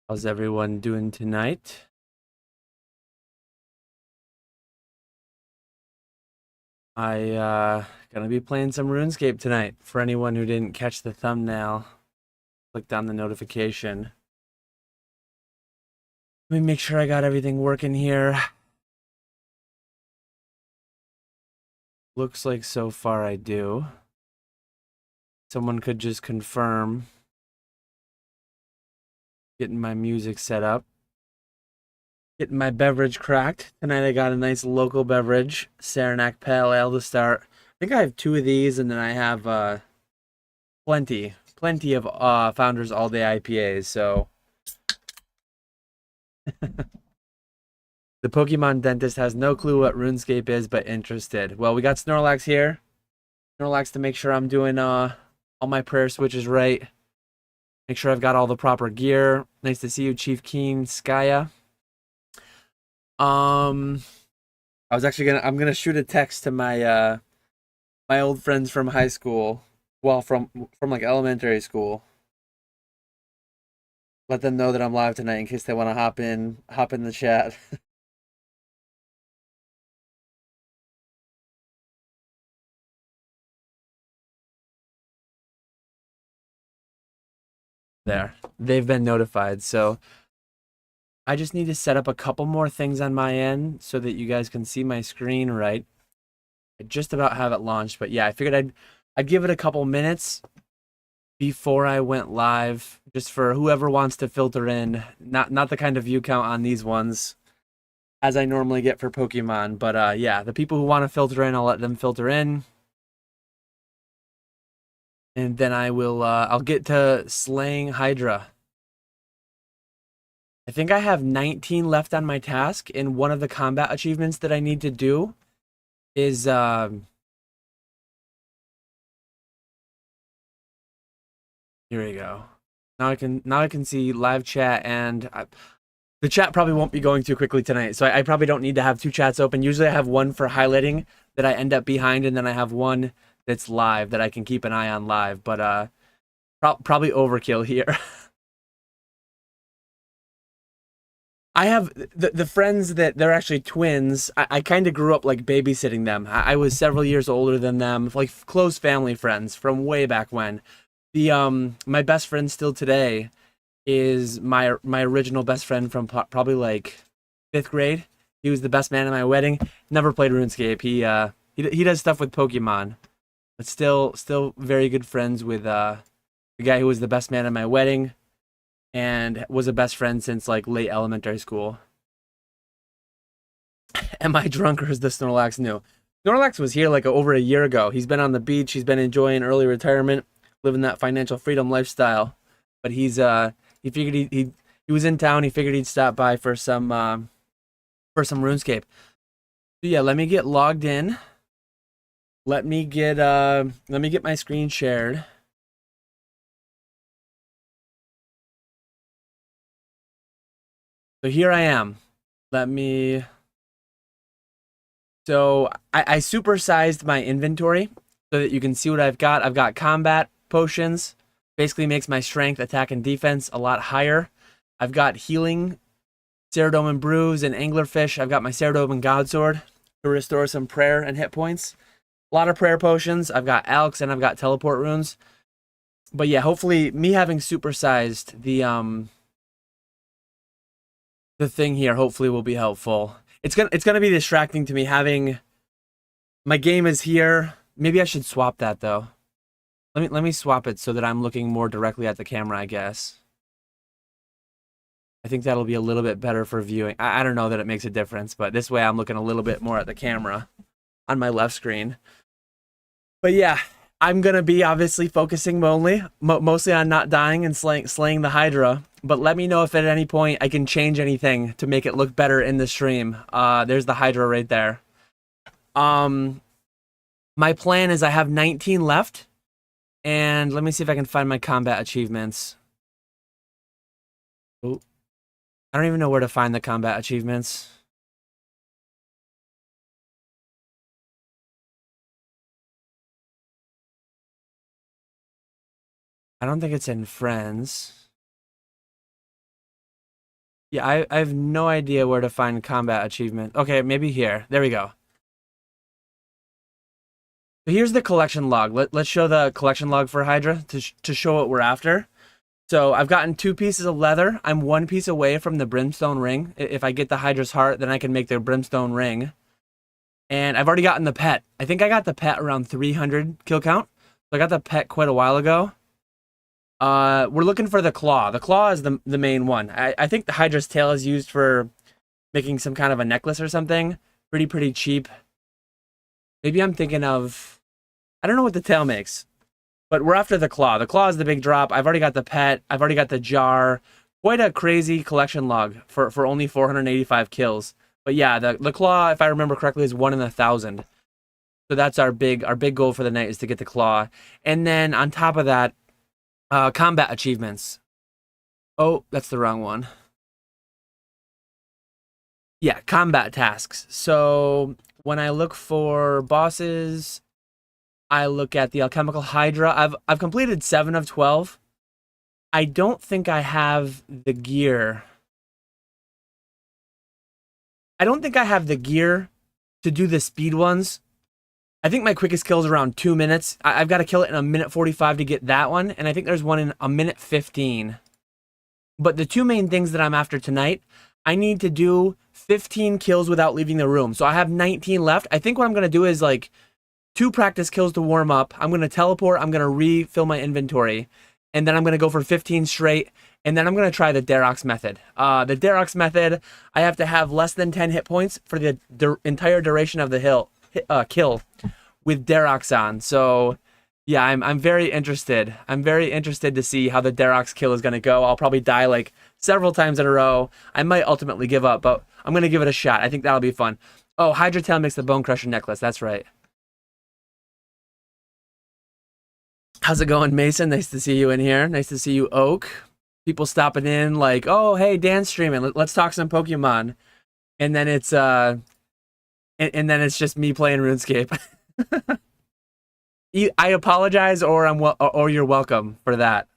How's everyone doing tonight? I gonna be playing some RuneScape tonight. For anyone who didn't catch the thumbnail, click on the notification. Let me make sure I got everything working here. Looks like so far I do. Someone could just confirm. Getting my music set up. Getting my beverage cracked. Tonight I got a nice local beverage, Saranac Pale Ale to start. I think I have two of these, and then I have plenty of Founders All Day IPAs. So the Pokemon dentist has no clue what RuneScape is, but interested. Well, we got Snorlax here. Snorlax to make sure I'm doing all my prayer switches right. Make sure I've got all the proper gear. Nice to see you, Chief Keen Skya. I'm gonna shoot a text to my old friends from high school. Well, from like elementary school. Let them know that I'm live tonight in case they want to hop in the chat. There. They've been notified. So I just need to set up a couple more things on my end so that you guys can see my screen right. I just about have it launched, but yeah, I figured I'd give it a couple minutes before I went live, just for whoever wants to filter in. Not the kind of view count on these ones as I normally get for Pokemon, but yeah, the people who want to filter in, I'll let them filter in. And then I'll get to slaying Hydra. I think I have 19 left on my task, and one of the combat achievements that I need to do is here we go. Now I can see live chat, and the chat probably won't be going too quickly tonight, so I probably don't need to have two chats open. Usually I have one for highlighting that I end up behind, and then I have one that's live that I can keep an eye on live, but probably overkill here. I have the friends that they're actually twins. I kind of grew up like babysitting them. I was several years older than them, like close family friends from way back when. The my best friend still today is my original best friend from probably like fifth grade. He was the best man at my wedding. Never played RuneScape. He does stuff with Pokemon, but still very good friends with the guy who was the best man at my wedding and was a best friend since like late elementary school. Am I drunk or is the Snorlax new? Snorlax was here like over a year ago. He's been on the beach. He's been enjoying early retirement, living that financial freedom lifestyle. But he figured he was in town. He figured he'd stop by for some RuneScape. So yeah, let me get logged in. Let me get my screen shared. So here I am. Let me So I supersized my inventory so that you can see what I've got. I've got combat potions, basically makes my strength, attack, and defense a lot higher. I've got healing, Ceradomin Brews, and Anglerfish. I've got my Ceradomin Godsword to restore some prayer and hit points. A lot of prayer potions. I've got Alks and I've got teleport runes. But yeah, hopefully me having supersized the thing here hopefully will be helpful. It's gonna be distracting to me having my game is here. Maybe I should swap that though. Let me swap it so that I'm looking more directly at the camera, I guess. I think that'll be a little bit better for viewing. I don't know that it makes a difference, but this way I'm looking a little bit more at the camera on my left screen. But yeah, I'm gonna be obviously focusing mostly on not dying and slaying the Hydra. But let me know if at any point I can change anything to make it look better in the stream. There's the Hydra right there. Um, my plan is I have 19 left, and let me see if I can find my combat achievements. Oh, I don't even know where to find the combat achievements. I don't think it's in friends. Yeah, I have no idea where to find combat achievement. Okay, maybe here. There we go. So here's the collection log. Let's show the collection log for Hydra to show what we're after. So I've gotten 2 pieces of leather. I'm 1 piece away from the brimstone ring. If I get the Hydra's heart, then I can make the brimstone ring. And I've already gotten the pet. I think I got the pet around 300 kill count. So I got the pet quite a while ago. We're looking for the claw. The claw is the main one. I think the Hydra's tail is used for making some kind of a necklace or something. Pretty cheap. Maybe I'm thinking of... I don't know what the tail makes. But we're after the claw. The claw is the big drop. I've already got the pet. I've already got the jar. Quite a crazy collection log for only 485 kills. But yeah, the claw, if I remember correctly, is 1 in 1,000. So that's our big goal for the night, is to get the claw. And then on top of that, combat achievements. Oh, that's the wrong one. Yeah, combat tasks. So when I look for bosses, I look at the alchemical Hydra. I've completed 7 of 12. I don't think I have the gear. I don't think I have the gear to do the speed ones. I think my quickest kill is around 2 minutes. I've got to kill it in 1:45 to get that one, and I think there's one in 1:15. But the 2 main things that I'm after tonight, I need to do 15 kills without leaving the room. So I have 19 left. I think what I'm going to do is like 2 practice kills to warm up. I'm going to teleport. I'm going to refill my inventory. And then I'm going to go for 15 straight. And then I'm going to try the Darox method. The Darox method, I have to have less than 10 hit points for the entire duration of the kill with Darox on. So yeah, I'm very interested. I'm very interested to see how the Darox kill is going to go. I'll probably die like several times in a row. I might ultimately give up, but I'm going to give it a shot. I think that'll be fun. Oh, Hydra Tail makes the Bone Crusher necklace. That's right. How's it going, Mason? Nice to see you in here. Nice to see you, Oak. People stopping in like, oh, hey, Dan's streaming. Let's talk some Pokemon. And then it's and then it's just me playing RuneScape. I apologize, or you're welcome for that.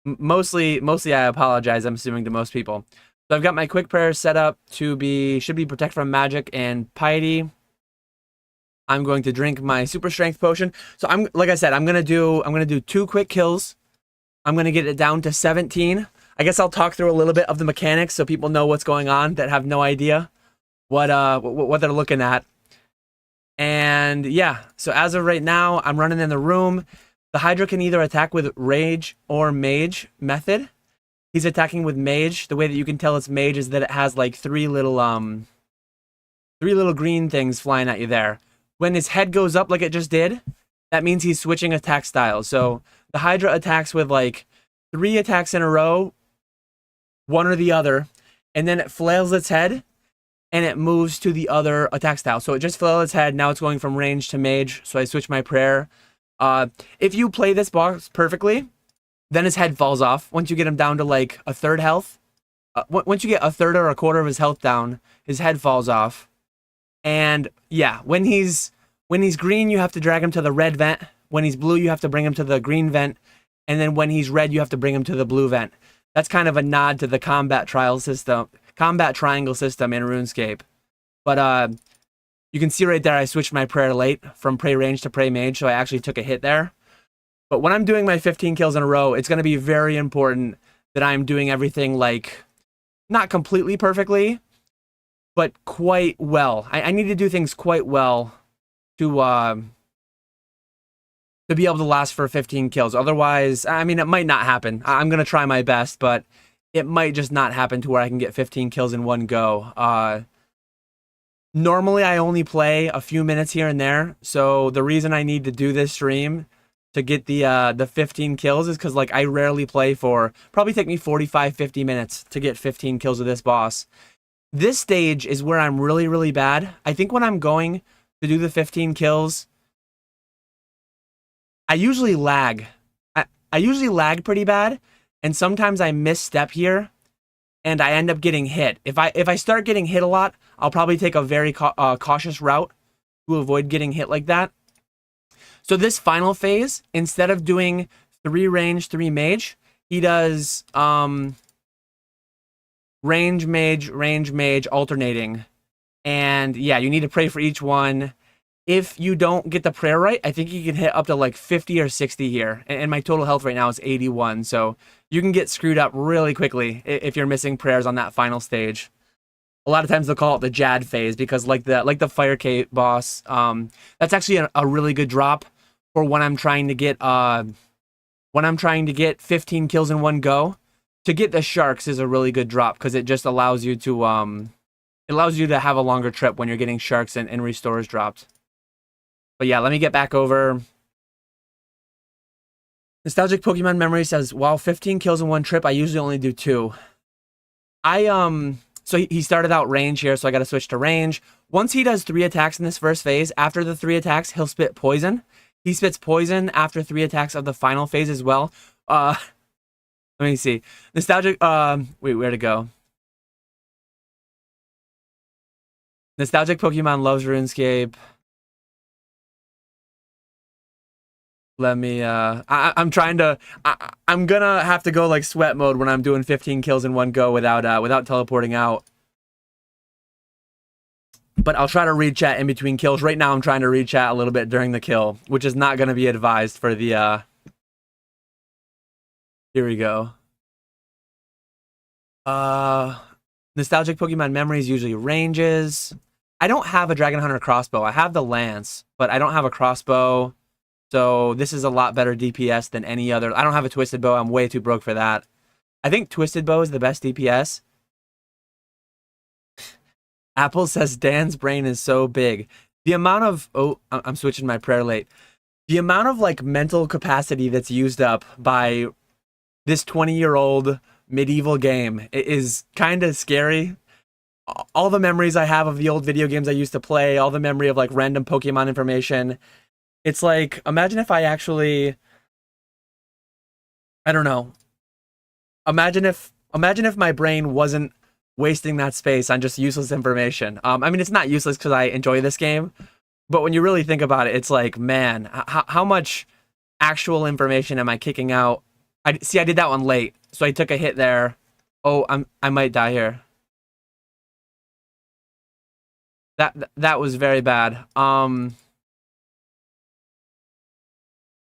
Mostly I apologize. I'm assuming to most people. So I've got my quick prayer set up to should be protect from magic and piety. I'm going to drink my super strength potion. So like I said, I'm gonna do 2 quick kills. I'm gonna get it down to 17. I guess I'll talk through a little bit of the mechanics so people know what's going on that have no idea what they're looking at. And yeah, so as of right now, I'm running in the room. The Hydra can either attack with Rage or Mage method. He's attacking with Mage. The way that you can tell it's Mage is that it has like 3 little green things flying at you there. When his head goes up like it just did, that means he's switching attack styles. So the Hydra attacks with like 3 attacks in a row, one or the other, and then it flails its head and it moves to the other attack style. So it just flailed its head. Now it's going from range to mage. So I switch my prayer. If you play this boss perfectly, then his head falls off. Once you get him down to like a third health, once you get a third or a quarter of his health down, his head falls off. And yeah, when he's green, you have to drag him to the red vent. When he's blue, you have to bring him to the green vent. And then when he's red, you have to bring him to the blue vent. That's kind of a nod to the combat triangle system in RuneScape. But you can see right there, I switched my prayer late from pray range to pray mage, so I actually took a hit there. But when I'm doing my 15 kills in a row, it's going to be very important that I'm doing everything like not completely perfectly, but quite well. I need to do things quite well to be able to last for 15 kills. Otherwise, I mean, it might not happen. I'm going to try my best, but it might just not happen to where I can get 15 kills in one go. Normally, I only play a few minutes here and there. So the reason I need to do this stream to get the 15 kills is because like I rarely play for, probably take me 45, 50 minutes to get 15 kills with this boss. This stage is where I'm really, really bad. I think when I'm going to do the 15 kills, I usually lag. I usually lag pretty bad, and sometimes I misstep here, and I end up getting hit. If I start getting hit a lot, I'll probably take a very cautious route to avoid getting hit like that. So this final phase, instead of doing 3 range, 3 mage, he does range mage alternating. And yeah, you need to pray for each one. If you don't get the prayer right, I think you can hit up to like 50 or 60 here. And my total health right now is 81. So you can get screwed up really quickly if you're missing prayers on that final stage. A lot of times they'll call it the Jad phase because like the Fire Cape boss, that's actually a really good drop for when I'm trying to get 15 kills in one go. To get the sharks is a really good drop because it just allows you to have a longer trip when you're getting sharks and restores dropped. But yeah, let me get back over. Nostalgic Pokemon Memory says, wow, 15 kills in one trip. I usually only do 2. So he started out range here, so I got to switch to range. Once he does 3 attacks in this first phase, after the 3 attacks, he'll spit poison. He spits poison after 3 attacks of the final phase as well. Let me see. Nostalgic, wait, where to go? Nostalgic Pokemon loves RuneScape. Let me, I'm trying to, I'm gonna have to go like sweat mode when I'm doing 15 kills in one go without teleporting out. But I'll try to read chat in between kills. Right now I'm trying to read chat a little bit during the kill, which is not gonna be advised for the, here we go. Nostalgic Pokemon Memories usually ranges. I don't have a Dragon Hunter crossbow. I have the Lance, but I don't have a crossbow. So this is a lot better DPS than any other. I don't have a Twisted Bow. I'm way too broke for that. I think Twisted Bow is the best DPS. Apple says Dan's brain is so big. The amount of... Oh, I'm switching my prayer late. The amount of like mental capacity that's used up by this 20-year-old medieval game is kind of scary. All the memories I have of the old video games I used to play, all the memory of like random Pokemon information... It's like, imagine if I actually, I don't know. Imagine if my brain wasn't wasting that space on just useless information. I mean, it's not useless because I enjoy this game, but when you really think about it, it's like, man, how much actual information am I kicking out? I did that one late, so I took a hit there. Oh, I might die here. That was very bad.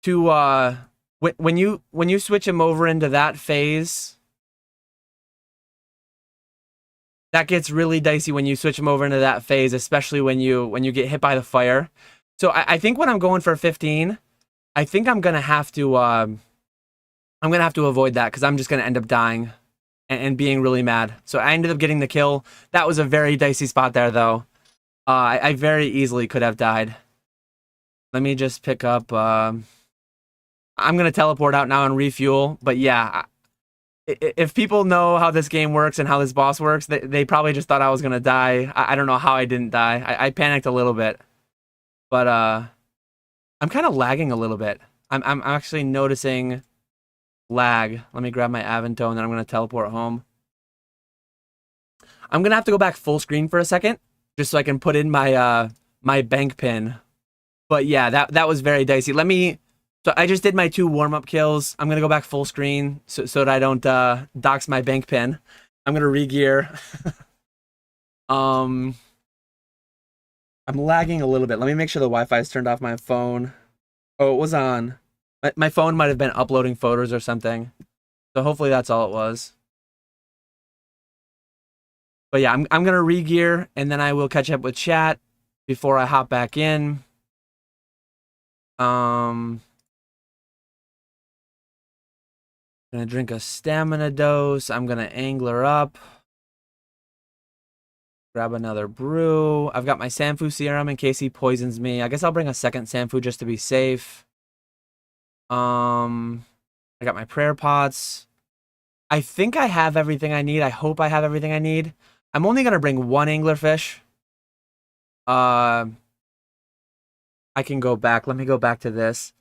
When you switch him over into that phase, that gets really dicey when you switch him over into that phase, especially when you get hit by the fire. So I think when I'm going for 15, I think I'm gonna have to avoid that because I'm just gonna end up dying and being really mad. So I ended up getting the kill. That was a very dicey spot there though. I very easily could have died. Let me just pick up. I'm going to teleport out now and refuel. But yeah, if people know how this game works and how this boss works, they probably just thought I was going to die. I don't know how I didn't die. I panicked a little bit. But I'm kind of lagging a little bit. I'm actually noticing lag. Let me grab my Avanto and then I'm going to teleport home. I'm going to have to go back full screen for a second just so I can put in my my bank pin. But yeah, that was very dicey. So I just did my 2 warm-up kills. I'm going to go back full screen so that I don't dox my bank pin. I'm going to re-gear. I'm lagging a little bit. Let me make sure the Wi-Fi is turned off my phone. Oh, it was on. My phone might have been uploading photos or something. So hopefully that's all it was. But yeah, I'm going to re-gear and then I will catch up with chat before I hop back in. Gonna drink a stamina dose. I'm gonna angler up. Grab another brew. I've got my Sanfu serum in case he poisons me. I guess I'll bring a second Sanfu just to be safe. I got my prayer pots. I think I have everything I need. I hope I have everything I need. I'm only gonna bring 1 anglerfish. I can go back. Let me go back to this.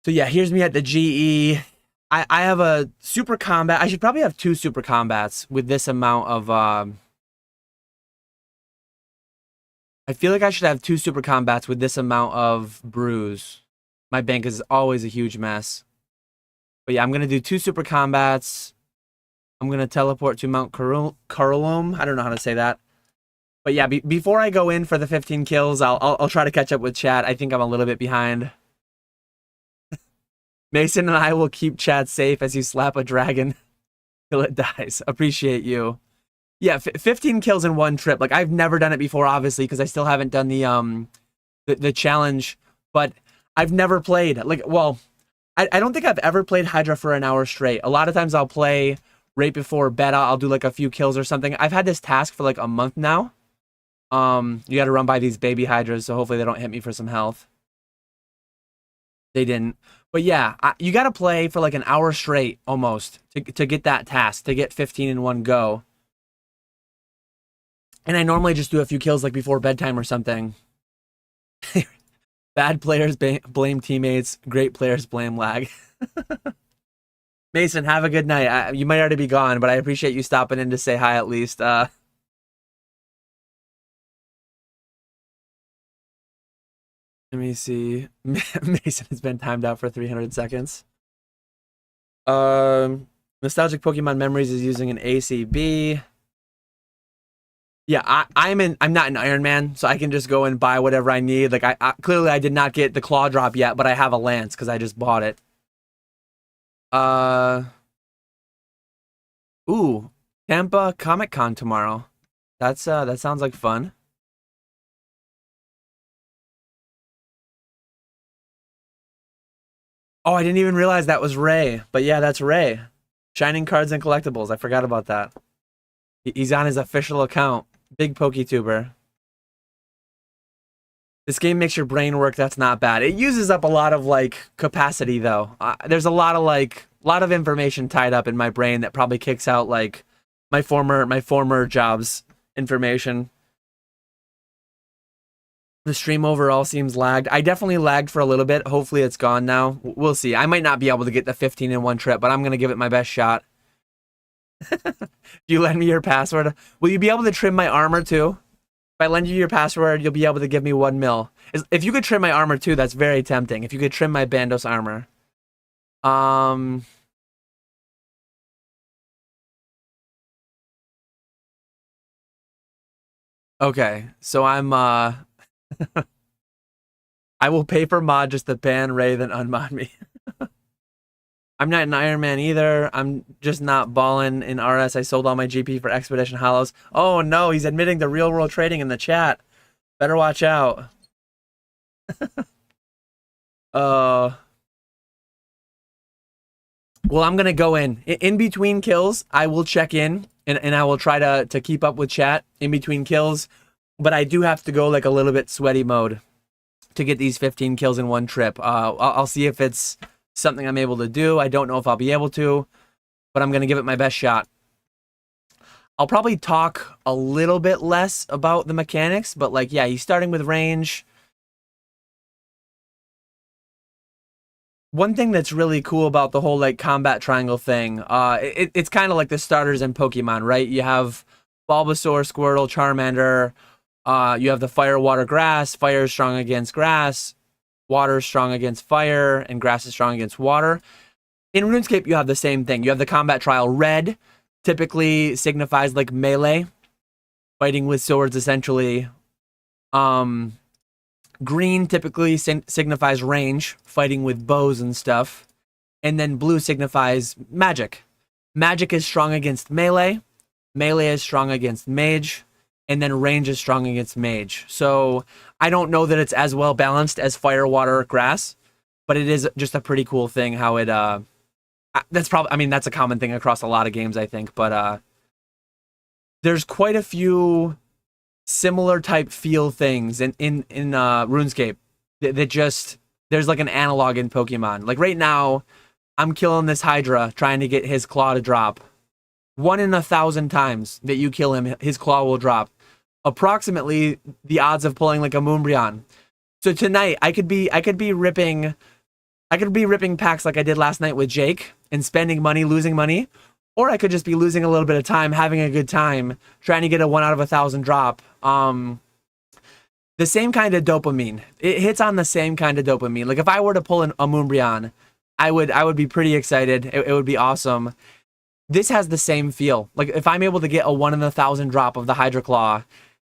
So yeah, here's me at the GE. I have a super combat. I should probably have 2 super combats with this amount of... I feel like I should have 2 super combats with this amount of brews. My bank is always a huge mess. But yeah, I'm going to do 2 super combats. I'm gonna teleport to Mount Carolum. I don't know how to say that. But yeah, before I go in for the 15 kills, I'll try to catch up with chat. I think I'm a little bit behind. Mason and I will keep chat safe as you slap a dragon till it dies. Appreciate you. Yeah, 15 kills in one trip. Like, I've never done it before, obviously, because I still haven't done the challenge. But I've never played. Like, well, I don't think I've ever played Hydra for an hour straight. A lot of times I'll play right before bed. I'll do like a few kills or something. I've had this task for like a month now. You got to run by these baby Hydras, so hopefully they don't hit me for some health. They didn't. But yeah, you got to play for like an hour straight almost to get that task, to get 15 in one go. And I normally just do a few kills like before bedtime or something. Bad players blame teammates. Great players blame lag. Mason, have a good night. You might already be gone, but I appreciate you stopping in to say hi at least. Let me see. Mason has been timed out for 300 seconds. Nostalgic Pokemon Memories is using an ACB. Yeah, I'm not an Iron Man, so I can just go and buy whatever I need. Like clearly I did not get the claw drop yet, but I have a lance because I just bought it. Ooh, Tampa Comic Con tomorrow. That sounds like fun. Oh, I didn't even realize that was Ray. But yeah, that's Ray. Shining Cards and Collectibles. I forgot about that. He's on his official account. Big PokeTuber. This game makes your brain work. That's not bad. It uses up a lot of like capacity though. There's a lot of information tied up in my brain that probably kicks out like my former job's information. The stream overall seems lagged. I definitely lagged for a little bit. Hopefully it's gone now. We'll see. I might not be able to get the 15 in one trip, but I'm gonna give it my best shot. You lend me your password. Will you be able to trim my armor too? If I lend you your password, you'll be able to give me 1 mil. If you could trim my armor too, that's very tempting. If you could trim my Bandos armor. Okay, so I'm I will pay for mod just to ban Ray, then unmod me. I'm not an Iron Man either. I'm just not balling in RS. I sold all my GP for Expedition Hollows. Oh no, he's admitting to real world trading in the chat. Better watch out. Well, I'm gonna go in between kills. I will check in and I will try to keep up with chat in between kills. But I do have to go like a little bit sweaty mode to get these 15 kills in one trip. I'll see if it's something I'm able to do. I don't know if I'll be able to, but I'm gonna give it my best shot. I'll probably talk a little bit less about the mechanics, but like, yeah, he's starting with range. One thing that's really cool about the whole like combat triangle thing, it's kind of like the starters in Pokemon, right? You have Bulbasaur, Squirtle, Charmander. You have the fire, water, grass. Fire is strong against grass. Water is strong against fire, and grass is strong against water. In RuneScape, you have the same thing. You have the combat trial. Red typically signifies like melee, fighting with swords essentially. Green typically signifies range, fighting with bows and stuff. And then blue signifies magic. Magic is strong against melee. Melee is strong against mage. And then range is strong against mage. So I don't know that it's as well balanced as fire, water, grass, but it is just a pretty cool thing how it that's probably, I mean, that's a common thing across a lot of games, I think, but there's quite a few similar type feel things in RuneScape that just, there's like an analog in Pokemon. Like right now, I'm killing this Hydra trying to get his claw to drop. 1 in 1,000 times that you kill him, his claw will drop. Approximately the odds of pulling like a Moonbryon. So tonight I could be ripping packs like I did last night with Jake and spending money, losing money, or I could just be losing a little bit of time, having a good time, trying to get a 1 out of 1,000 drop. The same kind of dopamine. It hits on the same kind of dopamine. Like if I were to pull a Moonbryon, I would be pretty excited. It would be awesome. this has the same feel. Like if I'm able to get a 1 in 1,000 drop of the Hydra Claw,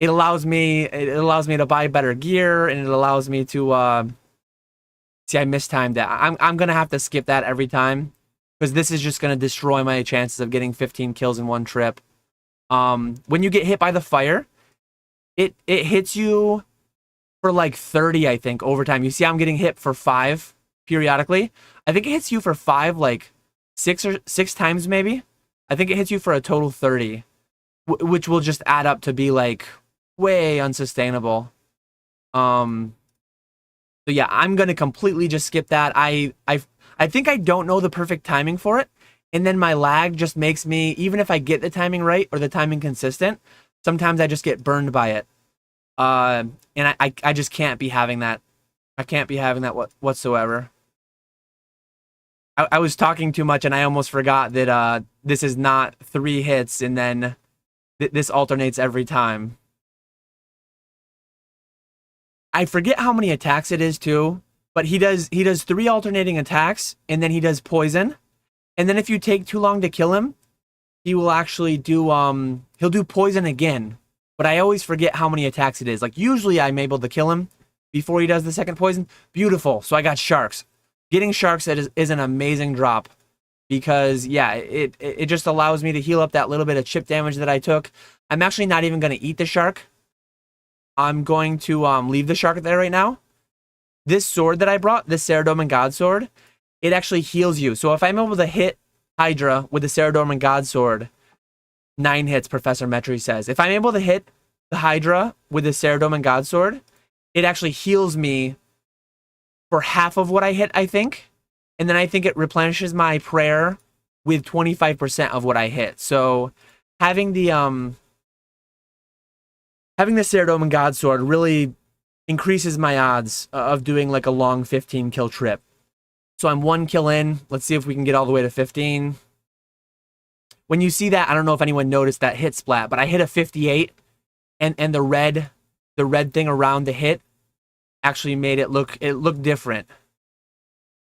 it allows me to buy better gear, and it allows me to see, I mistimed that. I'm gonna have to skip that every time because this is just gonna destroy my chances of getting 15 kills in one trip. When you get hit by the fire, it hits you for like 30, I think, over time. You see I'm getting hit for 5 periodically. I think it hits you for 5 like 6 times maybe. I think it hits you for a total 30, which will just add up to be like way unsustainable. So yeah, I'm gonna completely just skip that. I think I don't know the perfect timing for it, and then my lag just makes me, even if I get the timing right or the timing consistent, sometimes I just get burned by it. And I just can't be having that. I can't be having that whatsoever. I was talking too much and I almost forgot that this is not 3 hits and then this alternates every time. I forget how many attacks it is too, but he does 3 alternating attacks and then he does poison. And then if you take too long to kill him, he will actually do he'll do poison again. But I always forget how many attacks it is. Like usually I'm able to kill him before he does the second poison. Beautiful. So I got sharks. Getting sharks is an amazing drop because yeah, it just allows me to heal up that little bit of chip damage that I took. I'm actually not even going to eat the shark. I'm going to leave the shark there right now. This sword that I brought, this Ceridorman God Sword, it actually heals you. So if I'm able to hit Hydra with the Ceridorman God Sword, 9 hits, Professor Metry says. If I'm able to hit the Hydra with the Ceridorman God Sword, it actually heals me for half of what I hit, I think. And then I think it replenishes my prayer with 25% of what I hit. So having the Ceridorman God Sword really increases my odds of doing like a long 15 kill trip. So I'm 1 kill in. Let's see if we can get all the way to 15. When you see that, I don't know if anyone noticed that hit splat, but I hit a 58 and the red thing around the hit actually made it look different.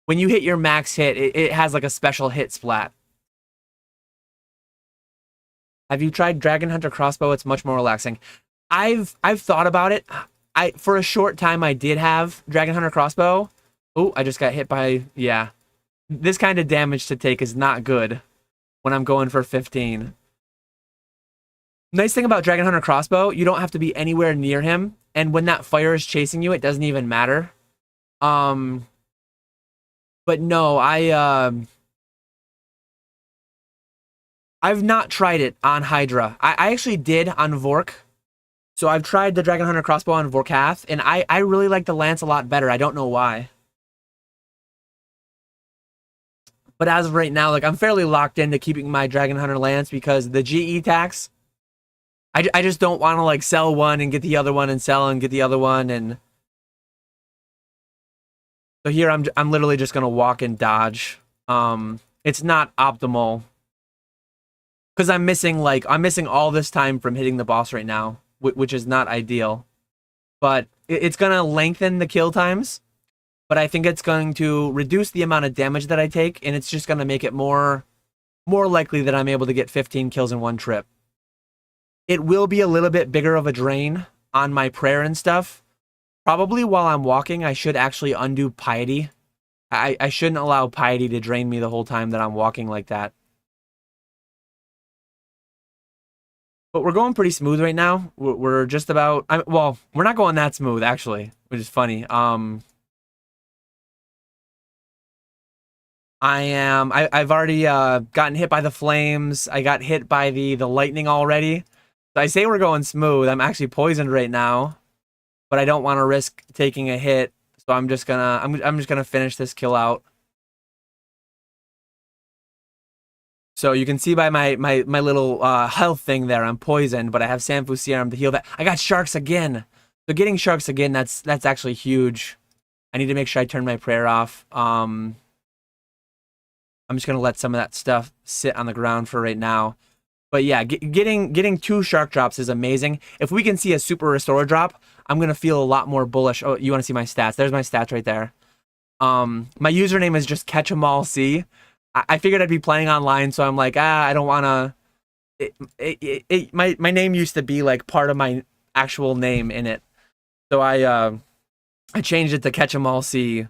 When you hit your max hit, it has like a special hit splat. Have you tried Dragon Hunter crossbow? It's much more relaxing. I've thought about it. For a short time I did have Dragon Hunter crossbow. Oh, I just got hit by, yeah. This kind of damage to take is not good when I'm going for 15. Nice thing about Dragon Hunter crossbow, you don't have to be anywhere near him. And when that fire is chasing you, it doesn't even matter. But no, I've not tried it on Hydra. I actually did on Vork. So I've tried the Dragon Hunter crossbow on Vorkath, and I really like the lance a lot better. I don't know why. But as of right now, like I'm fairly locked into keeping my Dragon Hunter lance because the GE tax, I just don't want to like sell one and get the other one and sell and get the other one. And so here I'm literally just going to walk and dodge. It's not optimal because I'm missing all this time from hitting the boss right now, which is not ideal. But it's going to lengthen the kill times. But I think it's going to reduce the amount of damage that I take, and it's just going to make it more likely that I'm able to get 15 kills in one trip. It will be a little bit bigger of a drain on my prayer and stuff. Probably while I'm walking, I should actually undo piety. I shouldn't allow piety to drain me the whole time that I'm walking like that. But we're going pretty smooth right now. We're just about... well, we're not going that smooth, actually, which is funny. I've already gotten hit by the flames. I got hit by the lightning already. So I say we're going smooth. I'm actually poisoned right now, but I don't want to risk taking a hit. So I'm just gonna finish this kill out. So you can see by my little health thing there, I'm poisoned, but I have Sanfu Serum to heal that. I got sharks again. So getting sharks again, that's actually huge. I need to make sure I turn my prayer off. I'm just gonna let some of that stuff sit on the ground for right now. But yeah, getting 2 shark drops is amazing. If we can see a super restore drop, I'm gonna feel a lot more bullish. Oh, you want to see my stats? There's my stats right there. My username is just CatchEmAllC. I figured I'd be playing online, so I'm like, I don't want to. My name used to be like part of my actual name in it, so I changed it to Catch 'em All See.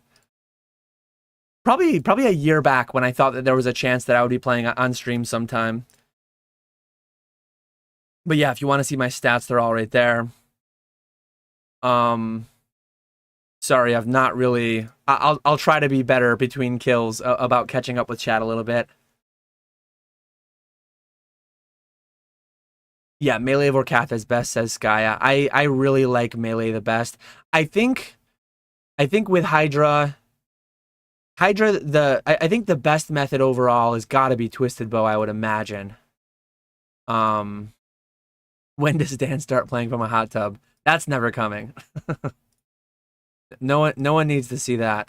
Probably a year back when I thought that there was a chance that I would be playing on stream sometime. But yeah, if you want to see my stats, they're all right there. Um, Sorry, I've not really. I'll try to be better between kills about catching up with chat a little bit. Yeah, Melee of Orcath is best, says Skya. I really like Melee the best. I think with Hydra, I think the best method overall has got to be Twisted Bow, I would imagine. Um, when does Dan start playing from a hot tub? That's never coming. No one needs to see that.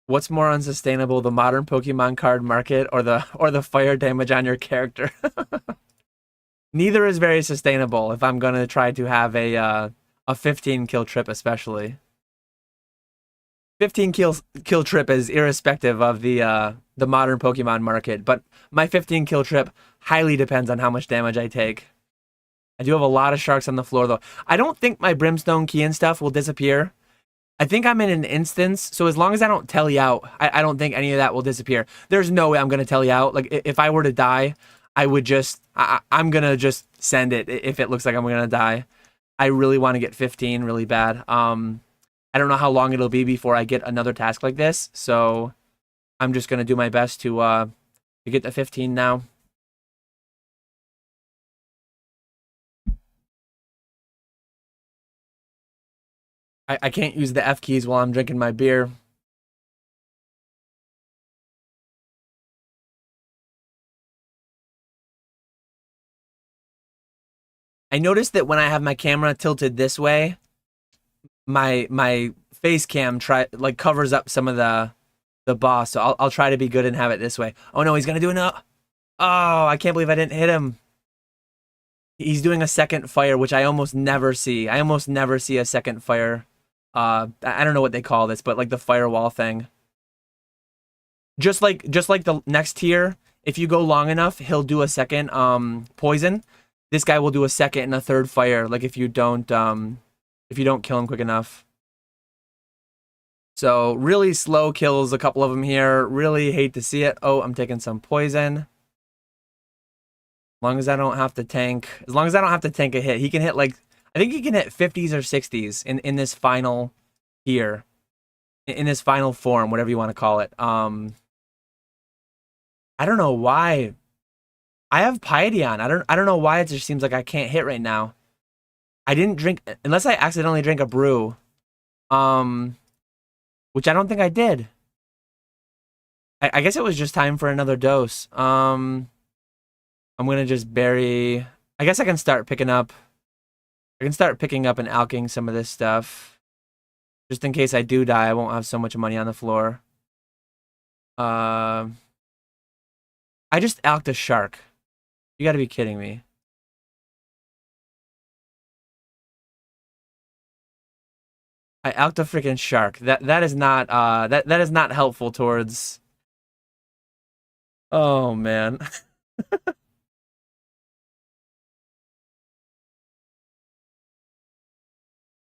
What's more unsustainable, the modern Pokemon card market or the fire damage on your character? Neither is very sustainable if I'm gonna try to have a 15 kill trip, especially. 15 kill trip is irrespective of the modern Pokemon market, but my 15 kill trip highly depends on how much damage I take. I do have a lot of sharks on the floor though. I don't think my Brimstone key and stuff will disappear. I think I'm in an instance, so as long as I don't tell you out, I don't think any of that will disappear. There's no way I'm gonna tell you out. Like if I were to die, I would just I'm gonna just send it if it looks like I'm gonna die. I really want to get 15 really bad. I don't know how long it'll be before I get another task like this, so I'm just gonna do my best to get to 15 now. I can't use the F keys while I'm drinking my beer. I noticed that when I have my camera tilted this way, my face cam covers up some of the boss. So I'll try to be good and have it this way. Oh no, he's gonna do another. Oh, I can't believe I didn't hit him. He's doing a second fire, which I almost never see. I almost never see a second fire. I don't know what they call this, but like the firewall thing. Just like the next tier, if you go long enough, he'll do a second poison. This guy will do a second and a third fire, like if you don't kill him quick enough. So really slow kills, a couple of them here. Really hate to see it. Oh, I'm taking some poison. As long as I don't have to tank. As long as I don't have to tank a hit. He can hit like, I think he can hit 50s or 60s in this final here. In this final form, whatever you want to call it. I don't know why. I have piety on. I don't know why it just seems like I can't hit right now. I didn't drink unless I accidentally drank a brew. Which I don't think I did. I guess it was just time for another dose. I'm gonna just bury. I guess I can start picking up. I can start picking up and alking some of this stuff. Just in case I do die, I won't have so much money on the floor. I just alked a shark. You gotta be kidding me. I alked a freaking shark. That is not that is not helpful towards. Oh man.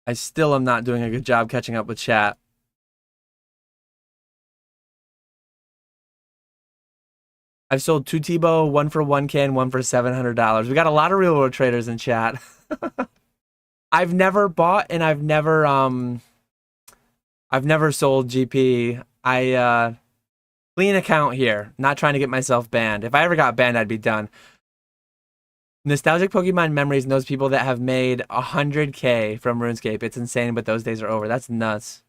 I still am not doing a good job catching up with chat. I've sold 2 Tebow, one for 1K and one for $700. We got a lot of real world traders in chat. I've never bought and I've never sold GP. Clean account here. Not trying to get myself banned. If I ever got banned, I'd be done. Nostalgic Pokemon memories knows people that have made 100K from RuneScape. It's insane, but those days are over. That's nuts.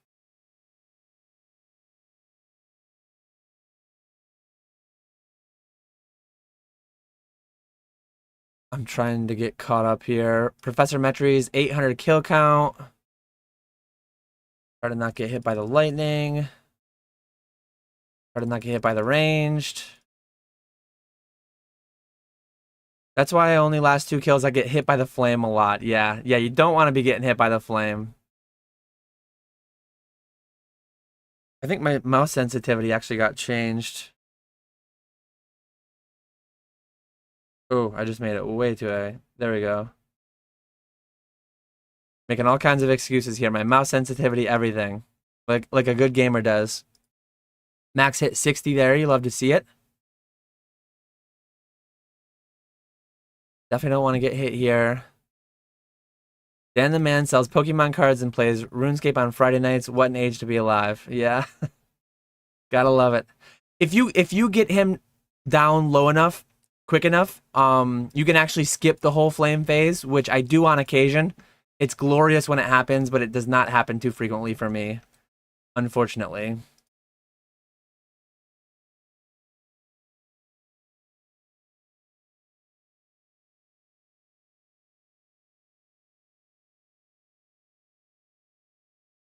I'm trying to get caught up here. Professor Metri's 800 kill count. Try to not get hit by the lightning. Try to not get hit by the ranged. That's why I only last 2 kills. I get hit by the flame a lot. Yeah, yeah, you don't want to be getting hit by the flame. I think my mouse sensitivity actually got changed. Oh, I just made it way too high. There we go. Making all kinds of excuses here. My mouse sensitivity, everything. Like a good gamer does. Max hit 60 there. You love to see it. Definitely don't want to get hit here. Dan the man sells Pokemon cards and plays RuneScape on Friday nights. What an age to be alive. Yeah. Gotta love it. If you get him down low enough, quick enough, you can actually skip the whole flame phase, which I do on occasion. It's glorious when it happens, but it does not happen too frequently for me, unfortunately.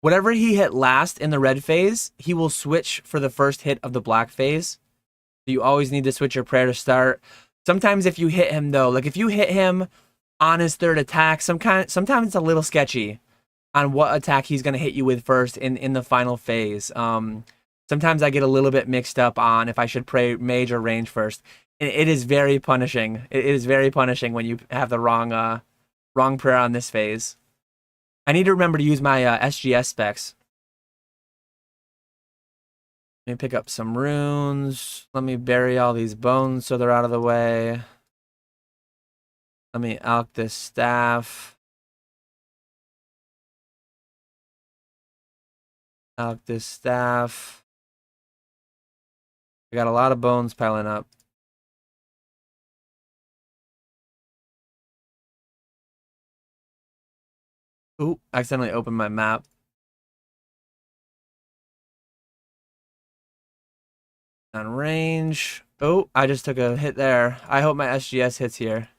Whatever he hit last in the red phase, he will switch for the first hit of the black phase. You always need to switch your prayer to start. Sometimes if you hit him though, like if you hit him on his third attack, sometimes it's a little sketchy on what attack he's gonna hit you with first in the final phase. Sometimes I get a little bit mixed up on if I should pray mage or range first. It is very punishing. It is very punishing when you have the wrong prayer on this phase. I need to remember to use my SGS specs. Let me pick up some runes. Let me bury all these bones so they're out of the way. Let me alch this staff. Alch this staff. I got a lot of bones piling up. Ooh, accidentally opened my map. On range. Oh, I just took a hit there. I hope my SGS hits here.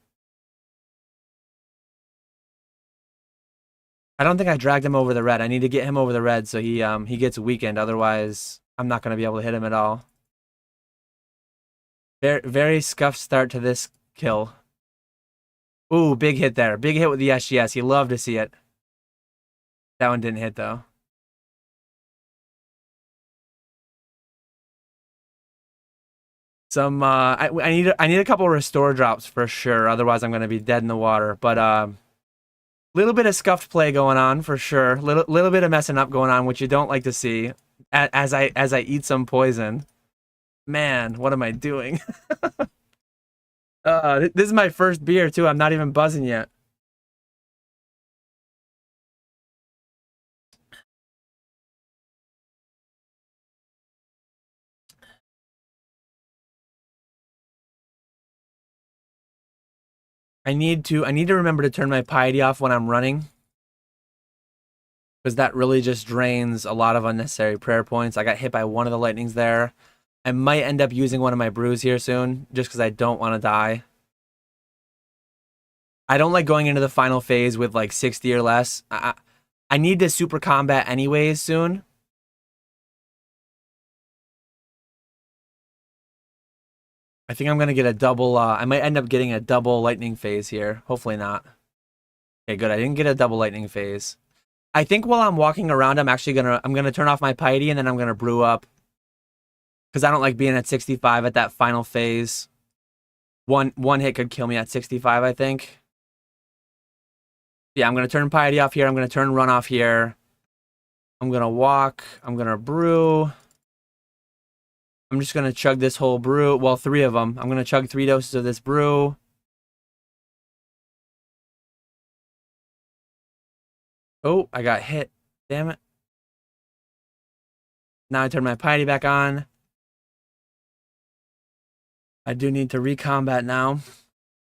I don't think I dragged him over the red. I need to get him over the red so he gets weakened. Otherwise, I'm not going to be able to hit him at all. Very, very scuffed start to this kill. Ooh, big hit there. Big hit with the SGS. You love to see it. That one didn't hit, though. I need a couple restore drops for sure. Otherwise, I'm going to be dead in the water. But little bit of scuffed play going on for sure. Little bit of messing up going on, which you don't like to see. As I eat some poison. Man, what am I doing? This is my first beer too. I'm not even buzzing yet. I need to remember to turn my piety off when I'm running. Because that really just drains a lot of unnecessary prayer points. I got hit by one of the lightnings there. I might end up using one of my brews here soon, just because I don't want to die. I don't like going into the final phase with like 60 or less. I need to super combat anyways soon. I think I'm going to get a double, I might end up getting a double lightning phase here. Hopefully not. Okay, good. I didn't get a double lightning phase. I think while I'm walking around, I'm gonna turn off my piety and then I'm gonna brew up. Because I don't like being at 65 at that final phase. One hit could kill me at 65, I think. Yeah, I'm gonna turn piety off here. I'm gonna turn run off here. I'm gonna walk. I'm gonna brew. I'm just gonna chug this whole brew. Well, 3 of them. I'm gonna chug 3 doses of this brew. Oh, I got hit. Damn it. Now I turn my piety back on. I do need to recombat now.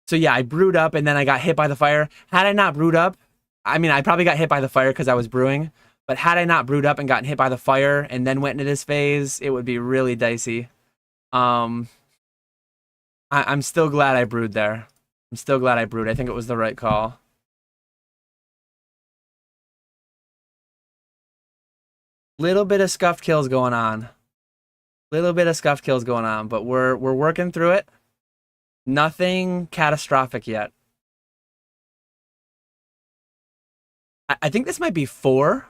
So yeah, I brewed up and then I got hit by the fire. Had I not brewed up, I mean, I probably got hit by the fire because I was brewing. But had I not brewed up and gotten hit by the fire and then went into this phase, it would be really dicey. I'm still glad I brewed there. I'm still glad I brewed. I think it was the right call. Little bit of scuffed kills going on. Little bit of scuffed kills going on, but we're working through it. Nothing catastrophic yet. I think this might be 4.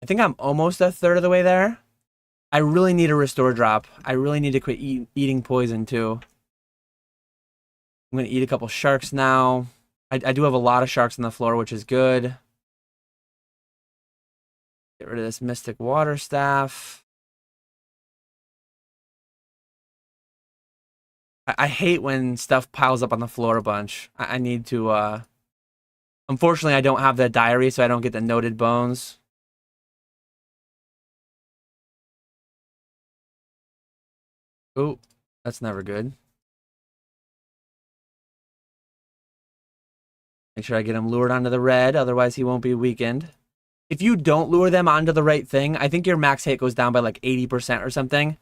I think I'm almost a third of the way there. I really need a restore drop. I really need to quit eating poison too. I'm going to eat a couple sharks now. I do have a lot of sharks on the floor, which is good. Get rid of this mystic water staff. I hate when stuff piles up on the floor a bunch. I need to, unfortunately, I don't have the diary, so I don't get the noted bones. Oh, that's never good. Make sure I get him lured onto the red, otherwise he won't be weakened. If you don't lure them onto the right thing, I think your max hit goes down by like 80% or something.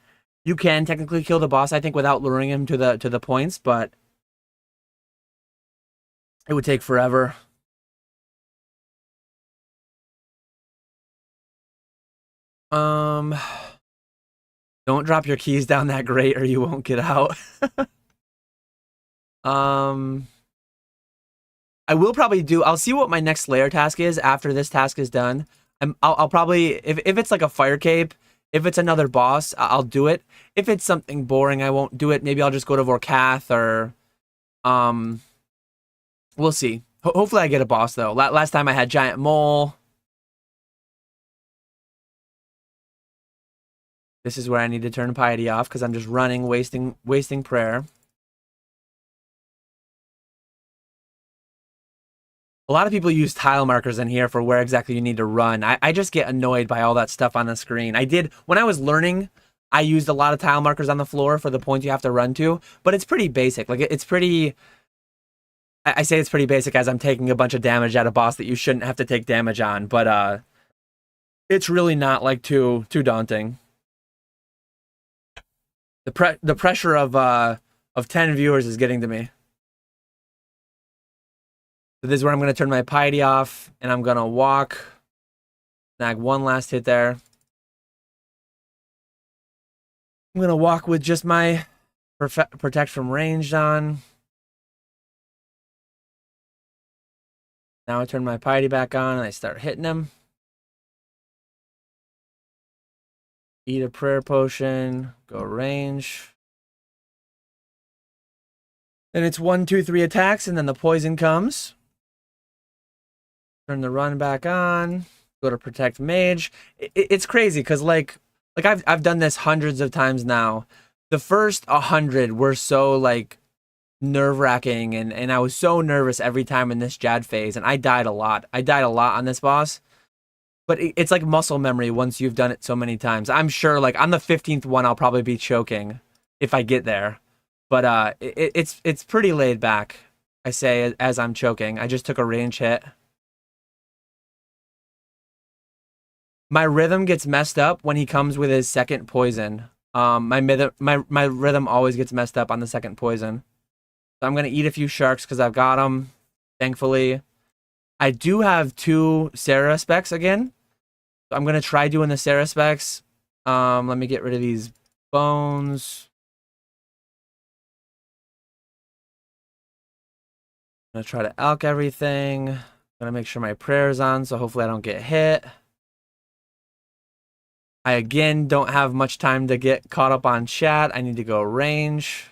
You can technically kill the boss, I think, without luring him to the points, but it would take forever. Don't drop your keys down that grate or you won't get out. I will probably I'll see what my next layer task is after this task is done. I'll probably, if it's like a fire cape, if it's another boss, I'll do it. If it's something boring, I won't do it. Maybe I'll just go to Vorkath or, we'll see. Hopefully I get a boss though. Last time I had Giant Mole. This is where I need to turn piety off because I'm just running, wasting prayer. A lot of people use tile markers in here for where exactly you need to run. I just get annoyed by all that stuff on the screen. When I was learning, I used a lot of tile markers on the floor for the points you have to run to, but it's pretty basic. Like, it's pretty... I say it's pretty basic as I'm taking a bunch of damage at a boss that you shouldn't have to take damage on, but it's really not, like, too daunting. The pressure of 10 viewers is getting to me. So this is where I'm going to turn my piety off, and I'm going to walk. Snag one last hit there. I'm going to walk with just my protect from ranged on. Now I turn my piety back on, and I start hitting him. Eat a prayer potion. Go range. Then it's 1, 2, 3 attacks, and then the poison comes. Turn the run back on. Go to protect mage. It's crazy because like I've done this hundreds of times now. The first 100 were so like nerve-wracking, and I was so nervous every time in this Jad phase, and I died a lot. I died a lot on this boss. But it's like muscle memory once you've done it so many times. I'm sure like on the 15th one I'll probably be choking if I get there. But it's pretty laid back, I say, as I'm choking. I just took a range hit. My rhythm gets messed up when he comes with his second poison. My rhythm always gets messed up on the second poison. So I'm gonna eat a few sharks because I've got them, thankfully. I do have 2 Sarah specs again. So I'm gonna try doing the Sarah specs. Let me get rid of these bones. I'm gonna try to alch everything. I'm gonna make sure my prayer's on, so hopefully I don't get hit. I again don't have much time to get caught up on chat. I need to go range.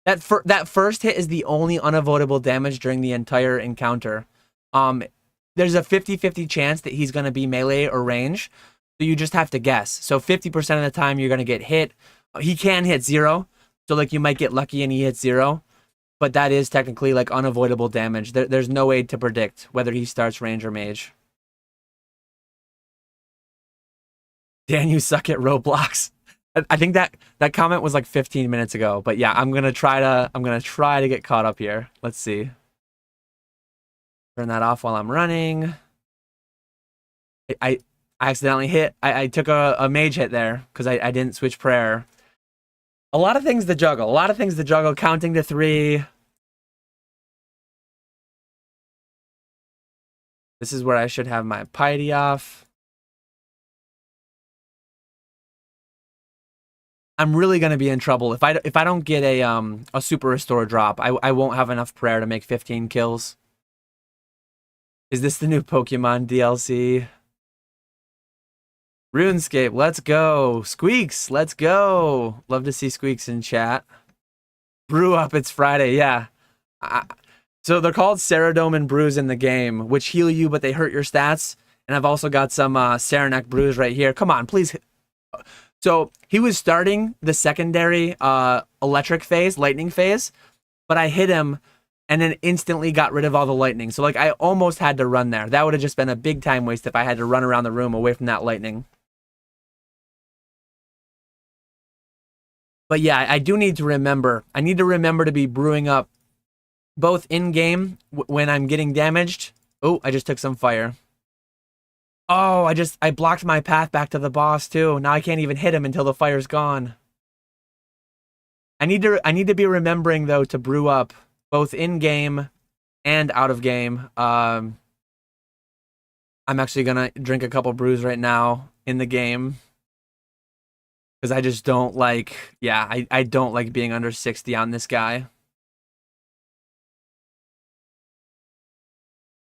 That first hit is the only unavoidable damage during the entire encounter. There's a 50-50 chance that he's going to be melee or range, so you just have to guess. So 50% of the time you're going to get hit. He can hit 0, so like you might get lucky and he hits 0, but that is technically like unavoidable damage. There's no way to predict whether he starts range or mage. Dan, you suck at Roblox. I think that comment was like 15 minutes ago, but yeah, I'm gonna try to get caught up here. Let's see. Turn that off while I'm running. I accidentally hit. I took a mage hit there because I didn't switch prayer. A lot of things to juggle. A lot of things to juggle. Counting to 3. This is where I should have my piety off. I'm really gonna be in trouble if I don't get a super restore drop. I won't have enough prayer to make 15 kills. Is this the new Pokemon DLC? Runescape, let's go. Squeaks, let's go. Love to see Squeaks in chat. Brew up, it's Friday, yeah. So they're called Ceradome and brews in the game, which heal you, but they hurt your stats. And I've also got some Saranac brews right here. Come on, please. So he was starting the secondary electric phase, lightning phase, but I hit him and then instantly got rid of all the lightning. So like I almost had to run there. That would have just been a big time waste if I had to run around the room away from that lightning. But yeah, I do need to remember. I need to remember to be brewing up both in-game when I'm getting damaged. Oh, I just took some fire. Oh, I blocked my path back to the boss too. Now I can't even hit him until the fire's gone. I need to be remembering though to brew up both in-game and out of game. I'm actually gonna drink a couple brews right now in the game. Because I just don't like, yeah, I don't like being under 60 on this guy.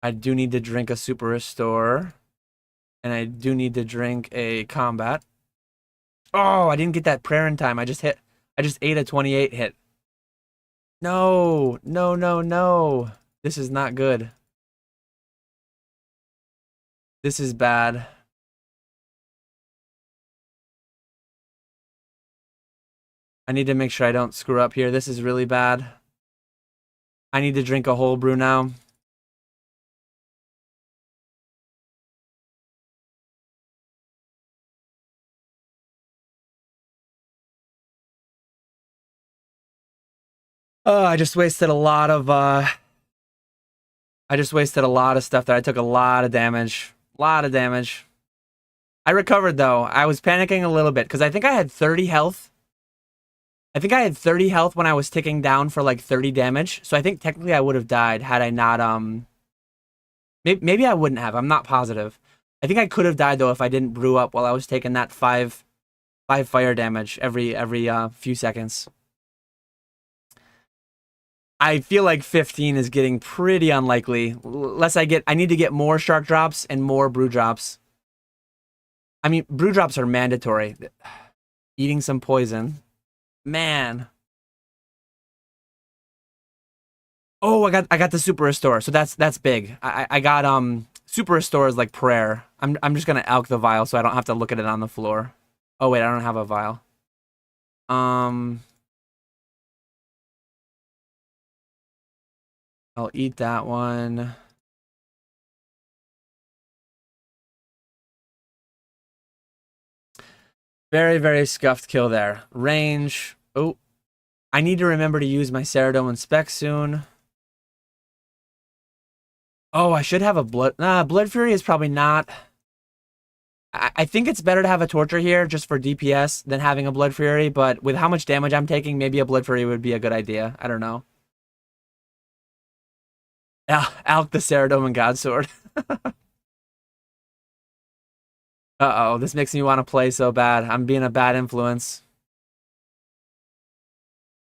I do need to drink a super restore. And I do need to drink a combat. Oh, I didn't get that prayer in time. I just ate a 28 hit. No, no, no, no. This is not good. This is bad. I need to make sure I don't screw up here. This is really bad. I need to drink a whole brew now. Oh, I just wasted a lot of stuff there. I took a lot of damage. A lot of damage. I recovered though. I was panicking a little bit because I think I had 30 health. I think I had 30 health when I was ticking down for like 30 damage. So I think technically I would have died had I not maybe I wouldn't have. I'm not positive. I think I could have died though if I didn't brew up while I was taking that five fire damage every few seconds. I feel like 15 is getting pretty unlikely. Unless I need to get more shark drops and more brew drops. I mean, brew drops are mandatory. Eating some poison. Man. Oh, I got the super restore. So that's big. I got super restore is like prayer. I'm just gonna alk the vial so I don't have to look at it on the floor. Oh wait, I don't have a vial. I'll eat that one. Very, very scuffed kill there. Range. Oh, I need to remember to use my Ceradome and Spec soon. Oh, I should have a blood. Nah, Blood Fury is probably not. I think it's better to have a Torture here just for DPS than having a Blood Fury, but with how much damage I'm taking, maybe a Blood Fury would be a good idea. I don't know. Alk the Ceradome and Godsword. Uh-oh, this makes me want to play so bad. I'm being a bad influence.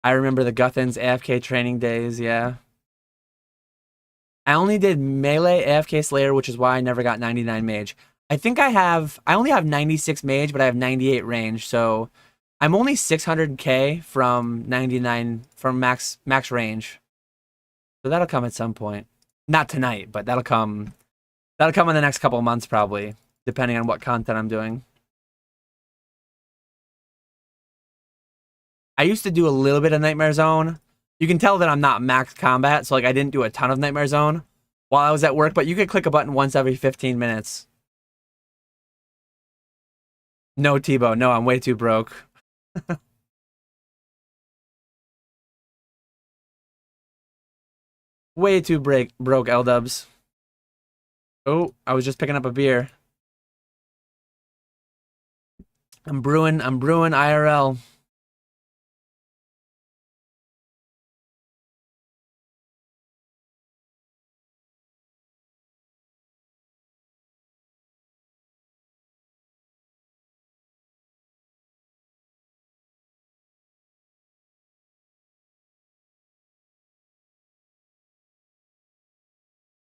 I remember the Guthans AFK training days, yeah. I only did melee AFK Slayer, which is why I never got 99 mage. I only have 96 mage, but I have 98 range, so I'm only 600k from 99 from max range. So that'll come at some point. Not tonight, but that'll come in the next couple of months probably, depending on what content I'm doing. I used to do a little bit of Nightmare Zone. You can tell that I'm not max combat, so like I didn't do a ton of Nightmare Zone while I was at work, but you could click a button once every 15 minutes. No, Tebow. No, I'm way too broke. Way too broke, L-dubs. Oh, I was just picking up a beer. I'm brewing IRL.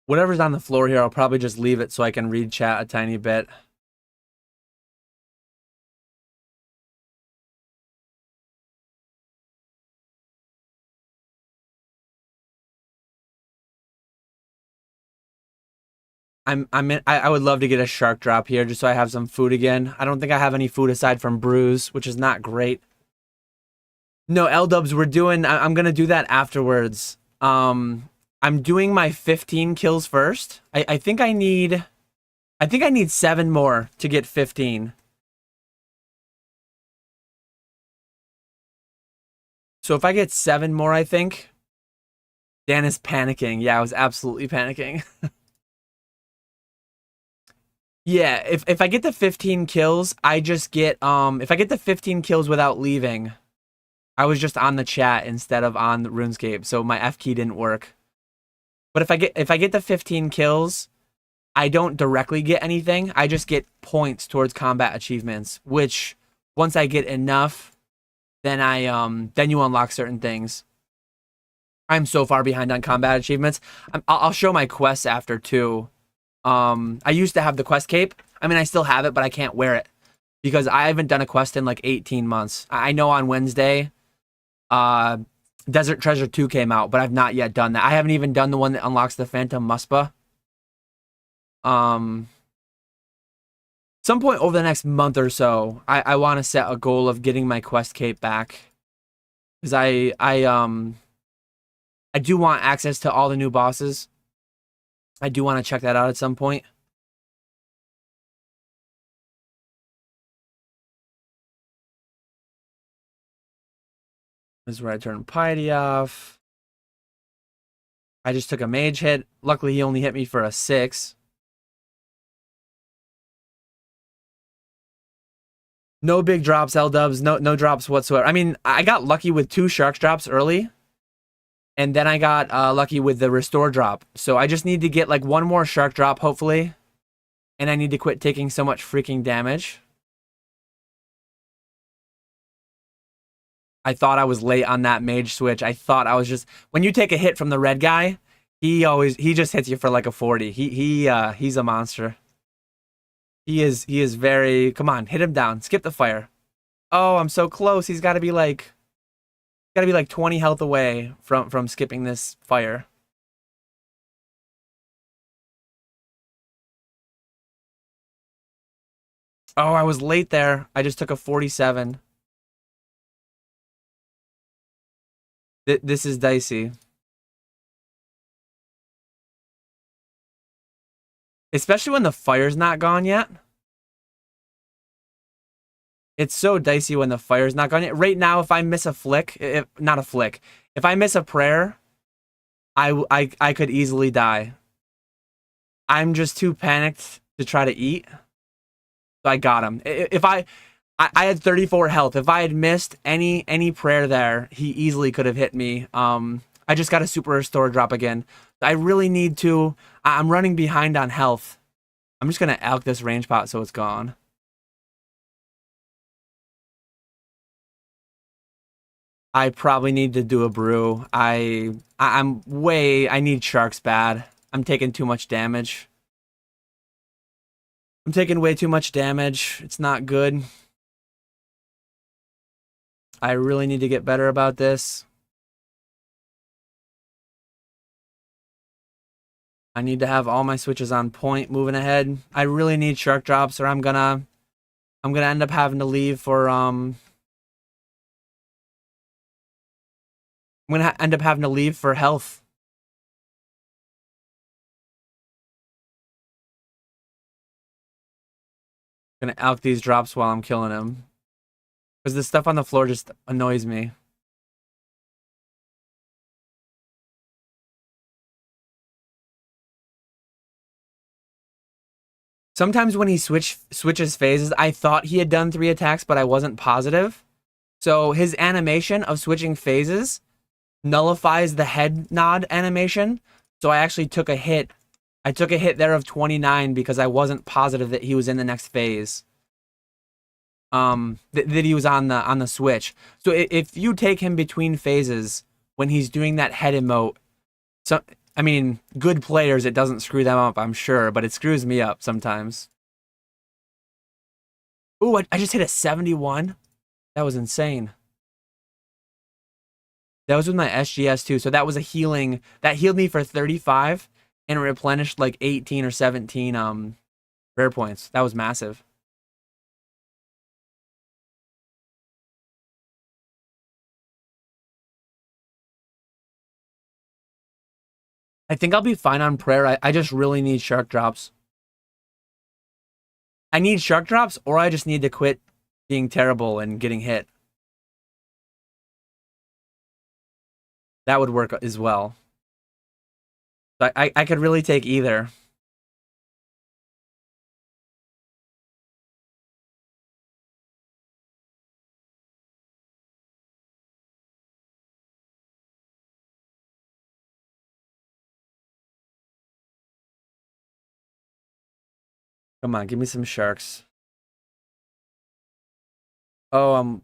Whatever's on the floor here, I'll probably just leave it so I can read chat a tiny bit. I would love to get a shark drop here just so I have some food again. I don't think I have any food aside from brews, which is not great. No, L-dubs, I'm gonna do that afterwards. I'm doing my 15 kills first. I think I need 7 more to get 15. So if I get 7 more, I think. Dan is panicking. Yeah, I was absolutely panicking. Yeah, if I get the 15 kills, I just get if I get the 15 kills without leaving, I was just on the chat instead of on the RuneScape, so my F key didn't work. But if I get the 15 kills, I don't directly get anything. I just get points towards combat achievements, which once I get enough, then then you unlock certain things. I'm so far behind on combat achievements. I'll show my quests after too. I used to have the quest cape. I mean, I still have it, but I can't wear it because I haven't done a quest in like 18 months. I know on Wednesday, Desert Treasure 2 came out, but I've not yet done that. I haven't even done the one that unlocks the Phantom Muspa. Some point over the next month or so, I want to set a goal of getting my quest cape back. Because I do want access to all the new bosses. I do want to check that out at some point. This is where I turn Piety off. I just took a mage hit. Luckily, he only hit me for a 6. No big drops, L-dubs. No drops whatsoever. I mean, I got lucky with 2 shark drops early. And then I got lucky with the restore drop. So I just need to get like 1 more shark drop, hopefully. And I need to quit taking so much freaking damage. I thought I was late on that mage switch. I thought I was just... When you take a hit from the red guy, he just hits you for like a 40. He's a monster. He is very... Come on, hit him down. Skip the fire. Oh, I'm so close. He's got to be like... 20 health away from skipping this fire. Oh, I was late there. I just took a 47. This is dicey. Especially when the fire's not gone yet. It's so dicey when the fire's not gone yet. Right now, if I miss a flick, not a flick, if I miss a prayer, I could easily die. I'm just too panicked to try to eat. So I got him. If I had 34 health. If I had missed any prayer there, he easily could have hit me. I just got a super restore drop again. I really need to. I'm running behind on health. I'm just gonna elk this range pot so it's gone. I probably need to do a brew. I need sharks bad. I'm taking too much damage. I'm taking way too much damage. It's not good. I really need to get better about this. I need to have all my switches on point moving ahead. I really need shark drops or I'm gonna end up having to leave for I'm gonna end up having to leave for health. I'm gonna elk these drops while I'm killing him. Because the stuff on the floor just annoys me. Sometimes when he switches phases, I thought he had done 3 attacks, but I wasn't positive. So his animation of switching phases nullifies the head nod animation. So I actually took a hit. I took a hit there of 29 because I wasn't positive that he was in the next phase. That he was on the switch. So if you take him between phases when he's doing that head emote, so I mean, good players, it doesn't screw them up, I'm sure, but it screws me up sometimes. Ooh, I just hit a 71. That was insane. That was with my SGS too. So that was a healing that healed me for 35 and replenished like 18 or 17 rare points. That was massive. I think I'll be fine on prayer. I just really need shark drops. I need shark drops, or I just need to quit being terrible and getting hit. That would work as well. I could really take either. Come on, give me some sharks. Oh,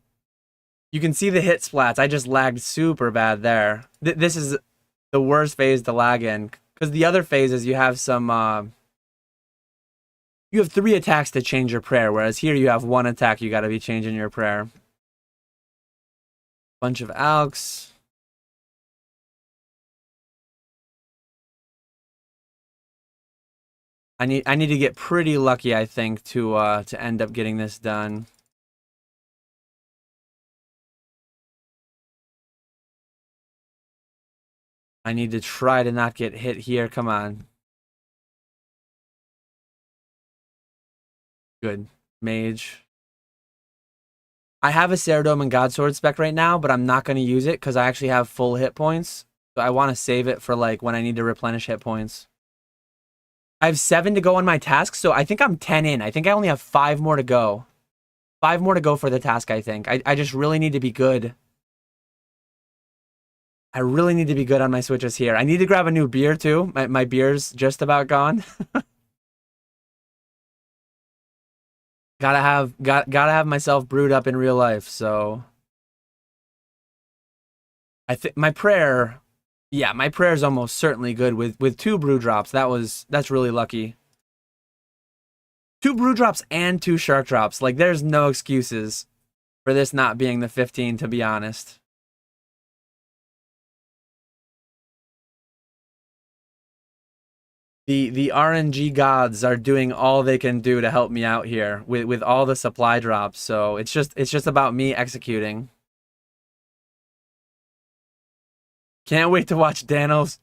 you can see the hit splats. I just lagged super bad there. This is the worst phase to lag in, because the other phases you have some you have 3 attacks to change your prayer, whereas here you have 1 attack you got to be changing your prayer. Bunch of alks. I need to get pretty lucky, I think, to end up getting this done. I need to try to not get hit here. Come on. Good. Mage. I have a Ceradome and Godsword spec right now, but I'm not going to use it because I actually have full hit points. So I want to save it for like when I need to replenish hit points. I have 7 to go on my task, so I think I'm 10 in. I think I only have 5 more to go. 5 more to go for the task, I think. I just really need to be good. I really need to be good on my switches here. I need to grab a new beer too. My beer's just about gone. Gotta have myself brewed up in real life, so I think my prayer, yeah, my prayer is almost certainly good with 2 brew drops. That's really lucky. 2 brew drops and 2 shark drops. Like there's no excuses for this not being the 15, to be honest. The RNG gods are doing all they can do to help me out here with all the supply drops. So it's just about me executing. Can't wait to watch Dan's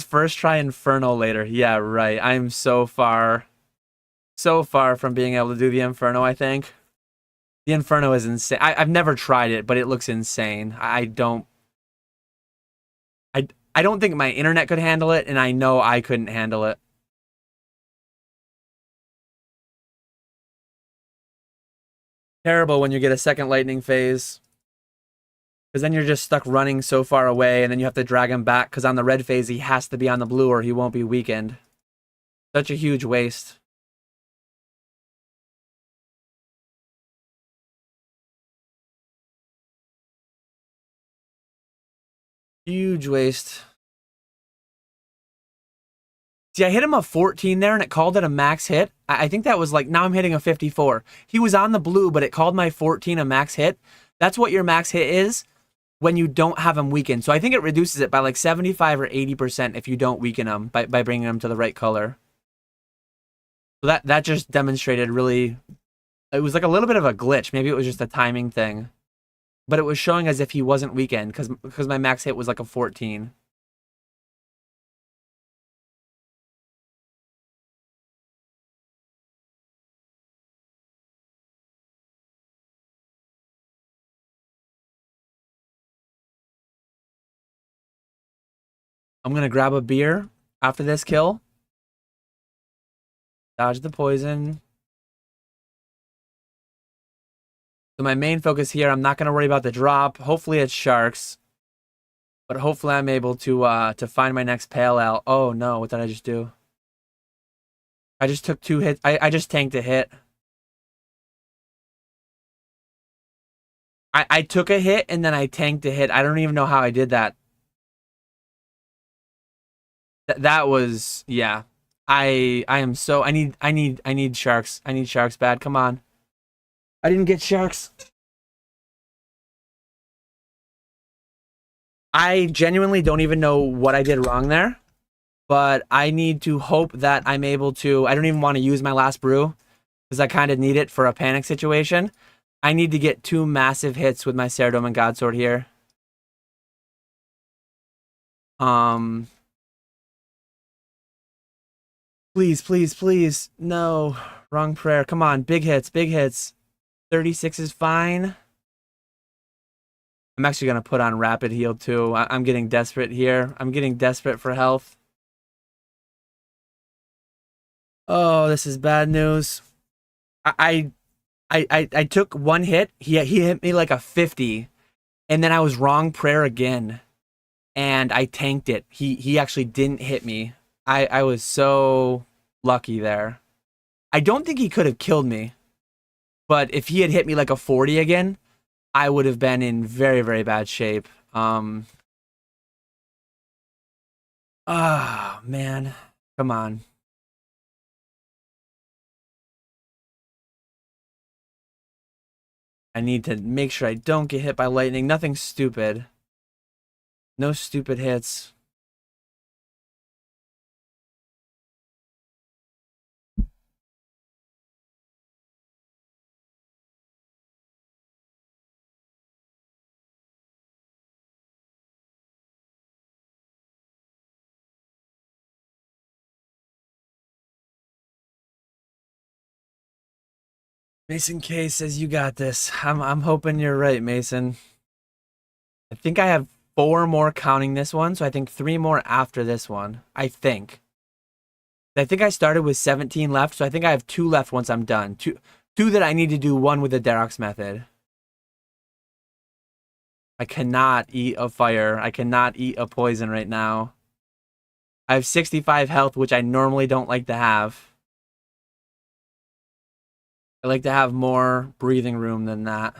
first try Inferno later. Yeah, right. I'm so far from being able to do the Inferno, I think. The Inferno is insane. I've never tried it, but it looks insane. I don't think my internet could handle it, and I know I couldn't handle it. Terrible when you get a second lightning phase. Because then you're just stuck running so far away, and then you have to drag him back, because on the red phase, he has to be on the blue or he won't be weakened. Such a huge waste. Huge waste. See, I hit him a 14 there, and it called it a max hit. I think that was like, now I'm hitting a 54. He was on the blue, but it called my 14 a max hit. That's what your max hit is when you don't have him weakened. So I think it reduces it by like 75 or 80% if you don't weaken him by bringing him to the right color. So that just demonstrated really, it was like a little bit of a glitch. Maybe it was just a timing thing. But it was showing as if he wasn't weakened because my max hit was like a 14. I'm going to grab a beer after this kill. Dodge the poison. So my main focus here, I'm not going to worry about the drop. Hopefully it's sharks. But hopefully I'm able to find my next pale ale. Oh no, what did I just do? I just took 2 hits. I just tanked a hit. I took a hit and then I tanked a hit. I don't even know how I did that. That was, yeah. I am so I need sharks. I need sharks bad. Come on. I didn't get sharks. I genuinely don't even know what I did wrong there, but I need to hope that I'm able to. I don't even want to use my last brew because I kind of need it for a panic situation. I need to get two massive hits with my Ceradome and Godsword here. Um, please, please, please. No, wrong prayer. Come on, big hits, big hits. 36 is fine. I'm actually gonna put on rapid heal too. I'm getting desperate here. I'm getting desperate for health. Oh, this is bad news. I I took one hit. He hit me like a 50, and then I was wrong prayer again, and I tanked it. He actually didn't hit me. I was so lucky there. I don't think he could have killed me, but if he had hit me like a 40 again, I would have been in very, very bad shape. Ah, man. Come on. I need to make sure I don't get hit by lightning. Nothing stupid. No stupid hits. Mason K says you got this. I'm hoping you're right, Mason. I think I have four more counting this one, so I think three more after this one. I think. I think I started with 17 left, so I think I have two left once I'm done. Two that I need to do, one with the Derox method. I cannot eat a fire. I cannot eat a poison right now. I have 65 health, which I normally don't like to have. I like to have more breathing room than that.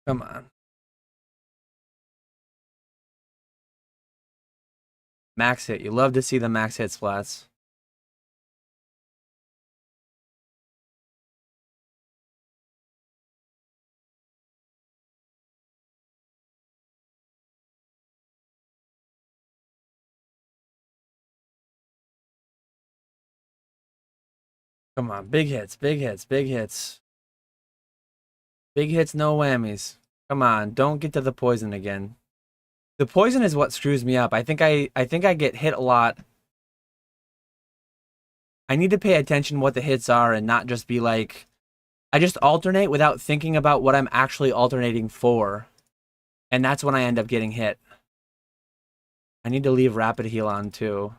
Come on. Max hit. You love to see the max hit splats. Come on. Big hits, big hits, big hits. Big hits, no whammies. Come on. Don't get to the poison again. The poison is what screws me up. I think I get hit a lot. I need to pay attention what the hits are and not just be like, I just alternate without thinking about what I'm actually alternating for. And that's when I end up getting hit. I need to leave rapid heal on too.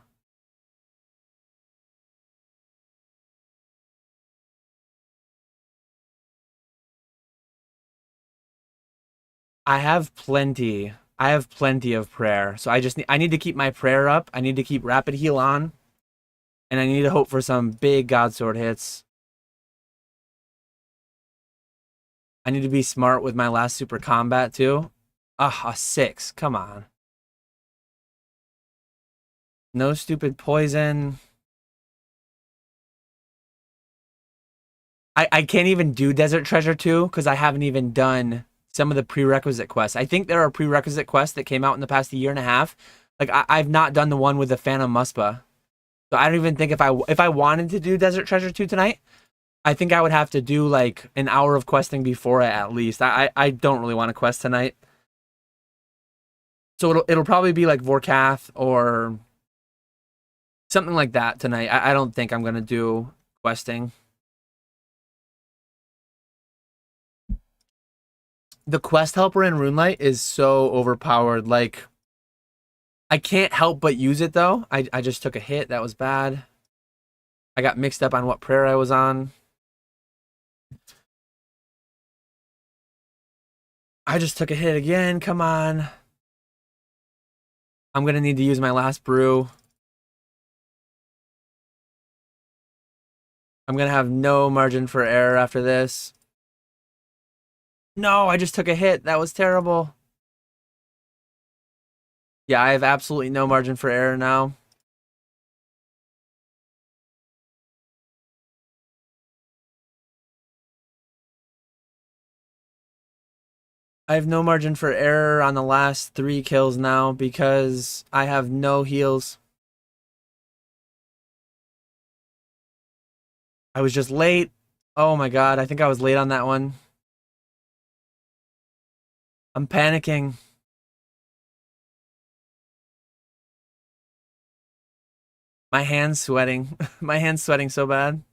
I have plenty. I have plenty of prayer. So I need to keep my prayer up. I need to keep rapid heal on. And I need to hope for some big Godsword hits. I need to be smart with my last super combat too. Ah, a 6. Come on. No stupid poison. I can't even do Desert Treasure 2 because I haven't even done some of the prerequisite quests. I think there are prerequisite quests that came out in the past year and a half. Like I've not done the one with the Phantom Muspa. So I don't even think if I wanted to do Desert Treasure 2 tonight, I think I would have to do like an hour of questing before it at least. I don't really want to quest tonight. So it'll probably be like Vorkath or something like that tonight. I don't think I'm gonna do questing. The quest helper in Runelight is so overpowered. Like I can't help but use it though. I just took a hit. That was bad. I got mixed up on what prayer I was on. I just took a hit again. Come on. I'm gonna need to use my last brew. I'm gonna have no margin for error after this. No, I just took a hit. That was terrible. Yeah, I have absolutely no margin for error now. I have no margin for error on the last 3 kills now because I have no heals. I was just late. Oh my god, I think I was late on that one. I'm panicking. My hand's sweating. My hand's sweating so bad.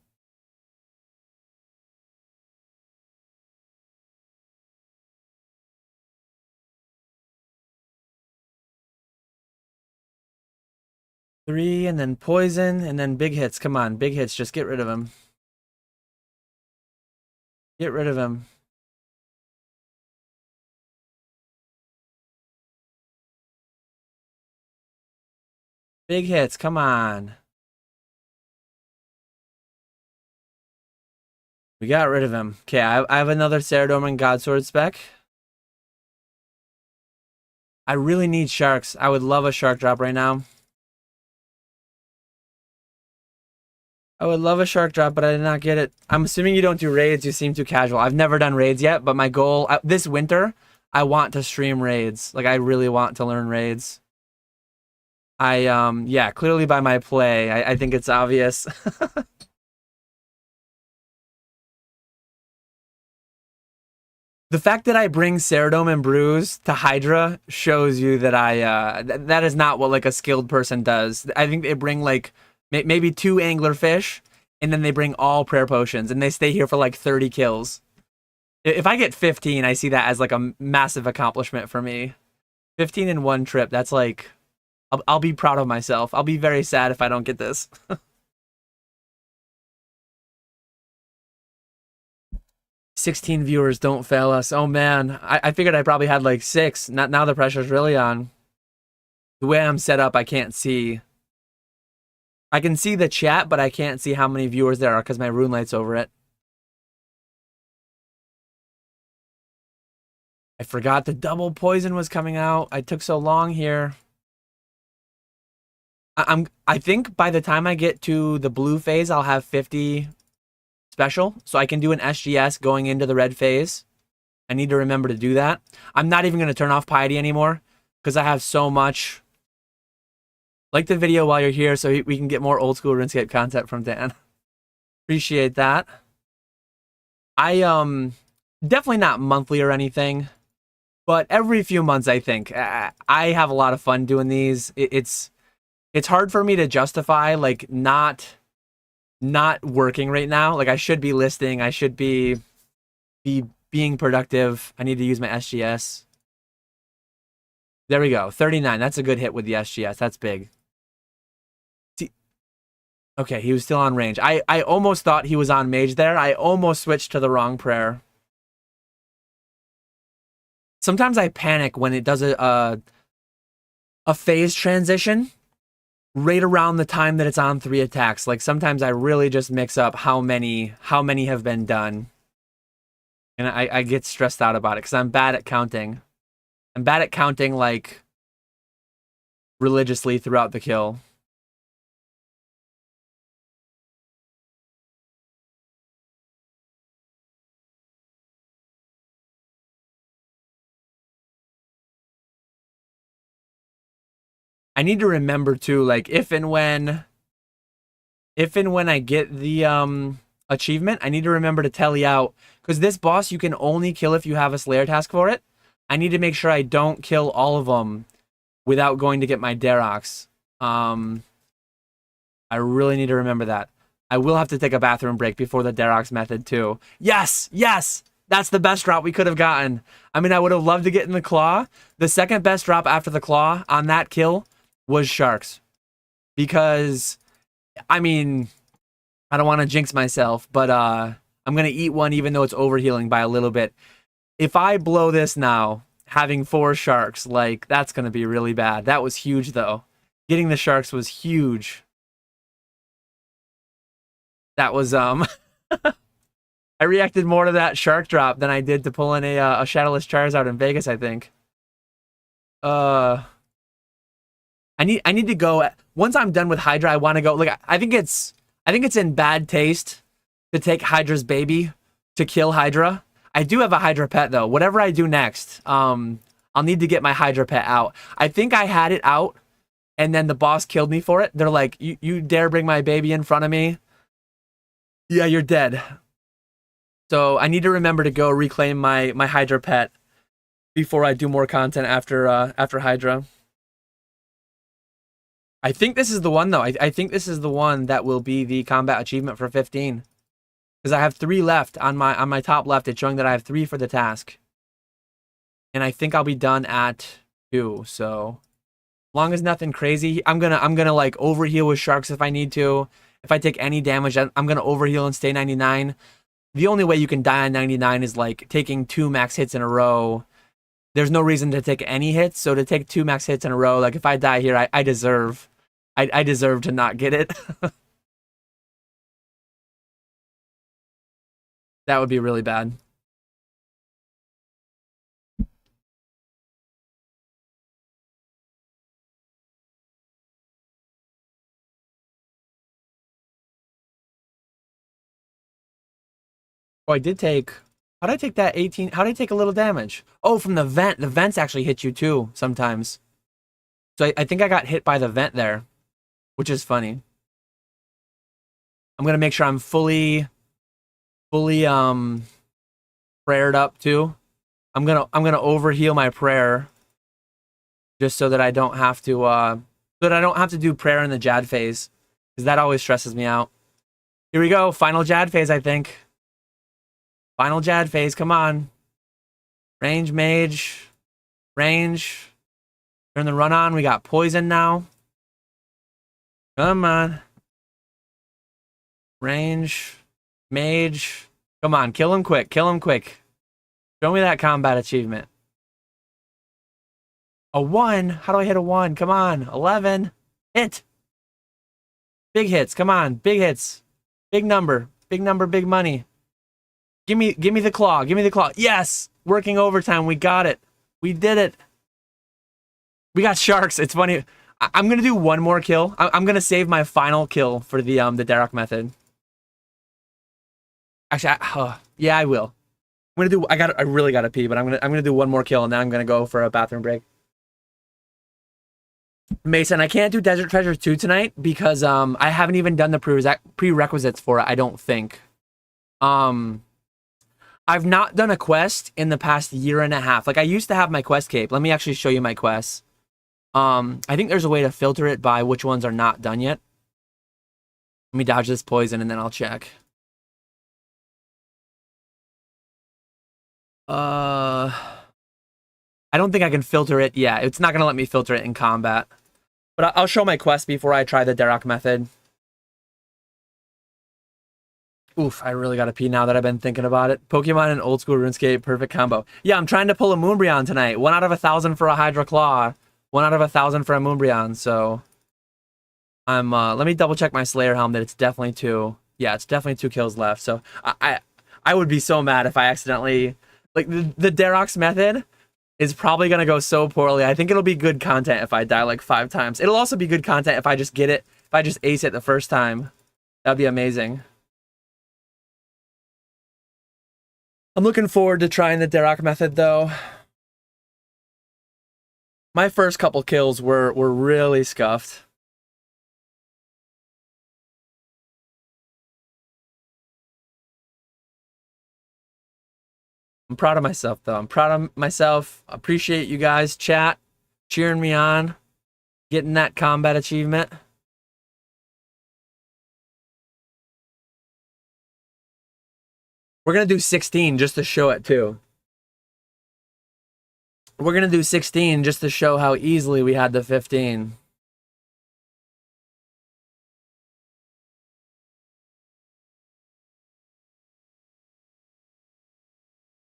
Three, and then poison, and then big hits. Come on, big hits. Just get rid of him. Get rid of him. Big hits. Come on. We got rid of him. Okay, I have another Ceradorm and Godsword spec. I really need sharks. I would love a shark drop right now. I would love a shark drop, but I did not get it. I'm assuming you don't do raids. You seem too casual. I've never done raids yet, but my goal this winter, I want to stream raids. Like, I really want to learn raids. Yeah, clearly by my play, I think it's obvious. The fact that I bring Ceradome and Bruise to Hydra shows you that that is not what like a skilled person does. I think they bring like maybe 2 anglerfish, and then they bring all prayer potions, and they stay here for like 30 kills. If I get 15, I see that as like a massive accomplishment for me. 15 in one trip, that's like I'll be proud of myself. I'll be very sad if I don't get this. 16 viewers, don't fail us. Oh man, I figured I probably had like 6. Not now, the pressure's really on. The way I'm set up, I can't see. I can see the chat, but I can't see how many viewers there are because my rune light's over it. I forgot the double poison was coming out. I took so long here. I think by the time I get to the blue phase, I'll have 50 special, so I can do an SGS going into the red phase. I need to remember to do that. I'm not even going to turn off Piety anymore because I have so much. Like the video while you're here so we can get more old school RuneScape content from Dan. Appreciate that. I definitely not monthly or anything, but every few months I think. I have a lot of fun doing these. It's hard for me to justify like not working right now. Like, I should be listing, I should be being productive. I need to use my SGS. There we go. 39. That's a good hit with the SGS. That's big. Okay, he was still on range. I almost thought he was on mage there. I almost switched to the wrong prayer. Sometimes I panic when it does a phase transition right around the time that it's on 3 attacks. Like, sometimes I really just mix up how many have been done. And I get stressed out about it because I'm bad at counting. I'm bad at counting, like, religiously throughout the kill. I need to remember too, like, if and when I get the achievement, I need to remember to tally out, because this boss you can only kill if you have a Slayer task for it. I need to make sure I don't kill all of them without going to get my Darox. I really need to remember that. I will have to take a bathroom break before the Darox method too. Yes, yes, that's the best drop we could have gotten. I mean, I would have loved to get in the claw. The second best drop after the claw on that kill was sharks, because I mean, I don't want to jinx myself, but I'm gonna eat one even though it's overhealing by a little bit. If I blow this now, having 4 sharks, like, that's gonna be really bad. That was huge though. Getting the sharks was huge. That was I reacted more to that shark drop than I did to pulling a Shadowless Charizard in Vegas, I think. Uh, I need to go once I'm done with Hydra. I want to go. Like I think it's in bad taste to take Hydra's baby to kill Hydra. I do have a Hydra pet though. Whatever I do next, I'll need to get my Hydra pet out. I think I had it out, and then the boss killed me for it. They're like, you dare bring my baby in front of me? Yeah, you're dead. So I need to remember to go reclaim my Hydra pet before I do more content after Hydra. I think this is the one though. I think this is the one that will be the combat achievement for 15. Because I have 3 left on my top left. It's showing that I have 3 for the task. And I think I'll be done at 2. So as long as nothing crazy, I'm gonna like overheal with sharks if I need to. If I take any damage, I'm gonna overheal and stay 99. The only way you can die on 99 is like taking 2 max hits in a row. There's no reason to take any hits, so to take 2 max hits in a row, like if I die here, I deserve to not get it. That would be really bad. Oh, I did take. How'd I take that 18? How'd I take a little damage? Oh, from the vent. The vents actually hit you too sometimes. So I think I got hit by the vent there, which is funny. I'm gonna make sure I'm fully prayered up too. I'm gonna overheal my prayer just so that I don't have to do prayer in the Jad phase, because that always stresses me out. Here we go, final Jad phase, I think. Final Jad phase, come on. Range mage. Range. Turn the run on. We got poison now. Come on. Range. Mage. Come on, kill him quick. Kill him quick. Show me that combat achievement. A 1? How do I hit a 1? Come on. 11. Hit. Big hits. Come on. Big hits. Big number. Big number, big money. Give me the claw. Give me the claw. Yes! Working overtime. We got it. We did it. We got sharks. It's funny. I'm gonna do one more kill. I'm gonna save my final kill for the Darok method. Actually, yeah, I will. I'm gonna do. I really gotta pee, but I'm gonna do one more kill, and then I'm gonna go for a bathroom break. Mason, I can't do Desert Treasures 2 tonight because I haven't even done the prerequisites for it. I don't think. I've not done a quest in the past year and a half. Like I used to have my quest cape. Let me actually show you my quests. I think there's a way to filter it by which ones are not done yet. Let me dodge this poison and then I'll check. I don't think I can filter it. Yeah, it's not gonna let me filter it in combat. But I'll show my quest before I try the Darok method. Oof, I really gotta pee now that I've been thinking about it. Pokemon and Old Skool RuneScape, perfect combo. Yeah, I'm trying to pull a Moonbryon tonight. 1 out of 1,000 for a Hydra Claw. 1 out of 1,000 for a Moonbryon, so... I'm, let me double check my Slayer Helm that it's definitely 2. Yeah, it's definitely 2 kills left, so... I would be so mad if I accidentally... Like, the Darok's method is probably gonna go so poorly. I think it'll be good content if I die like 5 times. It'll also be good content if I just get it, if I just ace it the first time. That'd be amazing. I'm looking forward to trying the Darok method, though. My first couple kills were really scuffed. I'm proud of myself, though. I'm proud of myself. Appreciate you guys, chat, cheering me on, getting that combat achievement. We're going to do 16 just to show it, too. We're going to do 16 just to show how easily we had the 15.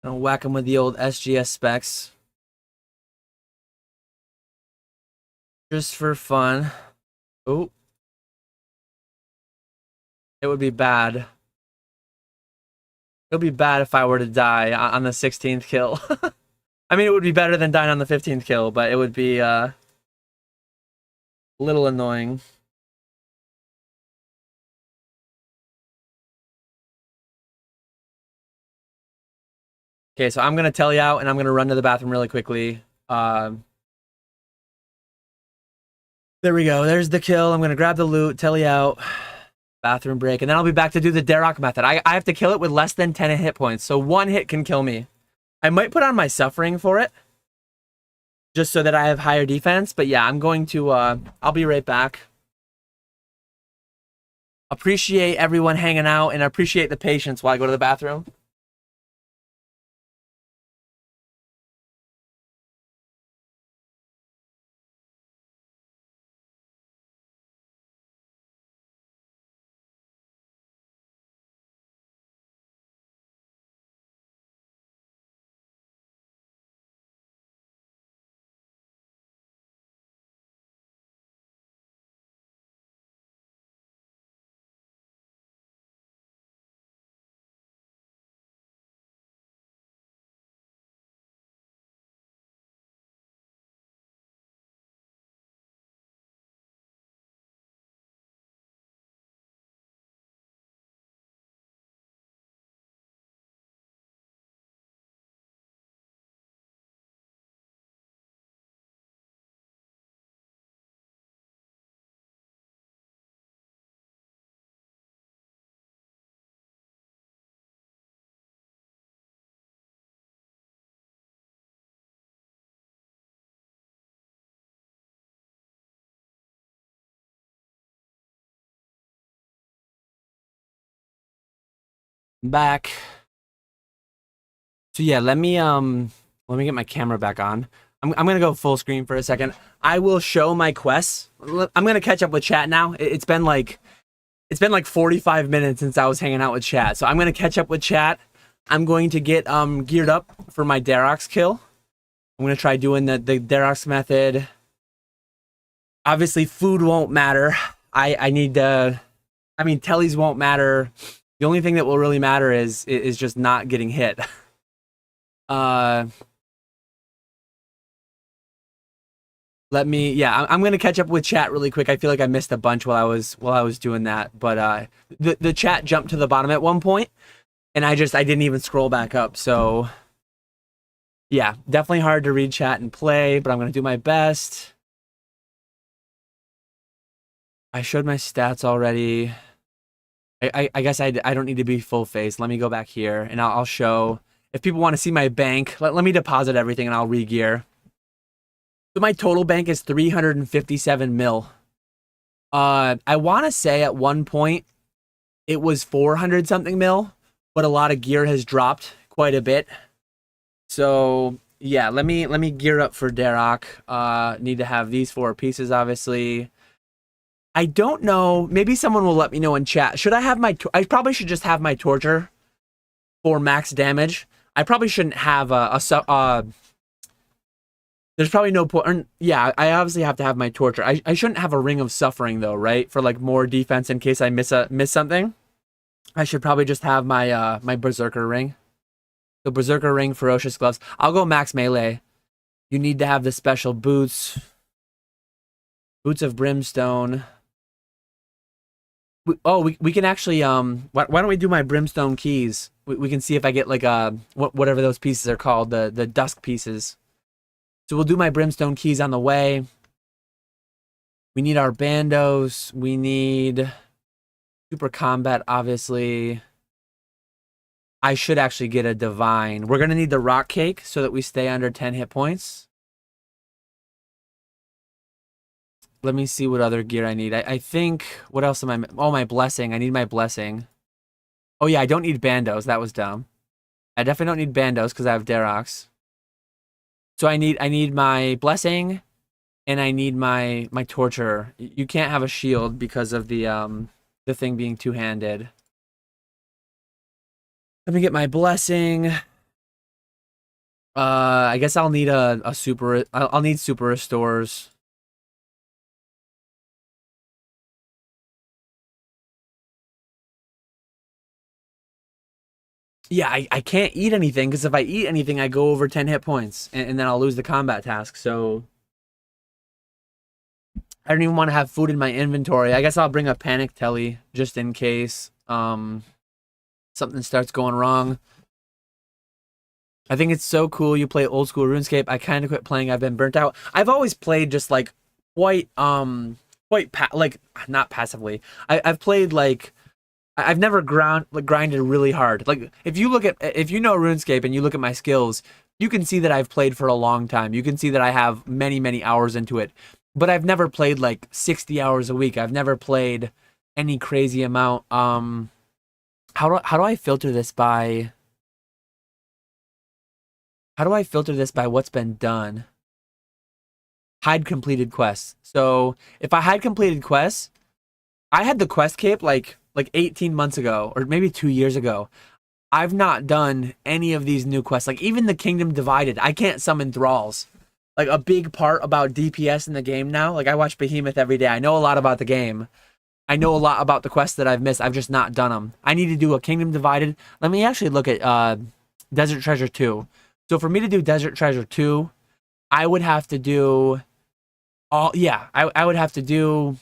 I'll whack him with the old SGS specs. Just for fun. Oh. It would be bad. It'll be bad if I were to die on the 16th kill. I mean, it would be better than dying on the 15th kill, but it would be a little annoying. Okay, so I'm going to tell you out, and I'm going to run to the bathroom really quickly. There we go. There's the kill. I'm going to grab the loot, tell you out, bathroom break, and then I'll be back to do the Darok method. I have to kill it with less than 10 hit points, so one hit can kill me. I might put on my suffering for it, just so that I have higher defense, but yeah, I'm going to, I'll be right back. Appreciate everyone hanging out, and appreciate the patience while I go to the bathroom. I'm back. So yeah, let me get my camera back on. I'm gonna go full screen for a second. I will show my quests. I'm gonna catch up with chat now. It's been like 45 minutes since I was hanging out with chat. So I'm gonna catch up with chat. I'm going to get geared up for my Darox kill. I'm gonna try doing the Darox method. Obviously, food won't matter. I need to. I mean, tellies won't matter. The only thing that will really matter is just not getting hit. Let me, yeah, I'm gonna catch up with chat really quick. I feel like I missed a bunch while I was doing that, but the chat jumped to the bottom at one point, and I didn't even scroll back up. So yeah, definitely hard to read chat and play, but I'm gonna do my best. I showed my stats already. I guess I don't need to be full face. Let me go back here, and I'll show. If people want to see my bank, let me deposit everything, and I'll re-gear. So my total bank is 357 mil. I want to say at one point it was 400 something mil, but a lot of gear has dropped quite a bit. So yeah, let me gear up for Darok. Need to have these 4 pieces, obviously. I don't know. Maybe someone will let me know in chat. Should I have my? I probably should just have my torture for max damage. I probably shouldn't have there's probably no point. Yeah, I obviously have to have my torture. I shouldn't have a ring of suffering though, right? For like more defense in case I miss something. I should probably just have my my berserker ring. The berserker ring, ferocious gloves. I'll go max melee. You need to have the special boots. Boots of brimstone. We can actually why don't we do my brimstone keys? We can see if I get like whatever those pieces are called, the dusk pieces. So we'll do my brimstone keys on the way. We need our bandos. We need super combat, obviously. I should actually get a divine. We're going to need the rock cake so that we stay under 10 hit points. Let me see what other gear I need. I think, what else am I? Oh, my blessing. I need my blessing. Oh yeah, I don't need bandos. That was dumb. I definitely don't need bandos because I have Darox. So I need my blessing, and I need my torture. You can't have a shield because of the thing being two-handed. Let me get my blessing. I guess I'll need a super. I'll need super restores. Yeah, I can't eat anything because if I eat anything, I go over 10 hit points and then I'll lose the combat task. So I don't even want to have food in my inventory. I guess I'll bring a panic telly just in case something starts going wrong. I think it's so cool you play old school RuneScape. I kind of quit playing. I've been burnt out. I've always played just like quite like not passively. I've played like I've never grinded really hard. Like if you know RuneScape and you look at my skills, you can see that I've played for a long time. You can see that I have many hours into it. But I've never played like 60 hours a week. I've never played any crazy amount. How do I filter this by how do I filter this by what's been done? Hide completed quests. So if I hide completed quests, I had the quest cape like 18 months ago or maybe 2 years ago. I've not done any of these new quests. Like even the Kingdom Divided, I can't summon thralls. Like a big part about DPS in the game now. Like I watch Behemoth every day. I know a lot about the game. I know a lot about the quests that I've missed. I've just not done them. I need to do a Kingdom Divided. Let me actually look at Desert Treasure 2. So for me to do Desert Treasure 2, I would have to do I would have to do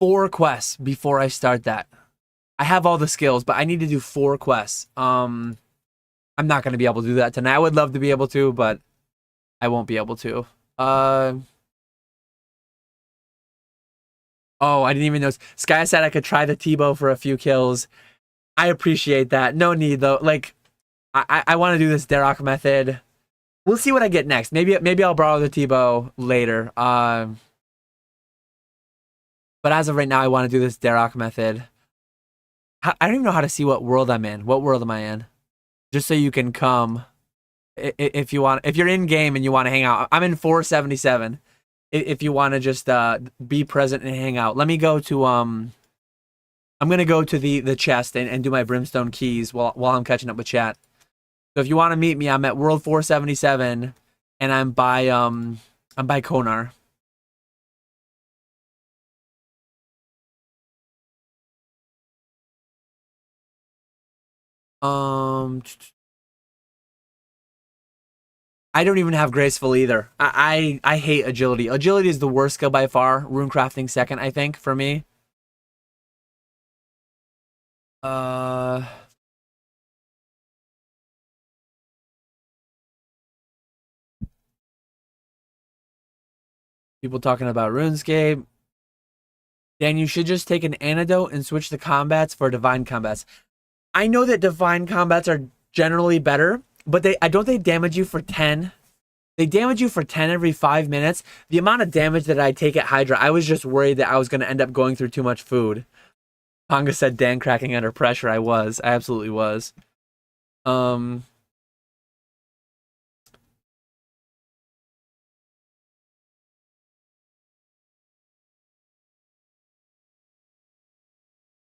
4 quests before I start that. I have all the skills, but I need to do 4 quests. I'm not going to be able to do that tonight. I would love to be able to, but I won't be able to. Uh Oh, I didn't even know. Sky said I could try the Tebow for a few kills. I appreciate that. No need though. Like I want to do this Derok method. We'll see what I get next. Maybe I'll borrow the Tebow later. But as of right now, I want to do this Derok method. I don't even know how to see what world I'm in. What world am I in? Just so you can come if you want. If you're in game and you want to hang out, I'm in 477. If you want to just be present and hang out, let me go to I'm gonna go to the chest and do my brimstone keys while I'm catching up with chat. So if you want to meet me, I'm at World 477, and I'm by Konar. Um, I don't even have graceful either. I hate agility. Agility is the worst skill by far. Runecrafting second, I think, for me. Uh, People talking about RuneScape. Dan, you should just take an antidote and switch the combats for divine combats. I know that divine combats are generally better, but I don't they damage you for 10. They damage you for 10 every 5 minutes. The amount of damage that I take at Hydra, I was just worried that I was going to end up going through too much food. Ponga said Dan cracking under pressure. I was. I absolutely was. Um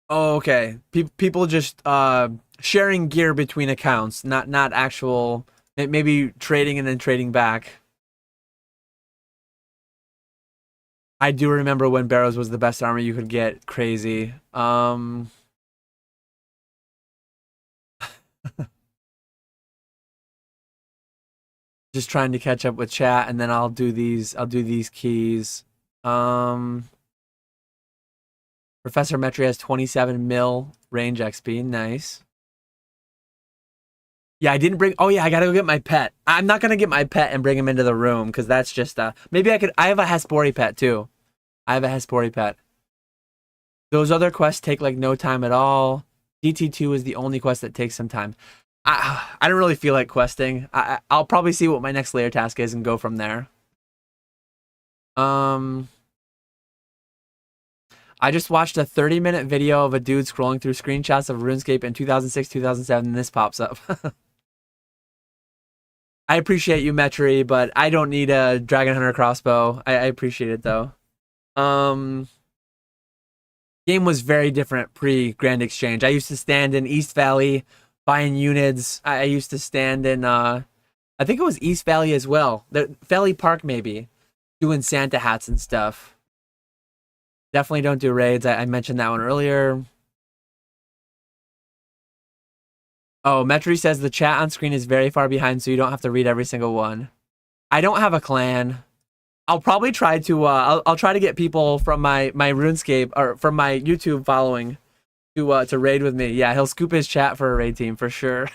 Oh, okay. People just sharing gear between accounts, not actual maybe trading and then trading back. I do remember when Barrows was the best armor you could get. Crazy. Just trying to catch up with chat and then I'll do these keys. Um Professor Metri has 27 mil range XP. Nice. Yeah, I didn't bring. Oh yeah, I gotta go get my pet. I'm not gonna get my pet and bring him into the room because that's just maybe I could. I have a Hespori pet too. I have a Hespori pet. Those other quests take like no time at all. DT2 is the only quest that takes some time. I don't really feel like questing. I'll probably see what my next layer task is and go from there. Um, I just watched a 30-minute video of a dude scrolling through screenshots of RuneScape in 2006, 2007, and this pops up. I appreciate you, Metri, but I don't need a Dragon Hunter crossbow. I appreciate it though. Um, Game was very different pre Grand Exchange. I used to stand in East Valley buying units. I used to stand in I think it was East Valley as well. The Valley Park maybe, doing Santa hats and stuff. Definitely don't do raids. I mentioned that one earlier. Oh, Metri says the chat on screen is very far behind, so you don't have to read every single one. I don't have a clan. I'll probably try to I'll try to get people from my RuneScape or from my YouTube following to raid with me. Yeah, he'll scoop his chat for a raid team for sure.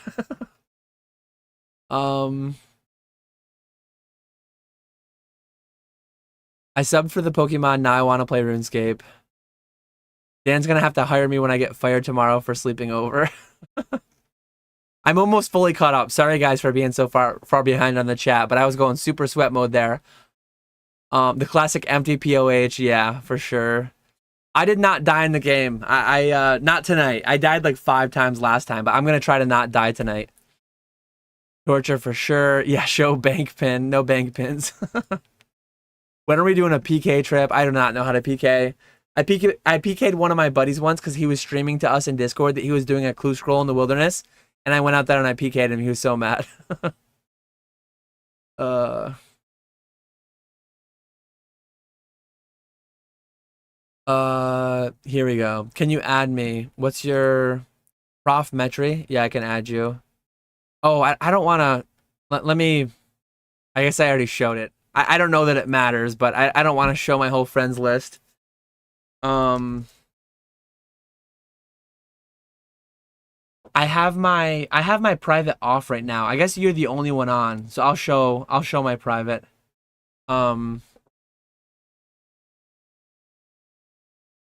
um I subbed for the Pokemon, now I want to play RuneScape. Dan's gonna have to hire me when I get fired tomorrow for sleeping over. I'm almost fully caught up. Sorry guys for being so far behind on the chat, but I was going super sweat mode there. The classic empty POH, yeah, for sure. I did not die in the game. I not tonight. I died like 5 times last time, but I'm gonna try to not die tonight. Torture for sure. Yeah, show bank pin. No bank pins. When are we doing a PK trip? I do not know how to PK. I PK'd one of my buddies once because he was streaming to us in Discord that he was doing a clue scroll in the wilderness, and I went out there and I PK'd him. He was so mad. Here we go. Can you add me? What's your Prof Metri? Yeah, I can add you. Oh, I don't want to. Let me. I guess I already showed it. I don't know that it matters, but I don't want to show my whole friends list. I have my private off right now. I guess you're the only one on, so I'll show my private. I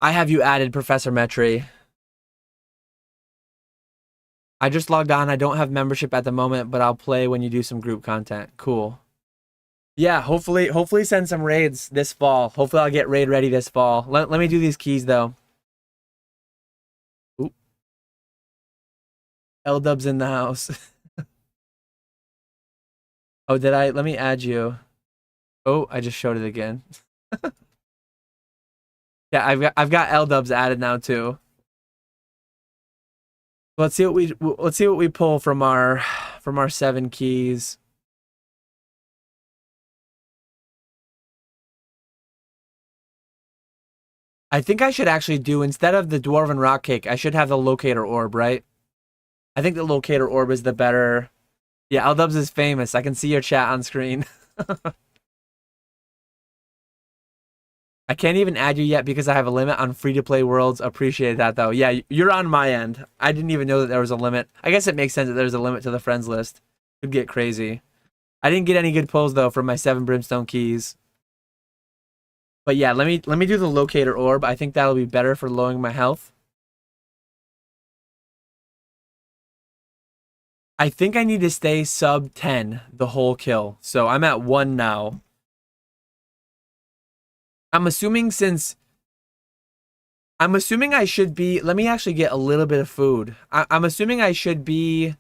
have you added, Professor Metri. I just logged on. I don't have membership at the moment, but I'll play when you do some group content. Cool. Yeah, hopefully send some raids this fall. Hopefully I'll get raid ready this fall. Let me do these keys though. Oop. L-Dub's in the house. Oh, did I? Let me add you. Oh, I just showed it again. Yeah, I've got L-Dubs added now too. Let's see what we pull from our 7 keys. I think I should actually do, instead of the Dwarven Rock Cake, I should have the Locator Orb, right? I think the Locator Orb is the better. Yeah, L-Dubs is famous. I can see your chat on screen. I can't even add you yet because I have a limit on free-to-play worlds. Appreciate that, though. Yeah, you're on my end. I didn't even know that there was a limit. I guess it makes sense that there's a limit to the friends list. Could get crazy. I didn't get any good pulls, though, from my 7 Brimstone keys. But yeah, let me do the Locator Orb. I think that'll be better for lowering my health. I think I need to stay sub 10 the whole kill. So I'm at 1 now. I'm assuming I should be, let me actually get a little bit of food. I'm assuming I should be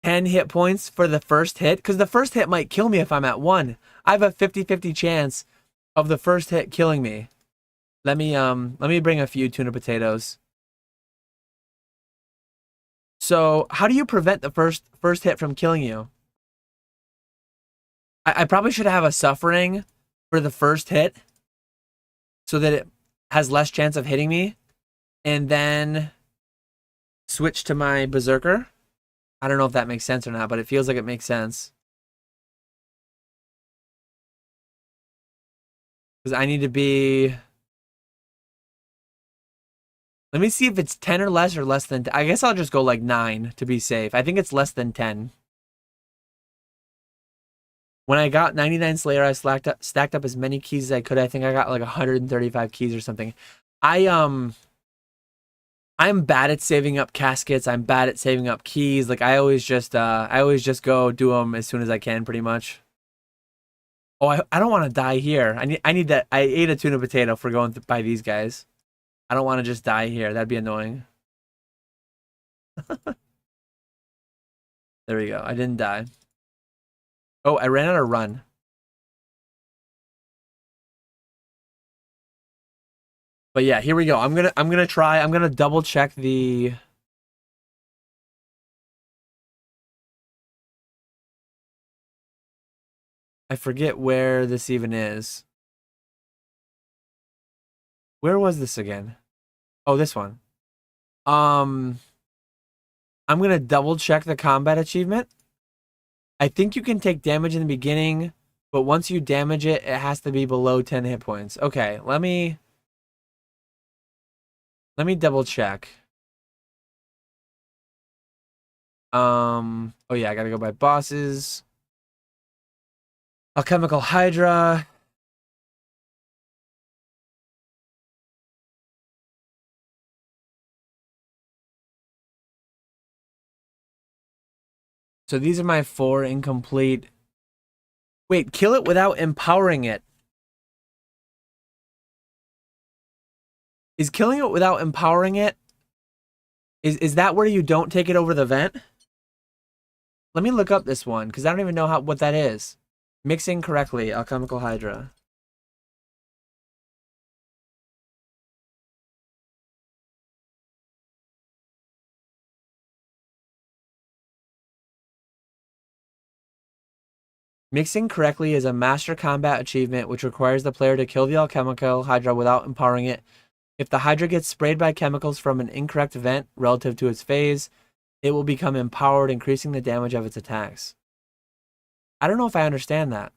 10 hit points for the first hit, because the first hit might kill me if I'm at 1. I have a 50-50 chance of the first hit killing me. Let me bring a few tuna potatoes. So how do you prevent the first hit from killing you? I probably should have a suffering for the first hit so that it has less chance of hitting me, and then switch to my Berserker. I don't know if that makes sense or not, but it feels like it makes sense. Because I need to be... Let me see if it's 10 or less than... I guess I'll just go like 9 to be safe. I think it's less than 10. When I got 99 Slayer, I stacked up as many keys as I could. I think I got like 135 keys or something. I'm bad at saving up caskets. I'm bad at saving up keys. Like I always just go do them as soon as I can, pretty much. Oh, I don't want to die here. I need that. I ate a tuna potato for going by these guys. I don't want to just die here. That'd be annoying. There we go. I didn't die. Oh, I ran out of run. But yeah, here we go. I'm gonna double check the... I forget where this even is. Where was this again? Oh, this one. I'm I'm going to double check the combat achievement. I think you can take damage in the beginning, but once you damage it, it has to be below 10 hit points. Okay, let me double check. Oh yeah, I gotta go by bosses. Alchemical Hydra. So these are my 4 incomplete. Wait, kill it without empowering it. Is killing it without empowering it? Is that where you don't take it over the vent? Let me look up this one, because I don't even know what that is. Mixing correctly, Alchemical Hydra. Mixing correctly is a master combat achievement which requires the player to kill the alchemical Hydra without empowering it. If the Hydra gets sprayed by chemicals from an incorrect event relative to its phase, it will become empowered, increasing the damage of its attacks. I don't know if I understand that.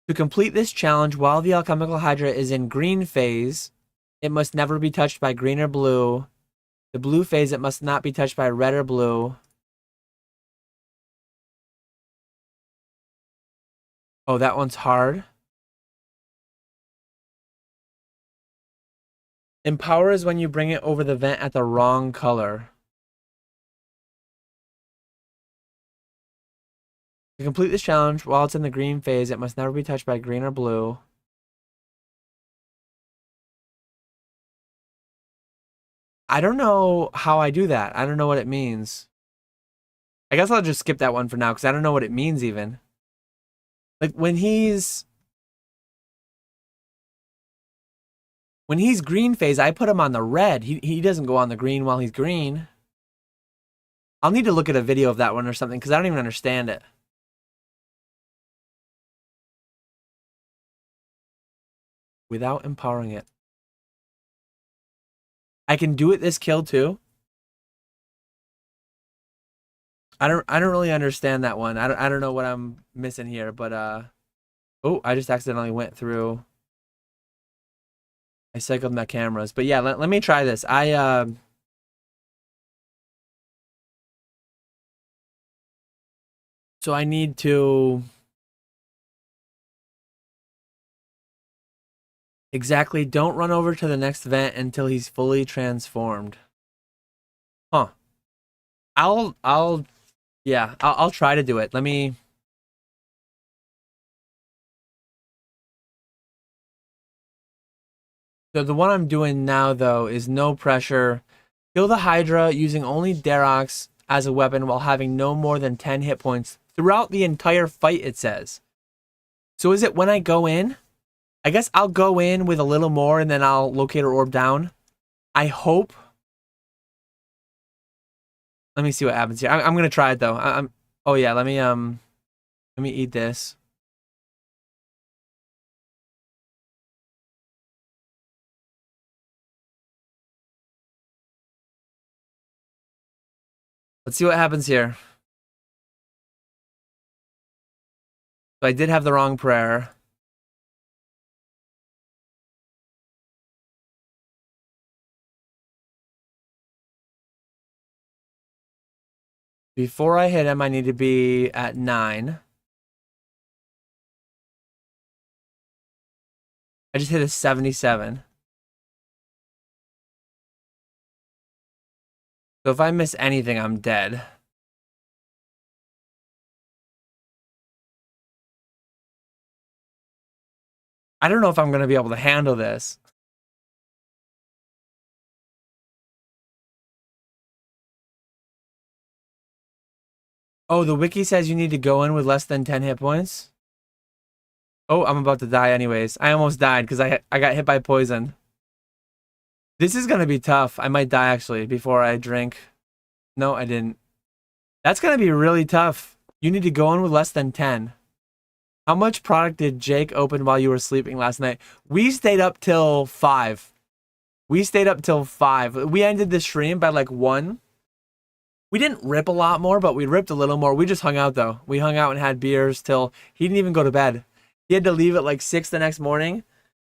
To complete this challenge while the alchemical Hydra is in green phase, it must never be touched by green or blue. The blue phase, it must not be touched by red or blue. Oh, that one's hard. Empower is when you bring it over the vent at the wrong color. To complete this challenge, while it's in the green phase, it must never be touched by green or blue. I don't know how I do that. I don't know what it means. I guess I'll just skip that one for now, because I don't know what it means even. Like, when he's green phase, I put him on the red. He doesn't go on the green while he's green. I'll need to look at a video of that one or something, because I don't even understand it. Without empowering it. I can do it this kill too. I don't really understand that one. I don't know what I'm missing here, but oh, I just accidentally went through. I cycled my cameras. But yeah, let me try this. So I need to exactly don't run over to the next vent until he's fully transformed. Huh. I'll try to do it. Let me. So the one I'm doing now, though, is no pressure. Kill the Hydra using only Darox as a weapon while having no more than 10 hit points throughout the entire fight, it says. So is it when I go in? I guess I'll go in with a little more and then I'll locate or orb down. I hope. Let me see what happens here. I'm gonna try it though. Oh yeah, let me eat this. Let's see what happens here. So I did have the wrong prayer. Before I hit him, I need to be at 9. I just hit a 77. So if I miss anything, I'm dead. I don't know if I'm going to be able to handle this. Oh, the wiki says you need to go in with less than 10 hit points. Oh, I'm about to die anyways. I almost died because I got hit by poison. This is going to be tough. I might die actually before I drink. No, I didn't. That's going to be really tough. You need to go in with less than 10. How much product did Jake open while you were sleeping last night? We stayed up till 5. We stayed up till 5. We ended the stream by like 1. We didn't rip a lot more, but we ripped a little more. We just hung out though. We hung out and had beers till he didn't even go to bed. He had to leave at like 6 the next morning.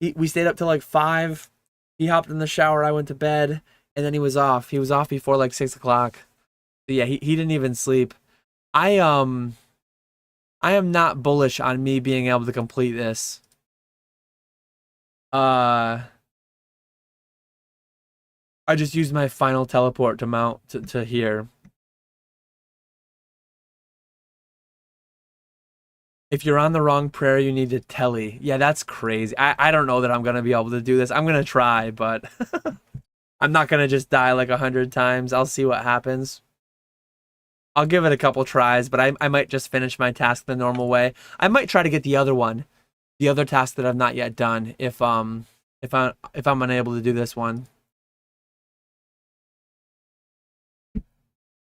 We stayed up till like 5. He hopped in the shower. I went to bed, and then he was off. He was off before like 6 o'clock. So yeah, he didn't even sleep. I I am not bullish on me being able to complete this. I just used my final teleport to mount to here. If you're on the wrong prayer, you need to telly. Yeah, that's crazy. I don't know that I'm gonna be able to do this. I'm gonna try, but I'm not gonna just die like 100 times. I'll see what happens. I'll give it a couple tries, but I might just finish my task the normal way. I might try to get the other one, the other task that I've not yet done, if I'm unable to do this one.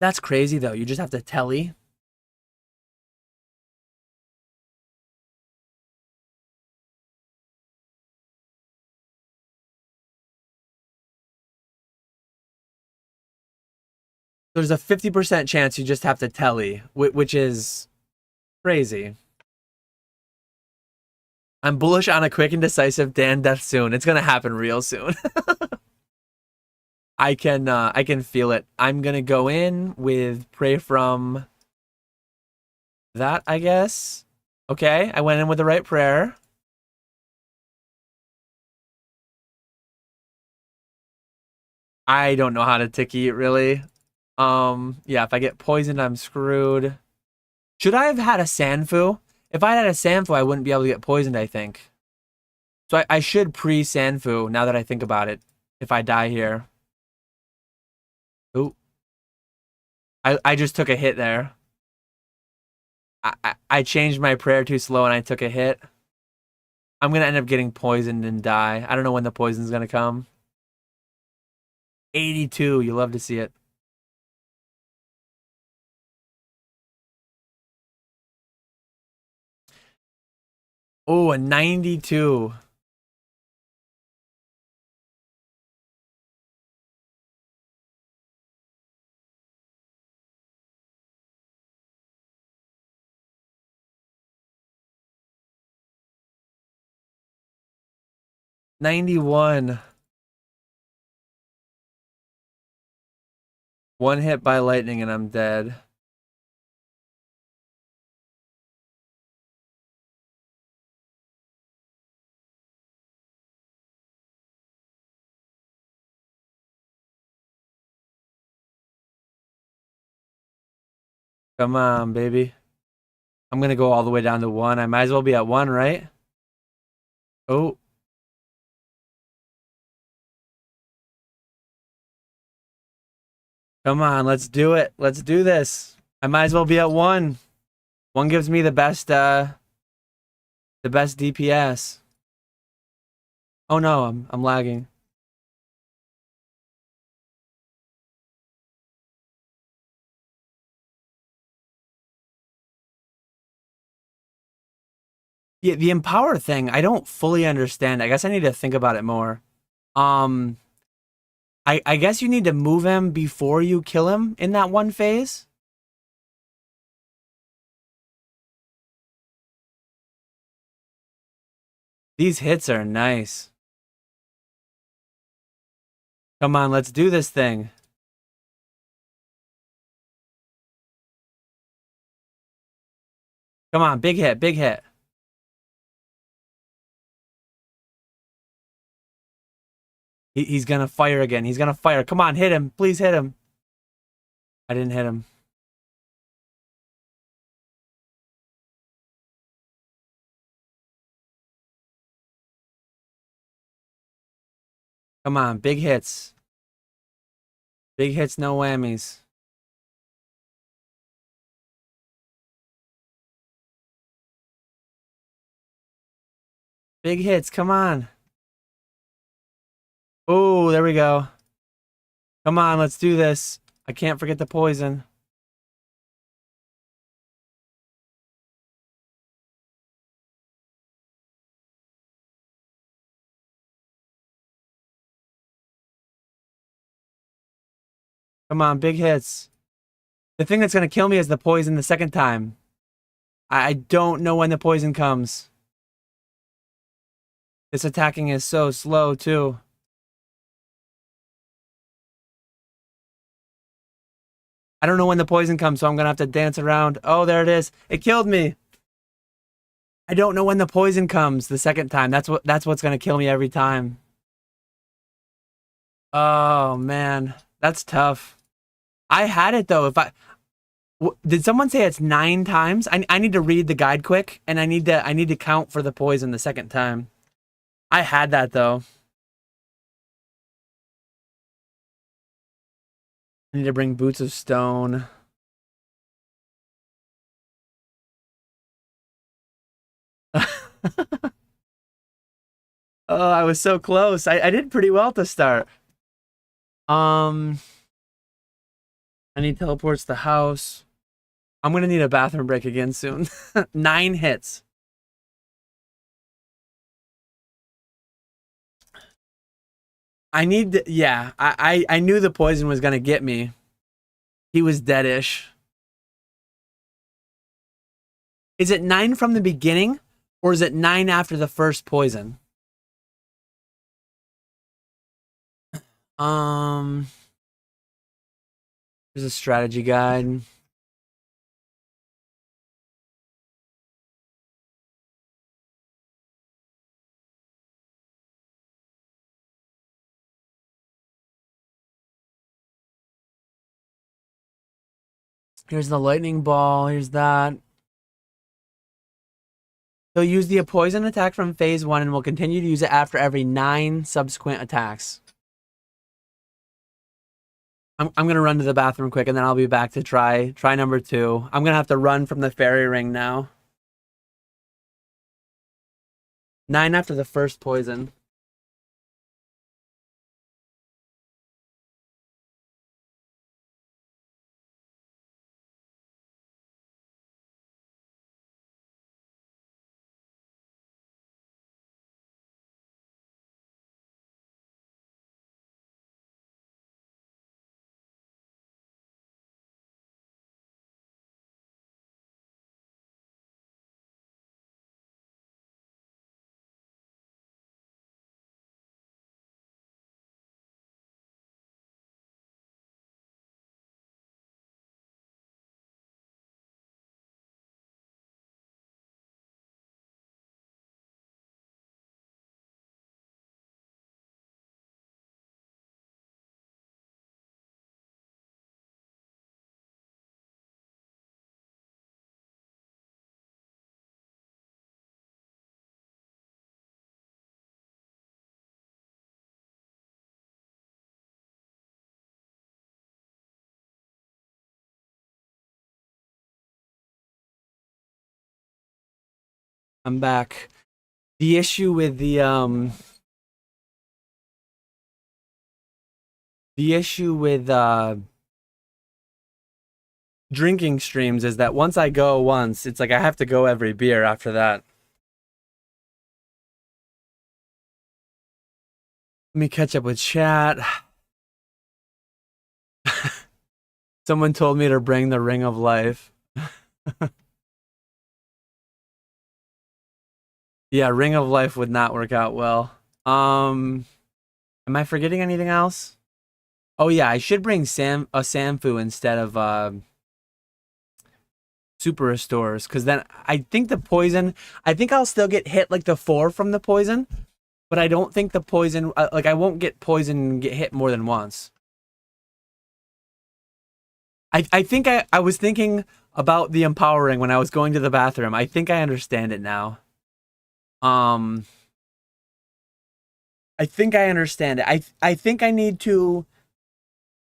That's crazy though. You just have to telly. There's a 50% chance you just have to telly, which is crazy. I'm bullish on a quick and decisive Dan death soon. It's gonna happen real soon. I can feel it. I'm gonna go in with pray from that, I guess. Okay, I went in with the right prayer. I don't know how to ticky really. Yeah, if I get poisoned, I'm screwed. Should I have had a Sanfu? If I had a Sanfu, I wouldn't be able to get poisoned, I think. So I should pre-Sanfu now that I think about it, if I die here. Ooh. I just took a hit there. I changed my prayer too slow and I took a hit. I'm gonna end up getting poisoned and die. I don't know when the poison's gonna come. 82, you love to see it. Oh, a 92. '91. One hit by lightning and I'm dead. Come on, baby. I'm gonna go all the way down to 1. I might as well be at 1, right? Oh. Come on, let's do it. Let's do this. I might as well be at 1. 1 gives me the best DPS. Oh no, I'm lagging. Yeah, the empower thing, I don't fully understand. I guess I need to think about it more. Um, I guess you need to move him before you kill him in that one phase. These hits are nice. Come on, let's do this thing. Come on, big hit, big hit. He's gonna fire again. He's gonna fire. Come on, hit him. Please hit him. I didn't hit him. Come on, big hits. Big hits, no whammies. Big hits, come on. Oh, there we go. Come on, let's do this. I can't forget the poison. Come on, big hits. The thing that's gonna kill me is the poison the second time. I don't know when the poison comes. This attacking is so slow, too. I don't know when the poison comes, so I'm gonna have to dance around. Oh, there it is. It killed me. I don't know when the poison comes the second time. That's what's gonna kill me every time. Oh man, that's tough. I had it though. Did someone say it's 9 times? I need to read the guide quick, and I need to count for the poison the second time. I had that though. I need to bring boots of stone. Oh, I was so close. I did pretty well to start. Um, I need teleports to the house. I'm gonna need a bathroom break again soon. 9 hits. I need to, yeah, I knew the poison was gonna get me. He was deadish. Is it 9 from the beginning, or is it 9 after the first poison? There's a strategy guide. Here's the lightning ball. Here's that. He'll use the poison attack from phase 1 and will continue to use it after every 9 subsequent attacks. I'm gonna run to the bathroom quick, and then I'll be back to try number 2. I'm gonna have to run from the fairy ring now. 9 after the first poison. I'm back. The issue with the drinking streams is that once I go once, it's like I have to go every beer after that. Let me catch up with chat. Someone told me to bring the ring of life. Yeah, ring of life would not work out well. Am I forgetting anything else? Oh yeah, I should bring a Samfu instead of super restores, because then I think the poison, I think I'll still get hit like the 4 from the poison, but I don't think the poison, like I won't get poison and get hit more than once. I think I was thinking about the empowering when I was going to the bathroom. I think I understand it now. I think I understand it. I think I need to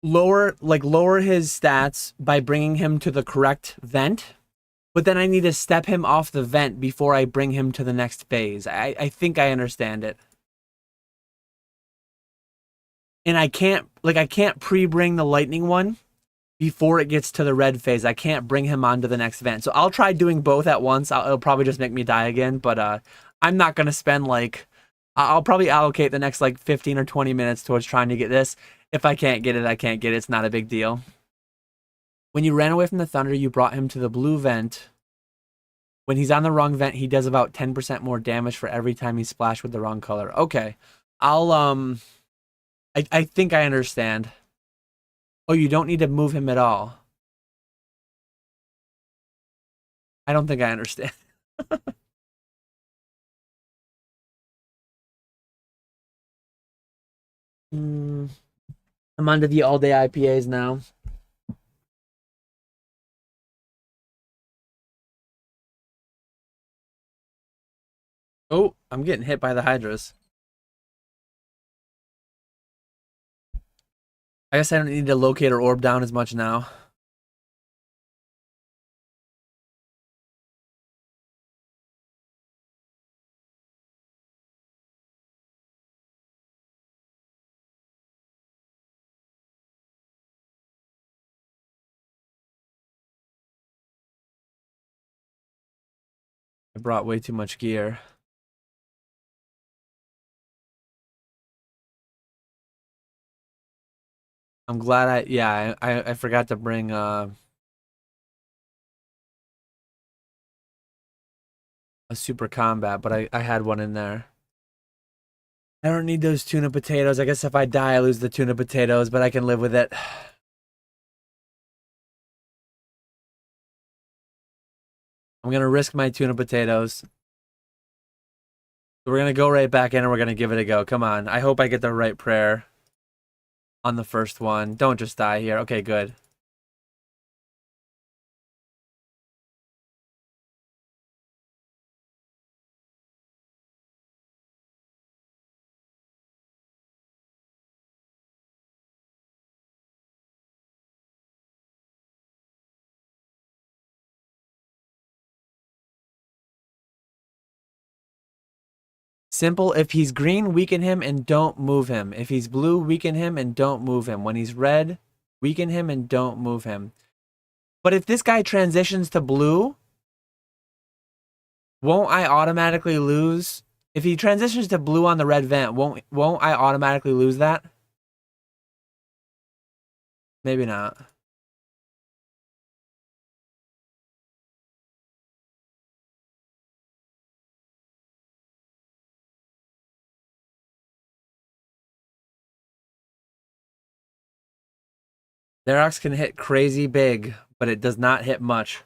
lower his stats by bringing him to the correct vent, but then I need to step him off the vent before I bring him to the next phase. I think I understand it. And I can't pre-bring the lightning one before it gets to the red phase. I can't bring him onto the next vent. So I'll try doing both at once. It'll probably just make me die again, but I'm not going to spend like I'll probably allocate the next like 15 or 20 minutes towards trying to get this. If I can't get it, I can't get it. It's not a big deal. When you ran away from the thunder, you brought him to the blue vent. When he's on the wrong vent, he does about 10% more damage for every time he's splashed with the wrong color. Okay. I think I understand. Oh, you don't need to move him at all. I don't think I understand. I'm onto the all-day IPAs now. Oh, I'm getting hit by the Hydras. I guess I don't need to locate or orb down as much now. I brought way too much gear. I'm glad I forgot to bring a super combat, but I had one in there. I don't need those tuna potatoes. I guess if I die, I lose the tuna potatoes, but I can live with it. I'm gonna risk my tuna potatoes. We're gonna go right back in and we're gonna give it a go. Come on. I hope I get the right prayer on the first one. Don't just die here. Okay, good. Simple. If he's green, weaken him and don't move him. If he's blue, weaken him and don't move him. When he's red, weaken him and don't move him. But if this guy transitions to blue, won't I automatically lose? If he transitions to blue on the red vent, won't I automatically lose that? Maybe not. Therox can hit crazy big, but it does not hit much.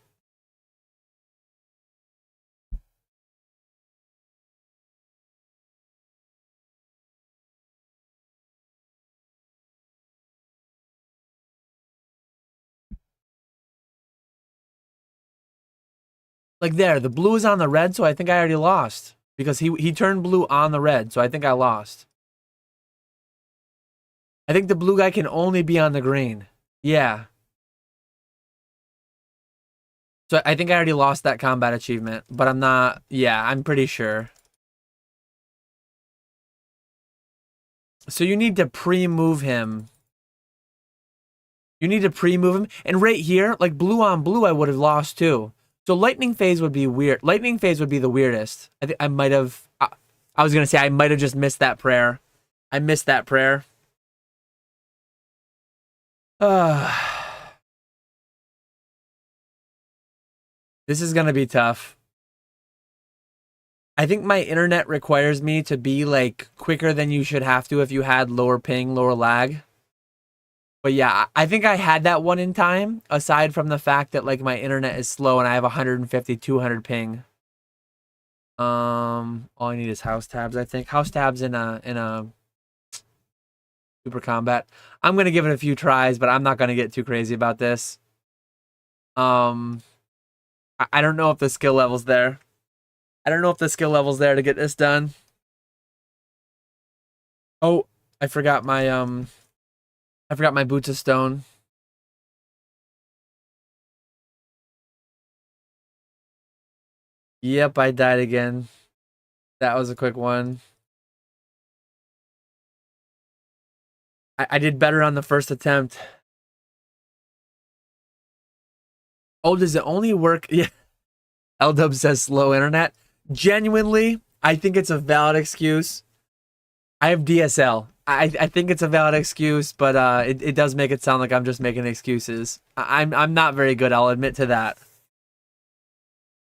Like there, the blue is on the red, so I think I already lost. Because he turned blue on the red, so I think I lost. I think the blue guy can only be on the green. Yeah. So I think I already lost that combat achievement, but I'm not... Yeah, I'm pretty sure. So you need to pre-move him. You need to pre-move him. And right here, like blue on blue, I would have lost too. So lightning phase would be weird. Lightning phase would be the weirdest. I think I might have... I was going to say I might have just missed that prayer. I missed that prayer. This is going to be tough. I think my internet requires me to be like quicker than you should have to if you had lower ping, lower lag. But yeah, I think I had that one in time, aside from the fact that like my internet is slow and I have 150, 200 ping. All I need is house tabs, I think. House tabs in a super combat. I'm gonna give it a few tries, but I'm not gonna get too crazy about this. I don't know if the skill level's there. I don't know if the skill level's there to get this done. Oh, I forgot my boots of stone. Yep, I died again. That was a quick one. I did better on the first attempt. Oh, does it only work? Yeah. L-Dub says slow internet. Genuinely, I think it's a valid excuse. I have DSL. I think it's a valid excuse, but it does make it sound like I'm just making excuses. I'm not very good, I'll admit to that.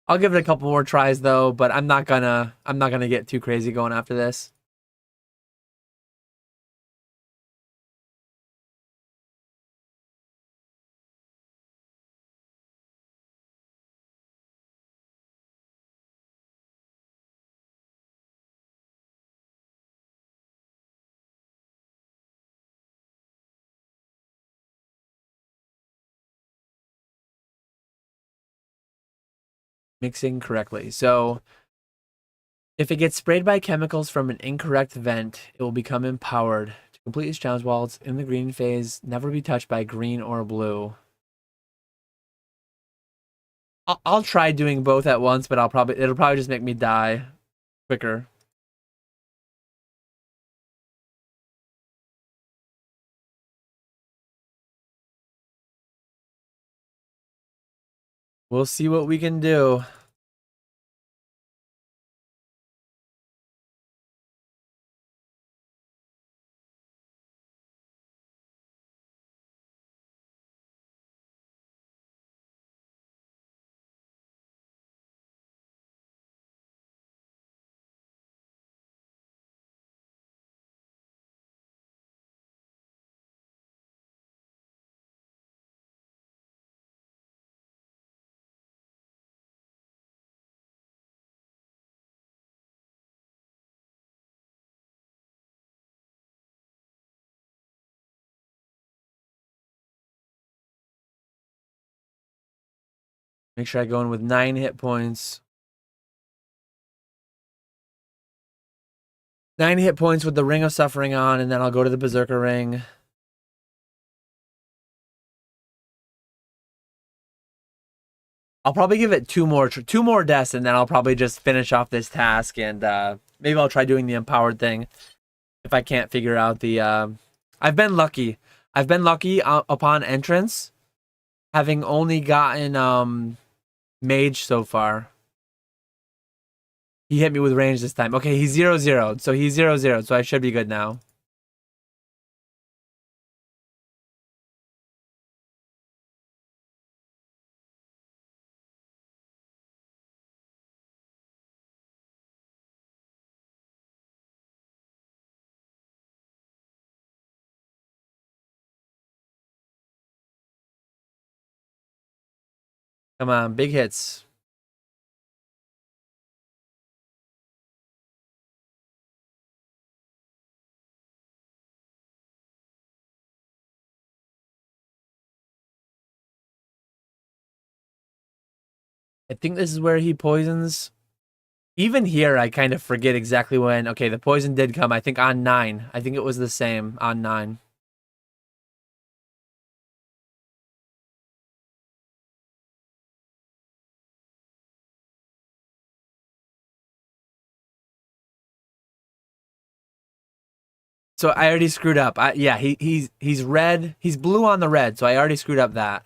I'll give it a couple more tries though, but I'm not gonna get too crazy going after this. Mixing correctly. So if it gets sprayed by chemicals from an incorrect vent, it will become empowered. To complete this challenge while it's in the green phase, never be touched by green or blue. I'll try doing both at once, but it'll probably just make me die quicker. We'll see what we can do. Make sure I go in with 9 hit points. 9 hit points with the Ring of Suffering on, and then I'll go to the Berserker Ring. I'll probably give it two more deaths, and then I'll probably just finish off this task, and maybe I'll try doing the empowered thing if I can't figure out the. I've been lucky. I've been lucky upon entrance, having only gotten mage so far. He hit me with range this time. Okay, he's 0-0, so he's 0-0, so I should be good now. Come on, big hits. I think this is where he poisons. Even here, I kind of forget exactly when. Okay, the poison did come, I think, on 9. I think it was the same on 9. So I already screwed up. Yeah, he's red. He's blue on the red, so I already screwed up that.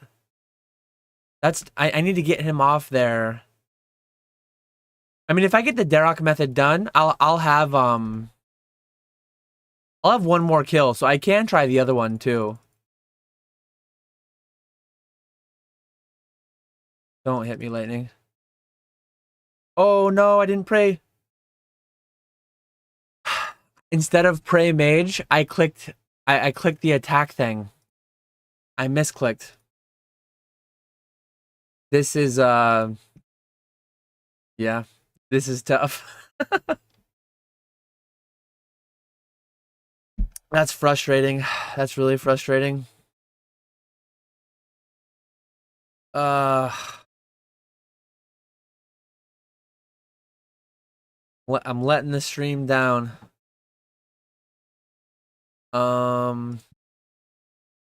I need to get him off there. I mean, if I get the Darok method done, I'll have one more kill, so I can try the other one too. Don't hit me, lightning. Oh no, I didn't pray. Instead of pray mage, I clicked the attack thing. I misclicked. This is yeah, this is tough. That's frustrating. That's really frustrating. Uh I'm letting the stream down.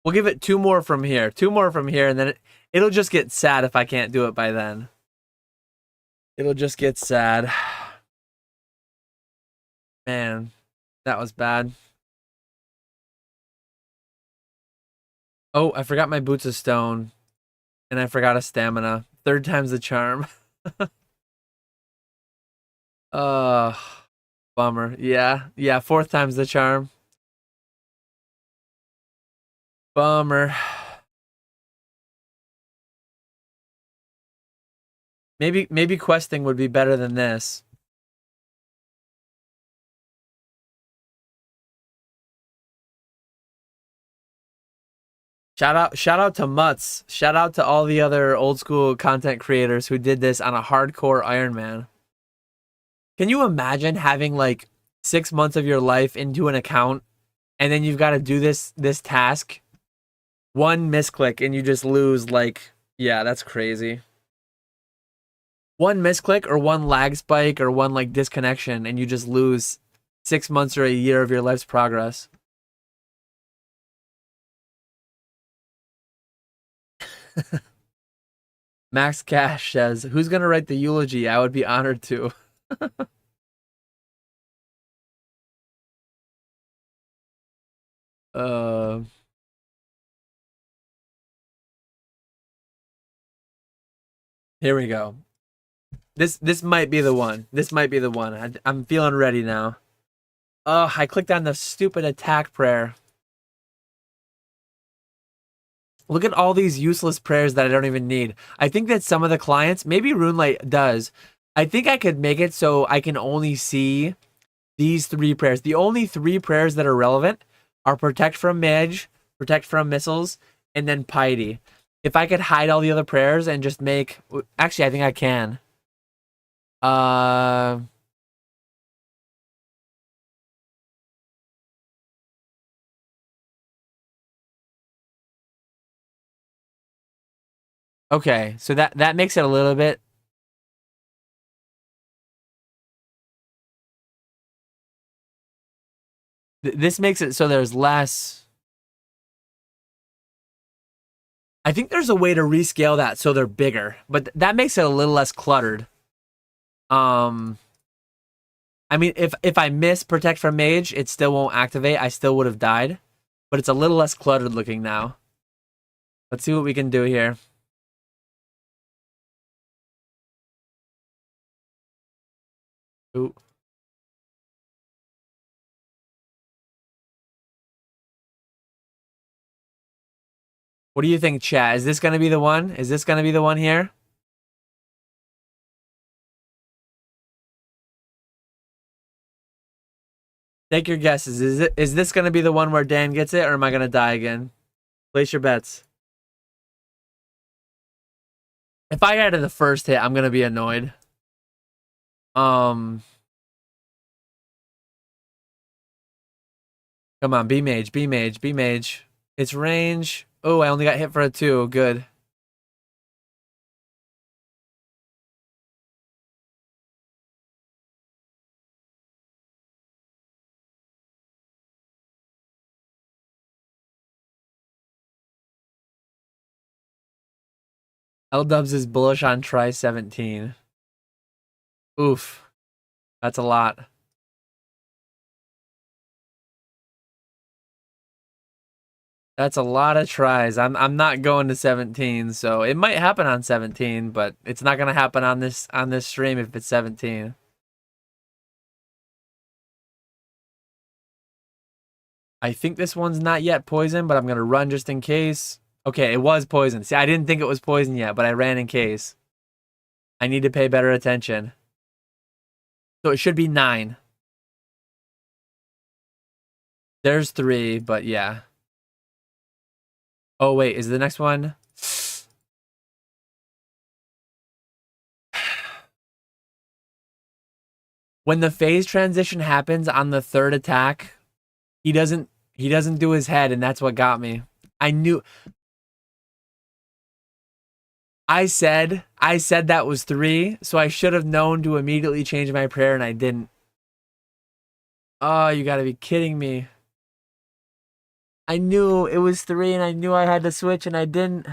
We'll give it 2 more from here. 2 more from here, and then it'll just get sad if I can't do it by then. It'll just get sad. Man, that was bad. Oh, I forgot my Boots of Stone. And I forgot a stamina. 3rd time's the charm. uh Bummer. Yeah. Yeah, fourth time's the charm. Bummer. Maybe questing would be better than this. Shout out to Mutz. Shout out to all the other old school content creators who did this on a hardcore Iron Man. Can you imagine having like 6 months of your life into an account and then you've got to do this task? One misclick and you just lose like, yeah, that's crazy. One misclick or one lag spike or one like disconnection and you just lose 6 months or a year of your life's progress. Max Cash says, "Who's gonna write the eulogy? I would be honored to." uh, Here we go. This might be the one. This might be the one. I'm feeling ready now. Oh, I clicked on the stupid attack prayer. Look at all these useless prayers that I don't even need. I think that some of the clients, maybe RuneLight does. I think I could make it so I can only see these three prayers. The only three prayers that are relevant are protect from mage, protect from missiles, and then piety. If I could hide all the other prayers and just make, actually, I think I can. Uh, okay, so that makes it a little bit. This makes it so there's less. I think there's a way to rescale that so they're bigger, but that makes it a little less cluttered. Um, I mean, if I miss protect from mage, it still won't activate. I still would have died, but it's a little less cluttered looking now. Let's see what we can do here. Ooh. What do you think, chat? Is this gonna be the one? Is this gonna be the one here? Take your guesses. Is this gonna be the one where Dan gets it, or am I gonna die again? Place your bets. If I got to the first hit, I'm gonna be annoyed. Um, Come on, be mage, be mage, be mage. It's range. Oh, I only got hit for a 2. Good. L-Dubs is bullish on try 17. Oof. That's a lot. That's a lot of tries. I'm not going to 17, so it might happen on 17, but it's not gonna happen on this stream if it's 17. I think this one's not yet poison, but I'm gonna run just in case. Okay, it was poison. See, I didn't think it was poison yet, but I ran in case. I need to pay better attention. So it should be 9. There's 3, but yeah. Oh wait, is the next one? When the phase transition happens on the third attack, he doesn't do his head, and that's what got me. I knew. I said that was 3, so I should have known to immediately change my prayer, and I didn't. Oh, you gotta be kidding me. I knew it was 3, and I knew I had to switch, and I didn't.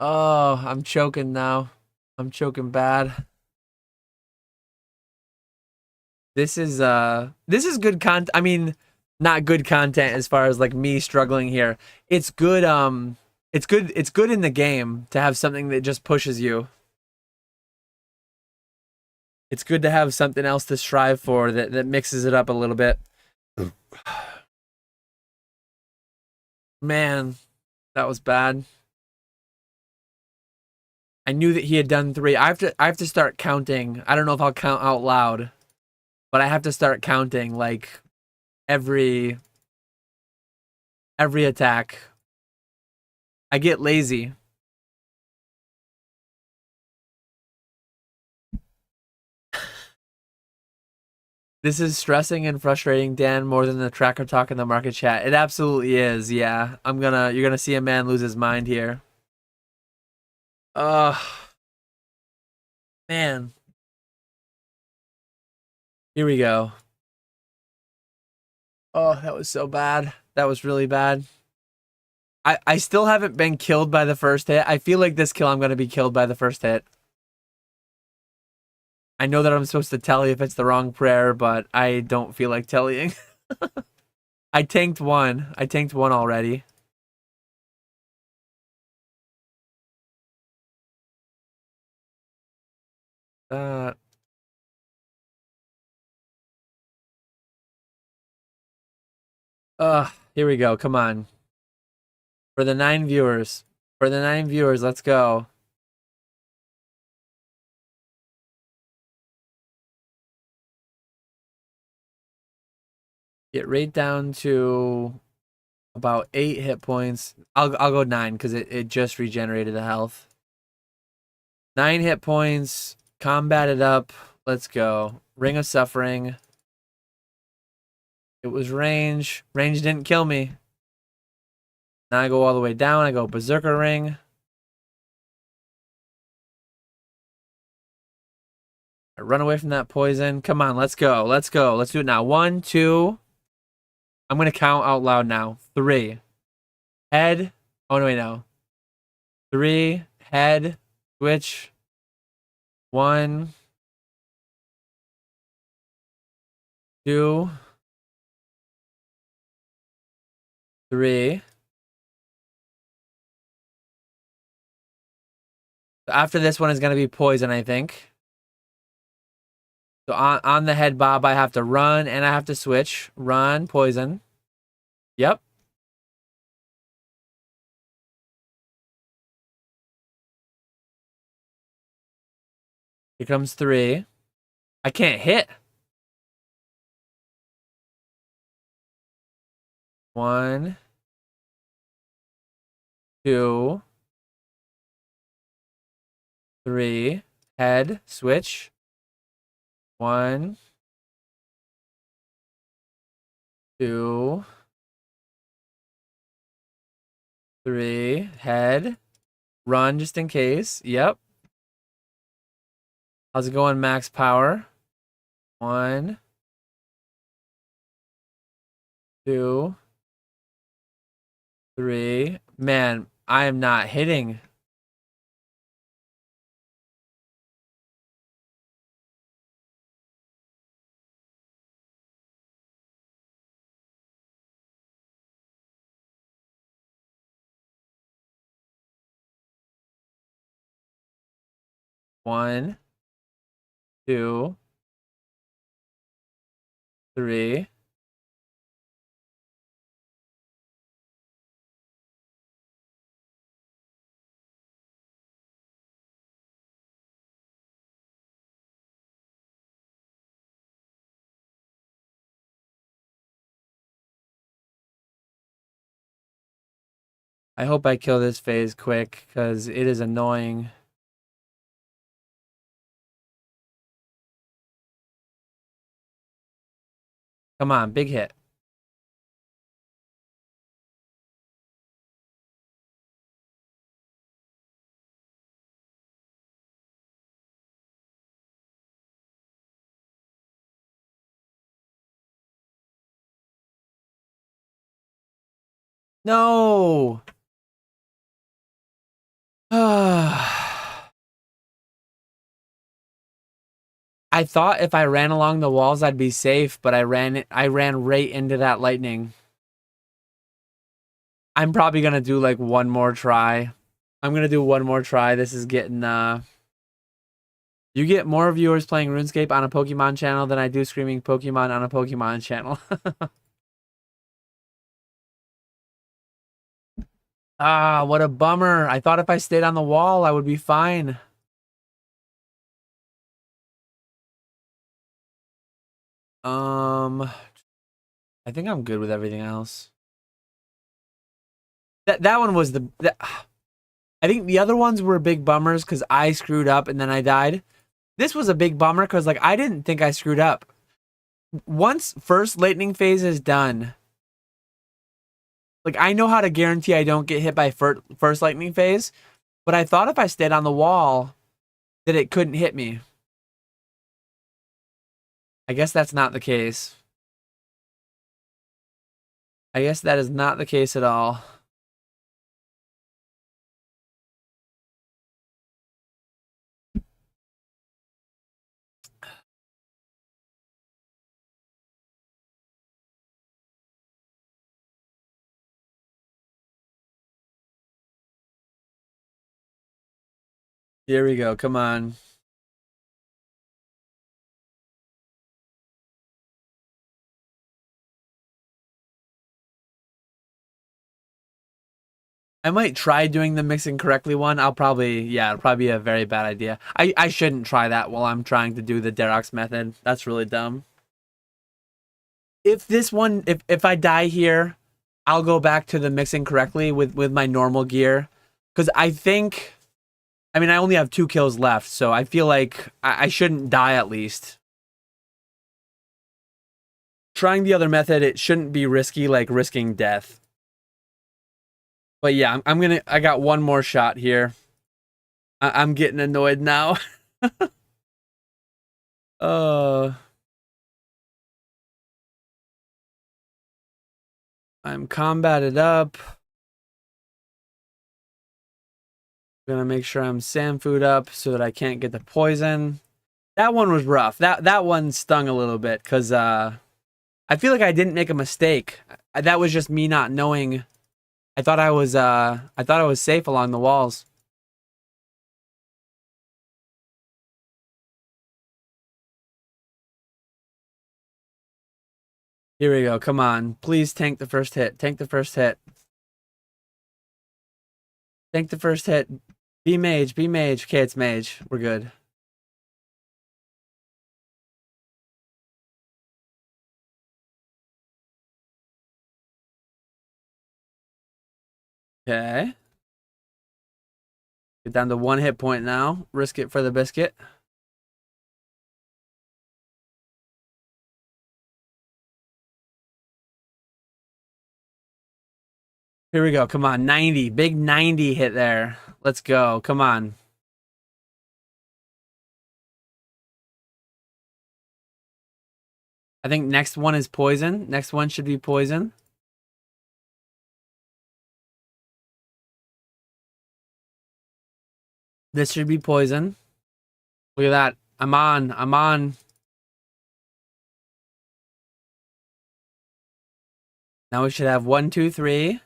Oh, I'm choking now. I'm choking bad. This is good content. I mean, not good content as far as like me struggling here. It's good it's good in the game to have something that just pushes you. It's good to have something else to strive for that mixes it up a little bit. Man, that was bad. I knew that he had done 3. I have to start counting. I don't know if I'll count out loud, but I have to start counting like every attack. I get lazy. This is stressing and frustrating Dan more than the tracker talk in the market chat. It absolutely is. Yeah. You're gonna see a man lose his mind here. Ugh, man. Here we go. Oh, that was so bad. That was really bad. I still haven't been killed by the first hit. I feel like this kill I'm gonna be killed by the first hit. I know that I'm supposed to tell you if it's the wrong prayer, but I don't feel like telling. I tanked one. I tanked one already. Uh, Here we go. Come on. For the 9 viewers. For the 9 viewers, let's go. Get right down to about 8 hit points. I'll go 9 because it just regenerated the health. 9 hit points. Combat it up. Let's go. Ring of Suffering. It was range. Range didn't kill me. Now I go all the way down. I go Berserker Ring. I run away from that poison. Come on, let's go. Let's go. Let's do it now. 1, 2. I'm going to count out loud now. 3. Head. Oh, no, wait, no. 3. Head. Switch. 1. 2. 3. So after this one is going to be poison, I think. So on the head bob, I have to run and I have to switch. Run, poison. Yep. Here comes 3. I can't hit. 1, 2, 3. Head, switch. 1, 2, 3. Head. Run just in case. Yep. How's it going, max power? 1, 2, 3. Man, I am not hitting. One, 2, 3. I hope I kill this phase quick because it is annoying. Come on, big hit. No. I thought if I ran along the walls I'd be safe, but I ran right into that lightning. I'm probably gonna do like one more try. I'm gonna do one more try. This is getting You get more viewers playing RuneScape on a Pokemon channel than I do screaming Pokemon on a Pokemon channel. Ah, what a bummer. I thought if I stayed on the wall, I would be fine. I think I'm good with everything else. That one was I think the other ones were big bummers because I screwed up and then I died. This was a big bummer because like I didn't think I screwed up. Once first lightning phase is done, like I know how to guarantee I don't get hit by first lightning phase, but I thought if I stayed on the wall that it couldn't hit me. I guess that's not the case. I guess that is not the case at all. Here we go. Come on. I might try doing the mixing correctly one. I'll probably, yeah, it'll probably be a very bad idea. I shouldn't try that while I'm trying to do the Derox method. That's really dumb. If this one, if I die here, I'll go back to the mixing correctly with my normal gear. Because I think, I mean, I only have 2 kills left, so I feel like I shouldn't die at least. Trying the other method, it shouldn't be risky, like risking death. But yeah, I got one more shot here. I'm getting annoyed now. uh, I'm combated up. Gonna make sure I'm sand food up so that I can't get the poison. That one was rough. That one stung a little bit because I feel like I didn't make a mistake. That was just me not knowing. I thought I was safe along the walls. Here we go. Come on. Please tank the first hit. Tank the first hit. Tank the first hit. Be mage. Be mage. Okay, it's mage. We're good. Okay. Get down to 1 hit point now. Risk it for the biscuit. Here we go. Come on. 90. Big 90 hit there. Let's go. Come on. I think next one is poison. Next one should be poison. This should be poison. Look at that. I'm on. I'm on. Now we should have 1, 2, 3.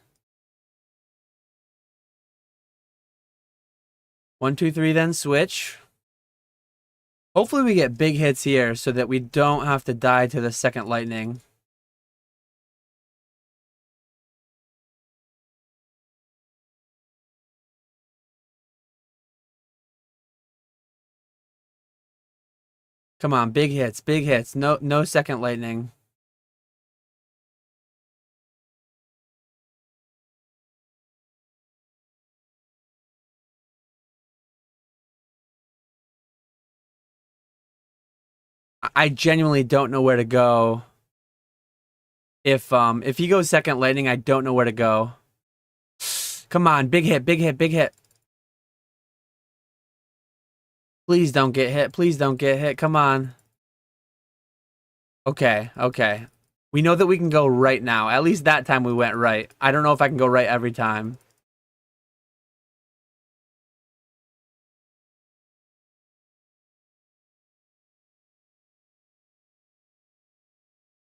1, 2, 3, then switch. Hopefully we get big hits here so that we don't have to die to the second lightning. Come on, big hits, big hits. No second lightning. I genuinely don't know where to go. If he goes second lightning, I don't know where to go. Come on, big hit, big hit, big hit. Please don't get hit. Please don't get hit. Come on. Okay, okay. We know that we can go right now. At least that time we went right. I don't know if I can go right every time.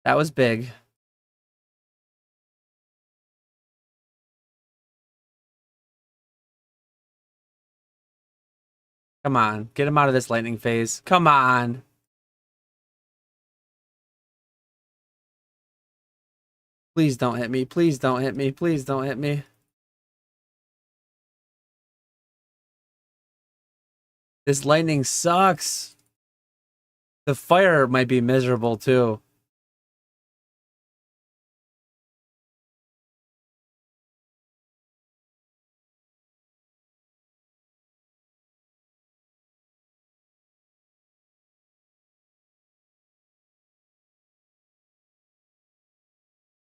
That was big. Come on. Get him out of this lightning phase. Come on. Please don't hit me. Please don't hit me. Please don't hit me. This lightning sucks. The fire might be miserable too.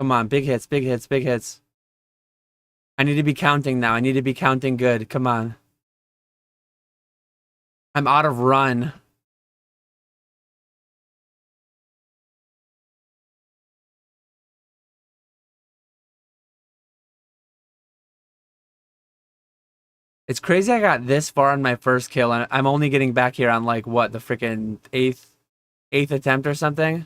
Come on, big hits, big hits, big hits. I need to be counting now. I need to be counting good. Come on. I'm out of run. It's crazy I got this far on my first kill, and I'm only getting back here on, like, what, the freaking eighth attempt or something?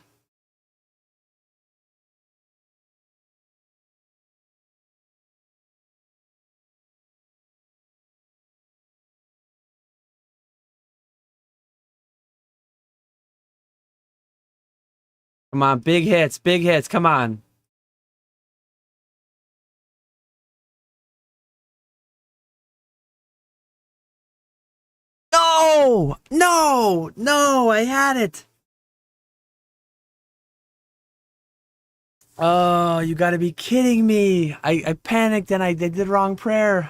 Come on, big hits, big hits, come on. No! No! No! I had it! Oh, you gotta be kidding me. I panicked and I did the wrong prayer.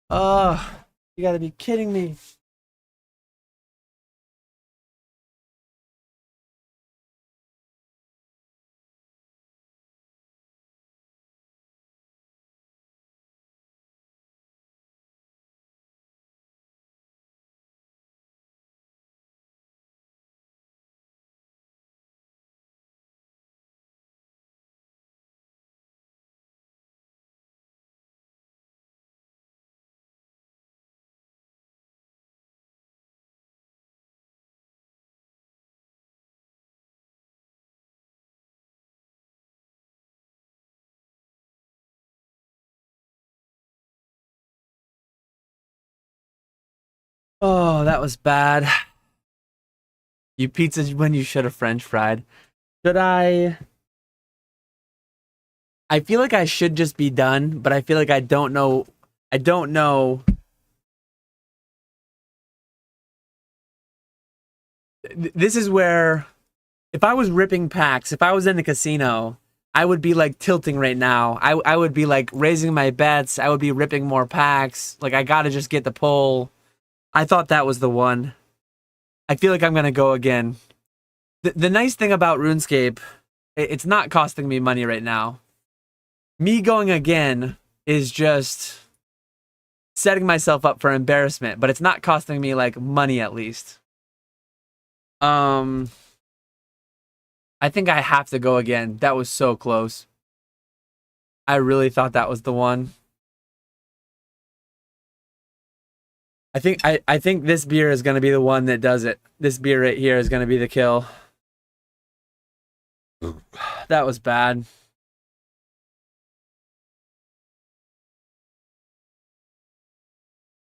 Oh, you gotta be kidding me. Oh, that was bad. You pizza when you should have French fried. Should I? I feel like I should just be done, but I feel like I don't know. I don't know. This is where, if I was ripping packs, if I was in the casino, I would be like tilting right now. I would be like raising my bets. I would be ripping more packs. Like, I gotta just get the pull. I thought that was the one. I feel like I'm gonna go again. The nice thing about RuneScape, it's not costing me money right now. Me going again is just setting myself up for embarrassment, but it's not costing me, like, money at least. I think I have to go again. That was so close. I really thought that was the one. I think this beer is gonna be the one that does it. This beer right here is gonna be the kill. That was bad.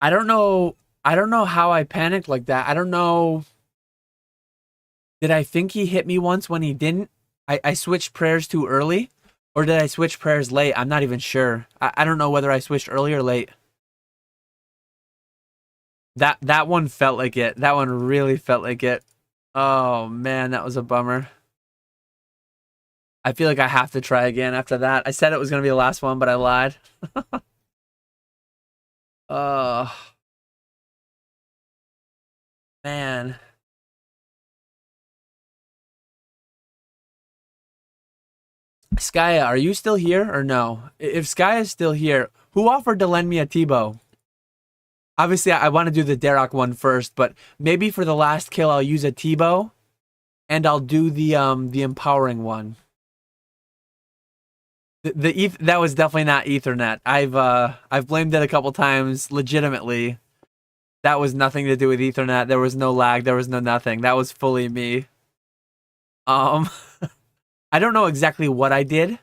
I don't know. I don't know how I panicked like that. I don't know. Did I think he hit me once when he didn't? I switched prayers too early? Or did I switch prayers late? I'm not even sure. I don't know whether I switched early or late. That one felt like it. That one really felt like it. Oh man, that was a bummer. I feel like I have to try again after that. I said it was gonna be the last one, but I lied. Oh man. Skya, are you still here or no? If Skya is still here, who offered to lend me a T-bow? Obviously, I want to do the Derek one first, but maybe for the last kill, I'll use a T-bow, and I'll do the empowering one. That was definitely not Ethernet. I've blamed it a couple times legitimately. That was nothing to do with Ethernet. There was no lag. There was no nothing. That was fully me. Um, I don't know exactly what I did.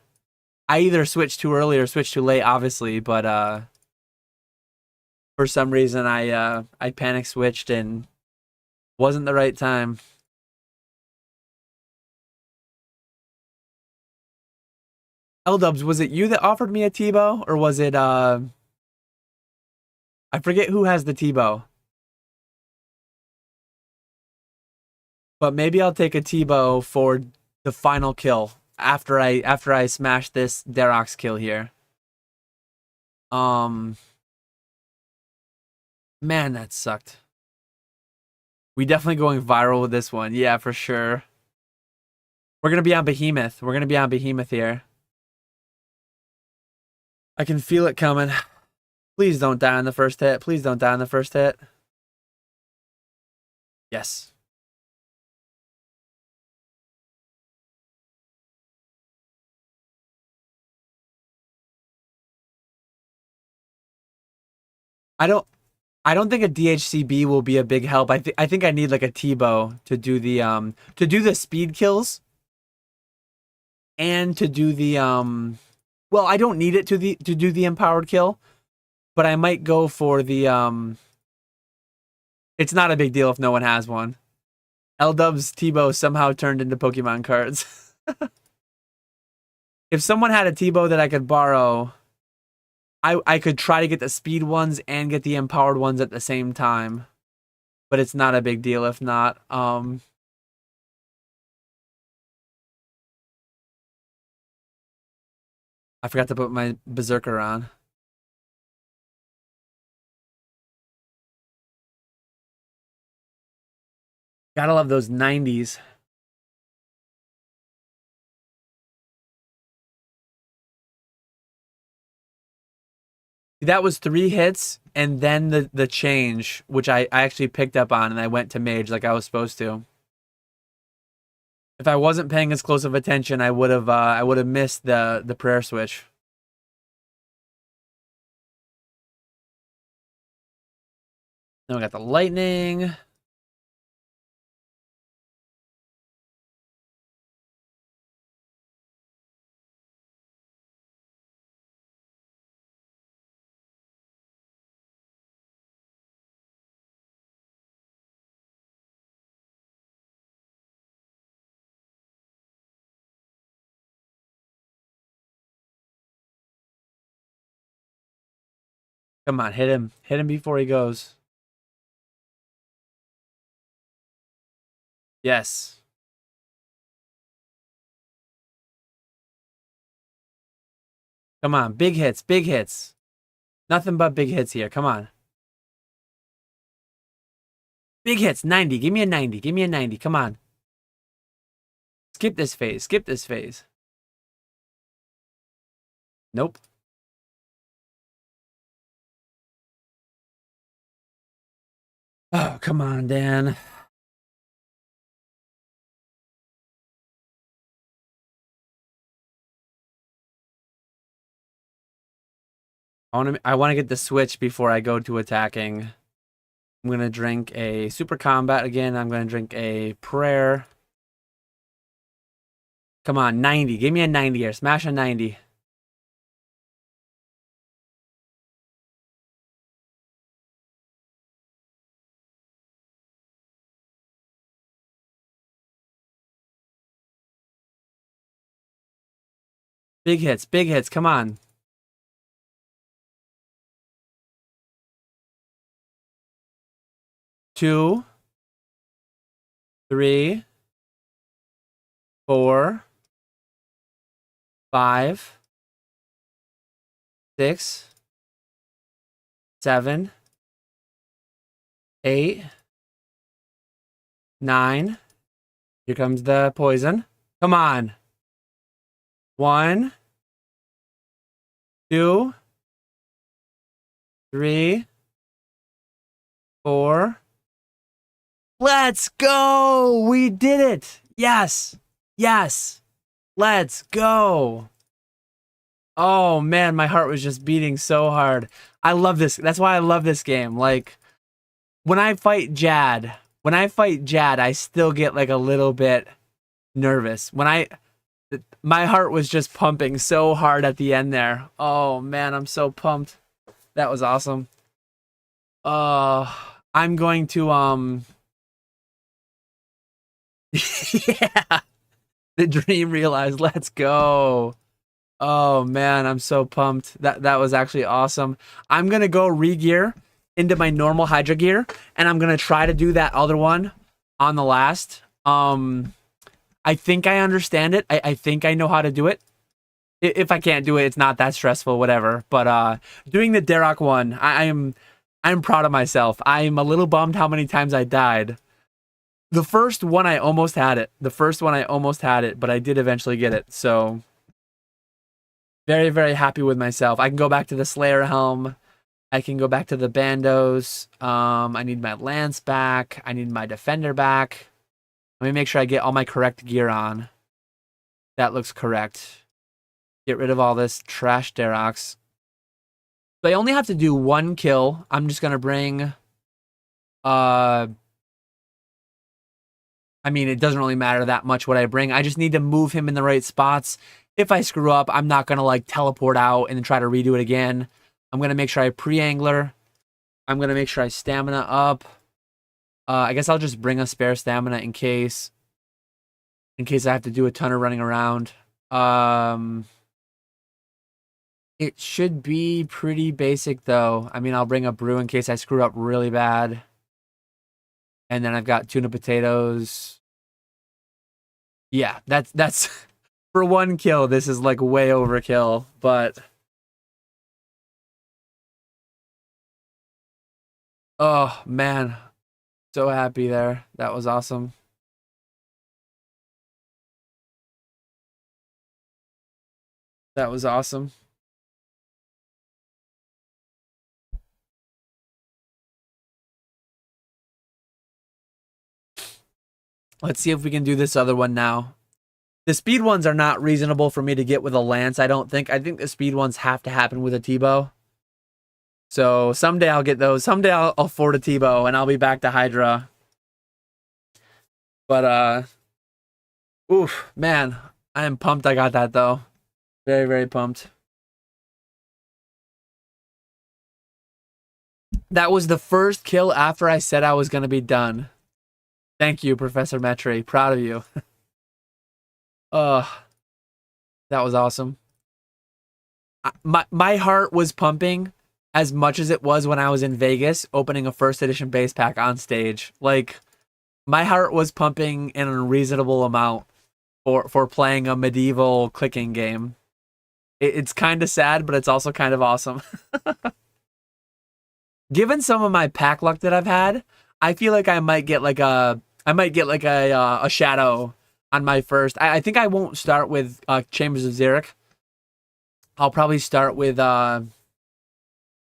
I either switched too early or switched too late, obviously, but For some reason, I panic switched and wasn't the right time. L-Dubs, was it you that offered me a Tebow, or was it I forget who has the Tebow. But maybe I'll take a Tebow for the final kill after I smash this Derox kill here. Um Man, that sucked. We definitely going viral with this one. Yeah, for sure. We're gonna be on Behemoth. We're gonna be on Behemoth here. I can feel it coming. Please don't die on the first hit. Please don't die on the first hit. Yes. I don't think a DHCB will be a big help. I think I need like a Tebow to do the speed kills and to do the well, I don't need it to do the empowered kill, but I might go for the it's not a big deal if no one has one. L-Dub's Tebow somehow turned into Pokemon cards. If someone had a Tebow that I could borrow, I could try to get the speed ones and get the empowered ones at the same time. But it's not a big deal if not. I forgot to put my Berserker on. Gotta love those 90s. That was 3 hits, and then the change, which I actually picked up on, and I went to Mage like I was supposed to. If I wasn't paying as close of attention, I would have missed the prayer switch. Then we got the lightning. Come on, hit him. Hit him before he goes. Yes. Come on, big hits, big hits. Nothing but big hits here. Come on. Big hits, 90. Give me a 90. Give me a 90. Come on. Skip this phase. Skip this phase. Nope. Oh, come on, Dan. I want to get the switch before I go to attacking. I'm going to drink a super combat again. I'm going to drink a prayer. Come on, 90. Give me a 90 here. Smash a 90. Big hits, big hits. Come on. Two, 3, 4, 5, 6, 7, 8, 9. Here comes the poison. Come on. 1, 2, 3, 4. Let's go! We did it! Yes! Yes! Let's go! Oh man, my heart was just beating so hard. I love this. That's why I love this game. Like, when I fight Jad, I still get like a little bit nervous. My heart was just pumping so hard at the end there. Oh man, I'm so pumped. That was awesome. Uh, I'm going to yeah, the dream realized. Let's go. Oh man, I'm so pumped. That was actually awesome. I'm gonna go re-gear into my normal Hydra gear, and I'm gonna try to do that other one on the last. I think I understand it. I think I know how to do it. If I can't do it, it's not that stressful, whatever. But doing the Derek one, I'm proud of myself. I'm a little bummed how many times I died. The first one I almost had it. The first one I almost had it, but I did eventually get it. So very, very happy with myself. I can go back to the Slayer helm. I can go back to the bandos. I need my lance back. I need my defender back. Let me make sure I get all my correct gear on. That looks correct. Get rid of all this trash Derox. So I only have to do one kill. I'm just gonna bring I mean, it doesn't really matter that much what I bring. I just need to move him in the right spots. If I screw up, I'm not gonna like teleport out and then try to redo it again. I'm gonna make sure I pre-angler. I'm gonna make sure I stamina up. I guess I'll just bring a spare stamina in case I have to do a ton of running around. It should be pretty basic though. I mean, I'll bring a brew in case I screw up really bad. And then I've got tuna potatoes. Yeah, that's for one kill. This is like way overkill, but oh man, so happy there. That was awesome. That was awesome. Let's see if we can do this other one now. The speed ones are not reasonable for me to get with a lance, I don't think. I think the speed ones have to happen with a T-bow. So someday I'll get those. Someday I'll afford a T-bow and I'll be back to Hydra. But oof, man, I am pumped I got that though. Very, very pumped. That was the first kill after I said I was gonna be done. Thank you, Professor Metri. Proud of you. That was awesome. My heart was pumping as much as it was when I was in Vegas opening a first edition base pack on stage. Like my heart was pumping in a reasonable amount for playing a medieval clicking game. It's kind of sad, but it's also kind of awesome. Given some of my pack luck that I've had, I feel like I might get like a shadow on my first. I think I won't start with Chambers of Xeric. I'll probably start with Tombs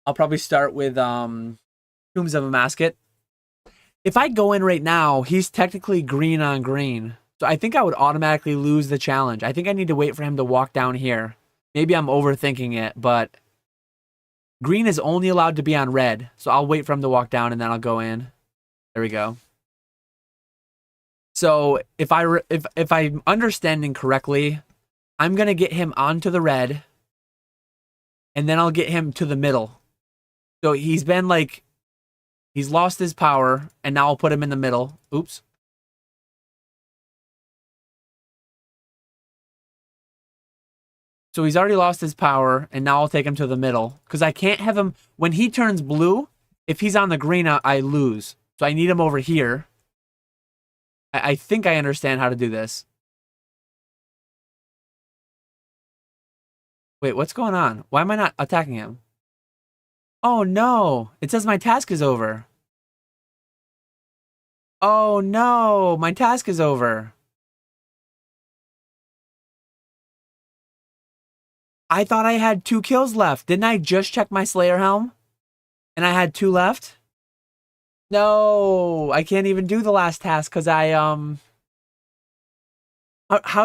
of a Masket. If I go in right now, he's technically green on green. So I think I would automatically lose the challenge. I think I need to wait for him to walk down here. Maybe I'm overthinking it, but green is only allowed to be on red. So I'll wait for him to walk down and then I'll go in. There we go. So if I'm understanding correctly, I'm going to get him onto the red and then I'll get him to the middle. So he's been like, he's lost his power and now I'll put him in the middle. Oops. So he's already lost his power, and now I'll take him to the middle. Because I can't have him... When he turns blue, if he's on the green, I lose. So I need him over here. I think I understand how to do this. Wait, what's going on? Why am I not attacking him? Oh, no. It says my task is over. Oh, no. My task is over. I thought I had 2 kills left. Didn't I just check my Slayer helm? And I had 2 left? No, I can't even do the last task because how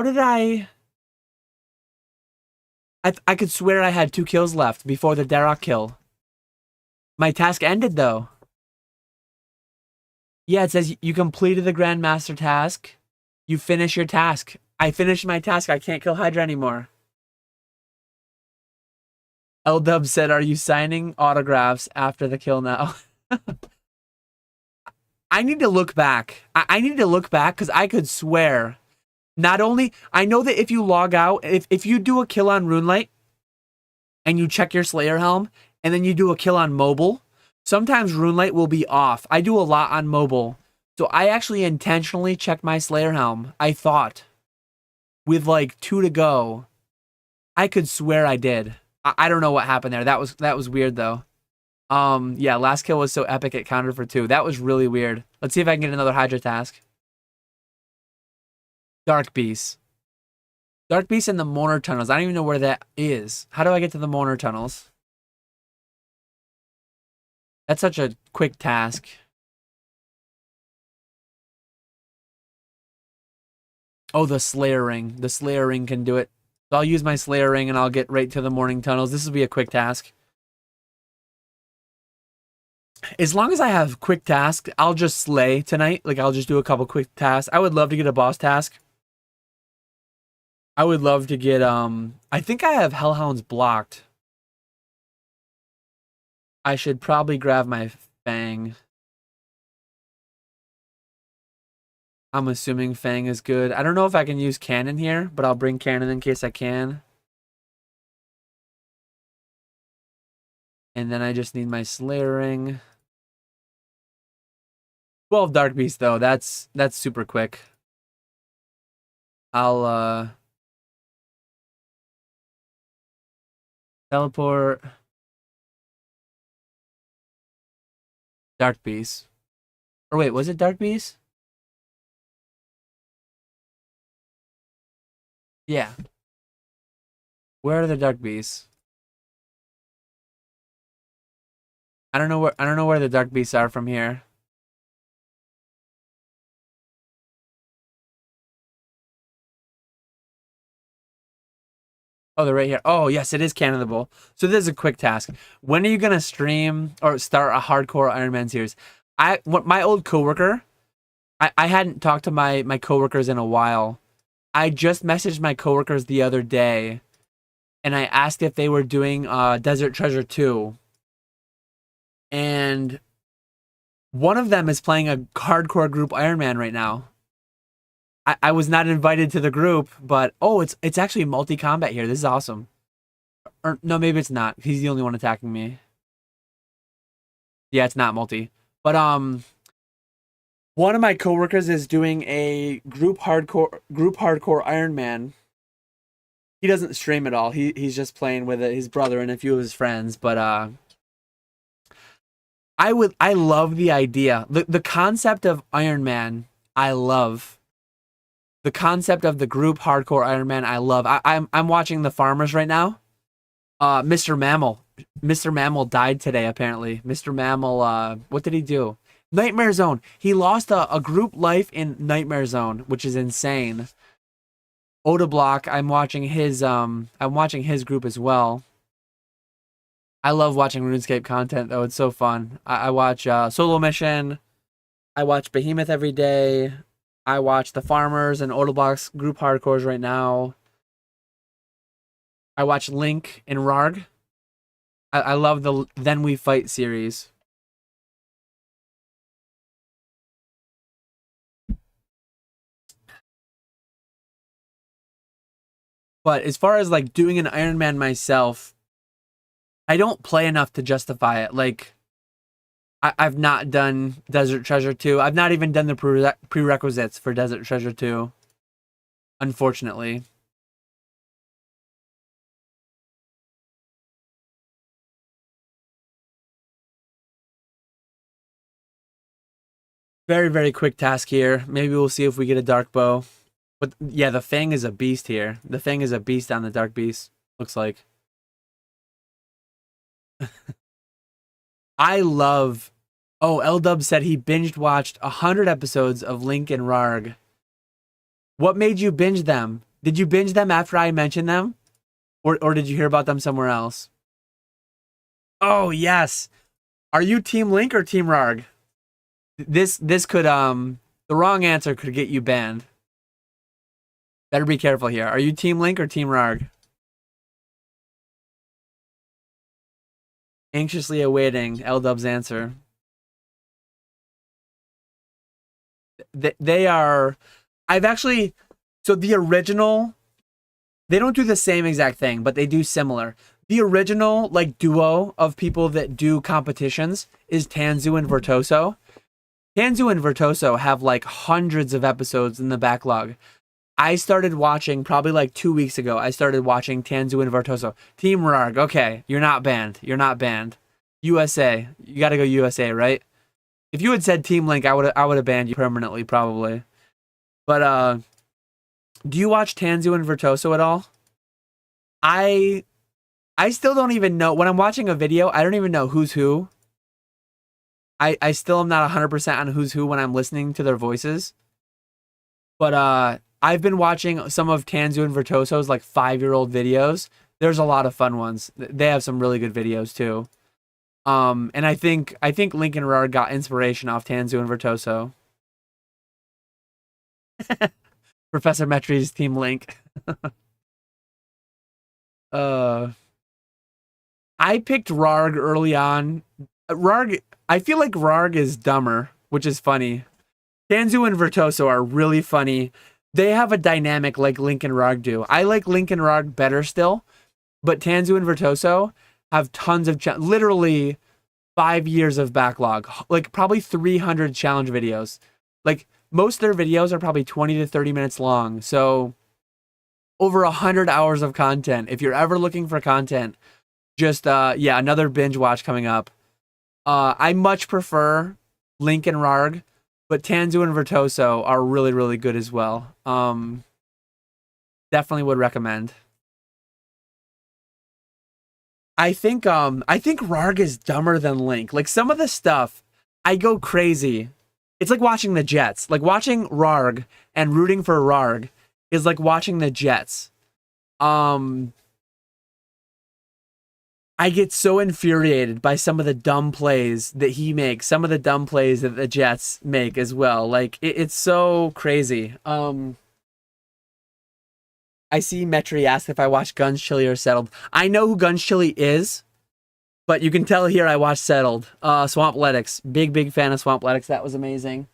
did I could swear I had 2 kills left before the Derek kill. My task ended though. Yeah, it says you completed the Grandmaster task. You finish your task. I finished my task. I can't kill Hydra anymore. L-Dub said, are you signing autographs after the kill now? I need to look back. I need to look back because I could swear. Not only I know that if you log out, if you do a kill on Runelight and you check your Slayer Helm, and then you do a kill on mobile, sometimes Runelight will be off. I do a lot on mobile. So I actually intentionally checked my Slayer Helm. I thought with like 2 to go. I could swear I did. I don't know what happened there. That was weird though. Yeah, last kill was so epic it counted for 2. That was really weird. Let's see if I can get another Hydra task. Dark Beast. Dark Beast in the Mourner Tunnels. I don't even know where that is. How do I get to the Mourner Tunnels? That's such a quick task. Oh, the Slayer Ring. The Slayer Ring can do it. So I'll use my Slayer Ring and I'll get right to the Morning Tunnels. This will be a quick task. As long as I have quick tasks, I'll just slay tonight. Like, I'll just do a couple quick tasks. I would love to get a boss task. I would love to get, I think I have Hellhounds blocked. I should probably grab my Fang. I'm assuming Fang is good. I don't know if I can use Cannon here, but I'll bring Cannon in case I can. And then I just need my Slayer Ring. 12 Dark Beast though. That's super quick. I'll teleport Dark Beast. Or wait, was it Dark Beast? Yeah. Where are the Dark Beasts? I don't know where the Dark Beasts are from here. Oh, they're right here. Oh, yes, it is cannonable. So this is a quick task. When are you gonna stream or start a hardcore Iron Man series? My old coworker, I hadn't talked to my coworkers in a while. I just messaged my coworkers the other day, and I asked if they were doing Desert Treasure 2. And one of them is playing a hardcore group Iron Man right now. I was not invited to the group, but oh, it's actually multi-combat here. This is awesome. Or no, maybe it's not. He's the only one attacking me. Yeah, it's not multi. But one of my coworkers is doing a group hardcore Iron Man. He doesn't stream at all. He's just playing with it, his brother and a few of his friends, but I love the idea. The concept of Iron Man, I love. The concept of the group hardcore Iron Man, I love. I'm watching The Farmers right now. Mr. Mammal died today, apparently. Mr. Mammal, what did he do? Nightmare Zone. He lost a group life in Nightmare Zone, which is insane. Odablock, I'm watching his group as well. I love watching RuneScape content though. It's so fun. I watch Solo Mission. I watch Behemoth every day. I watch The Farmers and Odablock's group hardcores right now. I watch Link and Rarg. I love the Then We Fight series. But as far as like doing an Iron Man myself, I don't play enough to justify it. Like, I've not done Desert Treasure 2. I've not even done the prerequisites for Desert Treasure 2. Unfortunately. Very, very quick task here. Maybe we'll see if we get a Dark Bow. But yeah, the Fang is a beast here. The Fang is a beast on the Dark Beast. Looks like. I love... Oh, L-Dub said he binged watched 100 episodes of Link and Rarg. What made you binge them? Did you binge them after I mentioned them? Or did you hear about them somewhere else? Oh, yes. Are you Team Link or Team Rarg? This could, the wrong answer could get you banned. Better be careful here. Are you Team Link or Team Rarg? Anxiously awaiting L-Dub's answer. They are. I've actually. So the original. They don't do the same exact thing, but they do similar. The original like duo of people that do competitions is Tanzu and Virtuoso. Tanzu and Virtuoso have like hundreds of episodes in the backlog. I started watching probably like 2 weeks ago. I started watching Tanzu and Virtuoso. Team Rarg, okay, you're not banned. You're not banned. USA, you got to go USA, right? If you had said Team Link, I would have banned you permanently, probably. But do you watch Tanzu and Virtuoso at all? I I still don't even know when I'm watching a video. I don't even know who's who. I still am not 100% on who's who when I'm listening to their voices. But I've been watching some of Tanzu and Virtuoso's like 5-year-old videos. There's a lot of fun ones. They have some really good videos too. And I think Lincoln Rar got inspiration off Tanzu and Virtuoso. Professor Metri's Team Link. I picked Rarg early on. Rarg, I feel like Rarg is dumber, which is funny. Tanzu and Virtuoso are really funny. They have a dynamic like Link and Rarg do. I like Link and Rarg better still, but Tanzu and Virtuoso have tons of literally 5 years of backlog, like probably 300 challenge videos. Like most of their videos are probably 20 to 30 minutes long. So over 100 hours of content. If you're ever looking for content, just yeah, another binge watch coming up. I much prefer Link and Rarg, but Tanzu and Virtuoso are really, really good as well. Definitely would recommend. I think Rarg is dumber than Link. Like some of the stuff, I go crazy. It's like watching the Jets. Like watching Rarg and rooting for Rarg is like watching the Jets. I get so infuriated by some of the dumb plays that he makes, some of the dumb plays that the Jets make as well. Like it's so crazy. I see Metri ask if I watch Guns Chili or Settled. I know who Guns Chili is, but you can tell here I watched Settled. Swamp Letics. Big fan of Swamp Letics. That was amazing.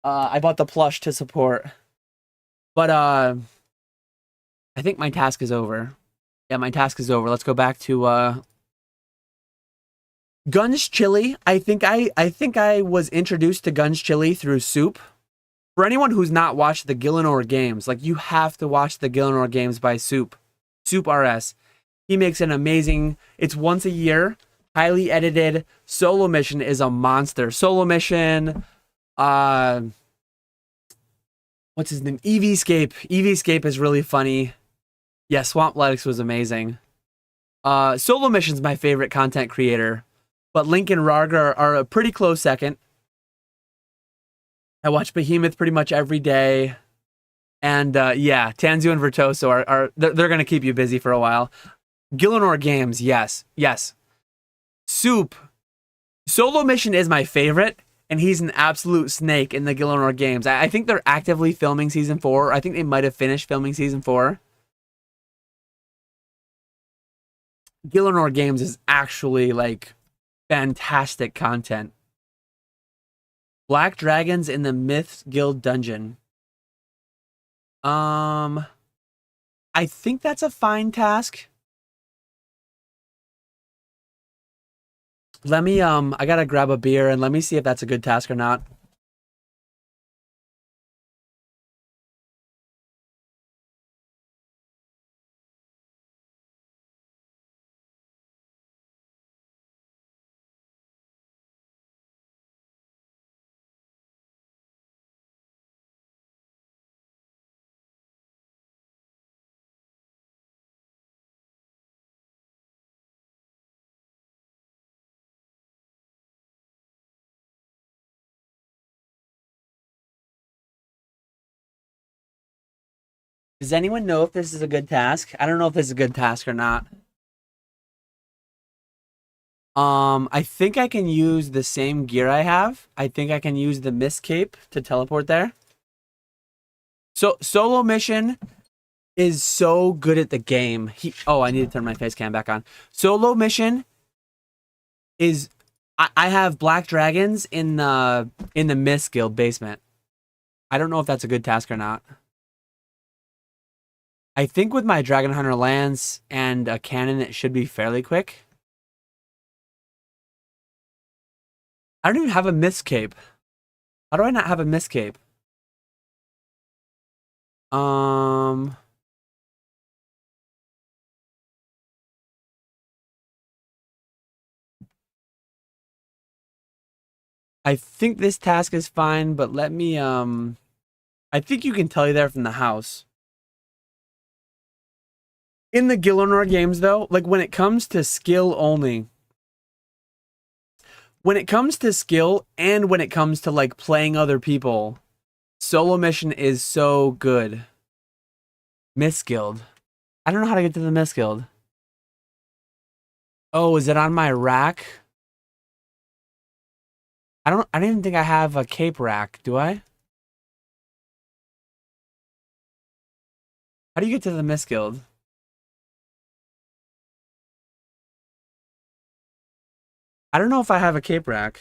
I bought the plush to support. But I think my task is over. Yeah, my task is over. Let's go back to Guns Chili. I think I was introduced to Guns Chili through Soup. For anyone who's not watched the Gillinor games, like you have to watch the Gillinor games by Soup. Soup RS. He makes an amazing, it's once a year, highly edited. Solo Mission is a monster. Solo Mission, what's his name? Eevescape. Eevescape is really funny. Yeah, Swamp Letics was amazing. Solo Mission's my favorite content creator, but Link and Rarg are a pretty close second. I watch Behemoth pretty much every day. And yeah, Tanzu and Virtuoso are they're going to keep you busy for a while. Gillinor games, yes. Soup. Solo Mission is my favorite, and he's an absolute snake in the Gillinor games. I think they're actively filming season 4. I think they might have finished filming season 4. Gillinor games is actually like fantastic content. Black Dragons in the Myths Guild dungeon. I think that's a fine task. Let me I gotta grab a beer and let me see if that's a good task or not. Does anyone know if this is a good task? I don't know if this is a good task or not. I think I can use the same gear I have. I think I can use the Mist Cape to teleport there. So Solo Mission is so good at the game. Oh, I need to turn my face cam back on. Solo Mission is I have Black Dragons in the Mist Guild basement. I don't know if that's a good task or not. I think with my Dragon Hunter Lance and a cannon, it should be fairly quick. I don't even have a Mist Cape. How do I not have a Mist Cape? Um, I think this task is fine, but let me, I think you can tell you there from the house. In the Gillinor games, though, like when it comes to skill only, when it comes to skill and when it comes to like playing other people, solo mission is so good. Miss Guild. I don't know how to get to the Miss Guild. Oh, is it on my rack? I don't even think I have a cape rack, do I? How do you get to the Miss Guild? I don't know if I have a cape rack.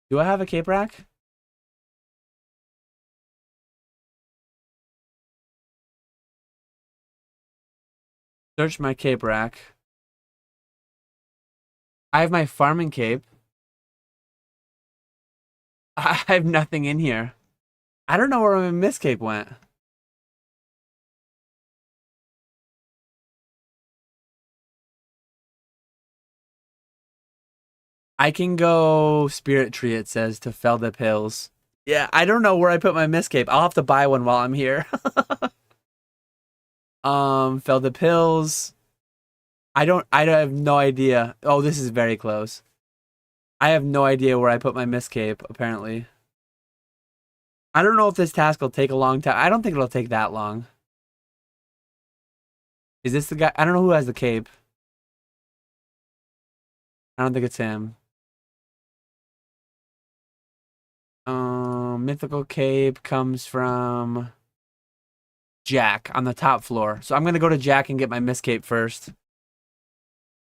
Do I have a cape rack? Search my cape rack. I have my farming cape. I have nothing in here. I don't know where my Miss Cape went. I can go Spirit Tree, it says, to Feldip Hills. Yeah, I don't know where I put my Miss Cape. I'll have to buy one while I'm here. Feldip Hills. I have no idea. Oh, this is very close. I have no idea where I put my Miss Cape, apparently. I don't know if this task will take a long time. I don't think it'll take that long. Is this the guy? I don't know who has the cape. I don't think it's him. Mythical cape comes from Jack on the top floor. So I'm gonna go to Jack and get my Miss Cape first.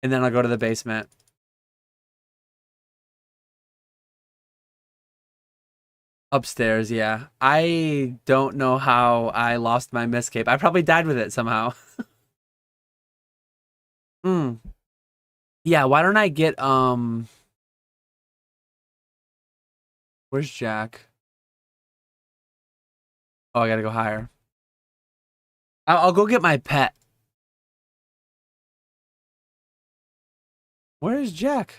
And then I'll go to the basement. Upstairs, yeah. I don't know how I lost my Miss Cape. I probably died with it somehow. Hmm. Yeah, why don't I get where's Jack? Oh, I gotta go higher. I'll go get my pet. Where is Jack?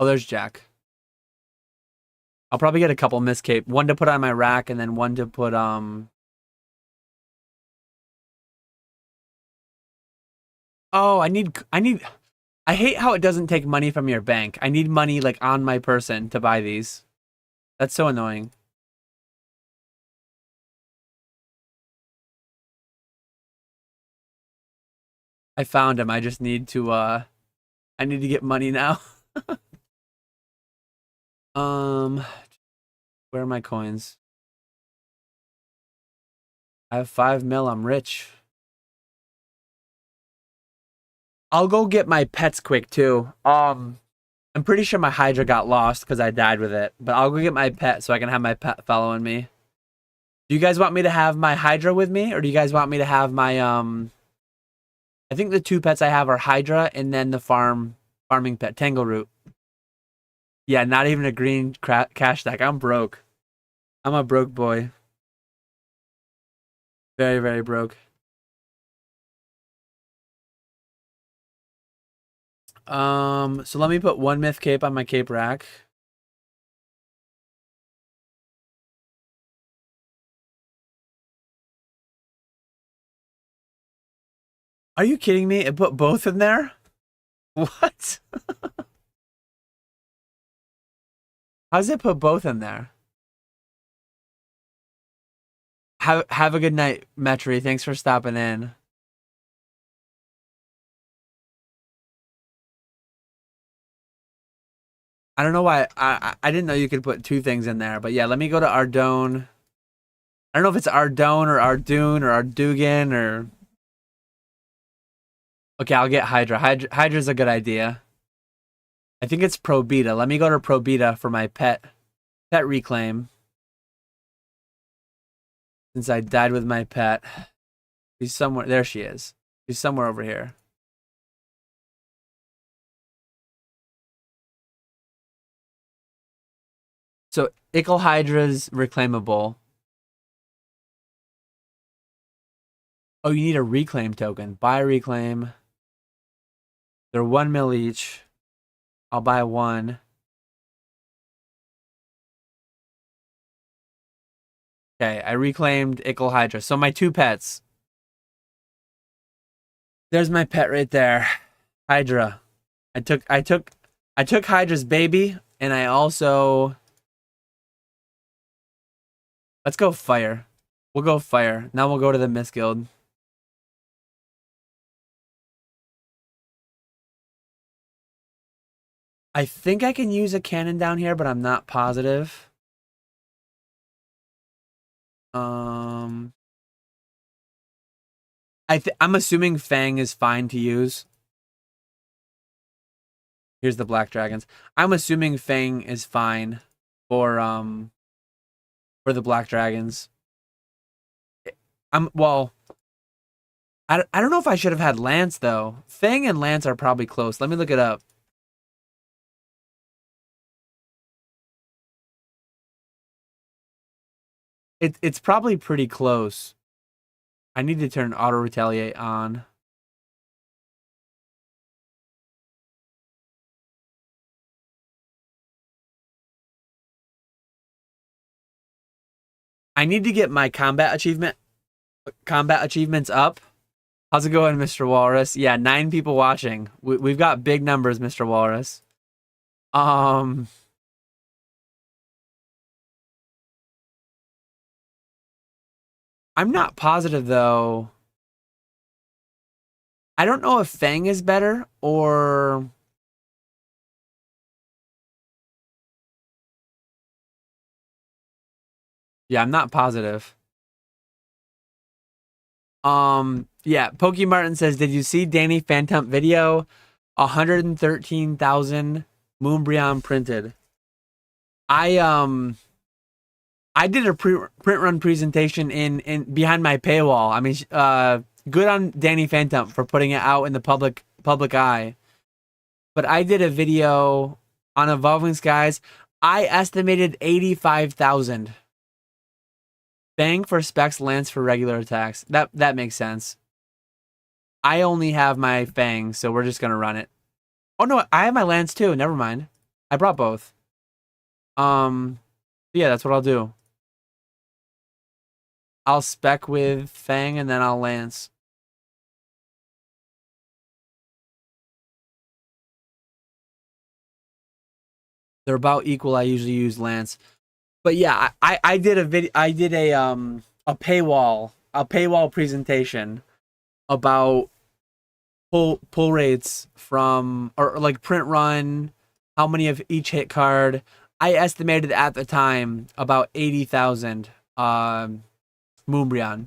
Oh, there's Jack. I'll probably get a couple Miss Cape. One to put on my rack and then one to put Oh, I hate how it doesn't take money from your bank. I need money like on my person to buy these. That's so annoying. I found him. I just need to I need to get money now. Um, where are my coins? I have 5 mil. I'm rich. I'll go get my pets quick too. I'm pretty sure my Hydra got lost because I died with it. But I'll go get my pet so I can have my pet following me. Do you guys want me to have my Hydra with me, or do you guys want me to have my I think the two pets I have are Hydra and then the farming pet Tangleroot. Yeah, not even a green cash stack. I'm broke. I'm a broke boy. Very, very broke. So let me put one myth cape on my cape rack. Are you kidding me? It put both in there? What? How does it put both in there? Have a good night, Metri. Thanks for stopping in. I don't know why I didn't know you could put two things in there, but yeah, let me go to Ardone. I don't know if it's Ardone or Ardoon or Ardugan or... Okay, I'll get Hydra. Hydra's a good idea. I think it's Pro Beta. Let me go to Pro Beta for my pet reclaim. Since I died with my pet. She's somewhere. There she is. She's somewhere over here. So Ickle Hydra's reclaimable. Oh, you need a reclaim token. Buy reclaim. They're 1 mil each. I'll buy one. Okay, I reclaimed Ickle Hydra. So my 2 pets. There's my pet right there. Hydra. I took Hydra's baby, and I also... Let's go fire. We'll go fire. Now we'll go to the Mist Guild. I think I can use a cannon down here, but I'm not positive. I'm assuming Fang is fine to use. Here's the black dragons. I'm assuming Fang is fine for the black dragons. Well, I don't know if I should have had Lance though. Fang and Lance are probably close. Let me look it up. It's probably pretty close. I need to turn auto retaliate on. I need to get my combat achievements up. How's it going, Mr. Walrus? Yeah, 9 people watching. We've got big numbers, Mr. Walrus. I'm not positive though. I don't know if Fang is better or... Yeah, I'm not positive. Yeah, Pokey Martin says, did you see Danny Phantom video? 113,000 Moonbreon printed. I did a print run presentation in behind my paywall. I mean, good on Danny Phantom for putting it out in the public eye. But I did a video on Evolving Skies. I estimated 85,000. Fang for specs, Lance for regular attacks. That makes sense. I only have my Fang, so we're just gonna run it. Oh no, I have my Lance too. Never mind. I brought both. Yeah, that's what I'll do. I'll spec with Fang and then I'll Lance. They're about equal. I usually use Lance. But yeah, I did a video. I did a paywall presentation about pull rates from, or like print run, how many of each hit card. I estimated at the time about 80,000 Moonbreon,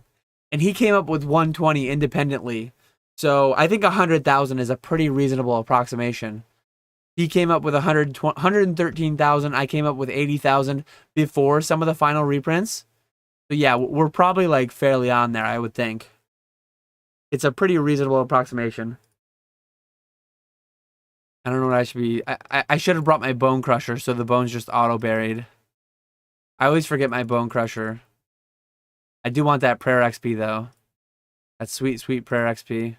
and he came up with 120 independently. So I think 100,000 is a pretty reasonable approximation. He came up with 113,000. I came up with 80,000 before some of the final reprints. So yeah, we're probably like fairly on there, I would think. It's a pretty reasonable approximation. I don't know what I should be. I should have brought my Bone Crusher so the bone's just auto buried. I always forget my Bone Crusher. I do want that prayer XP though. That sweet, sweet prayer XP.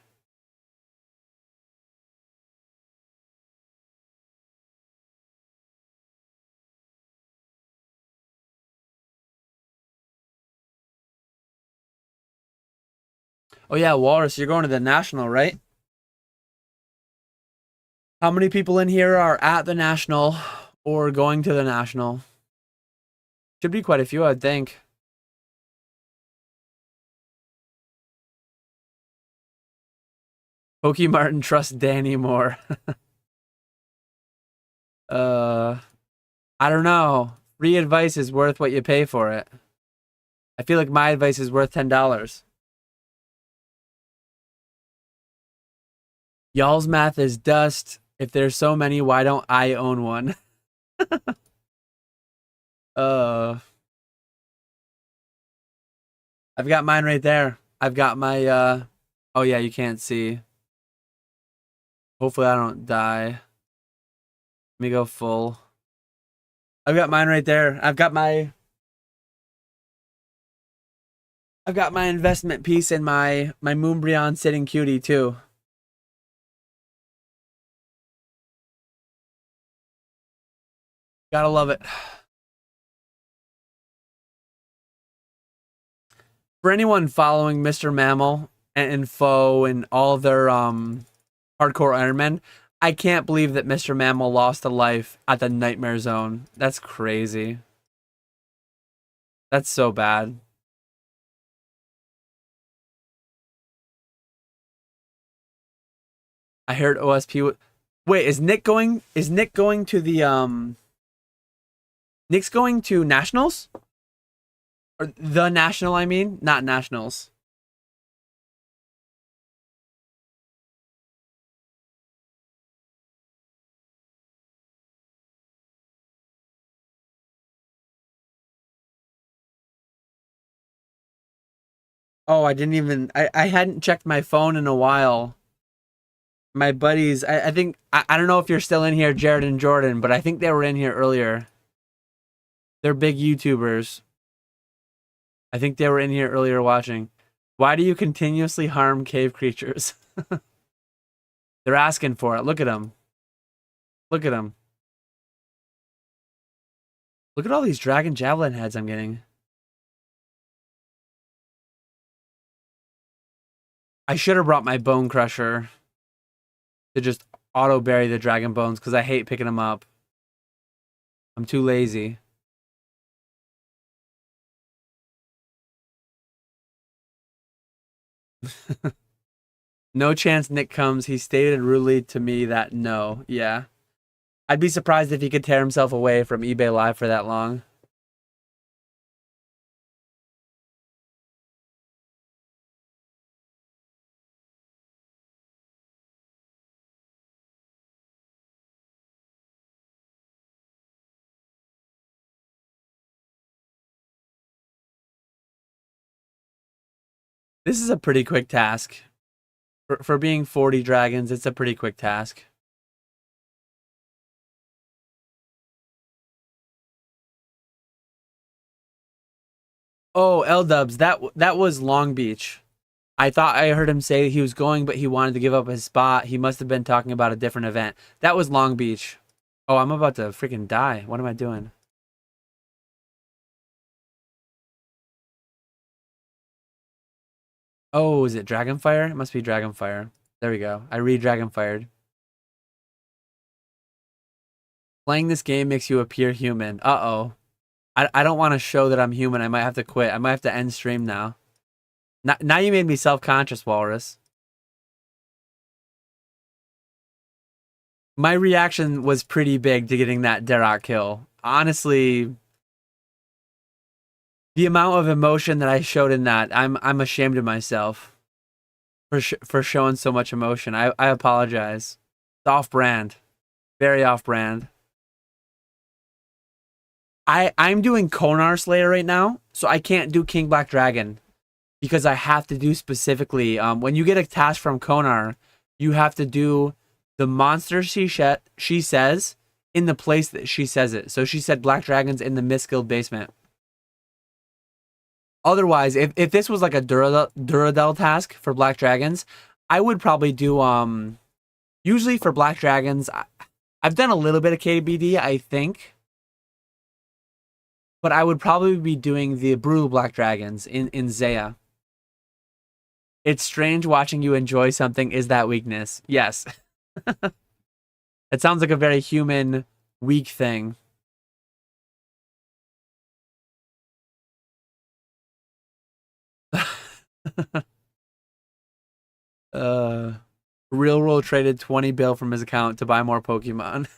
Oh yeah, Walrus, you're going to the National, right? How many people in here are at the National or going to the National? Should be quite a few, I'd think. Pokey Martin trusts Danny more. I don't know. Free advice is worth what you pay for it. I feel like my advice is worth $10. Y'all's math is dust. If there's so many, why don't I own one? uh, I've got mine right there. I've got my, oh yeah, you can't see. Hopefully I don't die. Let me go full. I've got mine right there. I've got my investment piece in my Moonbryon sitting cutie too. Gotta love it. For anyone following Mr. Mammal and Foe and all their hardcore Iron Men, I can't believe that Mr. Mammal lost a life at the Nightmare Zone. That's crazy. That's so bad. I heard OSP. Wait, is Nick going? Is Nick going to the Nick's going to nationals? Or the national? I mean, not nationals. Oh, I didn't even. I hadn't checked my phone in a while. My buddies. I think. I don't know if you're still in here, Jared and Jordan, but I think they were in here earlier. They're big YouTubers. I think they were in here earlier watching. Why do you continuously harm cave creatures? They're asking for it. Look at them. Look at them. Look at all these dragon javelin heads I'm getting. I should have brought my bone crusher to just auto bury the dragon bones because I hate picking them up. I'm too lazy. No chance Nick comes. He stated rudely to me that no. Yeah. I'd be surprised if he could tear himself away from eBay Live for that long. This is a pretty quick task. For being 40 dragons, it's a pretty quick task. Oh, L-Dubs, that was Long Beach. I thought I heard him say he was going, but he wanted to give up his spot. He must have been talking about a different event. That was Long Beach. Oh, I'm about to freaking die. What am I doing? Oh, is it Dragonfire? It must be Dragonfire. There we go. I re-Dragonfired. Playing this game makes you appear human. Uh-oh. I don't want to show that I'm human. I might have to quit. I might have to end stream now. Now you made me self-conscious, Walrus. My reaction was pretty big to getting that Derrock kill. Honestly, the amount of emotion that I showed in that, I'm ashamed of myself for showing so much emotion. I apologize. It's off-brand. Very off-brand. I'm doing Konar Slayer right now, so I can't do King Black Dragon because I have to do specifically when you get a task from Konar, you have to do the monster she says in the place that she says it. So she said Black Dragon's in the Mistguild basement. Otherwise, if this was like a Duradel task for Black Dragons, I would probably do usually for Black Dragons, I've done a little bit of KBD, I think. But I would probably be doing the Brutal Black Dragons in Zaya. It's strange watching you enjoy something is that weakness. Yes. It sounds like a very human, weak thing. uh, Real World traded 20 bill from his account to buy more Pokemon.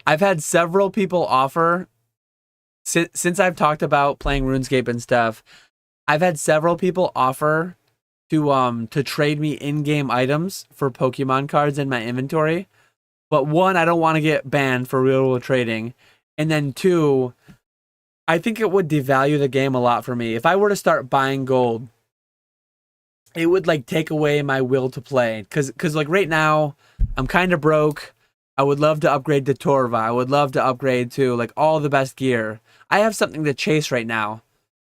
I've had several people offer since I've talked about playing RuneScape and stuff. I've had several people offer to trade me in-game items for Pokemon cards in my inventory. But one, I don't want to get banned for real world trading. And then two, I think it would devalue the game a lot for me. If I were to start buying gold, it would like take away my will to play. Cause like right now, I'm kind of broke. I would love to upgrade to Torva. I would love to upgrade to like all the best gear. I have something to chase right now.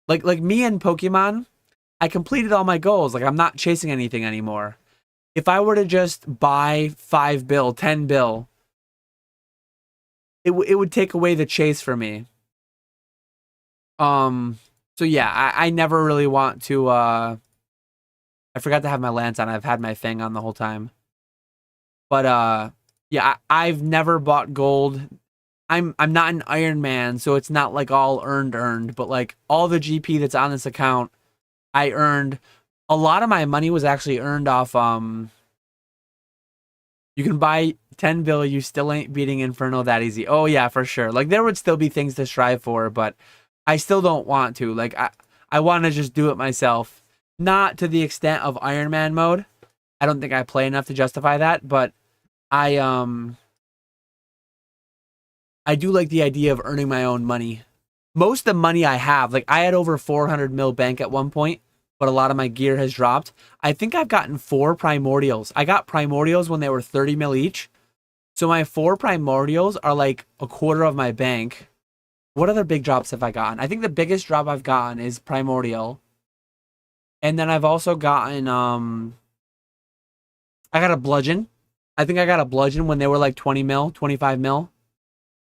Like me and Pokemon, I completed all my goals. Like I'm not chasing anything anymore. If I were to just buy 5 bill, 10 bill, it would take away the chase for me. Um, so yeah, I never really want to I forgot to have my lance on. I've had my fang on the whole time. But yeah, I've never bought gold. I'm not an Iron Man, so it's not like all earned, but like all the GP that's on this account, I earned. A lot of my money was actually earned off you can buy 10 bill, you still ain't beating Inferno that easy. Oh yeah, for sure. Like there would still be things to strive for, but I still don't want to. Like I want to just do it myself. Not to the extent of Iron Man mode. I don't think I play enough to justify that, but I I do like the idea of earning my own money. Most of the money I have, like I had over 400 mil bank at one point, but a lot of my gear has dropped. I think I've gotten 4 primordials. I got primordials when they were 30 mil each. So my 4 primordials are like a quarter of my bank. What other big drops have I gotten? I think the biggest drop I've gotten is primordial. And then I've also gotten I got a bludgeon. I think I got a bludgeon when they were like 20 mil, 25 mil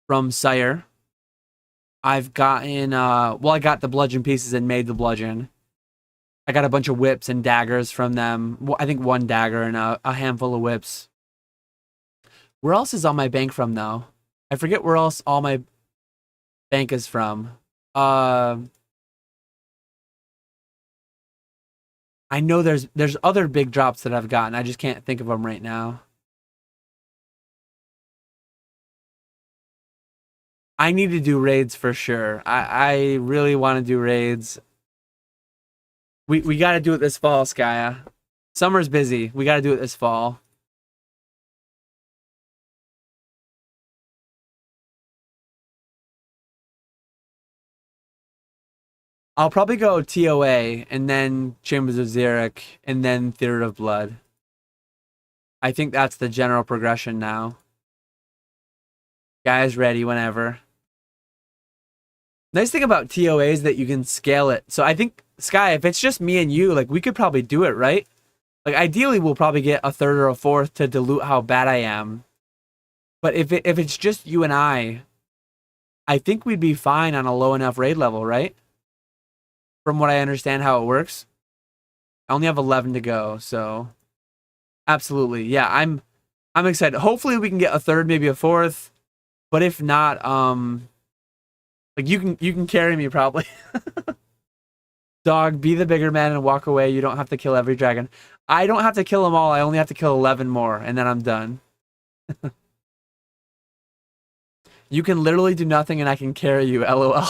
from Sire. I've gotten well, I got the bludgeon pieces and made the bludgeon. I got a bunch of whips and daggers from them. I think one dagger and a handful of whips. Where else is all my bank from though? I forget where else all my bank is from. Uh I know there's other big drops that I've gotten. I just can't think of them right now. I need to do raids for sure. I really want to do raids. We got to do it this fall, Skya. Summer's busy. We got to do it this fall. I'll probably go TOA and then Chambers of Xeric and then Theater of Blood. I think that's the general progression now. Guys ready whenever. Nice thing about TOA is that you can scale it. So I think, Sky, if it's just me and you, like we could probably do it, right? Like ideally we'll probably get a third or a fourth to dilute how bad I am. But if it's just you and I think we'd be fine on a low enough raid level, right? From what I understand how it works. I only have 11 to go, so absolutely. Yeah, I'm excited. Hopefully we can get a third, maybe a fourth. But if not, like you can carry me probably. Dog, be the bigger man and walk away. You don't have to kill every dragon. I don't have to kill them all. I only have to kill 11 more, and then I'm done. You can literally do nothing, and I can carry you. LOL.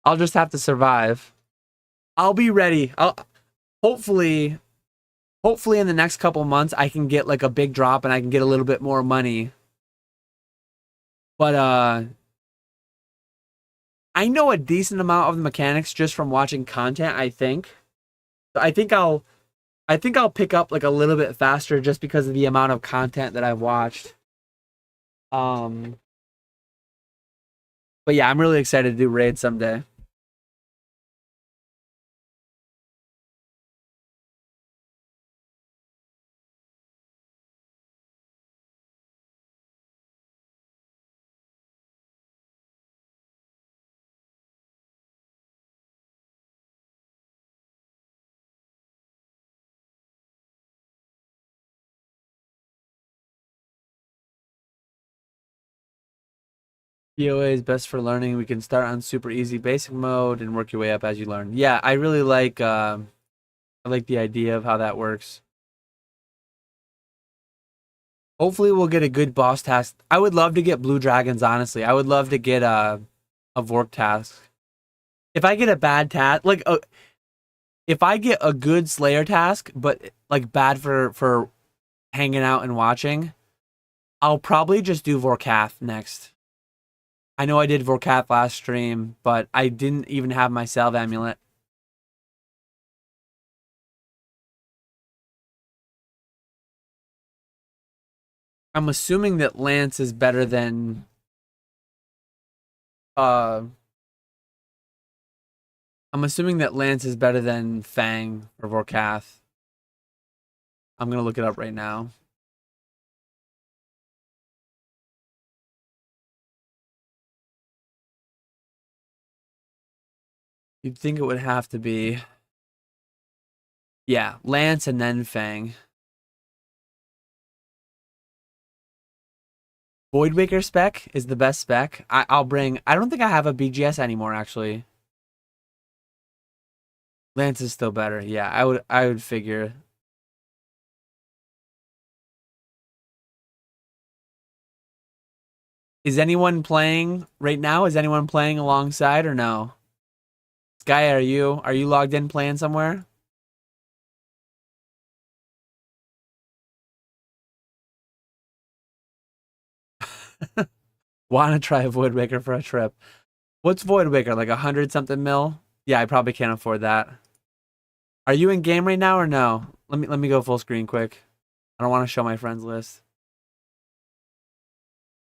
I'll just have to survive. I'll be ready. I'll hopefully, hopefully in the next couple months I can get like a big drop and I can get a little bit more money. But I know a decent amount of the mechanics just from watching content, I think. I think I'll pick up like a little bit faster just because of the amount of content that I've watched. Um but yeah, I'm really excited to do raid someday. POA is best for learning. We can start on super easy basic mode and work your way up as you learn. Yeah, I really like I like the idea of how that works. Hopefully we'll get a good boss task. I would love to get blue dragons, honestly. I would love to get a Vork task. If I get a bad task, like if I get a good Slayer task, but like bad for hanging out and watching, I'll probably just do Vorkath next. I know I did Vorkath last stream, but I didn't even have my salve amulet. I'm assuming that Lance is better than uh I'm assuming that Lance is better than Fang or Vorkath. I'm gonna look it up right now. You'd think it would have to be, yeah, Lance and then Fang. Voidwaker spec is the best spec. I'll bring. I don't think I have a BGS anymore actually. Lance is still better. Yeah, I would figure. Is anyone playing right now? Is anyone playing alongside or no? Sky, are you logged in playing somewhere? Want to try a Voidwaker for a trip? What's Voidwaker, like 100 something mil? Yeah, I probably can't afford that. Are you in game right now or no? Let me go full screen quick. I don't want to show my friends list.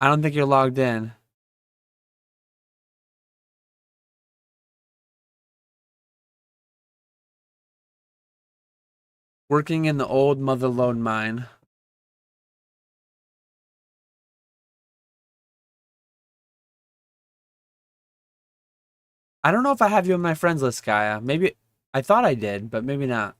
I don't think you're logged in. Working in the old Motherlode mine. I don't know if I have you on my friends list, Gaia. Maybe I thought I did, but maybe not.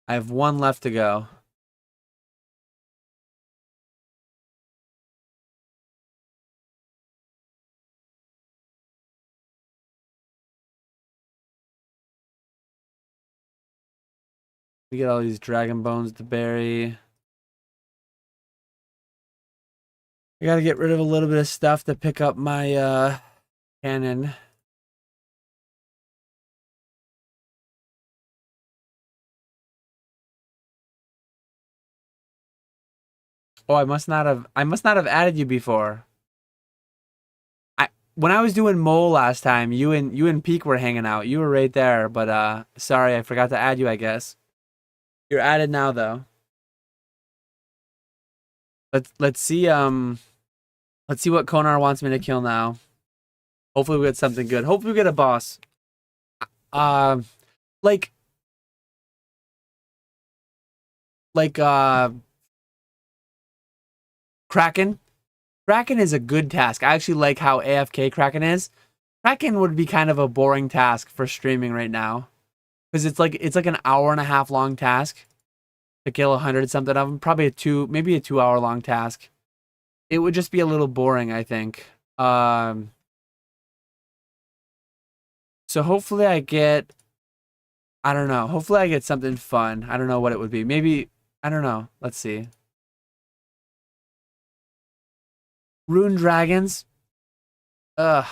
I have one left to go. We get all these dragon bones to bury. I gotta get rid of a little bit of stuff to pick up my cannon. Oh, I must not have added you before. When I was doing mole last time, you and Peak were hanging out. You were right there, but sorry, I forgot to add you, I guess. You're added now though. Let's see what Konar wants me to kill now. Hopefully we get something good. Hopefully we get a boss. Uh like like Kraken. Kraken is a good task. I actually like how AFK Kraken is. Kraken would be kind of a boring task for streaming right now. Because it's like an hour and a half long task to kill 100 something of them. Probably maybe a 2 hour long task. It would just be a little boring, I think. So hopefully I don't know. Hopefully I get something fun. I don't know what it would be. Maybe, I don't know. Let's see. Rune Dragons. Ugh.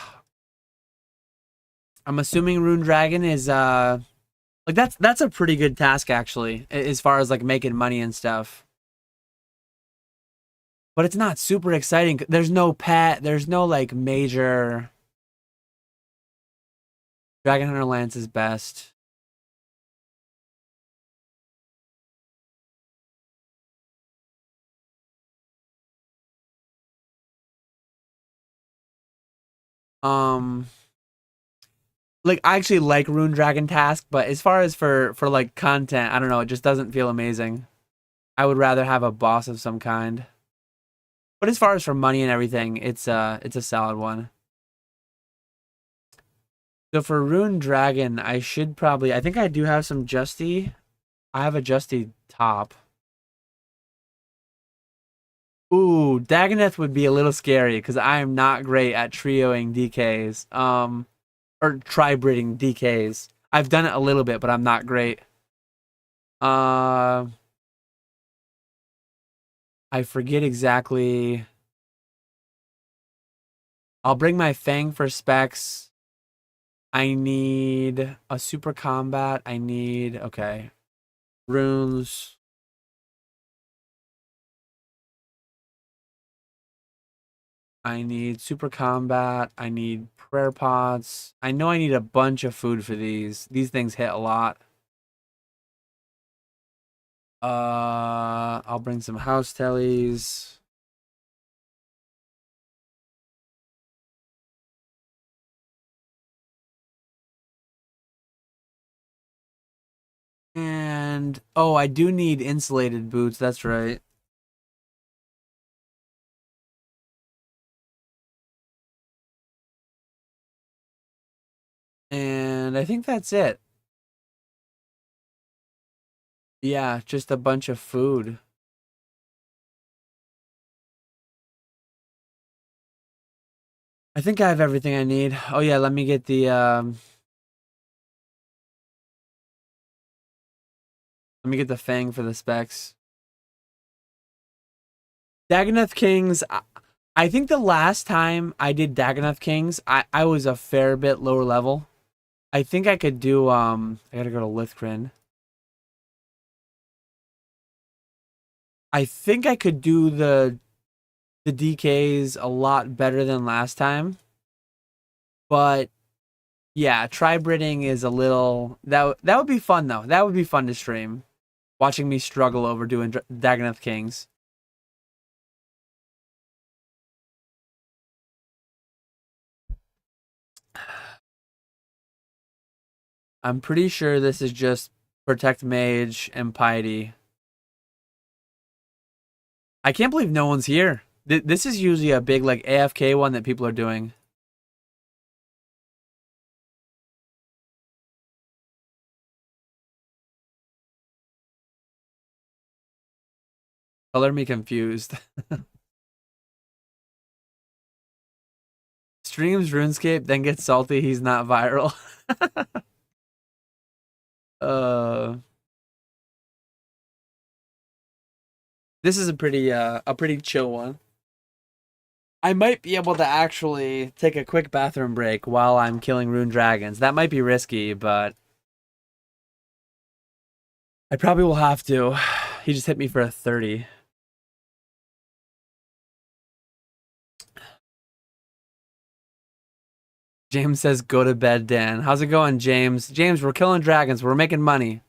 I'm assuming Rune Dragon is like that's a pretty good task actually, as far as like making money and stuff. But it's not super exciting. There's no pet, there's no like major. Dragon Hunter Lance is best. Um like I actually like Rune Dragon task, but as far as for like content, I don't know, it just doesn't feel amazing. I would rather have a boss of some kind. But as far as for money and everything, it's a solid one. So for Rune Dragon, I think I do have some Justy. I have a Justy top. Ooh, Daganeth would be a little scary because I am not great at trioing DKs. or try breeding DKs. I've done it a little bit, but I'm not great. Uh, I forget exactly. I'll bring my Fang for specs. I need a super combat. I need, okay, runes. I need super combat. I need prayer pots. I know I need a bunch of food for these. These things hit a lot. I'll bring some house tellies. And oh, I do need insulated boots. That's right. And I think that's it. Yeah, just a bunch of food. I think I have everything I need. Oh yeah, let me get the let me get the Fang for the specs. Daganeth Kings. I think the last time I did Daganeth Kings, I was a fair bit lower level. I think I could do I gotta go to Lithgren. I think I could do the DKs a lot better than last time. But yeah, tri-breeding is a little that would be fun though. That would be fun to stream. Watching me struggle over doing Daganeth Kings. I'm pretty sure this is just Protect Mage and Piety. I can't believe no one's here. This is usually a big like AFK one that people are doing. Color me confused. Streams RuneScape, then gets salty. He's not viral. uh, this is a pretty chill one. I might be able to actually take a quick bathroom break while I'm killing rune dragons. That might be risky, but I probably will have to. He just hit me for a 30. James says, "Go to bed, Dan." How's it going, James? James, we're killing dragons. We're making money.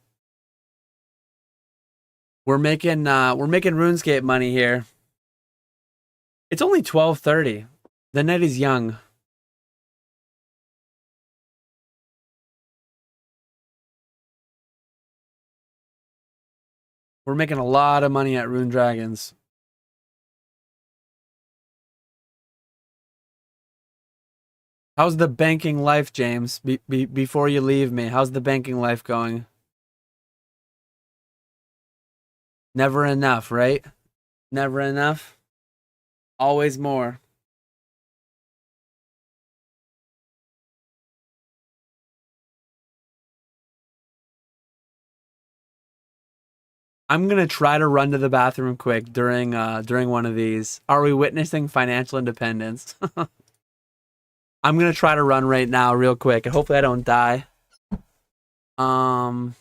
We're making RuneScape money here. It's only 12:30. The night is young. We're making a lot of money at Rune Dragons. How's the banking life, James? Before you leave me, how's the banking life going? Never enough, right? Never enough. Always more. I'm gonna try to run to the bathroom quick during one of these. Are we witnessing financial independence? I'm gonna try to run right now, real quick, and hopefully I don't die. Um.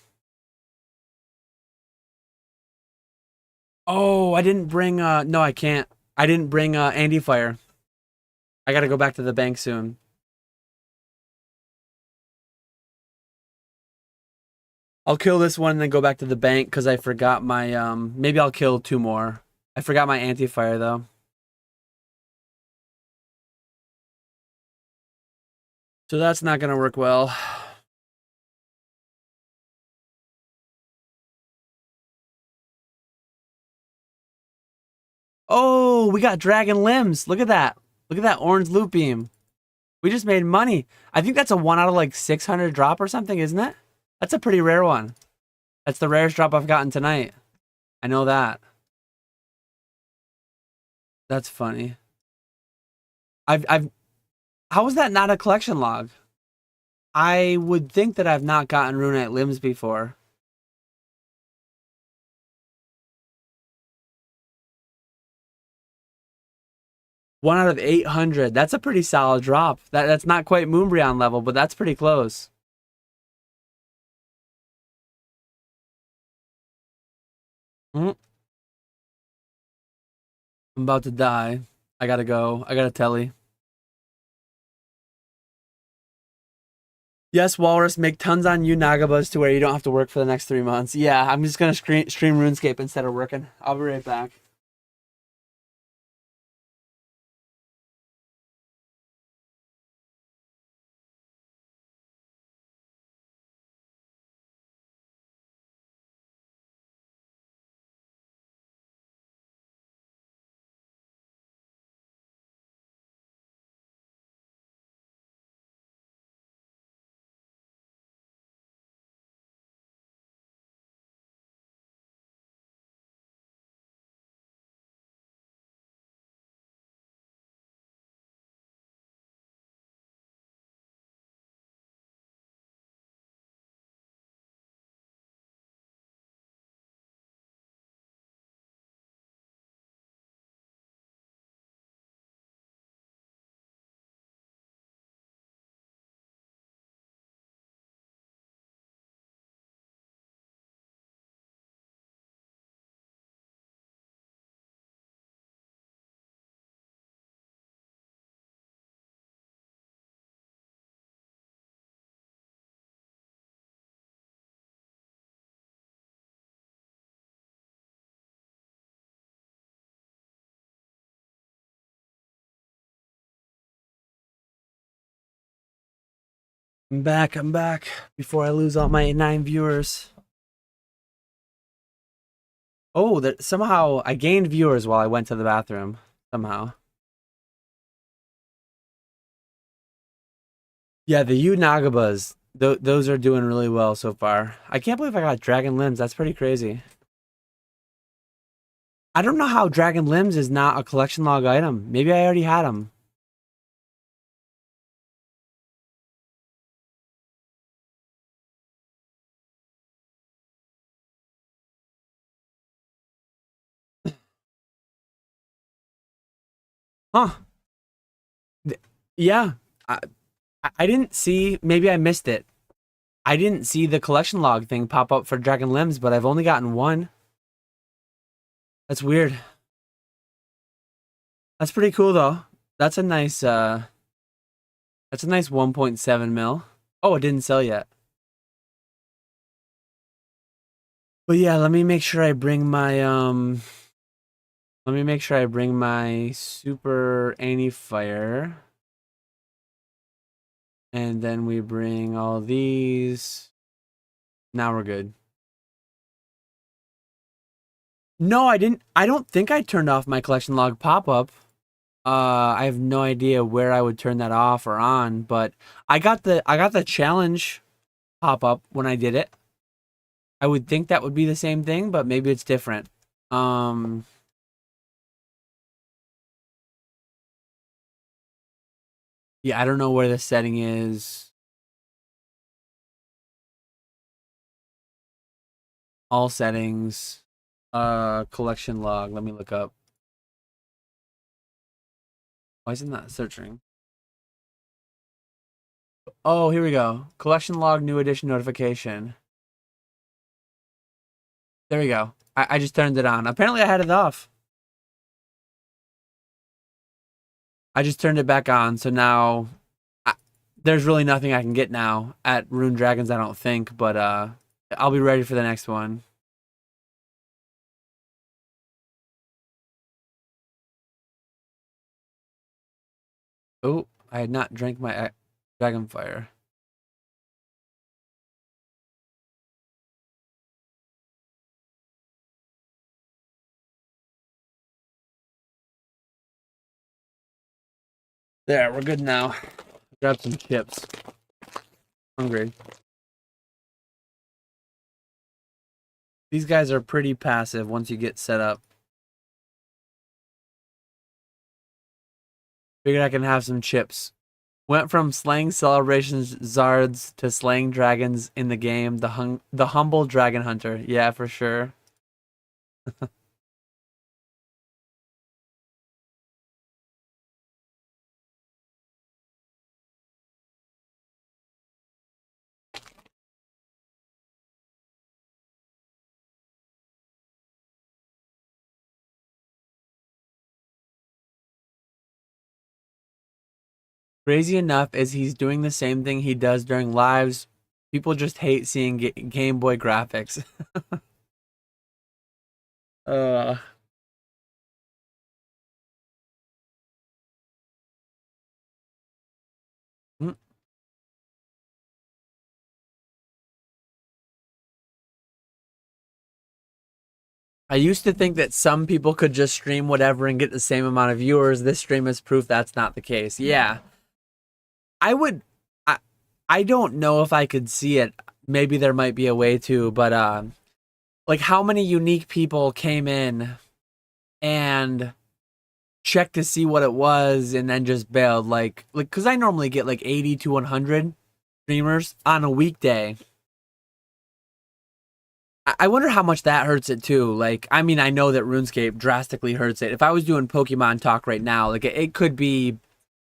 Oh, I didn't bring. No, I can't. I didn't bring anti-fire. I gotta go back to the bank soon. I'll kill this one and then go back to the bank because I forgot my maybe I'll kill two more. I forgot my anti-fire though. So that's not gonna work well. Oh, we got dragon limbs. Look at that. Look at that orange loot beam. We just made money. I think that's a 1 out of like 600 drop or something, isn't it? That's a pretty rare one. That's the rarest drop I've gotten tonight. I know that. That's funny. I've how is that not a collection log? I would think that I've not gotten Runite limbs before. 1 out of 800. That's a pretty solid drop. That's not quite Moonbreon level, but that's pretty close. Mm, I'm about to die. I gotta go. I gotta telly. Yes, Walrus, make tons on you Nagabas to where you don't have to work for the next 3 months. Yeah, I'm just gonna stream RuneScape instead of working. I'll be right back. I'm back. I'm back. Before I lose all my 9 viewers. Oh, that somehow I gained viewers while I went to the bathroom. Somehow. Yeah, the Yu Nagabas. Those are doing really well so far. I can't believe I got Dragon Limbs. That's pretty crazy. I don't know how Dragon Limbs is not a collection log item. Maybe I already had them. Huh. Yeah. I, I didn't see. Maybe I missed it. I didn't see the collection log thing pop up for Dragon Limbs, but I've only gotten one. That's weird. That's pretty cool though. That's a nice that's a nice 1.7 mil. Oh, it didn't sell yet. But yeah, let me make sure I bring my let me make sure I bring my super anti-fire. And then we bring all these. Now we're good. No, I didn't. I don't think I turned off my collection log pop-up. I have no idea where I would turn that off or on, but I got the challenge pop-up when I did it. I would think that would be the same thing, but maybe it's different. Um, yeah, I don't know where the setting is. All settings. Collection log. Let me look up. Why isn't that searching? Oh, here we go. Collection log, new edition notification. There we go. I just turned it on. Apparently I had it off. I just turned it back on, so now I, there's really nothing I can get now at Rune Dragons, I don't think, but I'll be ready for the next one. Oh, I had not drank my Dragonfire. There, we're good now. Grab some chips. Hungry. These guys are pretty passive once you get set up. Figured I can have some chips Went from slaying celebrations Zards to slaying dragons in the game. The humble dragon hunter. Yeah, for sure. Crazy enough is he's doing the same thing he does during lives. People just hate seeing Game Boy graphics. uh, mm. I used to think that some people could just stream whatever and get the same amount of viewers. This stream is proof that's not the case. Yeah, I would. I I don't know if I could see it. Maybe there might be a way to, but like how many unique people came in and checked to see what it was and then just bailed, like because I normally get like 80 to 100 streamers on a weekday. I wonder how much that hurts it too. Like, I mean, I know that RuneScape drastically hurts it. If I was doing Pokemon talk right now, like it could be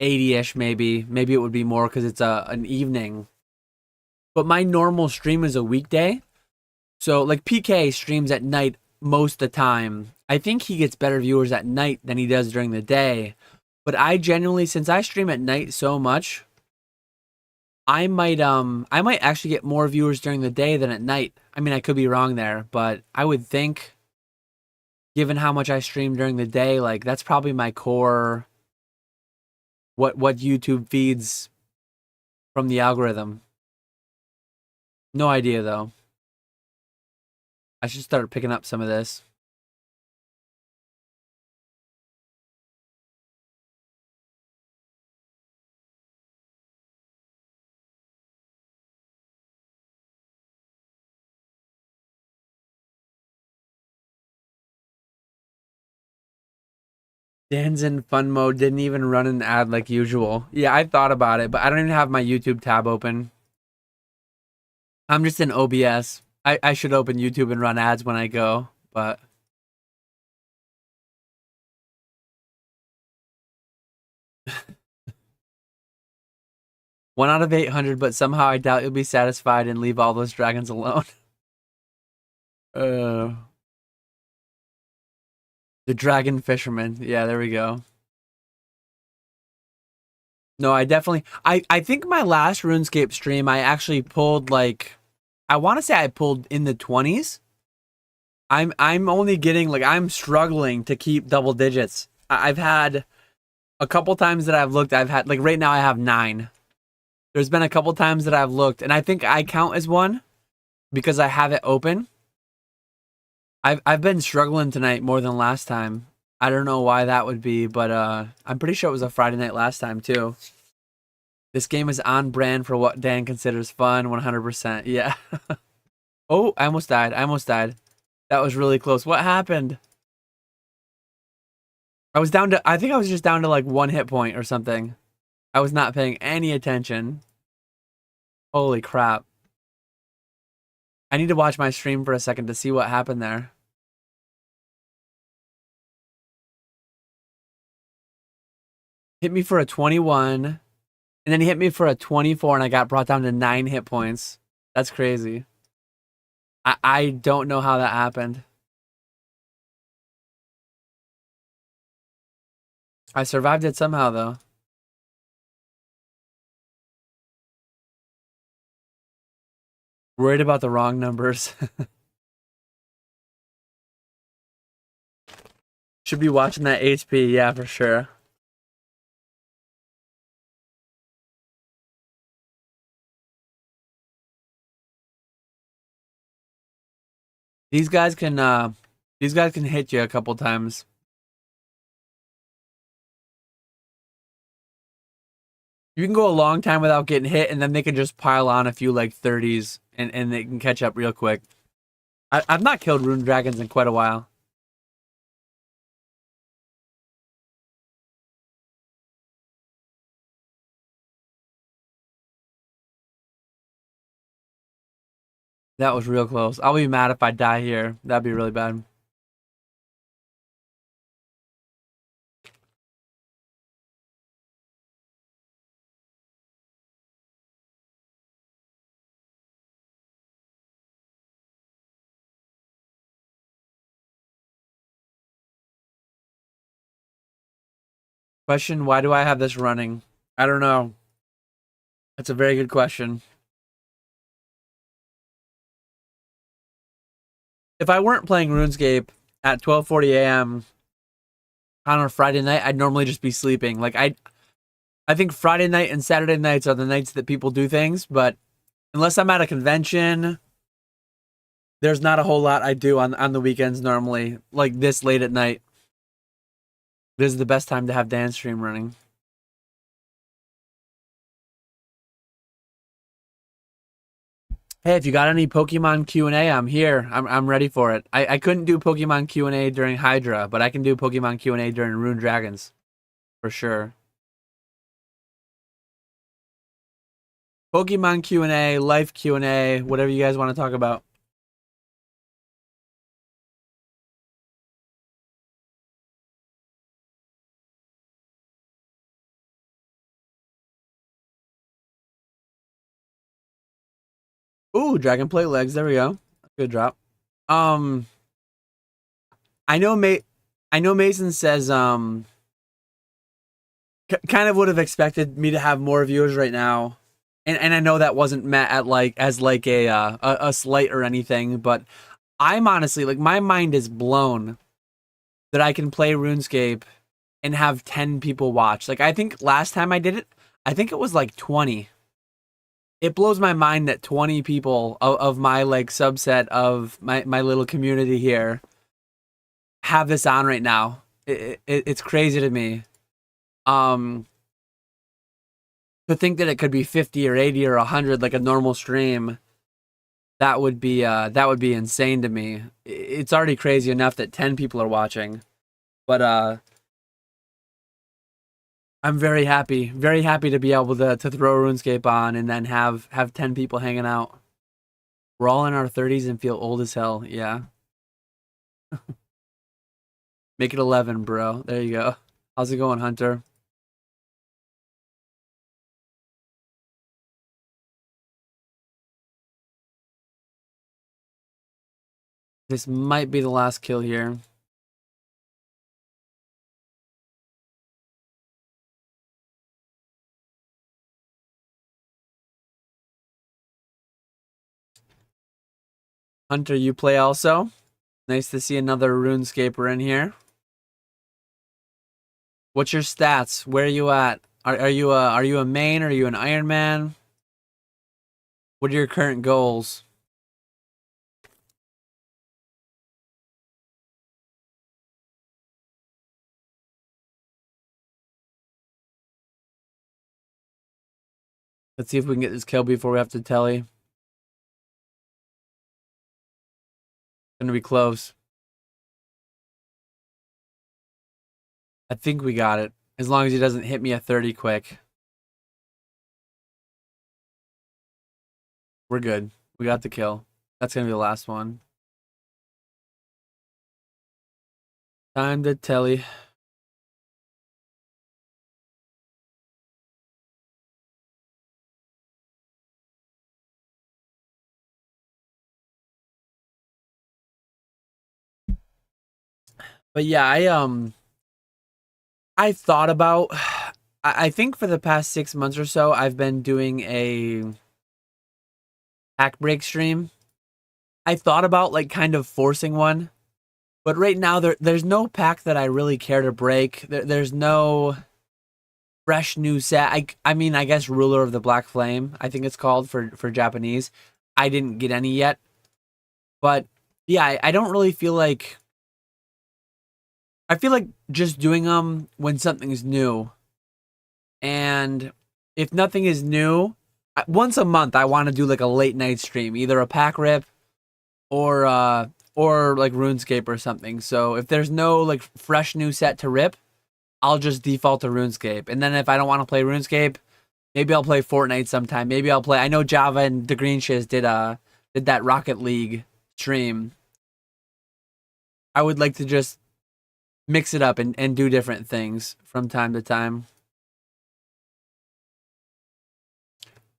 80-ish, maybe it would be more because it's an evening. But my normal stream is a weekday. So like PK streams at night most of the time. I think he gets better viewers at night than he does during the day. But I genuinely, since I stream at night so much, I might actually get more viewers during the day than at night. I mean, I could be wrong there, but I would think given how much I stream during the day, like that's probably my core what YouTube feeds from the algorithm. No idea though. I should start picking up some of this. Dan's in fun mode, didn't even run an ad like usual. Yeah, I thought about it, but I don't even have my YouTube tab open. I'm just in OBS. I should open YouTube and run ads when I go, but 1 out of 800, but somehow I doubt you'll be satisfied and leave all those dragons alone. Uh, the dragon fisherman. Yeah, there we go. No, I definitely I think my last RuneScape stream I actually pulled like I want to say I pulled in the 20s. I'm only getting like I'm struggling to keep double digits. I've had a couple times that I've looked, I've had like right now I have 9. There's been a couple times that I've looked and I think I count as one because I have it open. I've been struggling tonight more than last time. I don't know why that would be, but I'm pretty sure it was a Friday night last time too. This game is on brand for what Dan considers fun, 100%. Yeah. Oh, I almost died. I almost died. That was really close. What happened? I was down to, I think I was just down to like 1 hit point or something. I was not paying any attention. Holy crap. I need to watch my stream for a second to see what happened there. Hit me for a 21, and then he hit me for a 24, and I got brought down to 9 hit points. That's crazy. I don't know how that happened. I survived it somehow, though. Worried about the wrong numbers. Should be watching that HP, yeah, for sure. These guys can hit you a couple times. You can go a long time without getting hit, and then they can just pile on a few like 30s, and they can catch up real quick. I've not killed rune dragons in quite a while. That was real close. I'll be mad if I die here. That'd be really bad. Question, why do I have this running? I don't know. That's a very good question. If I weren't playing RuneScape at 12:40 a.m. on a Friday night, I'd normally just be sleeping. Like I think Friday night and Saturday nights are the nights that people do things, but unless I'm at a convention, there's not a whole lot I do on the weekends normally, like this late at night. This is the best time to have dance stream running. Hey, if you got any Pokemon Q&A, I'm here. I'm ready for it. I couldn't do Pokemon Q&A during Hydra, but I can do Pokemon Q&A during Rune Dragons. For sure. Pokemon Q&A, life Q&A, whatever you guys want to talk about. Ooh, Dragon Plate legs. There we go. Good drop. Um, I know I know Mason says kind of would have expected me to have more viewers right now. And I know that wasn't meant at like as like a slight or anything, but I'm honestly like my mind is blown that I can play RuneScape and have 10 people watch. Like I think last time I did it, I think it was like 20. It blows my mind that 20 people of my like subset of my little community here have this on right now. It's crazy to me. Um, to think that it could be 50 or 80 or 100 like a normal stream, that would be insane to me. It's already crazy enough that 10 people are watching. But I'm very happy to be able to throw RuneScape on and then have 10 people hanging out. We're all in our 30s and feel old as hell. Yeah. Make it 11, bro. There you go. How's it going, Hunter? This might be the last kill here. Hunter, you play also? Nice to see another RuneScaper in here. What's your stats? Where are you at? Are you a main? Are you an Iron Man? What are your current goals? Let's see if we can get this kill before we have to telly. Gonna be close. I think we got it. As long as he doesn't hit me at 30 quick. We're good. We got the kill. That's gonna be the last one. Time to telly. But yeah, I thought about I think for the past 6 months or so I've been doing a pack break stream. I thought about like kind of forcing one, but right now there's no pack that I really care to break. There's no fresh new set. I mean I guess Ruler of the Black Flame, I think it's called for Japanese. I didn't get any yet. But yeah, I don't really feel like I feel like just doing them when something's new. And if nothing is new, once a month I want to do like a late night stream, either a pack rip or like RuneScape or something. So if there's no like fresh new set to rip, I'll just default to RuneScape. And then if I don't want to play RuneScape, maybe I'll play Fortnite sometime. Maybe I'll play I know Java and the Green Shiz did did that Rocket League stream, I would like to just mix it up and do different things from time to time.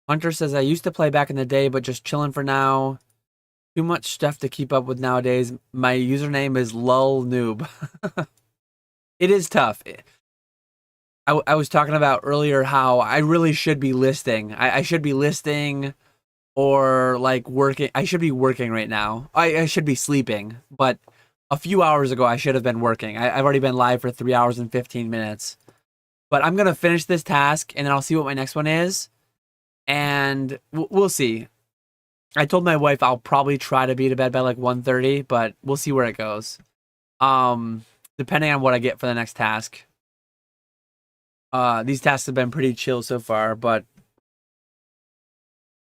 Hunter says, I used to play back in the day, but just chilling for now. Too much stuff to keep up with nowadays. My username is lullnoob. It is tough. I was talking about earlier how I really should be listing. I should be listing or like working. I should be working right now. I should be sleeping, but a few hours ago I should have been working. I've already been live for 3 hours and 15 minutes. But I'm going to finish this task and then I'll see what my next one is. And we'll see. I told my wife I'll probably try to be to bed by like 1:30, but we'll see where it goes. Depending on what I get for the next task. These tasks have been pretty chill so far, but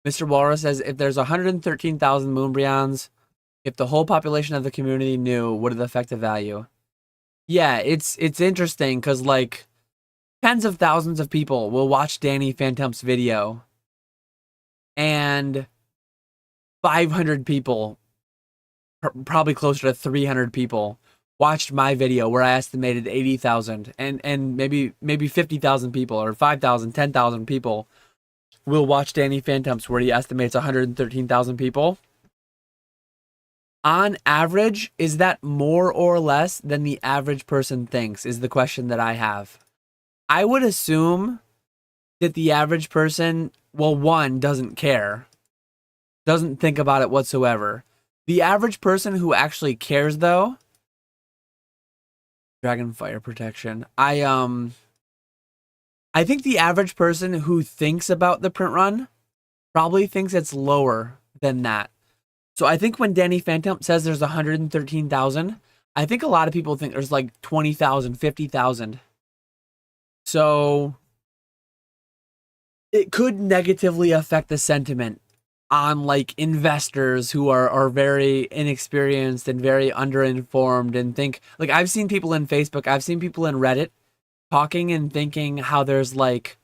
Mr. Walrus says, if there's 113,000 Moonbreons, if the whole population of the community knew, would it affect the value? Yeah, it's interesting because like tens of thousands of people will watch Danny Phantom's video, and 500 people, probably closer to 300 people, watched my video where I estimated 80,000, and maybe 50,000 people or 5,000, 10,000 people will watch Danny Phantoms where he estimates 113,000 people. On average, is that more or less than the average person thinks is the question that I have. I would assume that the average person, well, one, doesn't care. Doesn't think about it whatsoever. The average person who actually cares, though, Dragon Fire Protection. I think the average person who thinks about the print run probably thinks it's lower than that. So I think when Danny Phantom says there's 113,000, I think a lot of people think there's like 20,000, 50,000. So it could negatively affect the sentiment on like investors who are very inexperienced and very underinformed and think like I've seen people in Facebook, I've seen people in Reddit talking and thinking how there's like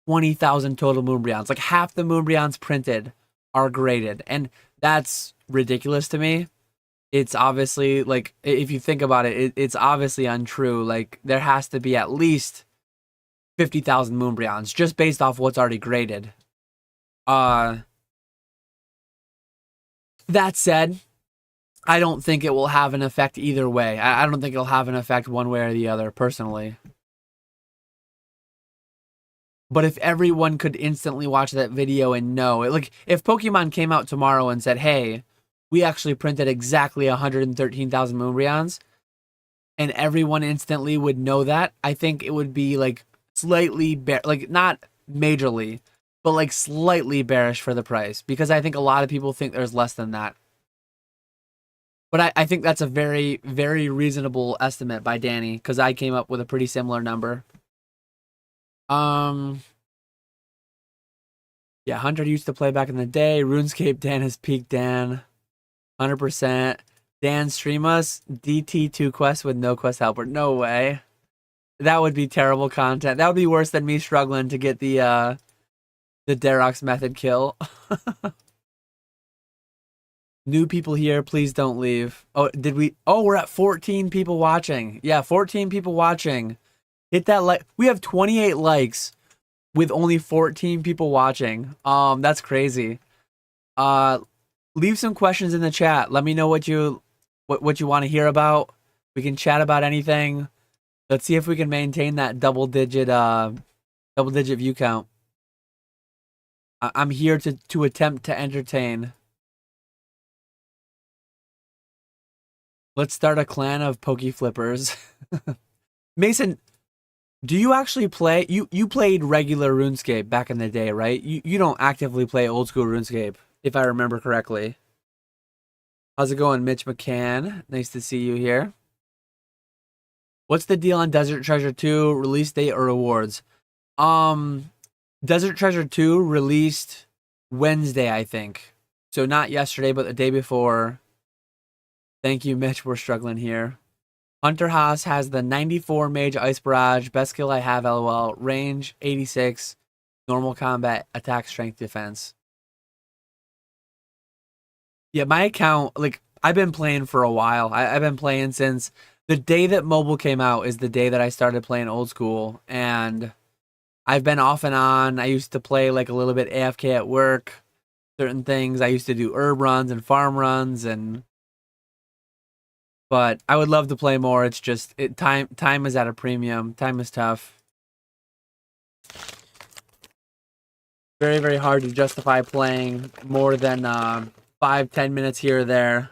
20,000 total Moonbreons. Like half the Moonbreons printed are graded. And that's ridiculous to me. It's obviously like, if you think about it, it's obviously untrue. Like there has to be at least 50,000 Moonbreons just based off what's already graded. That said, I don't think it will have an effect either way. I don't think it'll have an effect one way or the other, personally. But if everyone could instantly watch that video and know, like if Pokemon came out tomorrow and said, hey, we actually printed exactly 113,000 Moonbreons, and everyone instantly would know that, I think it would be like slightly, like not majorly, but like slightly bearish for the price, because I think a lot of people think there's less than that. But I think that's a very, very reasonable estimate by Danny, because I came up with a pretty similar number. Yeah, Hunter used to play back in the day. RuneScape Dan has peaked Dan. 100%. Dan, stream us DT2 quest with no quest helper. No way. That would be terrible content. That would be worse than me struggling to get the Darox method kill. New people here, please don't leave. Oh, did we? Oh, we're at 14 people watching. Yeah, 14 people watching. Hit that like. We have 28 likes with only 14 people watching. That's crazy. Leave some questions in the chat. Let me know what you want to hear about. We can chat about anything. Let's see if we can maintain that double digit view count. I'm here to attempt to entertain. Let's start a clan of Poke Flippers. Mason, do you actually play? You played regular RuneScape back in the day, right? You don't actively play old school RuneScape, if I remember correctly. How's it going, Mitch McCann? Nice to see you here. What's the deal on Desert Treasure 2 release date or rewards? Desert Treasure 2 released Wednesday, I think. So not yesterday, but the day before. Thank you, Mitch. We're struggling here. Hunter Haas has the 94 Mage Ice Barrage. Best skill I have, LOL. Range, 86. Normal combat, attack, strength, defense. Yeah, my account, like, I've been playing for a while. I've been playing since the day that mobile came out is the day that I started playing Old School, and I've been off and on. I used to play like a little bit AFK at work, certain things. I used to do herb runs and farm runs, and but I would love to play more. It's just time is at a premium. Time is tough. Very, very hard to justify playing more than 5, 10 minutes here or there.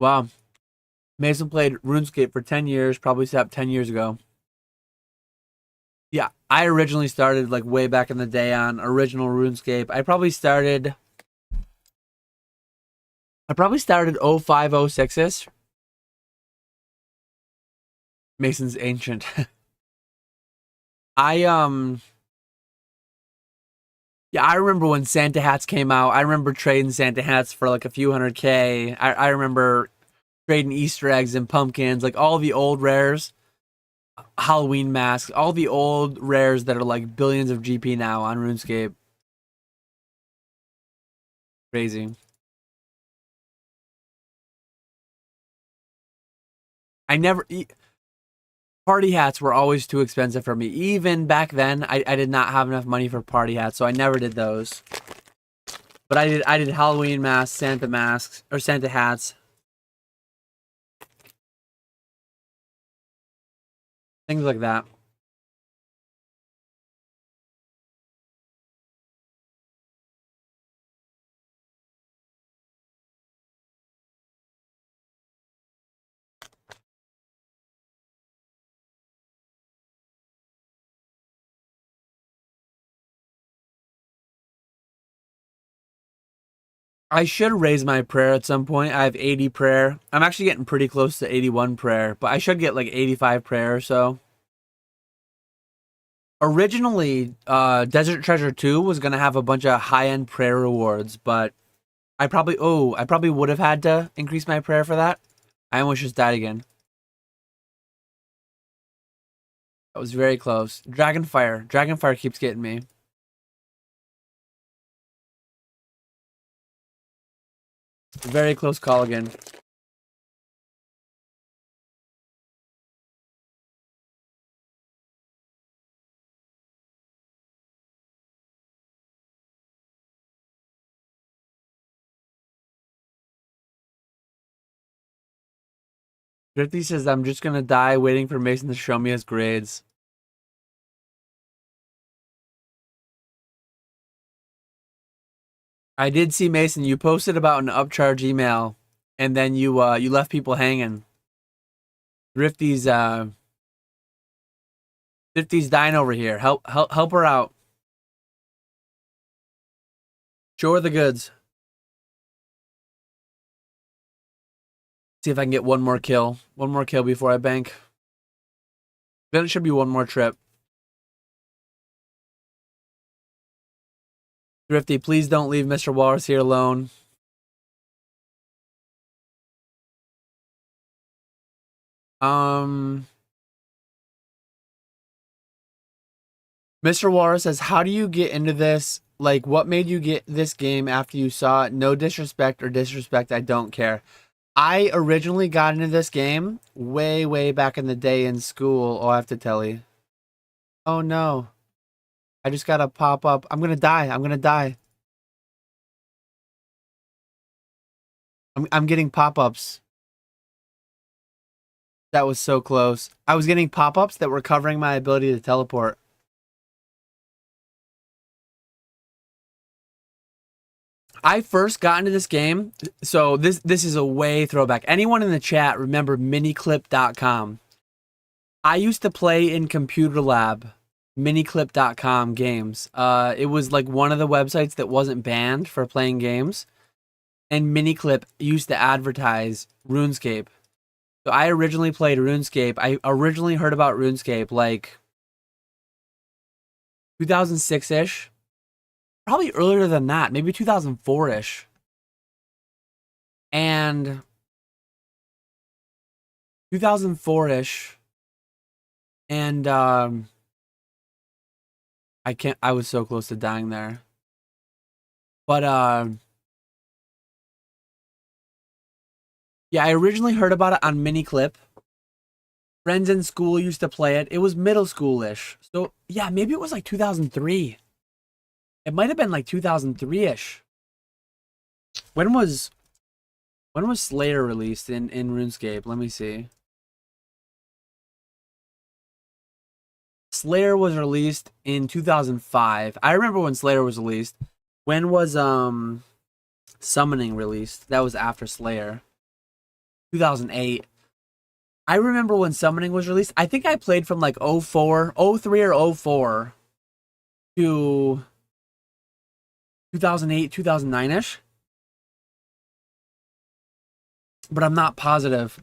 Wow. Mason played RuneScape for 10 years, probably stopped 10 years ago. Yeah, I originally started like way back in the day on original RuneScape. I probably started 05, 06ish. Mason's ancient. I Yeah, I remember when Santa hats came out. I remember trading Santa hats for like a few hundred K. I remember trading Easter eggs and pumpkins, like all the old rares, Halloween masks, all the old rares that are like billions of GP now on RuneScape. Crazy. I never party hats were always too expensive for me. Even back then, I did not have enough money for party hats, so I never did those. But I did Halloween masks, or Santa hats, things like that. I should raise my prayer at some point. I have 80 prayer. I'm actually getting pretty close to 81 prayer, but I should get like 85 prayer or so. Originally, Desert Treasure 2 was gonna have a bunch of high-end prayer rewards, but I probably would have had to increase my prayer for that. I almost just died again. That was very close. Dragonfire. Dragonfire keeps getting me. Very close call again. Drifty says I'm just gonna die waiting for Mason to show me his grades. I did see Mason. You posted about an upcharge email, and then you left people hanging. Drifty's Drifty's dying over here. Help her out. Show her the goods. See if I can get one more kill. One more kill before I bank. Then it should be one more trip. Drifty, please don't leave Mr. Walrus here alone. Um, Mr. Walrus says, how do you get into this? Like, what made you get this game after you saw it? No disrespect or disrespect, I don't care. I originally got into this game way, way back in the day in school. Oh, I have to tell you. Oh no. I just got a pop up. I'm gonna die. I'm gonna die. I'm getting pop ups. That was so close. I was getting pop ups that were covering my ability to teleport. I first got into this game, so this is a way throwback. Anyone in the chat remember miniclip.com? I used to play in computer lab, miniclip.com games. It was like one of the websites that wasn't banned for playing games, and Miniclip used to advertise RuneScape. So I originally played RuneScape. I originally heard about RuneScape like 2006-ish. Probably earlier than that, maybe 2004-ish. And 2004-ish. And I was so close to dying there. But yeah, I originally heard about it on Miniclip. Friends in school used to play it. It was middle schoolish. So yeah, maybe it was like 2003. It might have been like 2003-ish. When was when was Slayer released in RuneScape? Let me see. Slayer was released in 2005. I remember when Slayer was released. When was Summoning released? That was after Slayer. 2008. I remember when Summoning was released. I think I played from like 04, 03 or 04 to 2008, 2009-ish. But I'm not positive.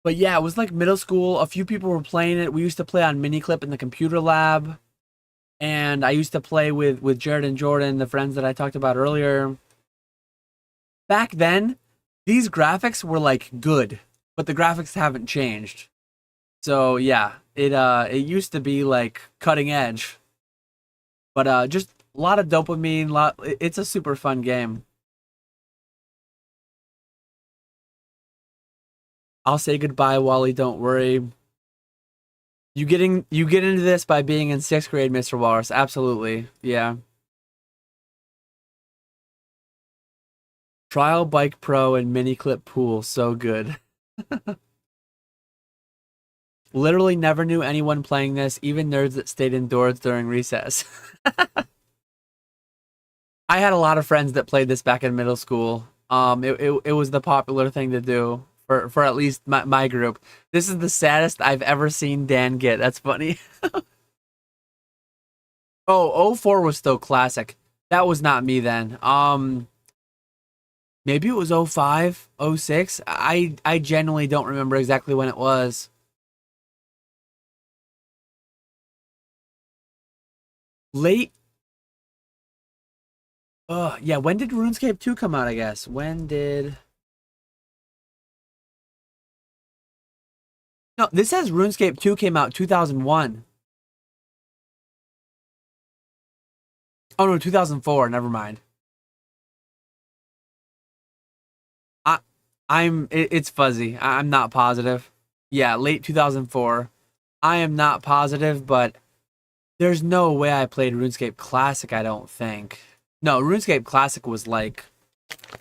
But yeah, it was like middle school. A few people were playing it. We used to play on Miniclip in the computer lab. And I used to play with Jared and Jordan, the friends that I talked about earlier. Back then, these graphics were like good, but the graphics haven't changed. So yeah, it used to be like cutting edge, but just a lot of dopamine. It's a super fun game. I'll say goodbye, Wally. Don't worry. You get into this by being in sixth grade, Mr. Walrus. Absolutely, yeah. Trial Bike Pro and Mini Clip Pool, so good. Literally never knew anyone playing this, even nerds that stayed indoors during recess. I had a lot of friends that played this back in middle school. It was the popular thing to do for at least my group. This is the saddest I've ever seen Dan get. That's funny. Oh, '04 was still classic. That was not me then. Maybe it was '05, '06. I genuinely don't remember exactly when it was. Late. Yeah. When did RuneScape 2 come out? I guess. When did? No, this says RuneScape 2 came out 2001. Oh no, 2004. Never mind. I it's fuzzy. I'm not positive. Yeah, late 2004. I am not positive, but there's no way I played RuneScape Classic, I don't think. No, RuneScape Classic was like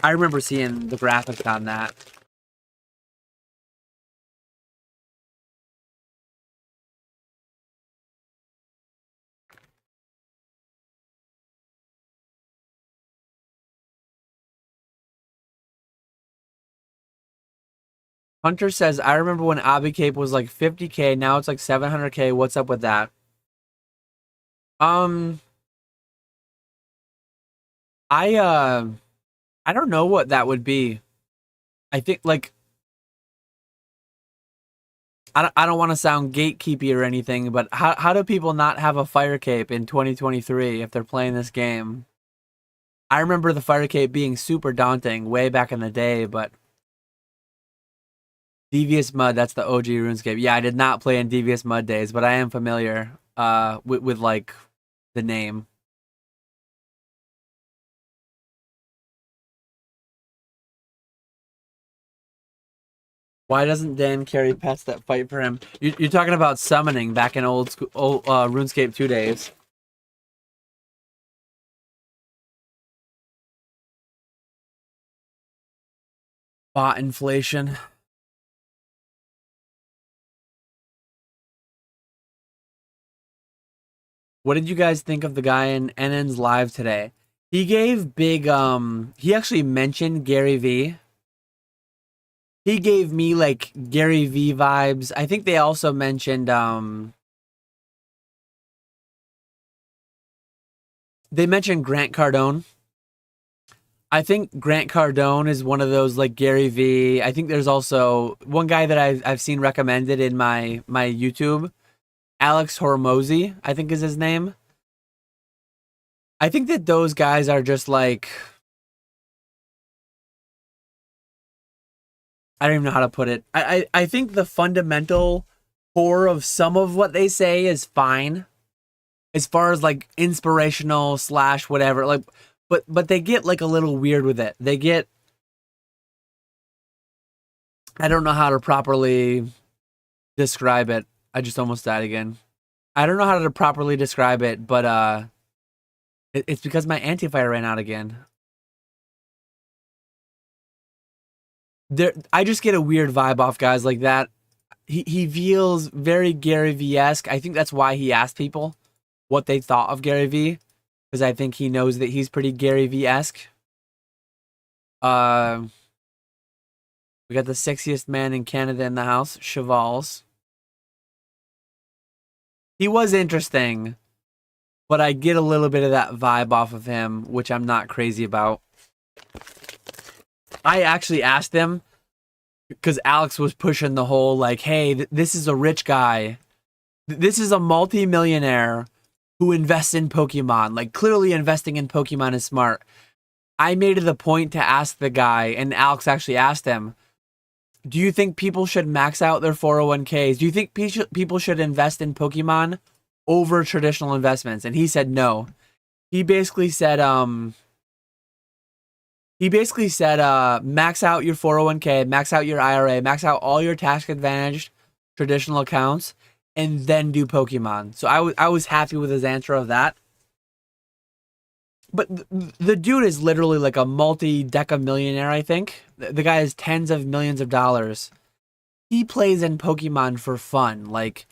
I remember seeing the graphics on that. Hunter says, I remember when Cape was like 50K, now it's like 700K. What's up with that? Um, I I don't know what that would be. I think like I don't want to sound gatekeepy or anything, but how do people not have a fire cape in 2023 if they're playing this game? I remember the fire cape being super daunting way back in the day, but Devious Mud, that's the OG RuneScape. Yeah, I did not play in Devious Mud days, but I am familiar with like the name. Why doesn't Dan carry pets that fight for him? You're talking about summoning back in old school, old RuneScape 2 days. Bot inflation. What did you guys think of the guy in NN's live today? He gave big he actually mentioned Gary V. He gave me like Gary V vibes. I think they also mentioned they mentioned Grant Cardone. I think Grant Cardone is one of those like Gary V. I think there's also one guy that I've seen recommended in my YouTube, Alex Hormozy, I think is his name. I think that those guys are just like I don't even know how to put it. I think the fundamental core of some of what they say is fine. as far as like inspirational slash whatever. Like, but they get like a little weird with it. They get, I don't know how to properly describe it. I just almost died again. I don't know how to properly describe it, but it's because my anti-fire ran out again. I just get a weird vibe off guys like that. He feels very Gary V-esque. I think that's why he asked people what they thought of Gary V, because I think he knows that he's pretty Gary V-esque. We got the sexiest man in Canada in the house, Chevals. He was interesting, but I get a little bit of that vibe off of him, which I'm not crazy about. I actually asked him, because Alex was pushing the whole, like, hey, this is a rich guy. This is a multi-millionaire who invests in Pokemon. Like, clearly investing in Pokemon is smart. I made it a point to ask the guy, and Alex actually asked him, do you think people should max out their 401ks? Do you think people should invest in Pokemon over traditional investments? And he said no. He basically said, max out your 401k, max out your IRA, max out all your tax-advantaged traditional accounts, and then do Pokemon. So I was happy with his answer of that. But the dude is literally like a multi-deca millionaire, I think. The guy has tens of millions of dollars. He plays in Pokemon for fun. Like,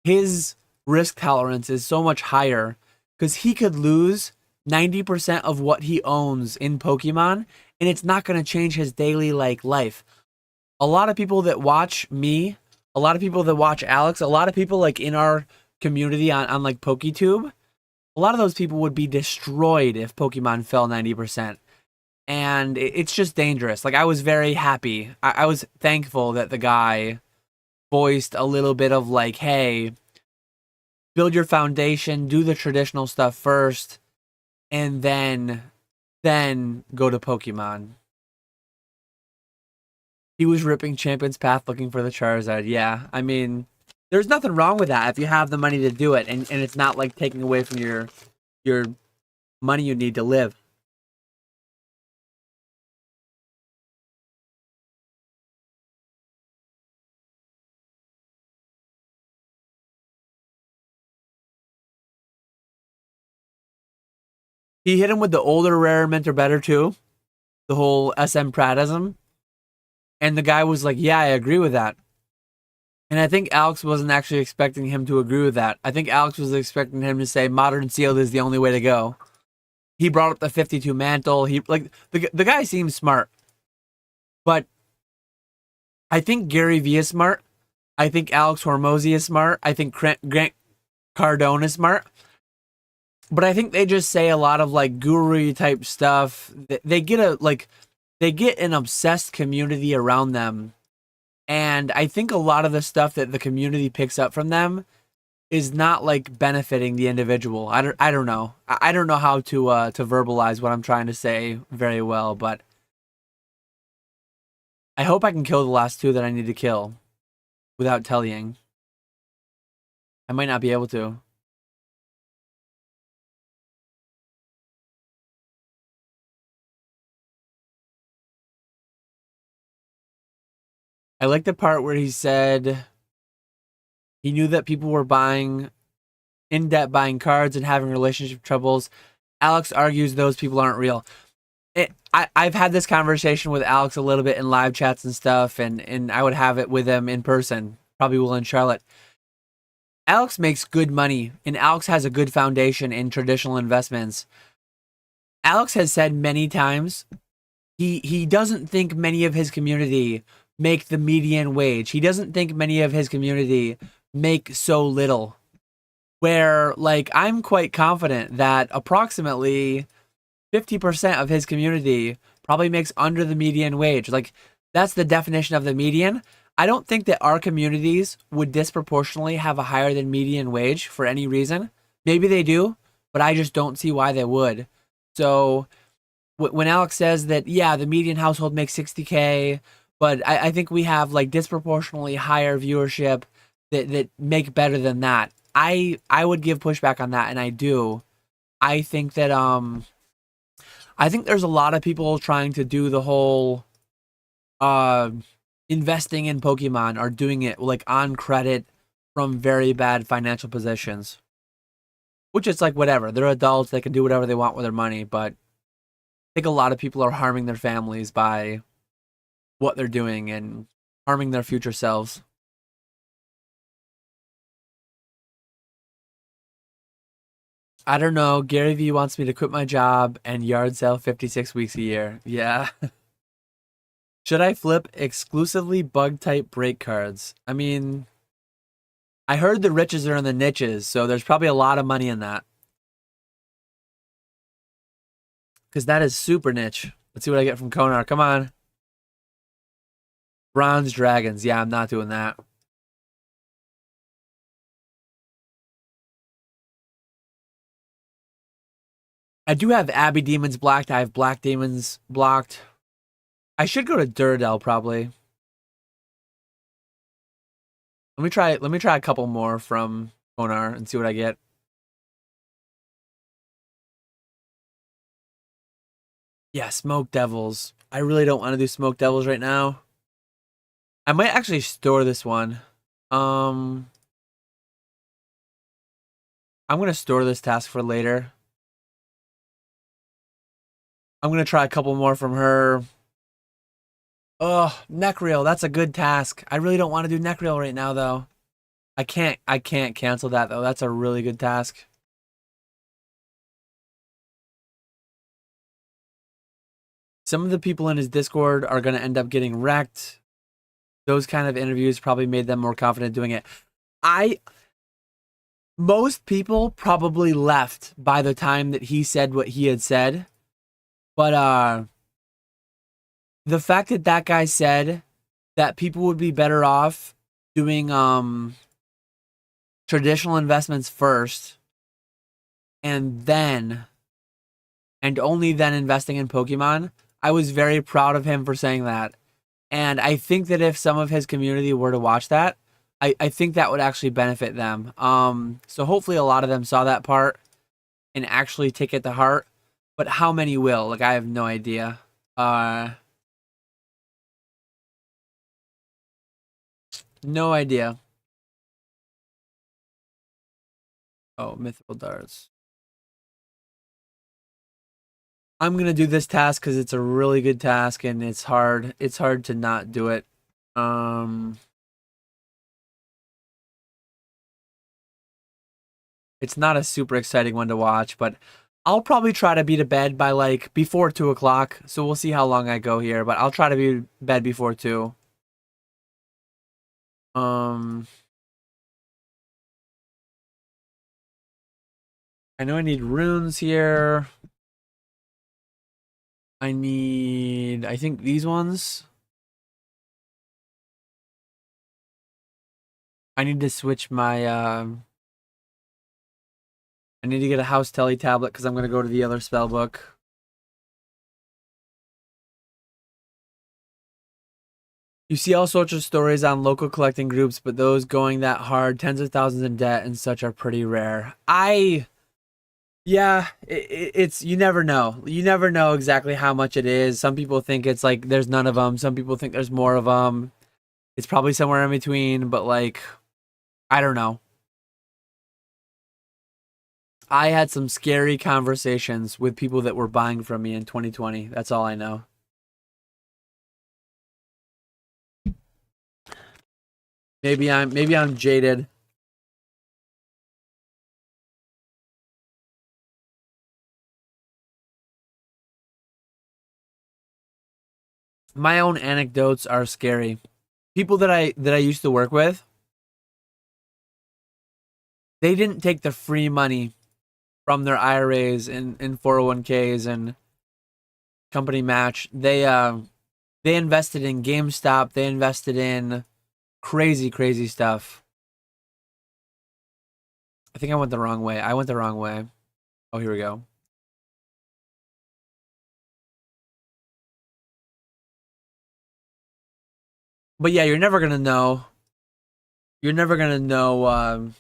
his risk tolerance is so much higher because he could lose 90% of what he owns in Pokemon, and it's not going to change his daily life. A lot of people that watch me, a lot of people that watch Alex, a lot of people like in our community on like PokeTube, a lot of those people would be destroyed if Pokemon fell 90%. And it's just dangerous. Like, I was very happy. I was thankful that the guy voiced a little bit of like, hey, build your foundation, do the traditional stuff first, and then go to Pokemon. He was ripping Champion's Path looking for the Charizard. Yeah, I mean, there's nothing wrong with that if you have the money to do it, and it's not like taking away from your money you need to live. He hit him with the older, rarer, mint, or better too. The whole SM Pratism. And the guy was like, yeah, I agree with that. And I think Alex wasn't actually expecting him to agree with that. I think Alex was expecting him to say modern sealed is the only way to go. He brought up the 52 mantle. He like the guy seems smart. But I think Gary V is smart. I think Alex Hormozy is smart. I think Grant Cardone is smart. But I think they just say a lot of like guru type stuff. They get an obsessed community around them. And I think a lot of the stuff that the community picks up from them is not like benefiting the individual. I don't know. I don't know how to verbalize what I'm trying to say very well, but I hope I can kill the last two that I need to kill without tellying. I might not be able to. I like the part where he said he knew that people were in debt buying cards and having relationship troubles. Alex argues those people aren't real. I've had this conversation with Alex a little bit in live chats and stuff, and I would have it with him in person. Probably will in Charlotte. Alex makes good money, and Alex has a good foundation in traditional investments. Alex has said many times he doesn't think many of his community make the median wage. He doesn't think many of his community make so little. Where, like, I'm quite confident that approximately 50% of his community probably makes under the median wage. Like, that's the definition of the median. I don't think that our communities would disproportionately have a higher than median wage for any reason. Maybe they do, but I just don't see why they would. So when Alex says that, yeah, the median household makes 60K, but I think we have like disproportionately higher viewership that make better than that. I would give pushback on that, and I do. I think that I think there's a lot of people trying to do the whole uh investing in Pokemon are doing it like on credit from very bad financial positions. Which is like whatever. They're adults, they can do whatever they want with their money, but I think a lot of people are harming their families by what they're doing and harming their future selves. I don't know. Gary Vee wants me to quit my job and yard sale 56 weeks a year. Yeah. Should I flip exclusively bug type break cards? I mean, I heard the riches are in the niches, so there's probably a lot of money in that. Because that is super niche. Let's see what I get from Konar. Come on. Bronze Dragons. Yeah, I'm not doing that. I do have Abbey Demons blocked. I have Black Demons blocked. I should go to Duradel probably. Let me try a couple more from Konar and see what I get. Yeah, Smoke Devils. I really don't want to do Smoke Devils right now. I might actually store this one. Um I'm gonna store this task for later. I'm gonna try a couple more from her. Oh, Necreel, that's a good task. I really don't want to do Necreel right now though. I can't cancel that though. That's a really good task. Some of the people in his Discord are gonna end up getting wrecked. Those kind of interviews probably made them more confident doing it. I Most people probably left by the time that he said what he had said. But the fact that that guy said that people would be better off doing traditional investments first and then and only then investing in Pokemon, I was very proud of him for saying that. And I think that if some of his community were to watch that, I think that would actually benefit them. So hopefully a lot of them saw that part and actually take it to heart. But how many will? Like, I have no idea. No idea. Oh, mythical darts. I'm gonna do this task because it's a really good task and it's hard. It's hard to not do it. Um, it's not a super exciting one to watch, but I'll probably try to be to bed by like before 2 o'clock. So we'll see how long I go here, but I'll try to be to bed before 2. Um, I know I need runes here. I think these ones. I need to switch my, I need to get a house telly tablet because I'm going to go to the other spell book. You see all sorts of stories on local collecting groups, but those going that hard, tens of thousands in debt and such are pretty rare. Yeah, it's, you never know. You never know exactly how much it is. Some people think it's like there's none of them. Some people think there's more of them. It's probably somewhere in between, but like, I don't know. I had some scary conversations with people that were buying from me in 2020. That's all I know. Maybe I'm jaded. My own anecdotes are scary. People that I used to work with, they didn't take the free money from their IRAs and 401ks and company match. They invested in GameStop, they invested in crazy stuff. I think I went the wrong way. I went the wrong way. Oh, here we go. But yeah, you're never gonna know. You're never gonna know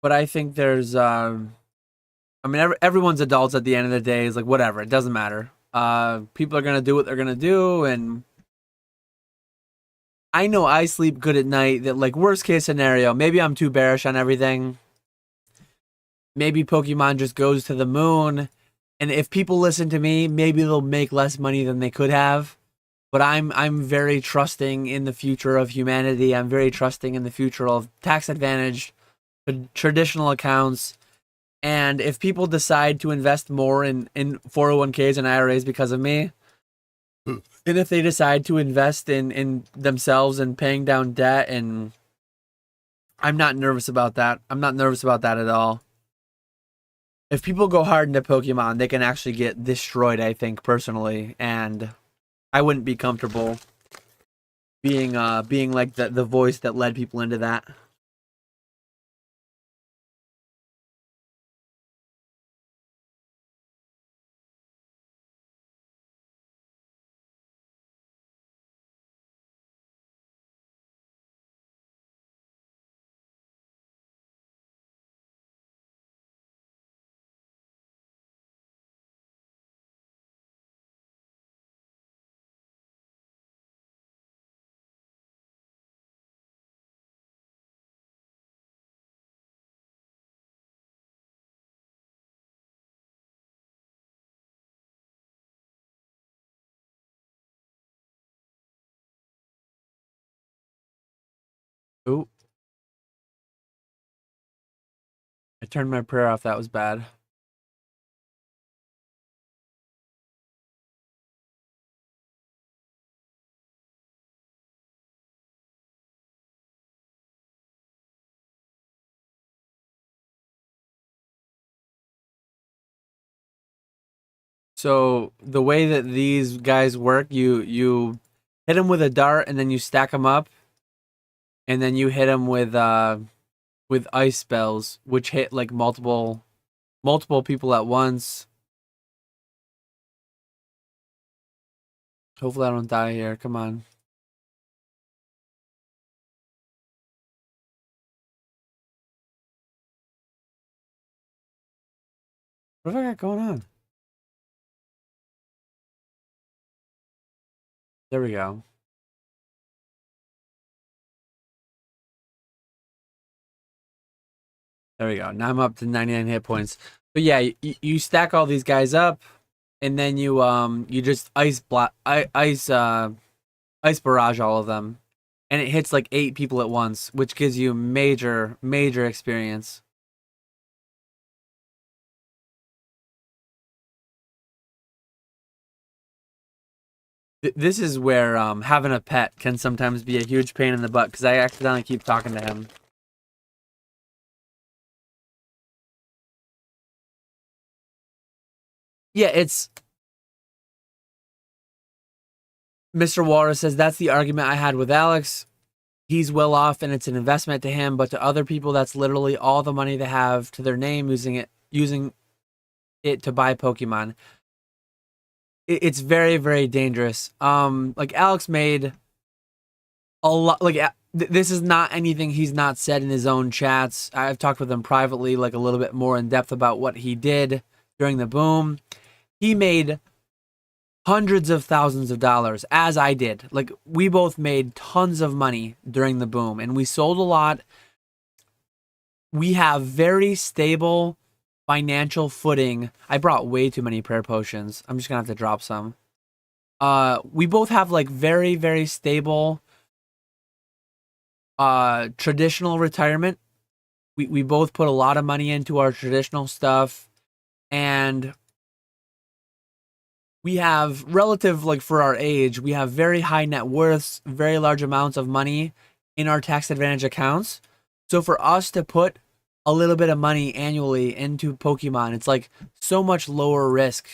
but I think there's I mean everyone's adults at the end of the day is like whatever, it doesn't matter. People are gonna do what they're gonna do, and I know I sleep good at night. That like worst case scenario, maybe I'm too bearish on everything. Maybe Pokemon just goes to the moon, and if people listen to me, maybe they'll make less money than they could have. But I'm very trusting in the future of humanity. I'm very trusting in the future of tax advantaged traditional accounts. And if people decide to invest more in 401ks and IRAs because of me, and if they decide to invest in themselves and paying down debt, and I'm not nervous about that. I'm not nervous about that at all. If people go hard into Pokemon, they can actually get destroyed, I think, personally, and I wouldn't be comfortable being like the voice that led people into that. Ooh, I turned my prayer off. That was bad. So the way that these guys work, you hit them with a dart, and then you stack them up, and then you hit them with ice spells, which hit like multiple people at once. Hopefully, I don't die here. Come on. What have I got going on? There we go. There we go. Now I'm up to 99 hit points. But yeah, you stack all these guys up, and then you just ice barrage all of them, and it hits like 8 people at once, which gives you major experience. This is where having a pet can sometimes be a huge pain in the butt because I accidentally keep talking to him. Yeah, it's Mr. Walrus says that's the argument I had with Alex. He's well off and it's an investment to him, but to other people, that's literally all the money they have to their name using it to buy Pokemon. It's very dangerous. Like Alex made a lot. Like this is not anything he's not said in his own chats. I've talked with him privately, like a little bit more in depth about what he did during the boom. He made hundreds of thousands of dollars, as I did. Like we both made tons of money during the boom, and we sold a lot. We have very stable financial footing. I brought way too many prayer potions. I'm just gonna have to drop some. We both have like very stable traditional retirement. We both put a lot of money into our traditional stuff, and we have relative, like for our age, we have very high net worths, very large amounts of money in our tax advantage accounts. So for us to put a little bit of money annually into Pokemon, it's like so much lower risk.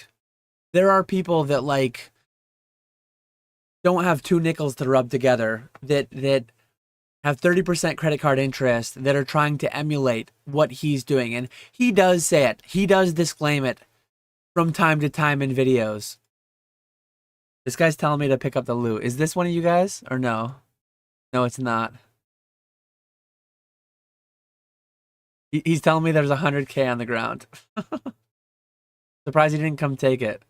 There are people that like don't have two nickels to rub together that have 30% credit card interest that are trying to emulate what he's doing. And he does say it. He does disclaim it from time to time in videos. This guy's telling me to pick up the loot. Is this one of you guys or no? No, it's not. He's telling me there's 100K on the ground. Surprised he didn't come take it.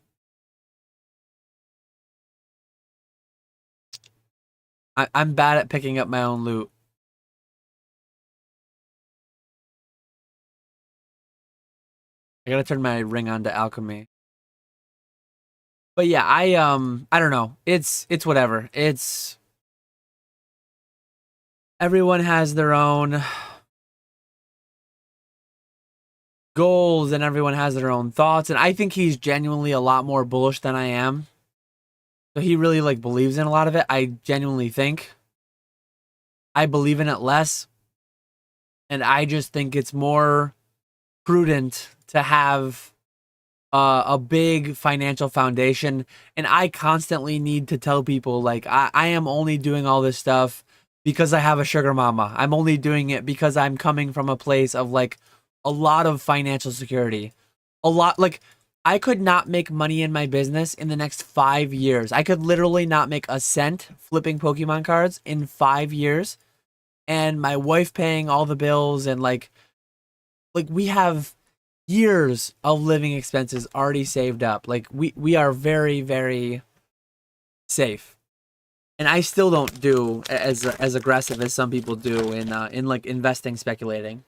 I'm bad at picking up my own loot. I gotta turn my ring on to alchemy. But yeah, I don't know. It's whatever. It's everyone has their own goals and everyone has their own thoughts, and I think he's genuinely a lot more bullish than I am. So he really like believes in a lot of it. I genuinely think I believe in it less, and I just think it's more prudent to have a big financial foundation. And I constantly need to tell people like I am only doing all this stuff because I have a sugar mama. I'm only doing it because I'm coming from a place of like a lot of financial security. A lot like I could not make money in my business in the next 5 years. I could literally not make a cent flipping Pokemon cards in 5 years. And my wife paying all the bills and like we have years of living expenses already saved up. Like we are very, very safe. And I still don't do as aggressive as some people do in like investing, speculating.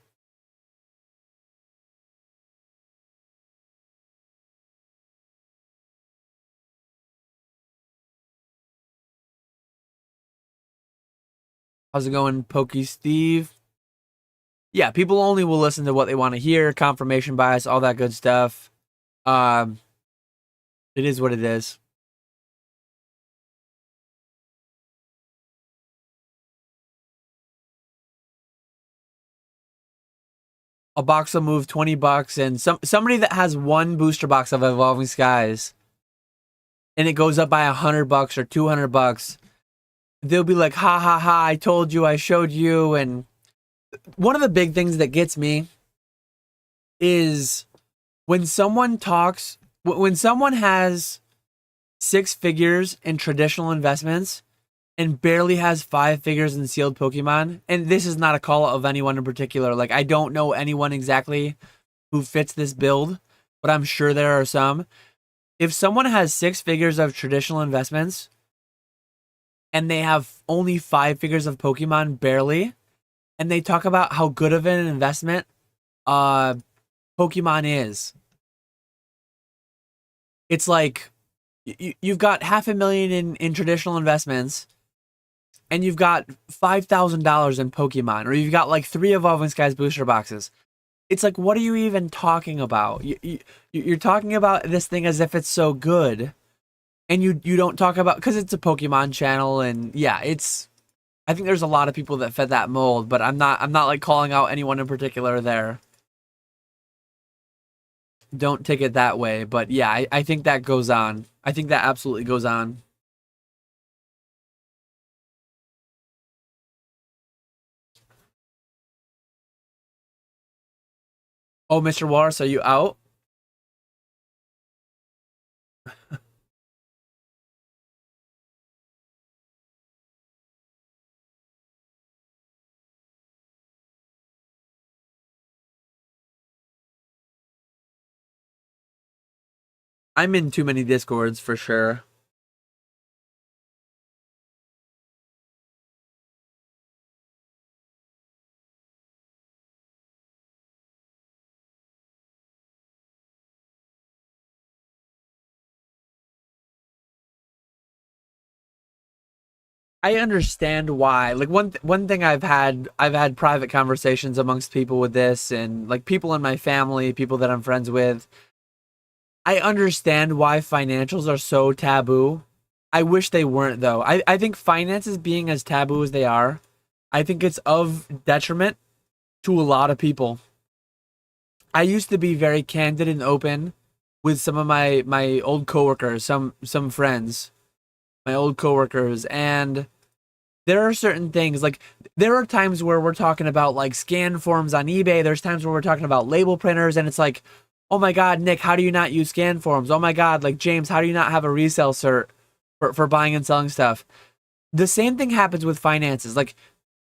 How's it going, Pokey Steve? Yeah, people only will listen to what they want to hear, confirmation bias, all that good stuff. Um, it is what it is. A box will move $20, and somebody that has one booster box of Evolving Skies, and it goes up by $100 or $200, they'll be like, "Ha ha ha! I told you, I showed you." And one of the big things that gets me is when someone talks, when someone has six figures in traditional investments and barely has five figures in sealed Pokemon. And this is not a call out of anyone in particular. Like, I don't know anyone exactly who fits this build, but I'm sure there are some. If someone has six figures of traditional investments and they have only five figures of Pokemon barely, and they talk about how good of an investment uh Pokemon is, it's like you've got 500,000 in traditional investments and you've got $5,000 in Pokemon, or you've got like three Evolving Skies booster boxes. It's like, what are you even talking about? You're talking about this thing as if it's so good, and you don't talk about because it's a Pokemon channel, and yeah, it's. I think there's a lot of people that fit that mold, but I'm not like calling out anyone in particular there. Don't take it that way, but yeah, I think that goes on. I think that absolutely goes on. Oh, Mr. Walrus, are you out? I'm in too many discords for sure. I understand why. Like one thing I've had private conversations amongst people with this, and like people in my family, people that I'm friends with. I understand why financials are so taboo. I wish they weren't though. I think finances being as taboo as they are, I think it's of detriment to a lot of people. I used to be very candid and open with some of my old coworkers, some friends, my old coworkers, and there are certain things like there are times where we're talking about like scan forms on eBay. There's times where we're talking about label printers, and it's like, oh my God, Nick, how do you not use scan forms? Oh my God, like James, how do you not have a resale cert for buying and selling stuff? The same thing happens with finances. Like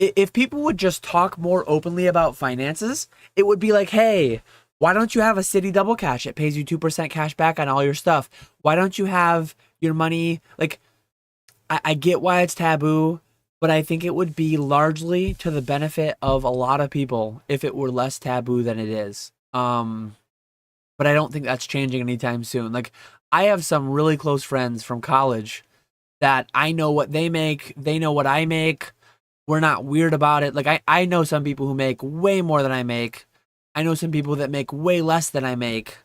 If people would just talk more openly about finances, it would be like, hey, why don't you have a City Double Cash? It pays you 2% cash back on all your stuff. Why don't you have your money? Like, I get why it's taboo, but I think it would be largely to the benefit of a lot of people if it were less taboo than it is. But I don't think that's changing anytime soon. Like, I have some really close friends from college that I know what they know what I make. We're not weird about it. Like, I know some people who make way more than I make. I know some people that make way less than I make.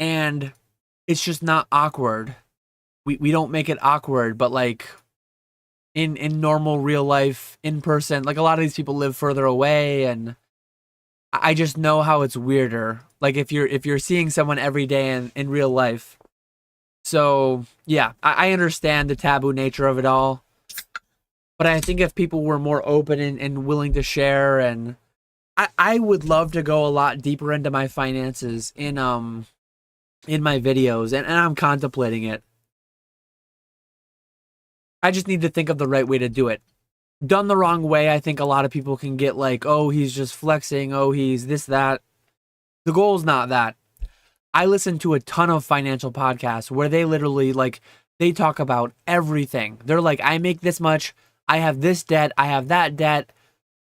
And it's just not awkward. We don't make it awkward, but like in normal real life, in person, like a lot of these people live further away, and I just know how it's weirder. Like if you're seeing someone every day in real life. So yeah, I understand the taboo nature of it all. But I think if people were more open and willing to share, and I would love to go a lot deeper into my finances in my videos, and I'm contemplating it. I just need to think of the right way to do it. Done the wrong way, I think a lot of people can get like, oh, he's just flexing, oh, he's this, that. The goal's not that. I listen to a ton of financial podcasts where they literally like they talk about everything. They're like, I make this much, I have this debt, I have that debt,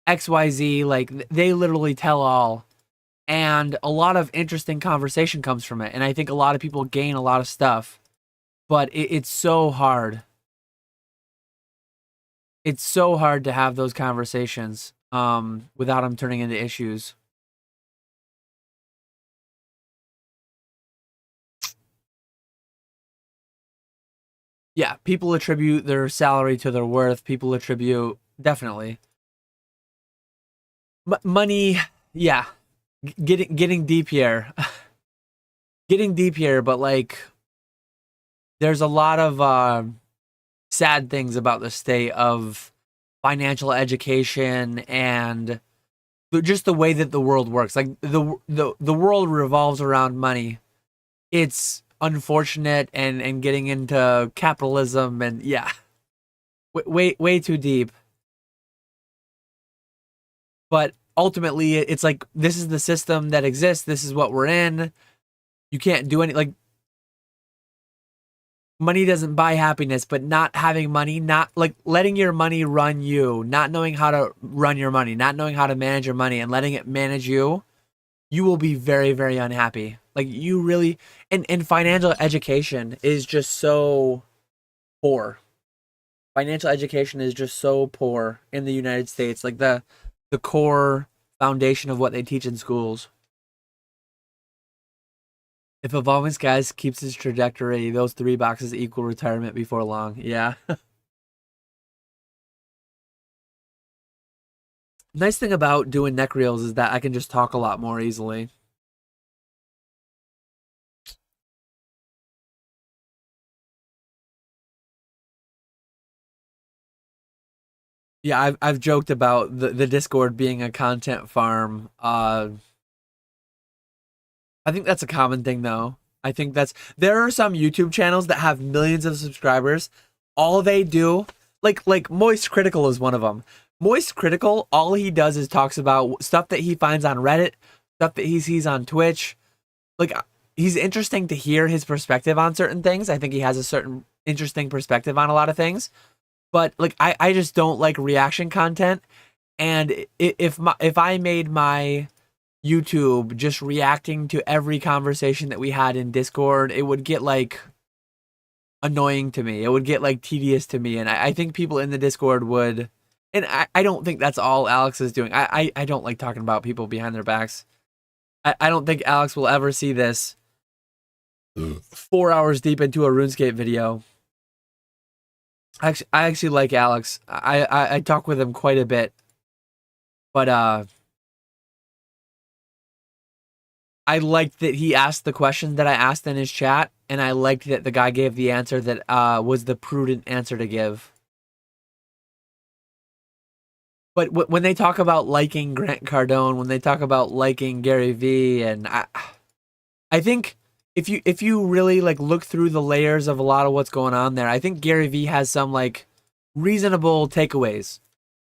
XYZ, like they literally tell all. And a lot of interesting conversation comes from it. And I think a lot of people gain a lot of stuff. But it's so hard. It's so hard to have those conversations without them turning into issues. Yeah, people attribute their salary to their worth. People attribute definitely money. Yeah, getting deep here, getting deep here. But like, there's a lot of sad things about the state of financial education and just the way that the world works. Like the world revolves around money. It's unfortunate and getting into capitalism and yeah, way too deep. But ultimately, it's like this is the system that exists. This is what we're in. You can't do any like money doesn't buy happiness, but not having money, not like letting your money run you, not knowing how to run your money, not knowing how to manage your money and letting it manage you, you will be very, very unhappy. Like you really, and financial education is just so poor. Financial education is just so poor in the United States. Like the core foundation of what they teach in schools. If Evolving Skies keeps its trajectory, those three boxes equal retirement before long. Yeah. Nice thing about doing neck reels is that I can just talk a lot more easily. Yeah, I've joked about the Discord being a content farm. I think that's a common thing though. I think that's there are some YouTube channels that have millions of subscribers. All they do, like Moist Critical is one of them. Moist Critical, all he does is talks about stuff that he finds on Reddit, stuff that he sees on Twitch. Like he's interesting to hear his perspective on certain things. I think he has a certain interesting perspective on a lot of things. But like I just don't like reaction content. And if I made my YouTube just reacting to every conversation that we had in Discord, it would get like annoying to me. It would get like tedious to me. And I think people in the Discord would, and I don't think that's all Alex is doing. I don't like talking about people behind their backs. I don't think Alex will ever see this 4 hours deep into a RuneScape video. I actually like Alex. I talk with him quite a bit. But I liked that he asked the question that I asked in his chat, and I liked that the guy gave the answer that was the prudent answer to give. But when they talk about liking Grant Cardone, when they talk about liking Gary Vee, and I think if you really like look through the layers of a lot of what's going on there, I think Gary Vee has some like reasonable takeaways.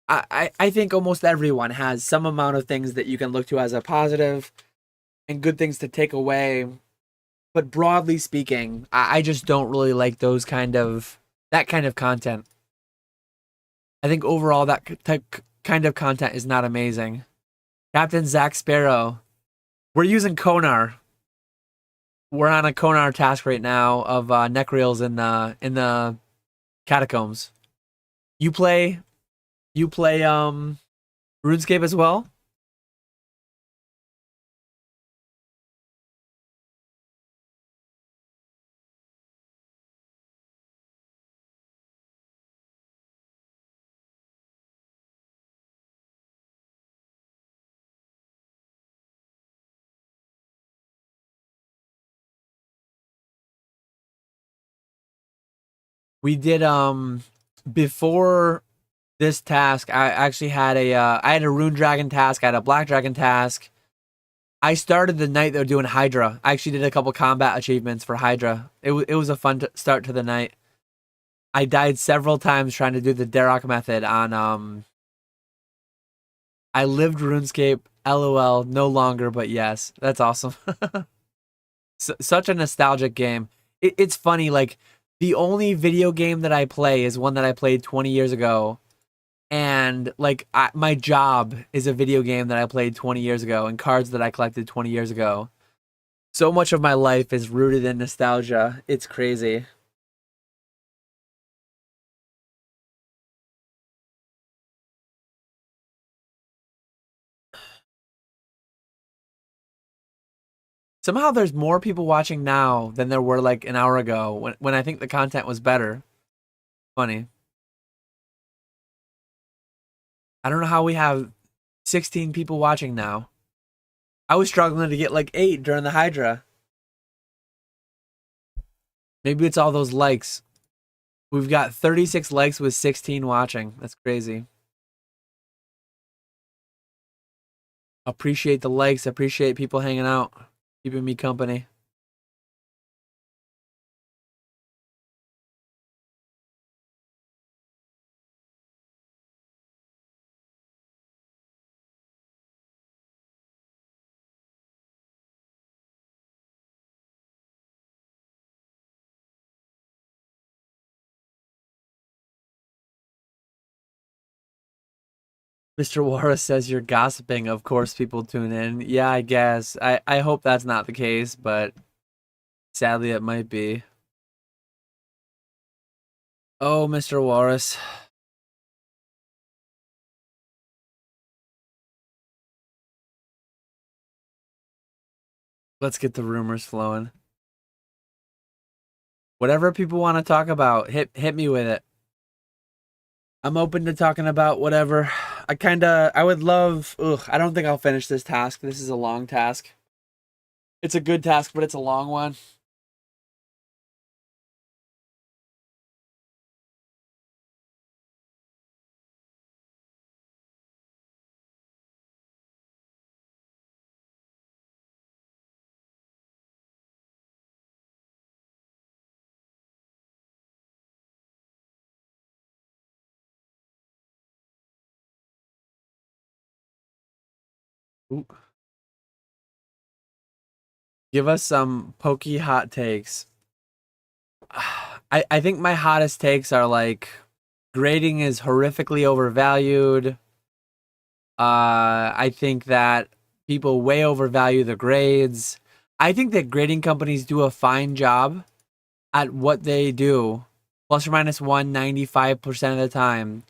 I think almost everyone has some amount of things that you can look to as a positive and good things to take away. But broadly speaking, I just don't really like that kind of content. I think overall that type kind of content is not amazing. Captain Zack Sparrow, we're using Konar. We're on a Konar task right now of Necreals in the catacombs. You play you play RuneScape as well? We did before this task, I actually had I had a Rune Dragon task, I had a Black Dragon task. I started the night they were doing Hydra. I actually did a couple combat achievements for Hydra. It was a fun start to the night. I died several times trying to do the Darok method on I lived RuneScape. LOL, no longer, but yes. That's awesome. Such a nostalgic game. It's funny, like the only video game that I play is one that I played 20 years ago. And like my job is a video game that I played 20 years ago and cards that I collected 20 years ago. So much of my life is rooted in nostalgia. It's crazy. Somehow there's more people watching now than there were like an hour ago when I think the content was better. Funny. I don't know how we have 16 people watching now. I was struggling to get like 8 during the Hydra. Maybe it's all those likes. We've got 36 likes with 16 watching. That's crazy. Appreciate the likes. Appreciate people hanging out, keeping me company. Mr. Wara says you're gossiping. Of course, people tune in. Yeah, I guess. I hope that's not the case, but sadly, it might be. Oh, Mr. Walrus. Let's get the rumors flowing. Whatever people want to talk about, hit me with it. I'm open to talking about whatever. I would love. Ugh, I don't think I'll finish this task. This is a long task. It's a good task, but it's a long one. Ooh. Give us some pokey hot takes. I think my hottest takes are like grading is horrifically overvalued. I think that people way overvalue the grades. I think that grading companies do a fine job at what they do, plus or minus 195% of the time.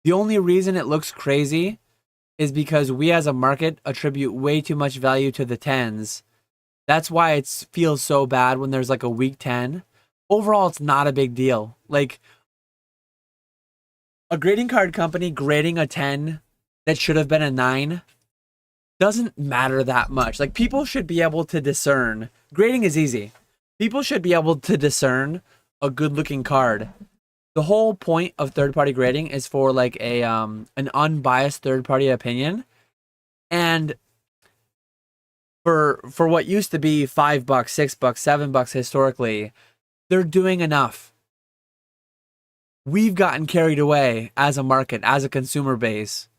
The only reason it looks crazy is because we as a market attribute way too much value to the tens. That's why it feels so bad when there's like a weak 10. Overall, it's not a big deal. Like a grading card company grading a 10 that should have been a 9 doesn't matter that much. Like people should be able to discern. Grading is easy. People should be able to discern a good-looking card. The whole point of third-party grading is for like a an unbiased third-party opinion. And for what used to be $5, $6, $7 historically, they're doing enough. we've gotten carried away as a market, as a consumer base,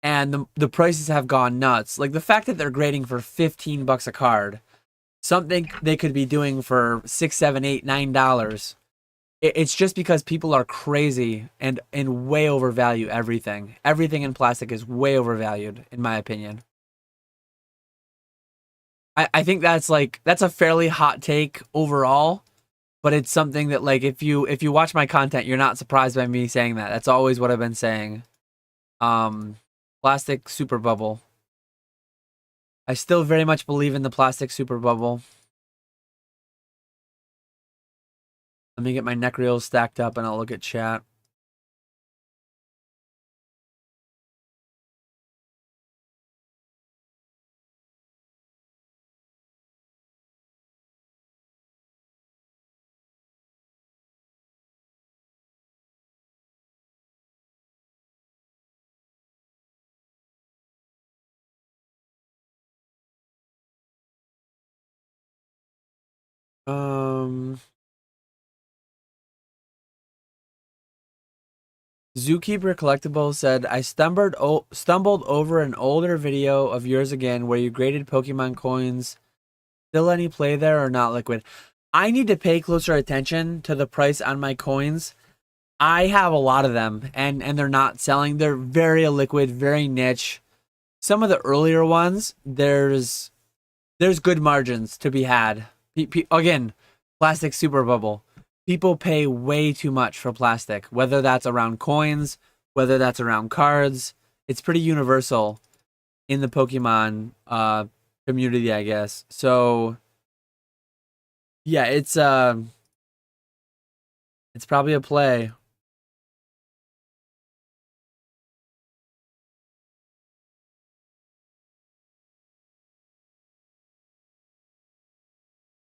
and the prices have gone nuts. Like the fact that they're grading for 15 bucks a card, something they could be doing for $6, $7, $8, $9. It's just because people are crazy and way overvalue everything. Everything in plastic is way overvalued, in my opinion. I think that's a fairly hot take overall, but it's something that like if you watch my content, you're not surprised by me saying that. That's always what I've been saying. Um, Plastic super bubble. I still very much believe in the plastic super bubble. Let me get my neck reels stacked up and I'll look at chat. Um, Zookeeper Collectible said, I stumbled over an older video of yours again where you graded Pokemon coins. Still any play there or not liquid? I need to pay closer attention to the price on my coins. I have a lot of them and they're not selling. They're very illiquid, very niche. Some of the earlier ones, there's good margins to be had. Again, plastic super bubble. People pay way too much for plastic, whether that's around coins, whether that's around cards. It's pretty universal in the Pokemon community, I guess. So yeah, it's probably a play.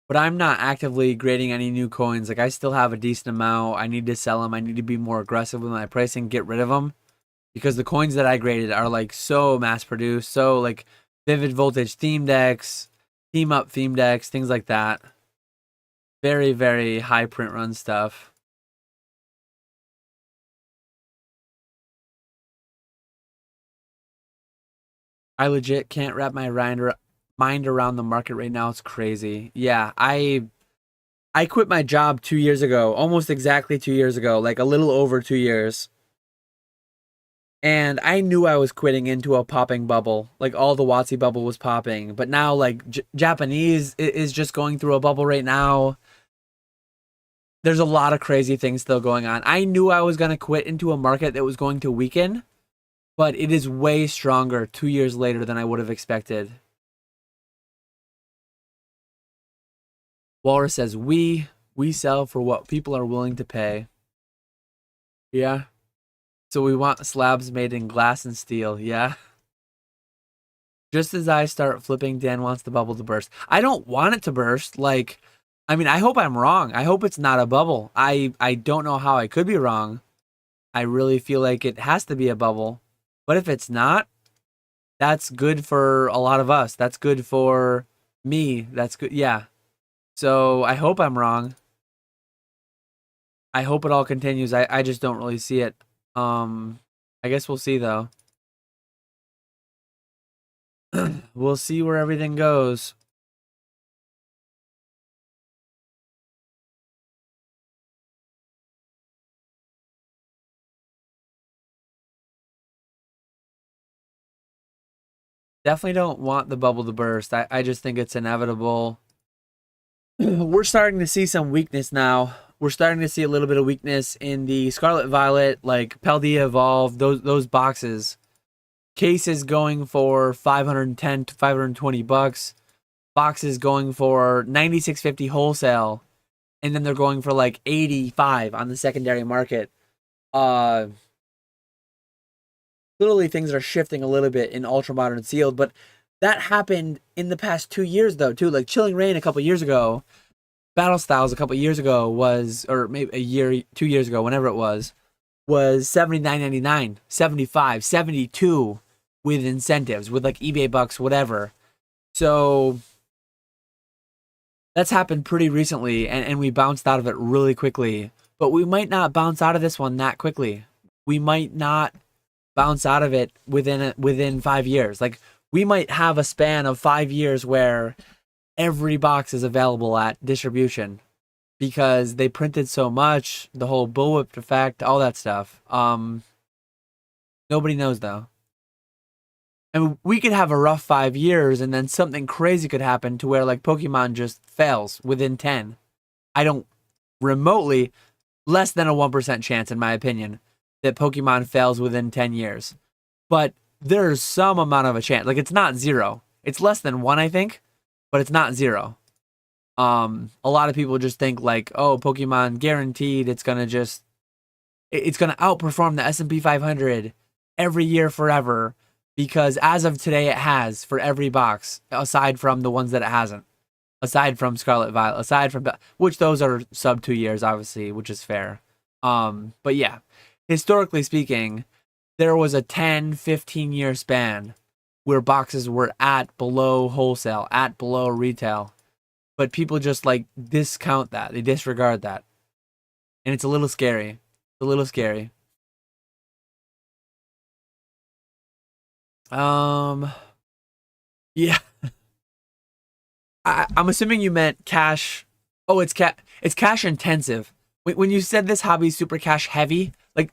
But I'm not actively grading any new coins. Like I still have a decent amount. I need to sell them. I need to be more aggressive with my pricing, get rid of them because the coins that I graded are like so mass produced, so like Vivid Voltage theme decks, team up theme decks, things like that. Very, very high print run stuff. I legit can't wrap my mind around the market right now. It's crazy. Yeah, I quit my job 2 years ago, almost exactly 2 years ago, like a little over 2 years. And I knew I was quitting into a popping bubble. Like all the WotC bubble was popping. But now like Japanese is just going through a bubble right now. There's a lot of crazy things still going on. I knew I was going to quit into a market that was going to weaken, but it is way stronger 2 years later than I would have expected. Walrus says, we sell for what people are willing to pay. Yeah. So we want slabs made in glass and steel. Yeah. Just as I start flipping, Dan wants the bubble to burst. I don't want it to burst. Like, I mean, I hope I'm wrong. I hope it's not a bubble. I don't know how I could be wrong. I really feel like it has to be a bubble. But if it's not, that's good for a lot of us. That's good for me. That's good. Yeah. So I hope I'm wrong. I hope it all continues. I just don't really see it. I guess we'll see though. We'll see where everything goes. Definitely don't want the bubble to burst. I just think it's inevitable. We're starting to see some weakness now. We're starting to see a little bit of weakness in the Scarlet Violet, like Paldea Evolved, those boxes. Cases going for 510 to 520 bucks. Boxes going for 96.50 wholesale, and then they're going for like 85 on the secondary market. Uh Literally things are shifting a little bit in ultra modern sealed, but that happened in the past 2 years though too. Like Chilling Reign a couple years ago, Battle Styles a couple years ago was, or maybe a year, 2 years ago, whenever it was $79.99, 75, 72 with incentives, with like eBay bucks, whatever. So that's happened pretty recently, and we bounced out of it really quickly. but we might not bounce out of this one that quickly. We might not bounce out of it within 5 years. Like we might have a span of 5 years where every box is available at distribution because they printed so much, the whole bullwhip effect, all that stuff. Nobody knows though. And we could have a rough 5 years and then something crazy could happen to where like Pokemon just fails within 10. I don't remotely, less than a 1% chance in my opinion that Pokemon fails within 10 years. But there's some amount of a chance. Like it's not zero. It's less than 1, I think, but it's not zero. A lot of people just think like, oh, Pokemon guaranteed it's going to outperform the S&P 500 every year forever because as of today it has for every box aside from the ones that it hasn't. Aside from Scarlet Violet, aside from which those are sub 2 years obviously, which is fair. But yeah, historically speaking, there was a 10-15 year span where boxes were at below wholesale, at below retail. But people just like discount that. They disregard that. And it's a little scary. It's a little scary. Yeah. I'm assuming you meant cash. Oh, it's cash intensive. When you said this hobby is super cash heavy, like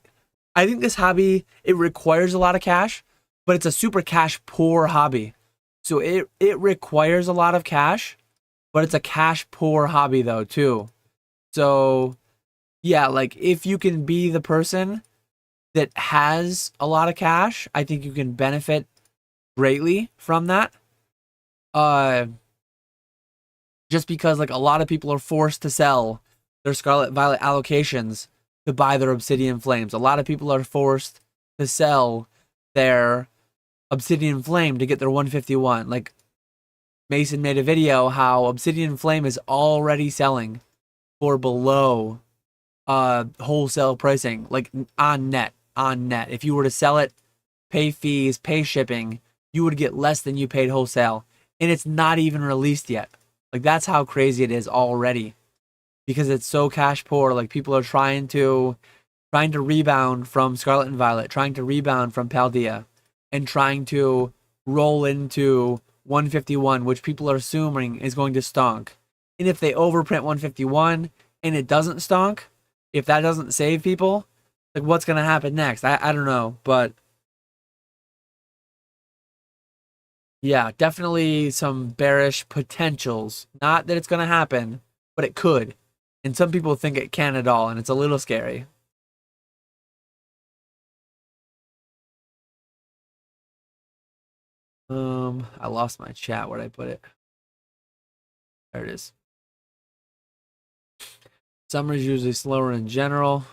I think this hobby it requires a lot of cash, but it's a super cash poor hobby. So it requires a lot of cash, but it's a cash poor hobby though too. So yeah, like if you can be the person that has a lot of cash, I think you can benefit greatly from that. Just because like a lot of people are forced to sell their Scarlet Violet allocations to buy their Obsidian Flames. A lot of people are forced to sell their Obsidian Flame to get their 151. Like Mason made a video how Obsidian Flame is already selling for below wholesale pricing, like on net. If you were to sell it, pay fees, pay shipping, you would get less than you paid wholesale. And it's not even released yet. Like that's how crazy it is already. Because it's so cash poor. Like people are trying to rebound from Scarlet and Violet, trying to rebound from Paldea, and trying to roll into 151, which people are assuming is going to stonk. And if they overprint 151 and it doesn't stonk, if that doesn't save people, like what's gonna happen next? I don't know, but yeah, definitely some bearish potentials. Not that it's gonna happen, but it could. And some people think it can at all, and it's a little scary. I lost my chat. Where'd I put it? There it is. Summer's usually slower in general.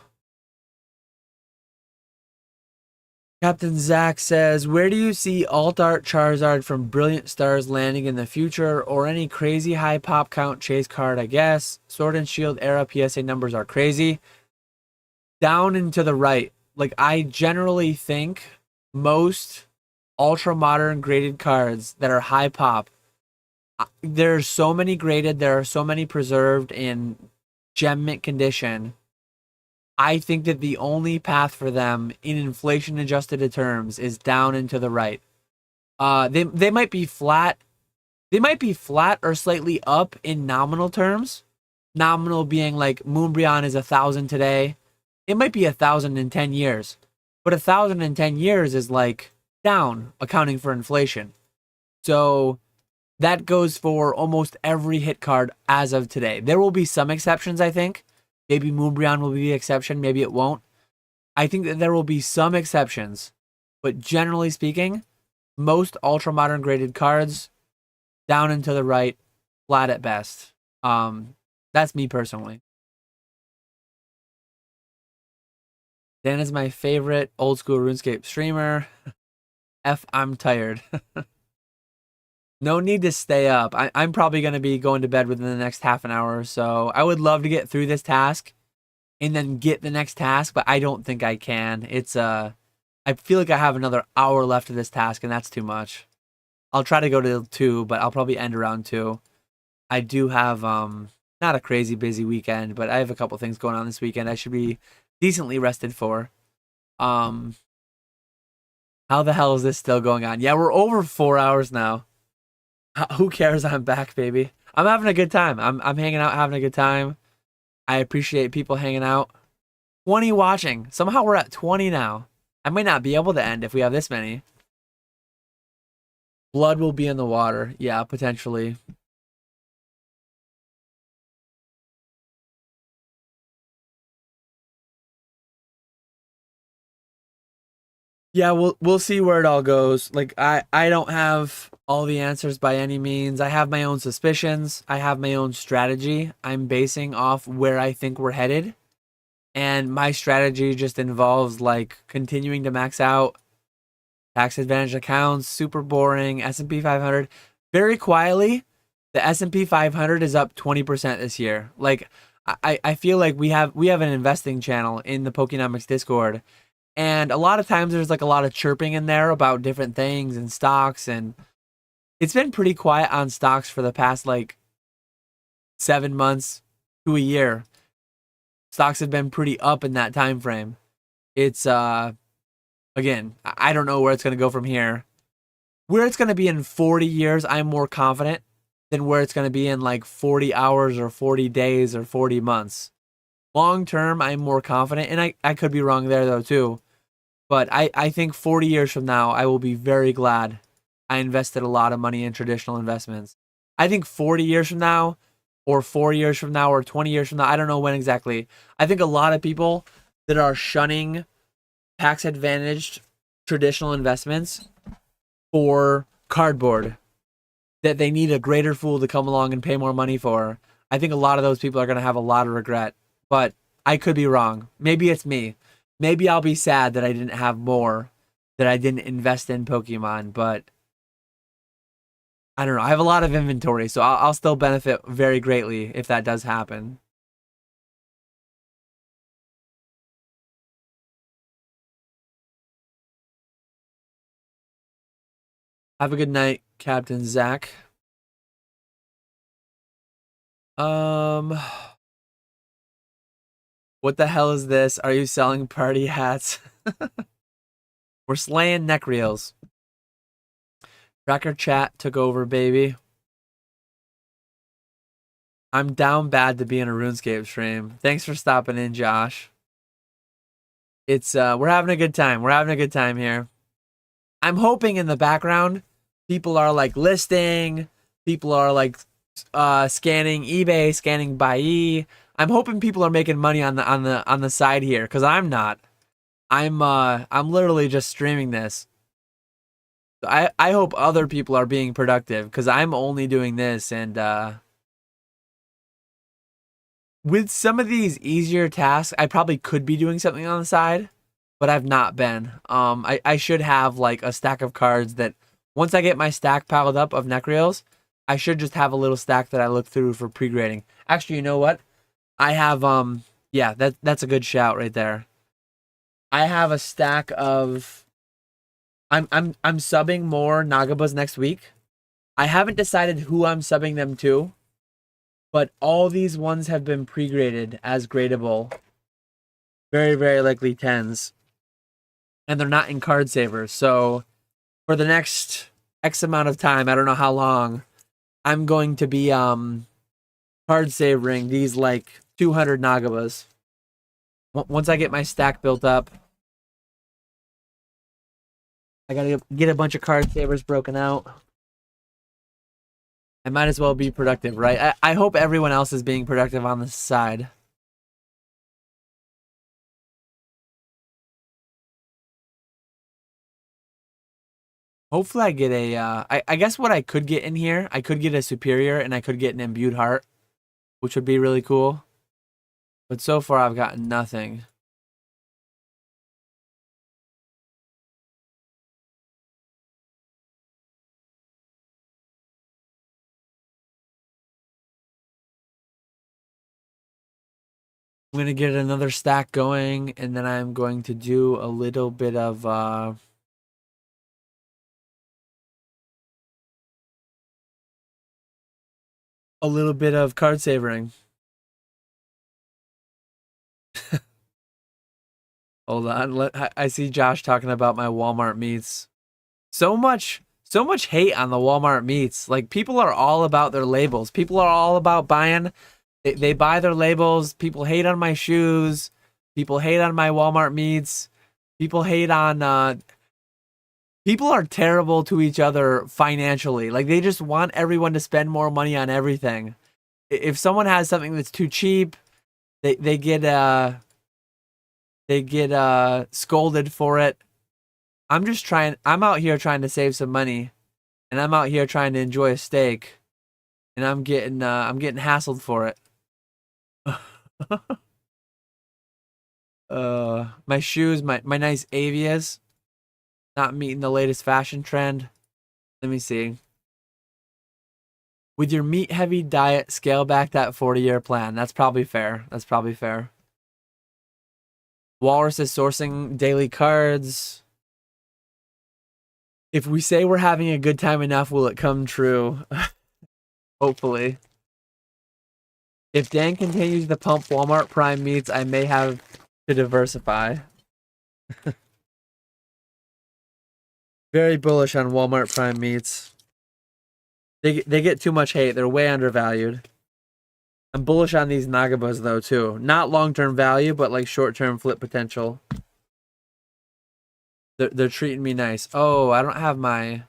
Captain Zach says, where do you see Alt Art Charizard from Brilliant Stars landing in the future, or any crazy high pop count chase card, I guess? Sword and Shield era PSA numbers are crazy. Down and to the right. Like, I generally think most ultra modern graded cards that are high pop, there's so many graded, there are so many preserved in gem mint condition. I think that the only path for them in inflation adjusted terms is down and to the right. They might be flat. They might be flat or slightly up in nominal terms. Nominal being like Moonbreon is 1,000 today. It might be 1,000 in 10 years. But 1,000 in 10 years is like down, accounting for inflation. So that goes for almost every hit card as of today. There will be some exceptions, I think. Maybe Moonbreon will be the exception. Maybe it won't. I think that there will be some exceptions. But generally speaking, most ultra modern graded cards down and to the right, flat at best. That's me personally. Dan is my favorite old school RuneScape streamer. I'm tired. No need to stay up. I'm probably going to be going to bed within the next half an hour or so. I would love to get through this task and then get the next task, but I don't think I can. I feel like I have another hour left of this task, and that's too much. I'll try to go to 2, but I'll probably end around 2. I do have Not a crazy busy weekend, but I have a couple things going on this weekend I should be decently rested for. Um, how the hell is this still going on? Yeah, we're over 4 hours now. Who cares? I'm back, baby. I'm having a good time. I'm hanging out, having a good time. I appreciate people hanging out. 20 watching. Somehow we're at 20 now. I might not be able to end if we have this many. Blood will be in the water. Yeah, potentially. Yeah, we'll see where it all goes. Like I don't have all the answers by any means. I have my own suspicions. I have my own strategy. I'm basing off where I think we're headed. And my strategy just involves like continuing to max out tax advantage accounts, super boring, S&P 500. Very quietly, the S&P 500 is up 20% this year. Like I feel like we have an investing channel in the Pokenomics Discord, and a lot of times there's like a lot of chirping in there about different things and stocks, and it's been pretty quiet on stocks for the past like 7 months to a year. Stocks have been pretty up in that time frame. It's again, I don't know where it's going to go from here. Where it's going to be in 40 years, I'm more confident than where it's going to be in like 40 hours or 40 days or 40 months. Long term, I'm more confident, and I could be wrong there though too. But I think 40 years from now, I will be very glad I invested a lot of money in traditional investments. I think 40 years from now, or 4 years from now, or 20 years from now, I don't know when exactly. I think a lot of people that are shunning tax advantaged traditional investments for cardboard that they need a greater fool to come along and pay more money for. I think a lot of those people are going to have a lot of regret, but I could be wrong. Maybe it's me. Maybe I'll be sad that I didn't have more, that I didn't invest in Pokemon, but I don't know. I have a lot of inventory, so I'll still benefit very greatly if that does happen. Have a good night, Captain Zach. Um, what the hell is this? Are you selling party hats? We're slaying neck reels. Tracker chat took over, baby. I'm down bad to be in a RuneScape stream. Thanks for stopping in, Josh. It's we're having a good time. We're having a good time here. I'm hoping in the background people are like listing, people are like scanning eBay, scanning Buy. I'm hoping people are making money on the side here, cuz I'm not. I'm literally just streaming this. I hope other people are being productive, cuz I'm only doing this, and with some of these easier tasks, I probably could be doing something on the side, but I've not been. I should have like a stack of cards that once I get my stack piled up of neck reels, I should just have a little stack that I look through for pre-grading. Actually, you know what? I have yeah, that's a good shout right there. I have a stack of I'm subbing more Nagabas next week. I haven't decided who I'm subbing them to, but all these ones have been pre-graded as gradable. Very, very likely tens. And they're not in card savers. So for the next X amount of time, I don't know how long, I'm going to be card savoring these like 200 Nagabas. Once I get my stack built up, I gotta get a bunch of card savers broken out. I might as well be productive, right? I hope everyone else is being productive on the side. Hopefully I get a, I guess what I could get in here, I could get a superior and I could get an imbued heart, which would be really cool. But so far I've gotten nothing. I'm gonna get another stack going, and then I'm going to do a little bit of card savoring. Hold on. I see Josh talking about my Walmart meats. So much hate on the Walmart meats. Like people are all about their labels. People are all about buying. They buy their labels. People hate on my shoes. People hate on my Walmart meats. People hate on. People are terrible to each other financially. Like they just want everyone to spend more money on everything. If someone has something that's too cheap, they get scolded for it. I'm out here trying to save some money, and I'm out here trying to enjoy a steak, and I'm getting hassled for it. My shoes, my nice Avias, not meeting the latest fashion trend. Let me see. With your meat heavy diet, scale back that 40-year plan. That's probably fair. That's probably fair. Walrus is sourcing daily cards. If we say we're having a good time enough, will it come true? Hopefully. If Dan continues to pump Walmart Prime meats, I may have to diversify. Very bullish on Walmart Prime meats. They get too much hate. They're way undervalued. I'm bullish on these Nagabas though too. Not long-term value, but like short-term flip potential. They're treating me nice. Oh, I don't have my.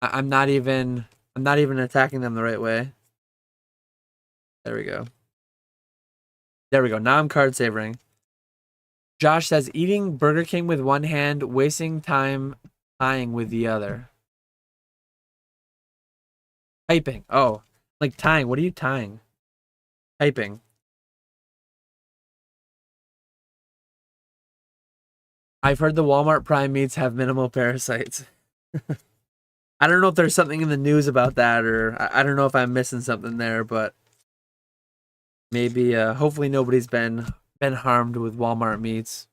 I'm not even attacking them the right way. There we go. There we go. Now I'm card savoring. Josh says eating Burger King with one hand, wasting time tying with the other. Typing. Oh, like tying. What are you tying? Typing. I've heard the Walmart Prime meats have minimal parasites. I don't know if there's something in the news about that, or I don't know if I'm missing something there, but maybe hopefully nobody's been harmed with Walmart meats.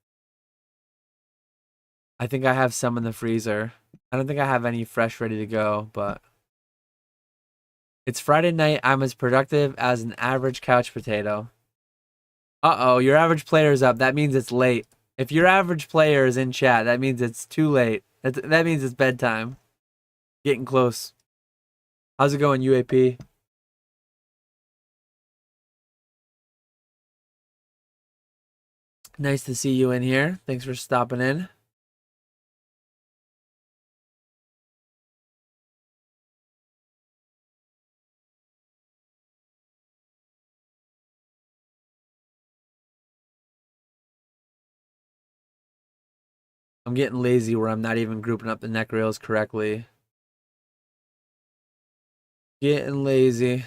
I think I have some in the freezer. I don't think I have any fresh ready to go, but it's Friday night. I'm as productive as an average couch potato. Uh-oh, your average player's up. That means it's late. If your average player is in chat, that means it's too late. That means it's bedtime. Getting close. How's it going, UAP? Nice to see you in here. Thanks for stopping in. I'm getting lazy where I'm not even grouping up the neck rails correctly. Getting lazy.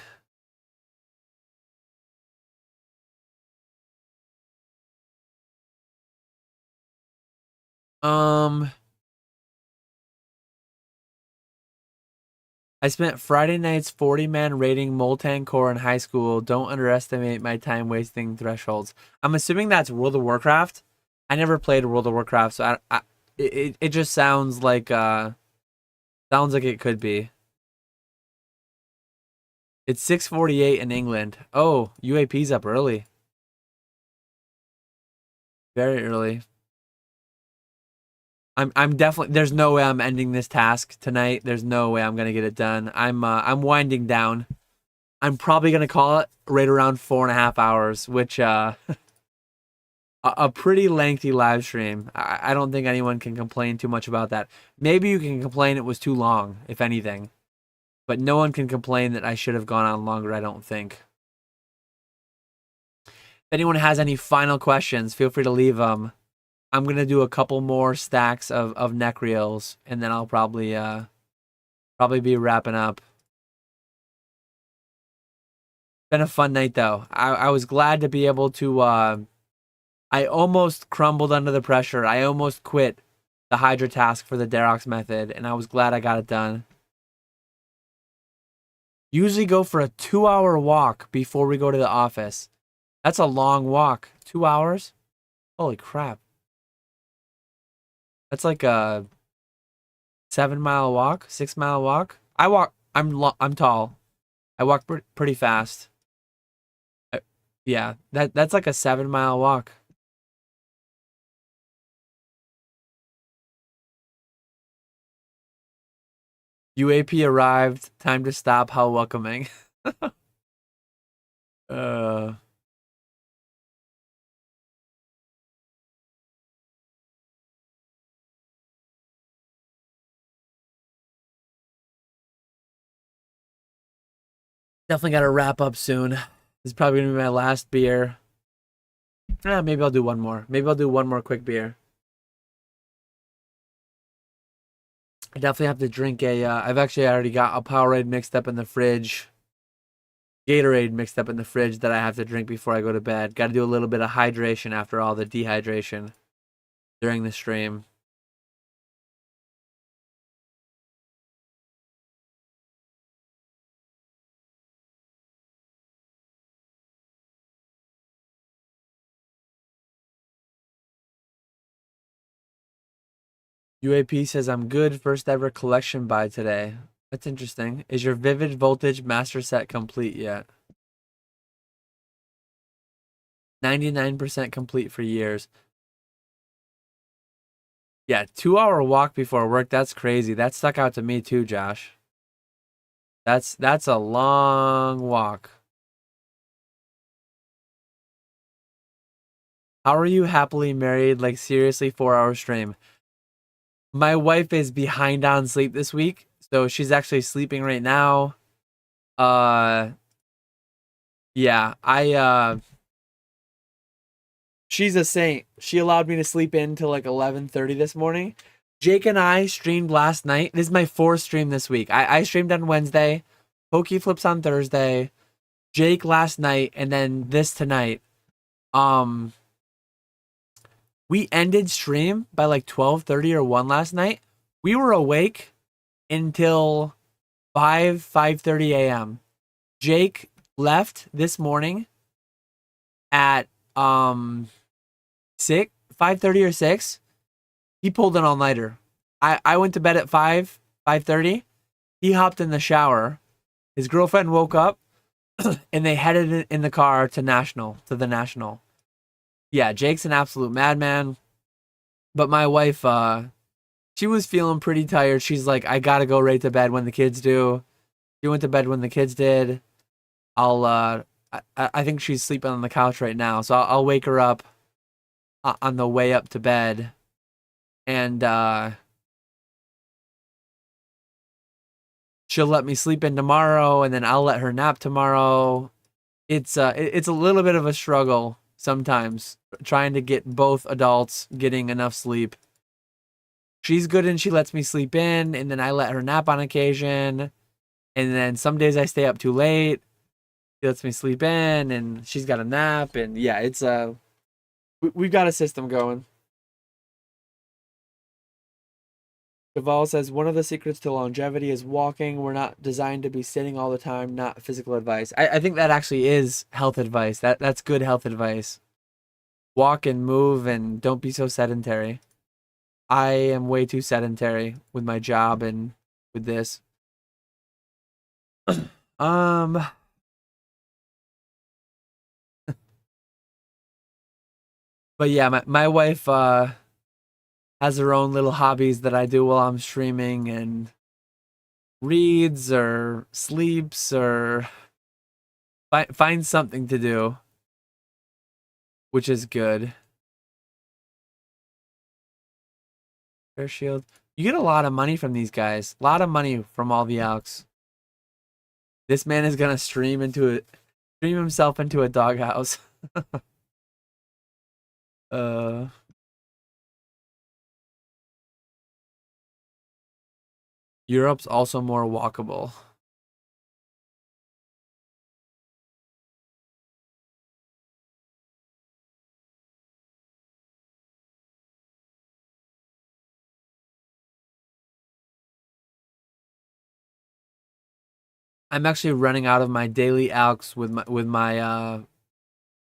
I spent Friday night's 40-man raiding Molten Core in high school. Don't underestimate my time wasting thresholds. I'm assuming that's World of Warcraft. I never played World of Warcraft, so it just sounds like it could be. It's 6:48 in England. Oh, UAP's up early. Very early. I'm definitely there's no way I'm ending this task tonight. There's no way I'm gonna get it done. I'm winding down. I'm probably gonna call it right around 4.5 hours, which a pretty lengthy live stream. I don't think anyone can complain too much about that. Maybe you can complain it was too long, if anything. But no one can complain that I should have gone on longer, I don't think. If anyone has any final questions, feel free to leave them. I'm going to do a couple more stacks of neck reels, and then I'll probably be wrapping up. Been a fun night, though. I was glad to be able to... I almost crumbled under the pressure. I almost quit the Hydra task for the Derox method, and I was glad I got it done. Usually go for a 2-hour walk before we go to the office. That's a long walk. 2 hours? Holy crap. That's like a 7-mile walk, 6-mile walk. I'm tall. I walk pretty fast. Yeah, that's like a 7-mile walk. UAP arrived. Time to stop. How welcoming. uh, Definitely got to wrap up soon. This is probably gonna be my last beer. Maybe I'll do one more. Maybe I'll do one more quick beer. I definitely have to drink a. I've actually already got a Powerade mixed up in the fridge. Gatorade mixed up in the fridge that I have to drink before I go to bed. Got to do a little bit of hydration after all the dehydration during the stream. UAP says I'm good. First ever collection buy today. That's interesting. Is your Vivid Voltage master set complete yet? 99% complete for years. Yeah, 2 hour walk before work. That's crazy. That stuck out to me too, Josh. That's a long walk. How are you happily married? Like seriously, 4 hour stream. My wife is behind on sleep this week, so she's actually sleeping right now. Uh, yeah, she's a saint. She allowed me to sleep in till like 11:30 this morning. Jake and I streamed last night. This is my fourth stream this week. I streamed on Wednesday, Pokey Flips on Thursday, Jake last night, and then this tonight. Um, we ended stream by like 12:30 or 1 last night. We were awake until 5:30 a.m. Jake left this morning at 5:30 or 6. He pulled an all-nighter. I went to bed at 5:30. He hopped in the shower. His girlfriend woke up and they headed in the car to the National. Yeah, Jake's an absolute madman. But my wife, she was feeling pretty tired. She's like, I gotta go right to bed when the kids do. She went to bed when the kids did. I think she's sleeping on the couch right now, so I'll wake her up on the way up to bed, and she'll let me sleep in tomorrow, and then I'll let her nap tomorrow. It's a little bit of a struggle sometimes trying to get both adults getting enough sleep. She's good and she lets me sleep in, and then I let her nap on occasion, and then some days I stay up too late. She lets me sleep in, and she's got a nap, and yeah, it's we've got a system going. Deval says one of the secrets to longevity is walking. We're not designed to be sitting all the time, not physical advice. I think that actually is health advice. That's good health advice. Walk and move and don't be so sedentary. I am way too sedentary with my job and with this. Um but yeah, my wife has her own little hobbies that I do while I'm streaming, and reads or sleeps or finds something to do, which is good. Fair shield. You get a lot of money from these guys. A lot of money from all the Elks. This man is gonna stream himself into a doghouse. uh Europe's also more walkable. I'm actually running out of my daily alks with my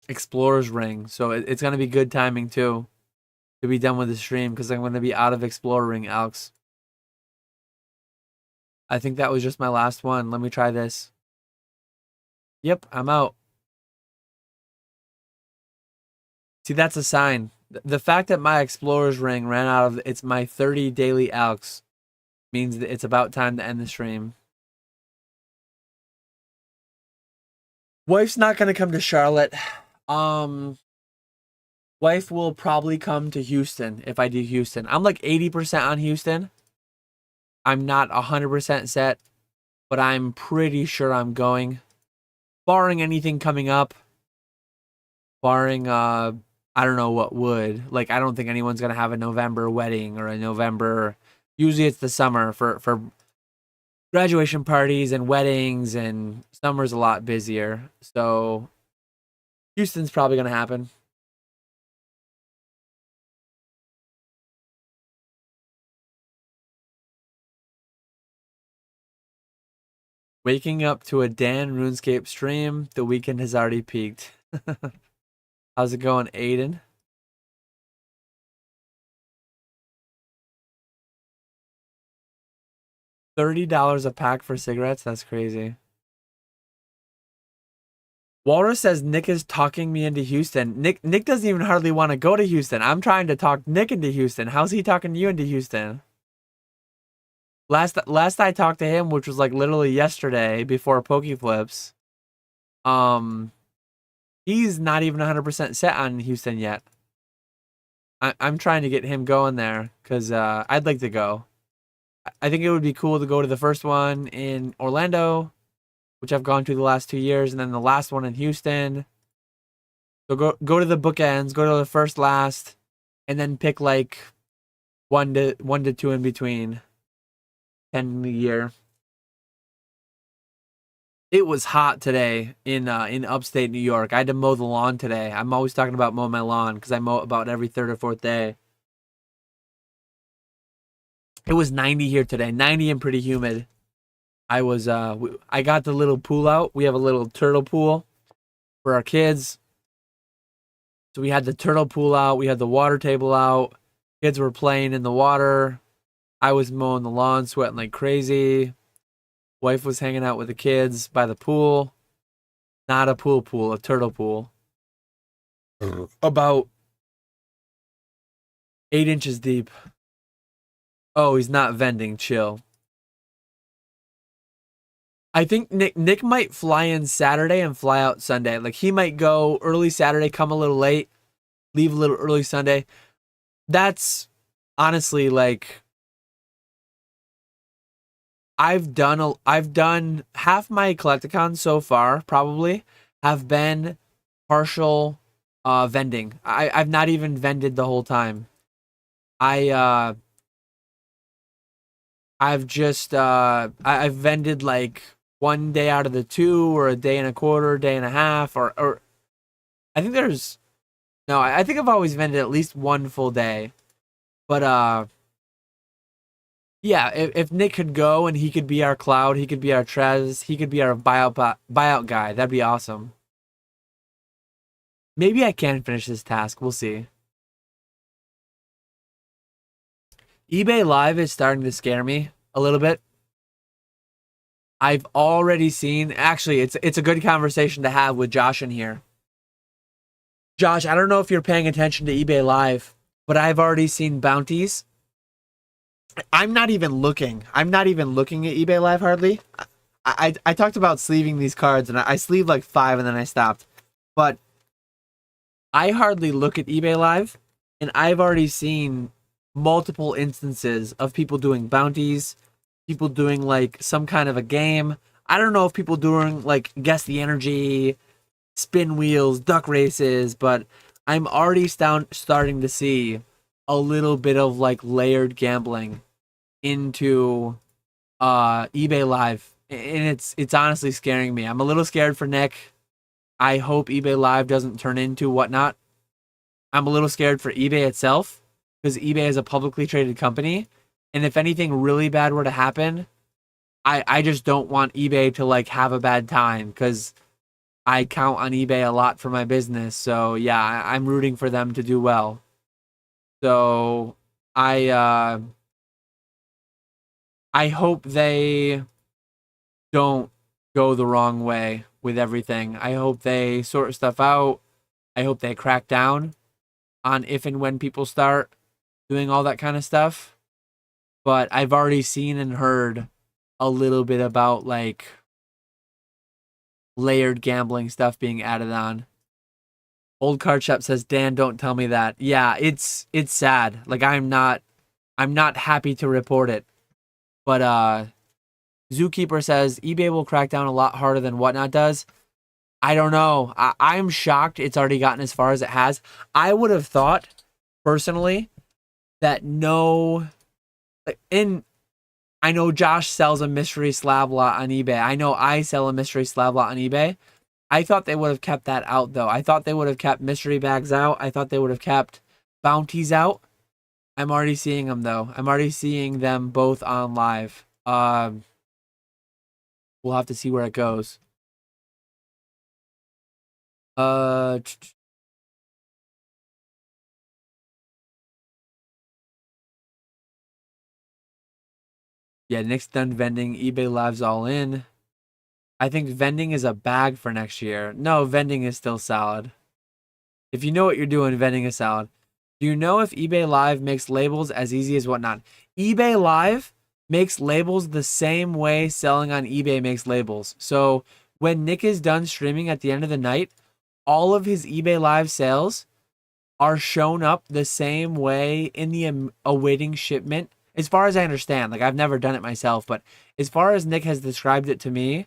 explorer's ring, so it's gonna be good timing too to be done with the stream because I'm gonna be out of explorer ring alks. I think that was just my last one. Let me try this. Yep, I'm out. See, that's a sign. The fact that my explorer's ring ran out of it's my 30 daily alks Means that it's about time to end the stream. Wife's not gonna come to Charlotte. Um, Wife will probably come to Houston if I do Houston. I'm like 80% on Houston. I'm not 100% set, but I'm pretty sure I'm going. Barring anything coming up. Barring I don't know what would. Like I don't think anyone's gonna have a November wedding or a November. Usually it's the summer for graduation parties and weddings, and summer's a lot busier. So Houston's probably gonna happen. Waking up to a Dan RuneScape stream. The weekend has already peaked. How's it going, Aiden? $30 a pack for cigarettes? That's crazy. Walrus says Nick is talking me into Houston. Nick doesn't even hardly want to go to Houston. I'm trying to talk Nick into Houston. How's he talking you into Houston? Last I talked to him, which was like literally yesterday before Pokeflips, he's not even 100% set on Houston yet. I'm trying to get him going there because I'd like to go. I think it would be cool to go to the first one in Orlando, which I've gone to the last 2 years, and then the last one in Houston. So go to the bookends, go to the first, last, and then pick like one to two in between. 10 in the year. It was hot today in upstate New York. I had to mow the lawn today. I'm always talking about mowing my lawn because I mow about every third or fourth day. It was 90 here today, 90 and pretty humid. I got the little pool out. We have a little turtle pool for our kids. So we had the turtle pool out. We had the water table out. Kids were playing in the water. I was mowing the lawn, sweating like crazy. Wife was hanging out with the kids by the pool. Not a pool, a turtle pool. About 8 inches deep. Oh, he's not vending. Chill. I think Nick might fly in Saturday and fly out Sunday. Like he might go early Saturday, come a little late, leave a little early Sunday. That's honestly like I've done half my collecticons so far probably have been partial vending. I've not even vended the whole time. I've just I've vended like one day out of the two, or a day and a quarter, day and a half, or I think there's no, I think I've always vended at least one full day. But yeah, if Nick could go and he could be our Cloud, he could be our Trez, he could be our buyout guy, that'd be awesome. Maybe I can finish this task. We'll see. eBay Live is starting to scare me a little bit. I've already seen, actually, it's a good conversation to have with Josh in here. Josh, I don't know if you're paying attention to eBay Live, but I've already seen bounties. I'm not even looking at eBay Live hardly. I talked about sleeving these cards, and I sleeved like 5 and then I stopped. But I hardly look at eBay Live, and I've already seen multiple instances of people doing bounties, people doing like some kind of a game. I don't know if people doing like guess the energy, spin wheels, duck races, but I'm already starting to see a little bit of like layered gambling into eBay Live, and it's honestly scaring me. I'm a little scared for Nick. I hope eBay Live doesn't turn into whatnot. I'm a little scared for eBay itself because eBay is a publicly traded company, and if anything really bad were to happen, I just don't want eBay to like have a bad time because I count on eBay a lot for my business. So yeah, I'm rooting for them to do well. So I hope they don't go the wrong way with everything. I hope they sort stuff out. I hope they crack down on if and when people start doing all that kind of stuff. but I've already seen and heard a little bit about like layered gambling stuff being added on. Old Card Shop says, Dan, don't tell me that. Yeah, it's sad. Like I'm not happy to report it. But Zookeeper says eBay will crack down a lot harder than Whatnot does. I don't know. I'm shocked it's already gotten as far as it has. I would have thought, personally, that no. In I know Josh sells a mystery slab lot on eBay. I know I sell a mystery slab lot on eBay. I thought they would have kept that out, though. I thought they would have kept mystery bags out. I thought they would have kept bounties out. I'm already seeing them, though. I'm already seeing them both on live. We'll have to see where it goes. Uh, yeah, Nick's done vending. eBay Live's all in. I think vending is a bag for next year. No, vending is still solid. If you know what you're doing, vending is solid. Do you know if eBay Live makes labels as easy as Whatnot? eBay Live makes labels the same way selling on eBay makes labels. So when Nick is done streaming at the end of the night, all of his eBay Live sales are shown up the same way in the awaiting shipment. As far as I understand, like I've never done it myself, but as far as Nick has described it to me,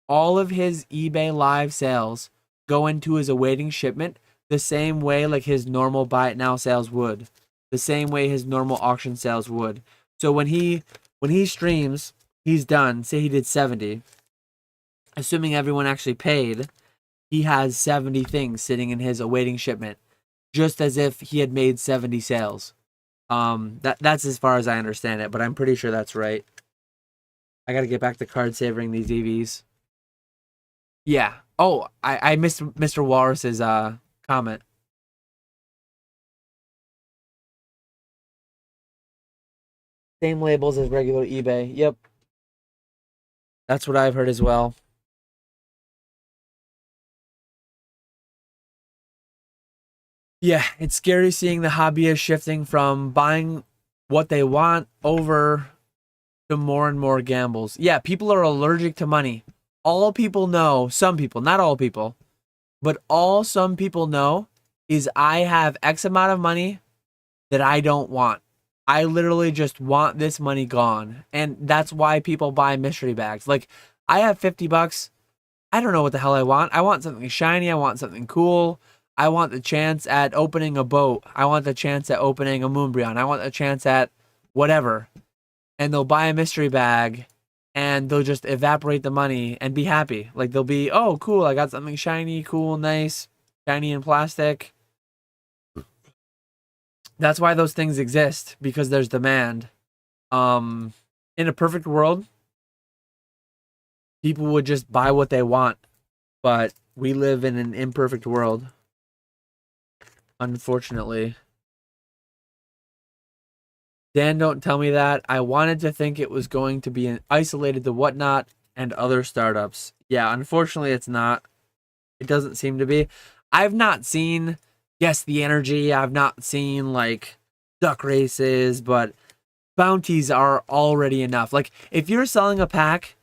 all of his eBay Live sales go into his awaiting shipment the same way like his normal buy it now sales would, the same way his normal auction sales would. So when he streams, he's done. Say he did 70, assuming everyone actually paid, he has 70 things sitting in his awaiting shipment, just as if he had made 70 sales. That's as far as I understand it, but I'm pretty sure that's right. I got to get back to card savoring these EVs. Yeah. Oh, I missed Mr. Walrus's comment. Same labels as regular eBay. Yep. That's what I've heard as well. Yeah, it's scary seeing the hobbyists shifting from buying what they want over to more and more gambles. Yeah, people are allergic to money. All people know, some people, not all people, but all some people know is I have X amount of money that I don't want. I literally just want this money gone. And that's why people buy mystery bags. Like, I have 50 bucks. I don't know what the hell I want. I want something shiny. I want something cool. I want the chance at opening a boat. I want the chance at opening a Moonbreon. I want the chance at whatever. And they'll buy a mystery bag and they'll just evaporate the money and be happy. Like, they'll be, oh, cool. I got something shiny, cool, nice, shiny in plastic. That's why those things exist, because there's demand. In a perfect world, people would just buy what they want, but we live in an imperfect world, unfortunately. Dan, don't tell me that. I wanted to think it was going to be isolated to Whatnot and other startups. Yeah, unfortunately, it's not. It doesn't seem to be. I've not seen, yes, the energy. I've not seen like duck races, but bounties are already enough. Like, if you're selling a pack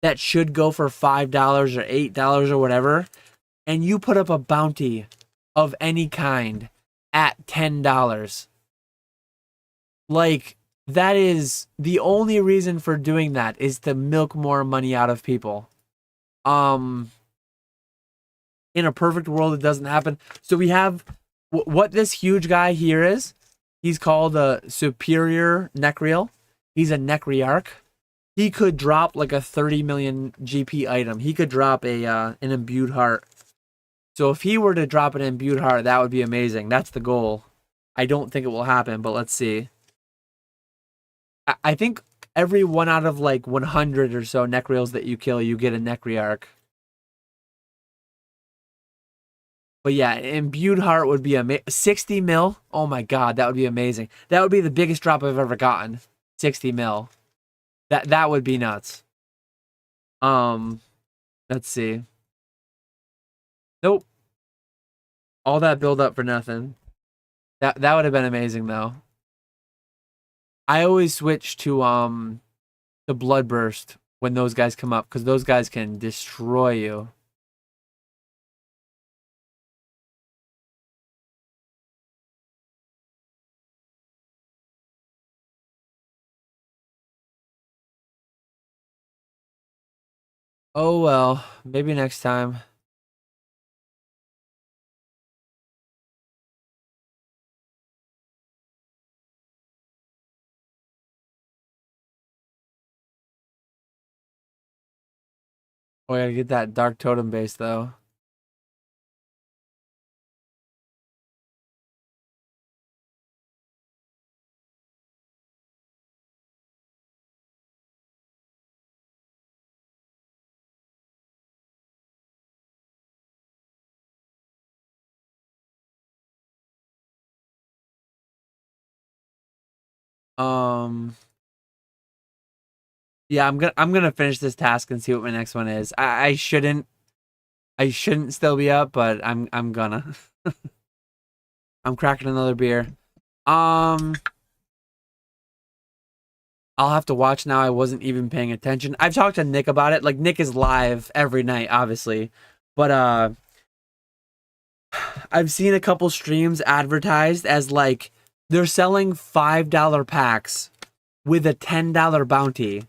that should go for $5 or $8 or whatever, and you put up a bounty of any kind at $10, like, that is the only reason for doing that is to milk more money out of people. Um, in a perfect world, it doesn't happen. So we have what this huge guy here is. He's called a superior necreel. He's a necryarch. He could drop like a 30 million GP item. He could drop a an imbued heart. So if he were to drop an imbued heart, that would be amazing. That's the goal. I don't think it will happen, but let's see. I think every one out of like 100 or so necreals that you kill, you get a necryarch. But yeah, imbued heart would be 60 mil. Oh my god, that would be amazing. That would be the biggest drop I've ever gotten. 60 mil. That would be nuts. Um, let's see. Nope. All that build up for nothing. That would have been amazing though. I always switch to the Bloodburst when those guys come up because those guys can destroy you. Oh well, maybe next time. Oh, I gotta get that Dark Totem base though. Um, yeah, I'm gonna finish this task and see what my next one is. I shouldn't still be up, but I'm gonna. I'm cracking another beer. Um, I'll have to watch now. I wasn't even paying attention. I've talked to Nick about it. Like Nick is live every night, obviously. But I've seen a couple streams advertised as like they're selling $5 packs with a $10 bounty.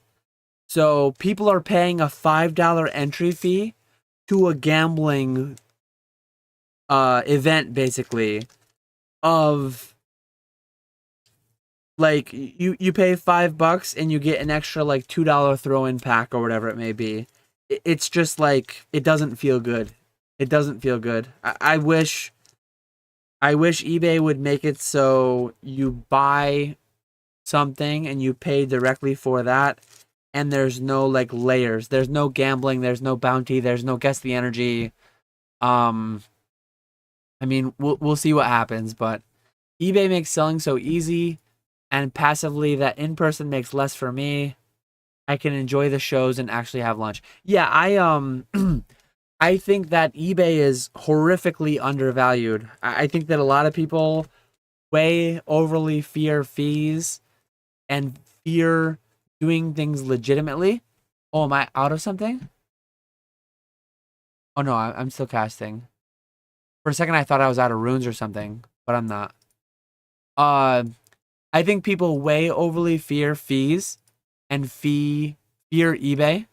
So people are paying a $5 entry fee to a gambling event basically of like you pay $5 and you get an extra like $2 throw in pack or whatever it may be. It's just like it doesn't feel good. It doesn't feel good. I wish eBay would make it so you buy something and you pay directly for that and there's no like layers. There's no gambling, there's no bounty, there's no guess the energy. Um I mean, we'll see what happens, but eBay makes selling so easy and passively that in person makes less for me. I can enjoy the shows and actually have lunch. Yeah, I I think that eBay is horrifically undervalued. I think that a lot of people way overly fear fees and fear doing things legitimately. Oh, am I out of something? Oh no, I'm still casting. For a second, I thought I was out of runes or something, but I'm not. Uh, I think people way overly fear fees and fear eBay.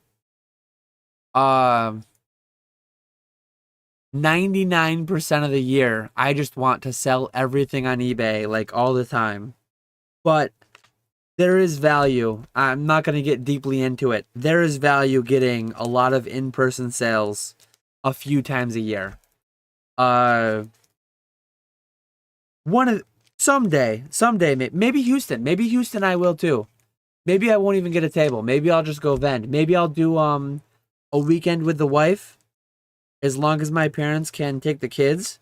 99% of the year, I just want to sell everything on eBay like all the time. But there is value. I'm not going to get deeply into it. There is value getting a lot of in-person sales a few times a year. Uh, one of someday, maybe Houston I will too. Maybe I won't even get a table. Maybe I'll just go vend. Maybe I'll do a weekend with the wife as long as my parents can take the kids.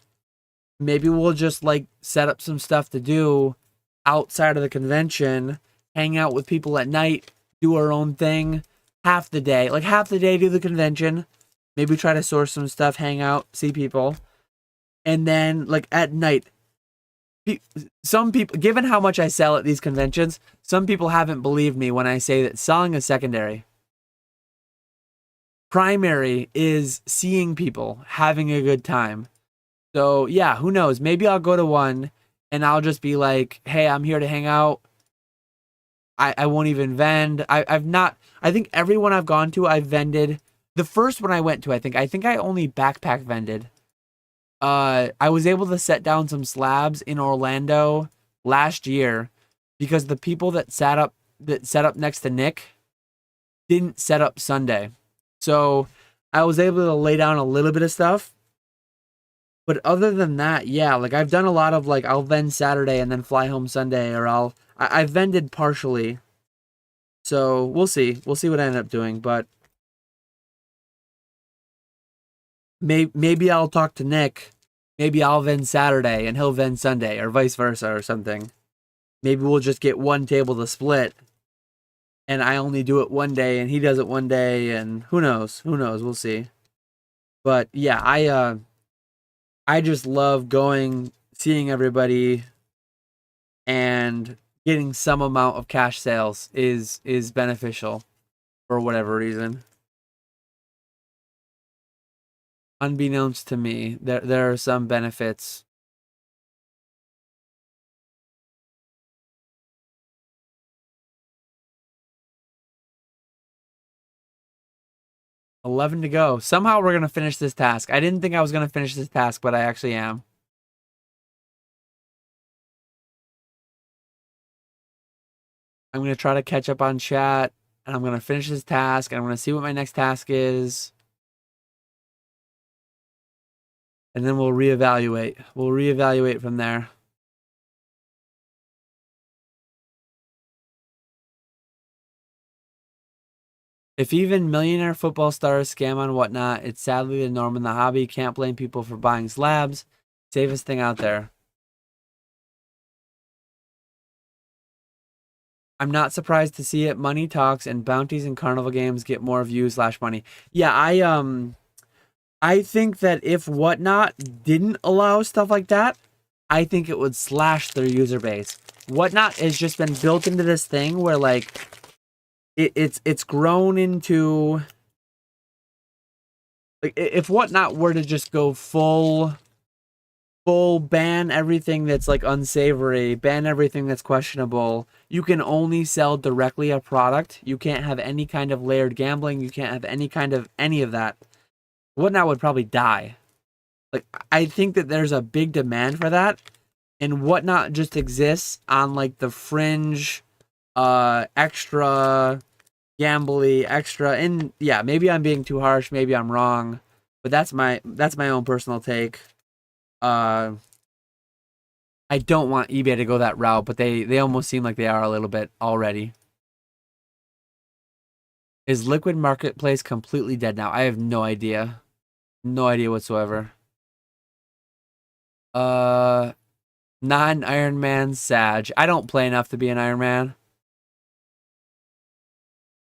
Maybe we'll just like set up some stuff to do outside of the convention, hang out with people at night, do our own thing half the day do the convention, maybe try to source some stuff, hang out, see people, and then like at night some people, given how much I sell at these conventions, some people haven't believed me when I say that selling is secondary. Primary is seeing people, having a good time. So yeah, who knows? Maybe I'll go to one and I'll just be like, hey, I'm here to hang out. I won't even vend. I've not, I think everyone I've gone to, I've vended. The first one I went to, I think I only backpack vended. I was able to set down some slabs in Orlando last year because the people that set up next to Nick didn't set up Sunday. So I was able to lay down a little bit of stuff. But other than that, yeah, like I've done a lot of like I'll vend Saturday and then fly home Sunday, or I've vended partially. So we'll see. We'll see what I end up doing. But maybe I'll talk to Nick. Maybe I'll vend Saturday and he'll vend Sunday, or vice versa, or something. Maybe we'll just get one table to split, and I only do it one day, and he does it one day, and who knows? Who knows? We'll see. But yeah, I just love going, seeing everybody, and getting some amount of cash sales is beneficial for whatever reason. Unbeknownst to me, there are some benefits. 11 to go. Somehow we're gonna finish this task. I didn't think I was gonna finish this task, but I actually am. I'm gonna try to catch up on chat, and I'm gonna finish this task, and I'm gonna see what my next task is. And then we'll reevaluate. We'll reevaluate from there. If even millionaire football stars scam on whatnot, it's sadly the norm in the hobby. Can't blame people for buying slabs. Safest thing out there. I'm not surprised to see it. Money talks, and bounties and carnival games get more views / money. Yeah, I think that if Whatnot didn't allow stuff like that, I think it would slash their user base. Whatnot has just been built into this thing where like it's grown into like if Whatnot were to just go full ban everything that's like unsavory, ban everything that's questionable. You can only sell directly a product. You can't have any kind of layered gambling. You can't have any of that. Whatnot would probably die. Like I think that there's a big demand for that, and Whatnot just exists on like the fringe, extra gambly, extra. And yeah, maybe I'm being too harsh. Maybe I'm wrong, but that's my own personal take. I don't want eBay to go that route, but they almost seem like they are a little bit already. Is Liquid Marketplace completely dead now? I have no idea. No idea whatsoever. Non-Iron Man Sag. I don't play enough to be an Iron Man.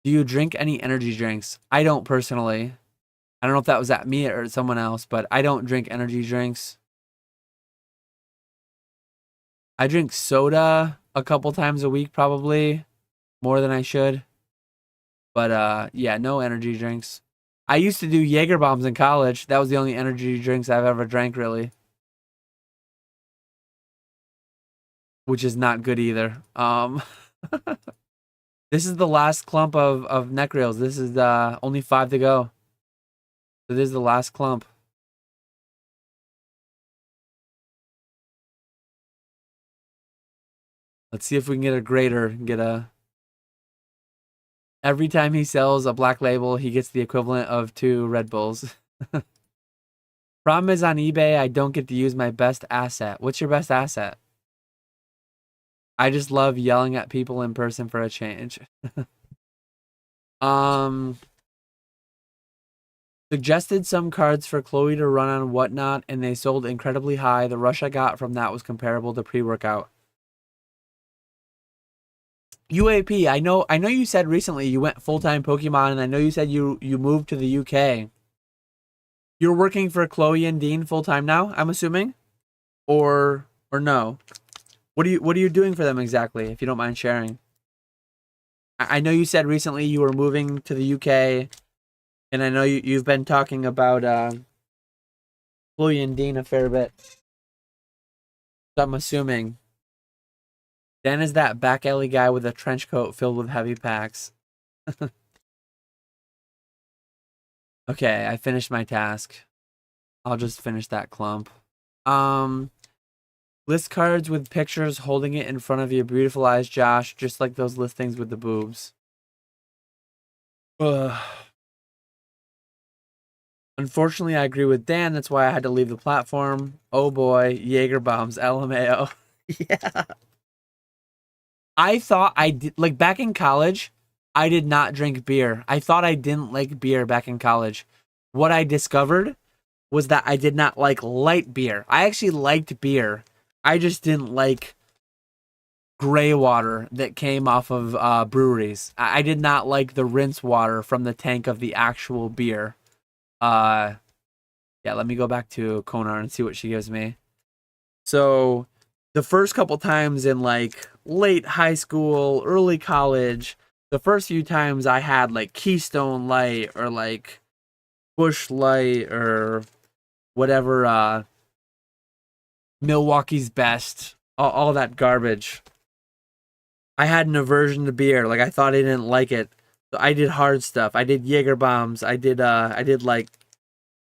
Do you drink any energy drinks? I don't personally. I don't know if that was at me or someone else, but I don't drink energy drinks. I drink soda a couple times a week, probably more than I should. But yeah, no energy drinks. I used to do Jaeger bombs in college. That was the only energy drinks I've ever drank, really. Which is not good either. This is the last clump of neck rails. This is only 5 to go. So this is the last clump. Let's see if we can get a grader. Get a. Every time he sells a black label, he gets the equivalent of 2 Red Bulls. Problem is on eBay, I don't get to use my best asset. What's your best asset? I just love yelling at people in person for a change. Suggested some cards for Chloe to run on Whatnot, and they sold incredibly high. The rush I got from that was comparable to pre-workout. UAP, I know you said recently you went full-time Pokemon, and I know you said you moved to the UK. You're working for Chloe and Dean full-time now, I'm assuming? Or no? What are you doing for them exactly, if you don't mind sharing? I know you said recently you were moving to the UK, and I know you've been talking about Chloe and Dean a fair bit. So I'm assuming. Dan is that back alley guy with a trench coat filled with heavy packs. Okay, I finished my task. I'll just finish that clump. List cards with pictures holding it in front of your beautiful eyes, Josh, just like those listings with the boobs. Ugh. Unfortunately, I agree with Dan. That's why I had to leave the platform. Oh boy, Jaeger bombs, LMAO. Yeah. I thought I did, like back in college, I did not drink beer. I thought I didn't like beer back in college. What I discovered was that I did not like light beer. I actually liked beer. I just didn't like gray water that came off of breweries. I did not like the rinse water from the tank of the actual beer. Yeah, let me go back to Konar and see what she gives me. So the first couple times in like late high school, early college, the first few times I had like Keystone Light or like Bush Light or whatever, Milwaukee's Best, all that garbage. I had an aversion to beer. Like I thought I didn't like it. So I did hard stuff. I did Jaeger bombs. I did like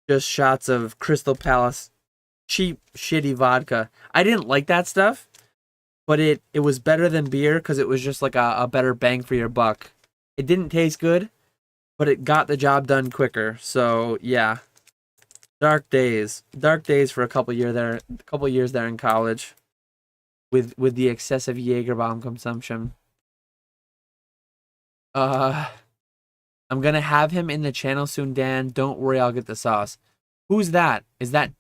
just shots of Crystal Palace cheap shitty vodka. I didn't like that stuff, but it was better than beer because it was just like a better bang for your buck. It didn't taste good, but it got the job done quicker. So yeah, dark days for a couple years there in college with the excessive Jaeger bomb consumption. Uh, I'm gonna have him in the channel soon, Dan. Don't worry, I'll get the sauce. Who's that? Is that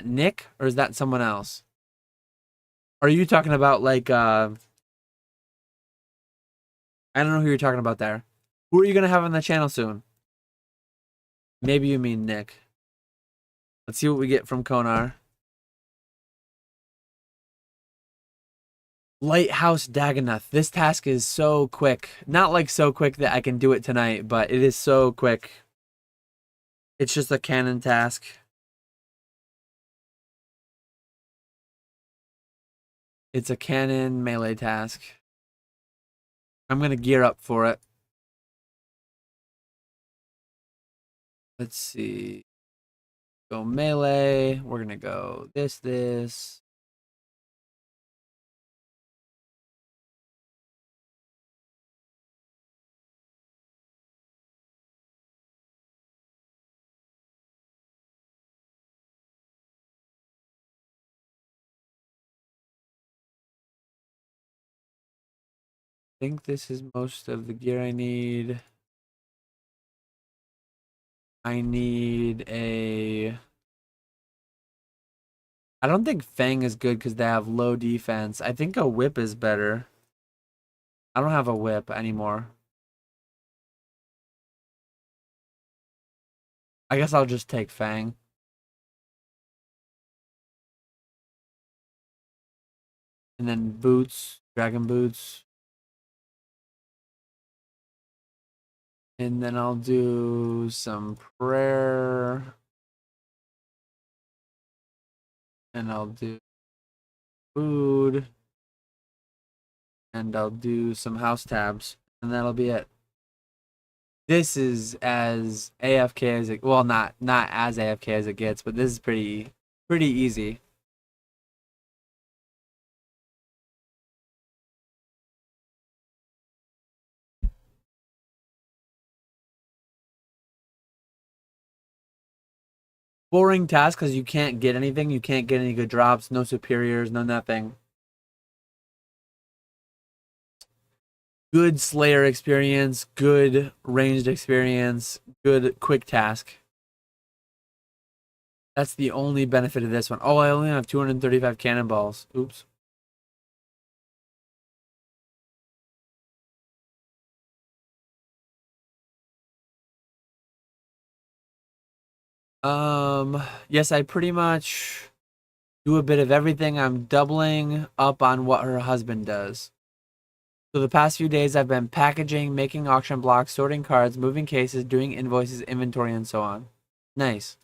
Nick or is that someone else? Are you talking about like I don't know who you're talking about there. Who are you gonna have on the channel soon? Maybe you mean Nick. Let's see what we get from Konar. Lighthouse Dagonoth. This task is so quick. Not like so quick that I can do it tonight, but it is so quick. It's just a cannon task. It's a cannon melee task. I'm gonna gear up for it. Let's see. Go melee. We're gonna go this. I think this is most of the gear I need. I need a... I don't think Fang is good because they have low defense. I think a whip is better. I don't have a whip anymore. I guess I'll just take Fang. And then boots, dragon boots. And then I'll do some prayer. And I'll do food. And I'll do some house tabs. And that'll be it. This is as AFK as it, well, not as AFK as it gets, but this is pretty easy. Boring task because you can't get anything. You can't get any good drops, no superiors, no nothing. Good Slayer experience, good ranged experience, good quick task. That's the only benefit of this one. Oh, I only have 235 cannonballs. Oops. Yes, I pretty much do a bit of everything. I'm doubling up on what her husband does. So the past few days I've been packaging, making auction blocks, sorting cards, moving cases, doing invoices, inventory, and so on. Nice.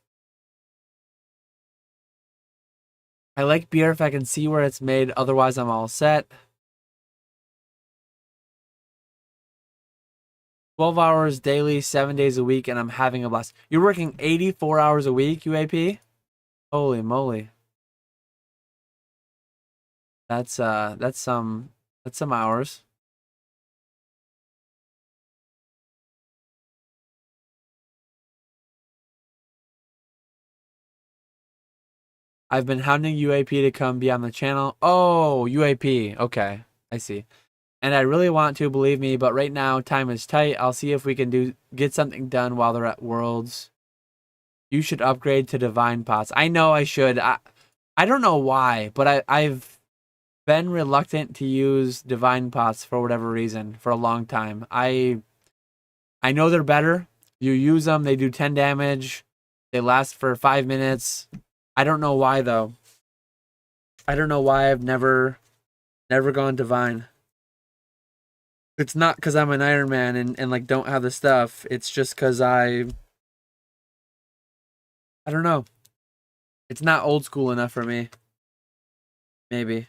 I like beer if I can see where it's made, otherwise I'm all set. 12 hours daily, 7 days a week, and I'm having a blast. You're working 84 hours a week, UAP? Holy moly. That's some hours. I've been hounding UAP to come be on the channel. Oh, UAP. Okay. I see. And I really want to, believe me, but right now time is tight. I'll see if we can get something done while they're at Worlds. You should upgrade to Divine Pots. I know I should. I don't know why, but I've been reluctant to use Divine Pots for whatever reason for a long time. I know they're better. You use them, they do 10 damage. They last for 5 minutes. I don't know why though. I don't know why I've never gone divine. It's not because I'm an Iron Man and like don't have the stuff. It's just because I don't know. It's not old school enough for me. Maybe.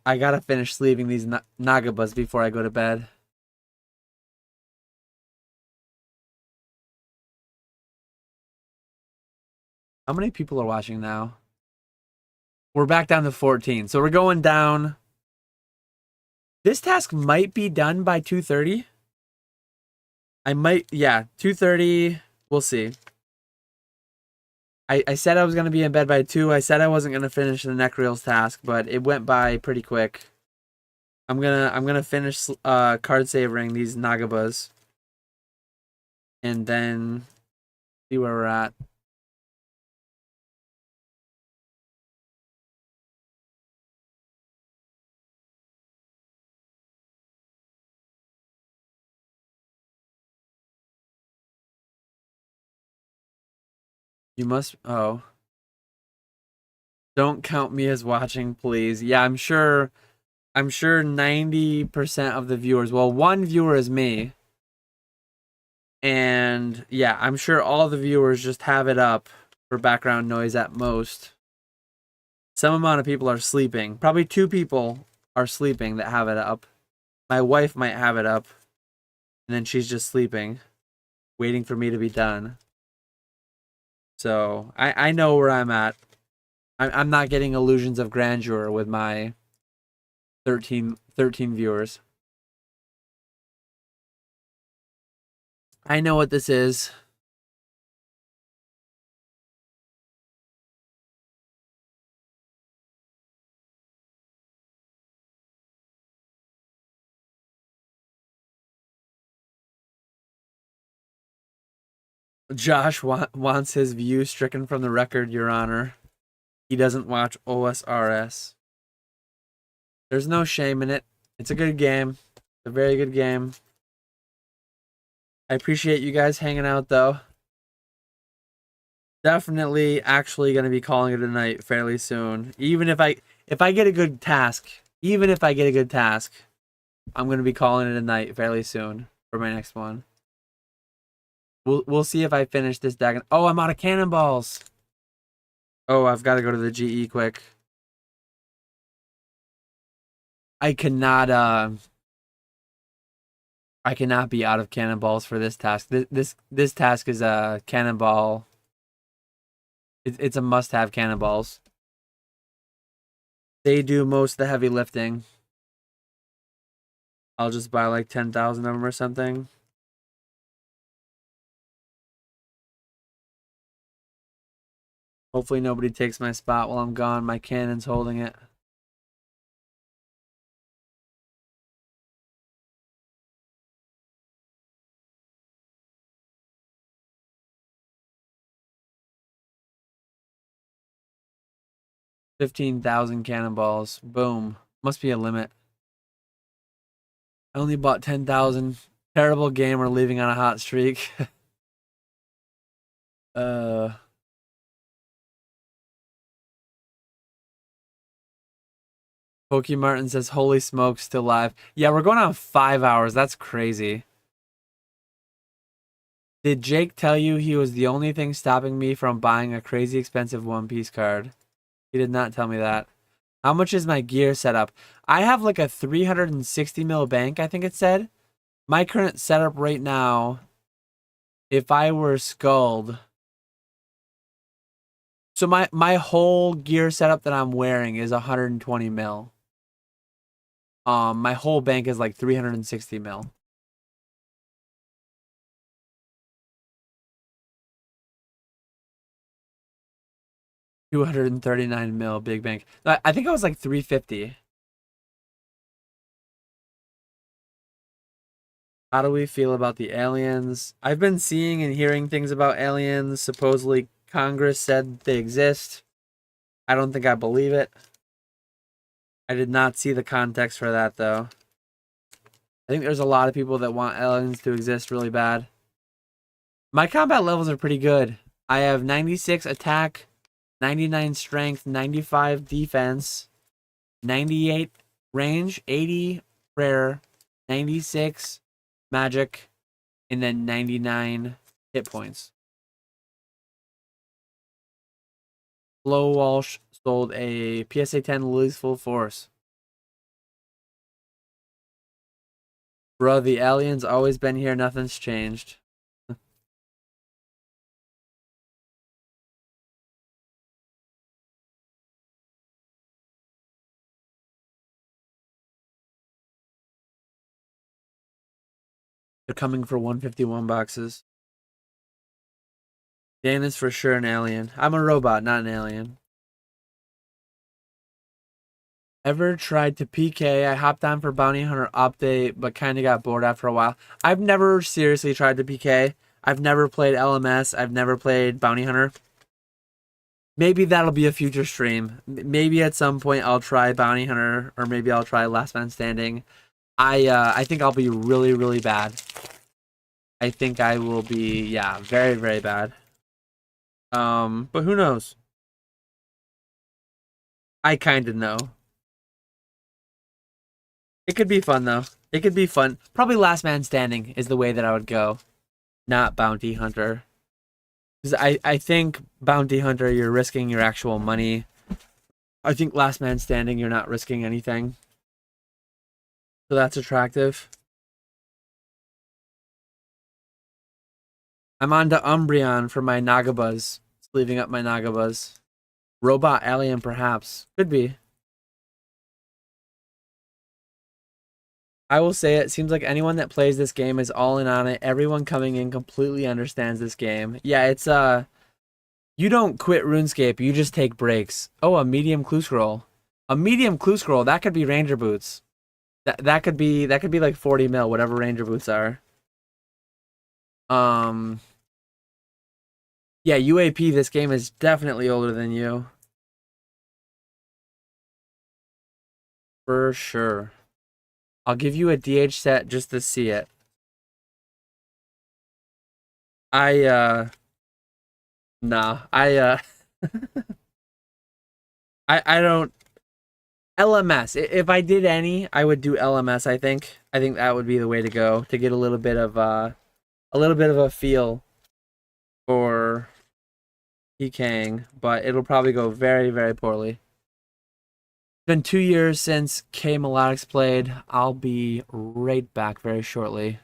I gotta finish sleeving these Nagabas before I go to bed. How many people are watching now? We're back down to 14. So we're going down. This task might be done by 2:30. Yeah, 2:30. We'll see. I said I was gonna be in bed by 2. I said I wasn't gonna finish the Necreal's task, but it went by pretty quick. I'm gonna finish card savoring these Nagabas. And then see where we're at. You must don't count me as watching, please. Yeah, I'm sure 90% of the viewers, well, one viewer is me. And yeah, I'm sure all the viewers just have it up for background noise at most. Some amount of people are sleeping. Probably 2 people are sleeping that have it up. My wife might have it up. And then she's just sleeping, waiting for me to be done. So I know where I'm at. I'm not getting illusions of grandeur with my 13 viewers. I know what this is. Josh wants his view stricken from the record, Your Honor. He doesn't watch OSRS. There's no shame in it. It's a good game. It's a very good game. I appreciate you guys hanging out, though. Definitely actually going to be calling it a night fairly soon. Even if I get a good task, I'm going to be calling it a night fairly soon for my next one. We'll see if I finish this deck. Oh, I'm out of cannonballs. Oh, I've got to go to the GE quick. I cannot be out of cannonballs for this task. This task is a cannonball. It's a must-have cannonballs. They do most of the heavy lifting. I'll just buy like 10,000 of them or something. Hopefully nobody takes my spot while I'm gone. My cannon's holding it. $15,000 cannonballs. Boom. Must be a limit. I only bought 10,000. Terrible game. We're leaving on a hot streak. Pokey Martin says, holy smokes, still live. Yeah, we're going on 5 hours. That's crazy. Did Jake tell you he was the only thing stopping me from buying a crazy expensive One Piece card? He did not tell me that. How much is my gear setup? I have like a 360 mil bank, I think it said. My current setup right now, if I were skulled. So my whole gear setup that I'm wearing is 120 mil. My whole bank is like 360 mil. $239 mil big bank. I think I was like 350. How do we feel about the aliens? I've been seeing and hearing things about aliens. Supposedly Congress said they exist. I don't think I believe it. I did not see the context for that though. I think there's a lot of people that want aliens to exist really bad. My combat levels are pretty good. I have 96 attack, 99 strength, 95 defense, 98 range, 80 prayer, 96 magic, and then 99 hit points. Flo Walsh sold a PSA 10 Lily's Full Force. Bro, the alien's always been here. Nothing's changed. They're coming for 151 boxes. Dan is for sure an alien. I'm a robot, not an alien. Ever tried to PK? I hopped on for Bounty Hunter update, but kind of got bored after a while. I've never seriously tried to PK. I've never played LMS. I've never played Bounty Hunter. Maybe that'll be a future stream. Maybe at some point I'll try Bounty Hunter, or maybe I'll try Last Man Standing. I think I'll be really, really bad. I think I will be, yeah, very, very bad. But who knows? I kind of know. It could be fun though. It could be fun. Probably Last Man Standing is the way that I would go, not Bounty Hunter. Because I think Bounty Hunter, you're risking your actual money. I think Last Man Standing, you're not risking anything. So that's attractive. I'm on to Umbreon for my Nagabuzz. Sleeving up my Nagabuzz. Robot Alien, perhaps. Could be. I will say it seems like anyone that plays this game is all in on it. Everyone coming in completely understands this game. Yeah, it's you don't quit RuneScape, you just take breaks. Oh, a medium clue scroll. A medium clue scroll, that could be Ranger Boots. That could be like 40 mil, whatever Ranger Boots are. Yeah, UAP, this game is definitely older than you. For sure. I'll give you a DH set just to see it. Nah, I don't. LMS. If I did any, I would do LMS, I think. I think that would be the way to go to get a little bit of a feel for PKing, but it'll probably go very, very poorly. It's been 2 years since K Melodix played. I'll be right back very shortly.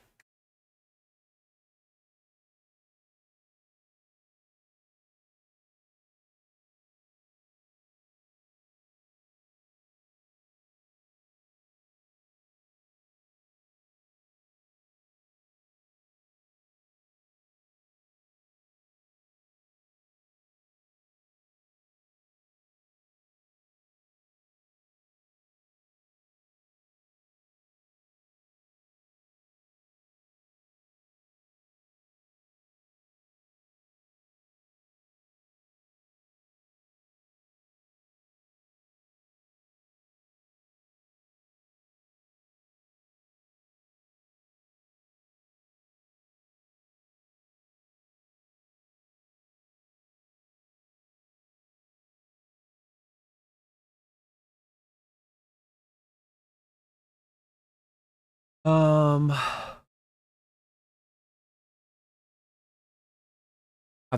I've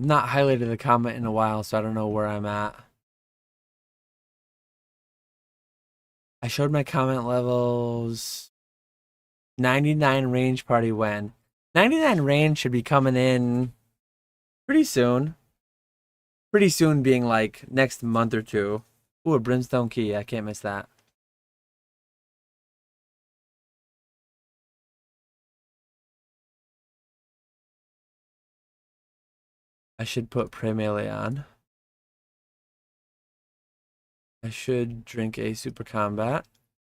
not highlighted the comment in a while, so I don't know where I'm at. I showed my comment levels. 99 range party when? 99 range should be coming in pretty soon. Pretty soon being like next month or two. Ooh, a brimstone key. I can't miss that. I should put Pre-Melee on. I should drink a Super Combat.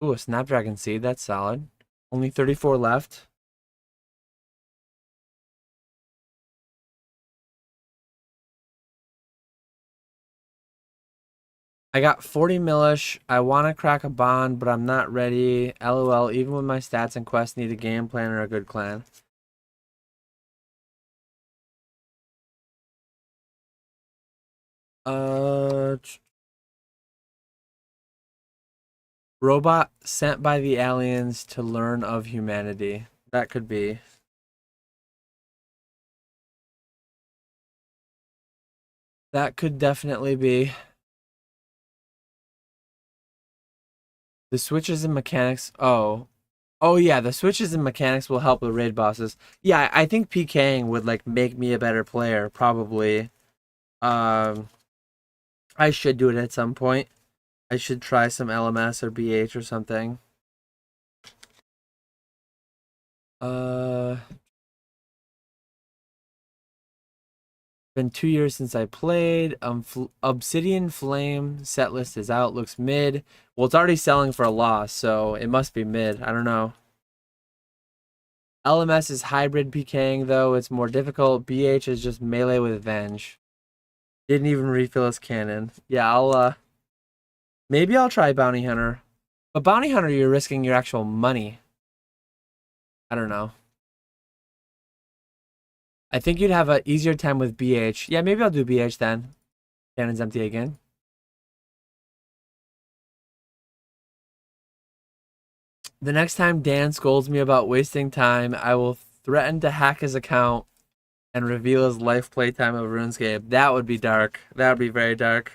Ooh, a Snapdragon Seed. That's solid. Only 34 left. I got 40 millish. I want to crack a bond, but I'm not ready. LOL, even with my stats and quests, need a game plan or a good clan. Uh, Robot sent by the aliens to learn of humanity. That could be. That could definitely be. The switches and mechanics. Oh. Oh yeah, the switches and mechanics will help with raid bosses. Yeah, I think PKing would like make me a better player, probably. Um I should do it at some point. I should try some LMS or BH or something. Uh Been 2 years since I played. Obsidian Flame set list is out. Looks mid. Well, it's already selling for a loss, so it must be mid. I don't know. LMS is hybrid PKing, though. It's more difficult. BH is just melee with Venge. Didn't even refill his cannon. Yeah, maybe I'll try Bounty Hunter. But Bounty Hunter, you're risking your actual money. I don't know. I think you'd have an easier time with BH. Yeah, maybe I'll do BH then. Cannon's empty again. The next time Dan scolds me about wasting time, I will threaten to hack his account and reveal his life playtime of RuneScape. That would be dark. That would be very dark.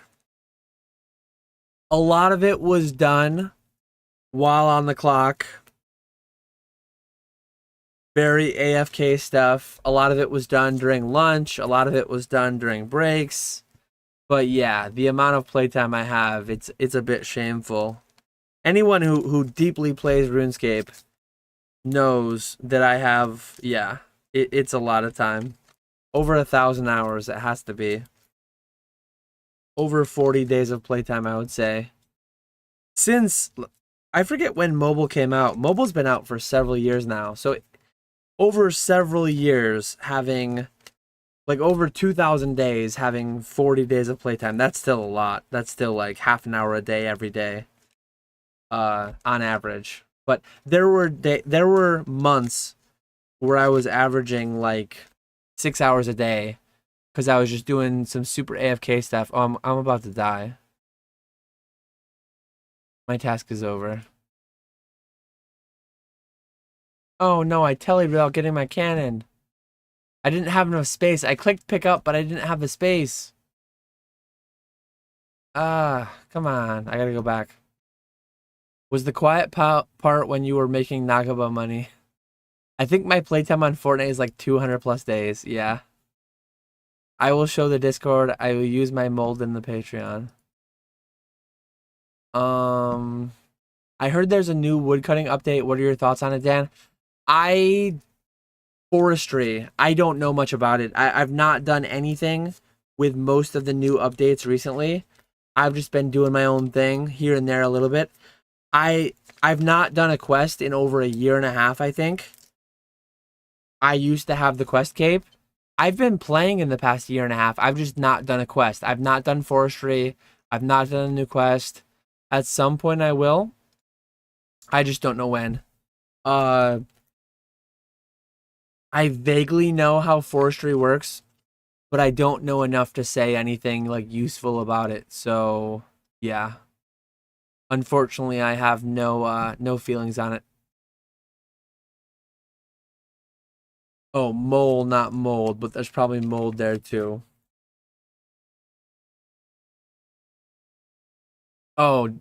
A lot of it was done while on the clock. Very AFK stuff. A lot of it was done during lunch. A lot of it was done during breaks. But yeah, the amount of playtime I have, it's a bit shameful. Anyone who deeply plays RuneScape knows that I have, yeah, it's a lot of time. Over 1,000 hours, it has to be. Over 40 days of playtime, I would say. Since, I forget when mobile came out. Mobile's been out for several years now. So, over several years, having, like, over 2,000 days, having 40 days of playtime, that's still a lot. That's still, like, half an hour a day every day. On average. But there were months where I was averaging like 6 hours a day because I was just doing some super AFK stuff. Oh, I'm about to die. My task is over. Oh no, I telly without getting my cannon. I didn't have enough space. I clicked pick up, but I didn't have the space. Ah, come on. I gotta go back. Was the quiet part when you were making Nagaba money? I think my playtime on Fortnite is like 200 plus days. Yeah. I will show the Discord. I will use my mold in the Patreon. I heard there's a new woodcutting update. What are your thoughts on it, Dan? Forestry. I don't know much about it. I've not done anything with most of the new updates recently. I've just been doing my own thing here and there a little bit. I've not done a quest in over a year and a half, I think. I used to have the quest cape. I've been playing in the past year and a half. I've just not done a quest. I've not done forestry. I've not done a new quest. At some point I will. I just don't know when. I vaguely know how forestry works, but I don't know enough to say anything like useful about it. So, yeah. Unfortunately, I have no feelings on it. Oh, mole, not mold, but there's probably mold there too. Oh,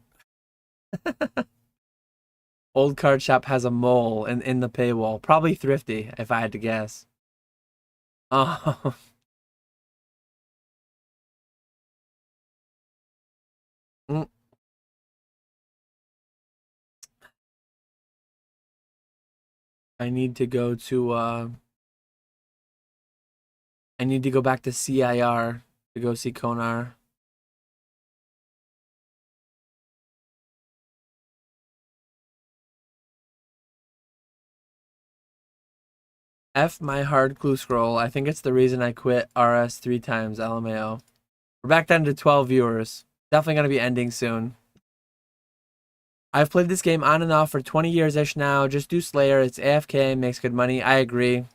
old card shop has a mole in the paywall. Probably thrifty, if I had to guess. Oh, mm, I need to go to I need to go back to CIR to go see Konar. F my hard clue scroll. I think it's the reason I quit RS 3 times, LMAO. We're back down to 12 viewers. Definitely gonna be ending soon. I've played this game on and off for 20 years-ish now. Just do Slayer. It's AFK, makes good money. I agree.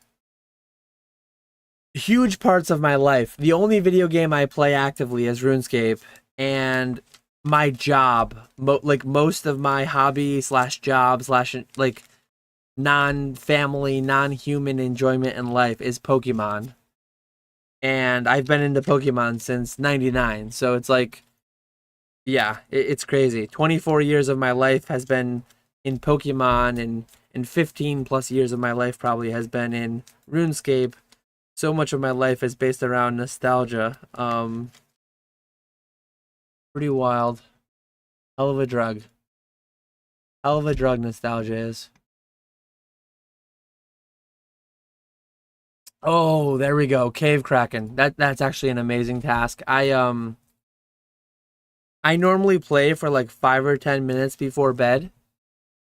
huge parts of my life. The only video game I play actively is RuneScape, and my job, like most of my hobby slash job slash like non-family, non-human enjoyment in life is Pokemon. And I've been into Pokemon since '99, so it's like, yeah, it's crazy. 24 years of my life has been in Pokemon, and 15 plus years of my life probably has been in RuneScape. So much of my life is based around nostalgia. Pretty wild. Hell of a drug. Hell of a drug nostalgia is. Oh, there we go. Cave Kraken. That's actually an amazing task. I normally play for like 5 or 10 minutes before bed.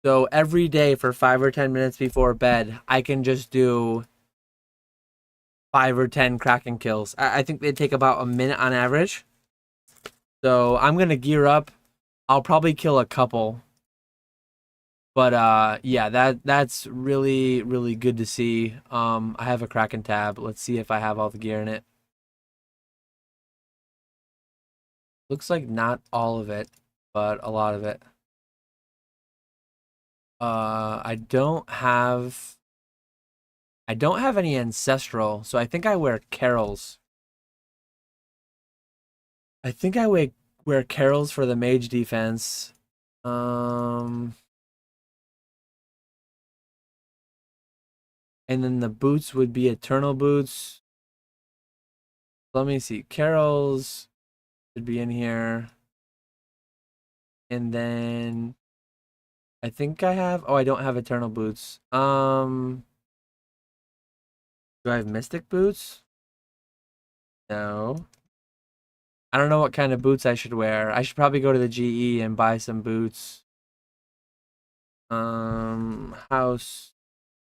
So every day for 5 or 10 minutes before bed, I can just do 5 or 10 Kraken kills. I think they take about a minute on average. So I'm gonna gear up. I'll probably kill a couple. But yeah, that's really, really good to see. I have a Kraken tab. Let's see if I have all the gear in it. Looks like not all of it, but a lot of it. I don't have any ancestral, so I think I wear Carol's. I think I wear Carol's for the mage defense. Um, and then the boots would be eternal boots. Let me see. Carol's should be in here. And then I think I have, oh, I don't have eternal boots. Do I have mystic boots? No. I don't know what kind of boots I should wear. I should probably go to the GE and buy some boots. House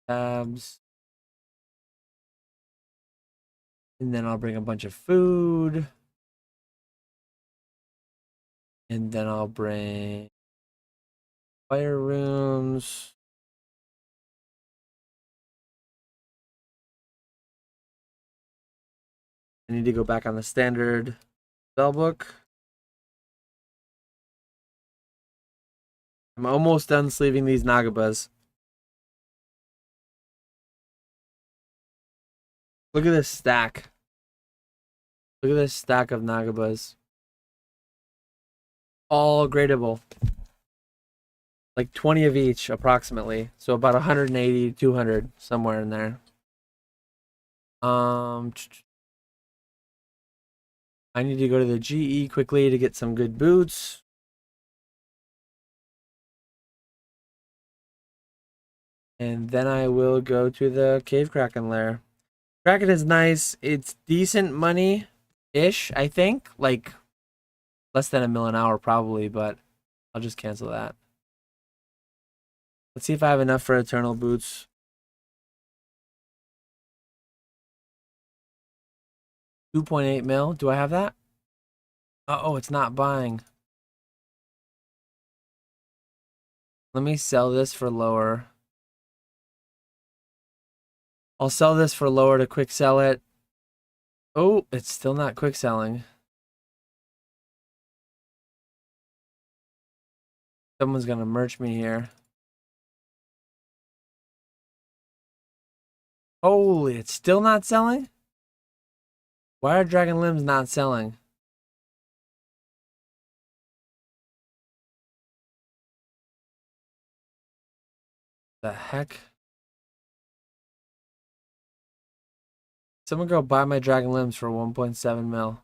tabs. And then I'll bring a bunch of food. And then I'll bring fire rooms. I need to go back on the standard spell book. I'm almost done sleeving these Nagabas. Look at this stack. Look at this stack of Nagabas. All gradable. Like 20 of each, approximately. So about 180, 200, somewhere in there. I need to go to the GE quickly to get some good boots. And then I will go to the Cave Kraken lair. Kraken is nice. It's decent money-ish, I think. Like, less than $1 million an hour, probably, but I'll just cancel that. Let's see if I have enough for Eternal Boots. 2.8 mil. Do I have that? Oh, it's not buying. Let me sell this for lower. I'll sell this for lower to quick sell it. Oh, it's still not quick selling. Someone's gonna merch me here. Holy, it's still not selling? Why are Dragon Limbs not selling? The heck? Someone go buy my Dragon Limbs for 1.7 mil.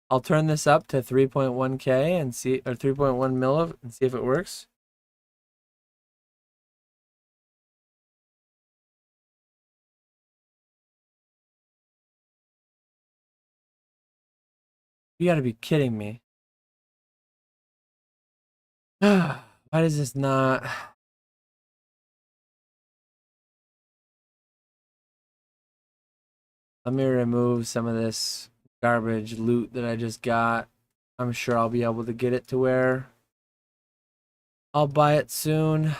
I'll turn this up to 3.1k and see, or 3.1 mil and see if it works. You gotta be kidding me. Why does this not? Let me remove some of this garbage loot that I just got. I'm sure I'll be able to get it to where I'll buy it soon.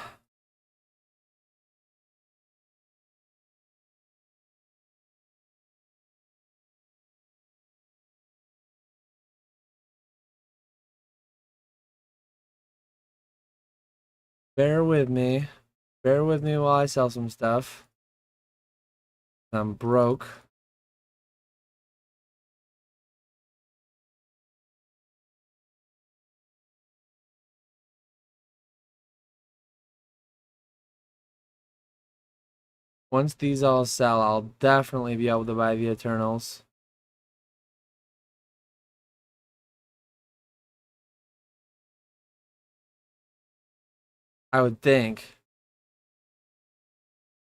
Bear with me. Bear with me while I sell some stuff. I'm broke. Once these all sell, I'll definitely be able to buy the Eternals. I would think.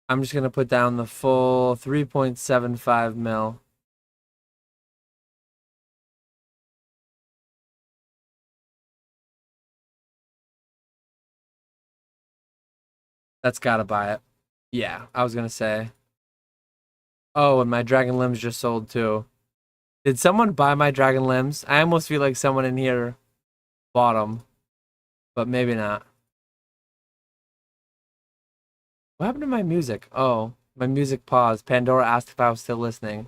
I'm just going to put down the full 3.75 mil. That's got to buy it. Yeah, I was going to say. Oh, and my Dragon Limbs just sold too. Did someone buy my Dragon Limbs? I almost feel like someone in here bought them, but maybe not. What happened to my music? Oh, my music paused. Pandora asked if I was still listening.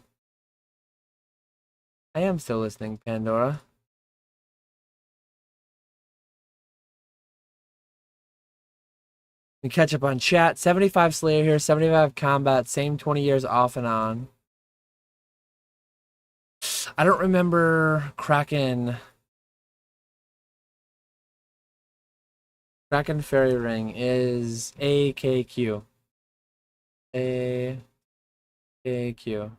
I am still listening, Pandora. We catch up on chat. 75 Slayer here, 75 Combat, same 20 years off and on. I don't remember Kraken. Kraken Fairy Ring is AKQ. AKQ.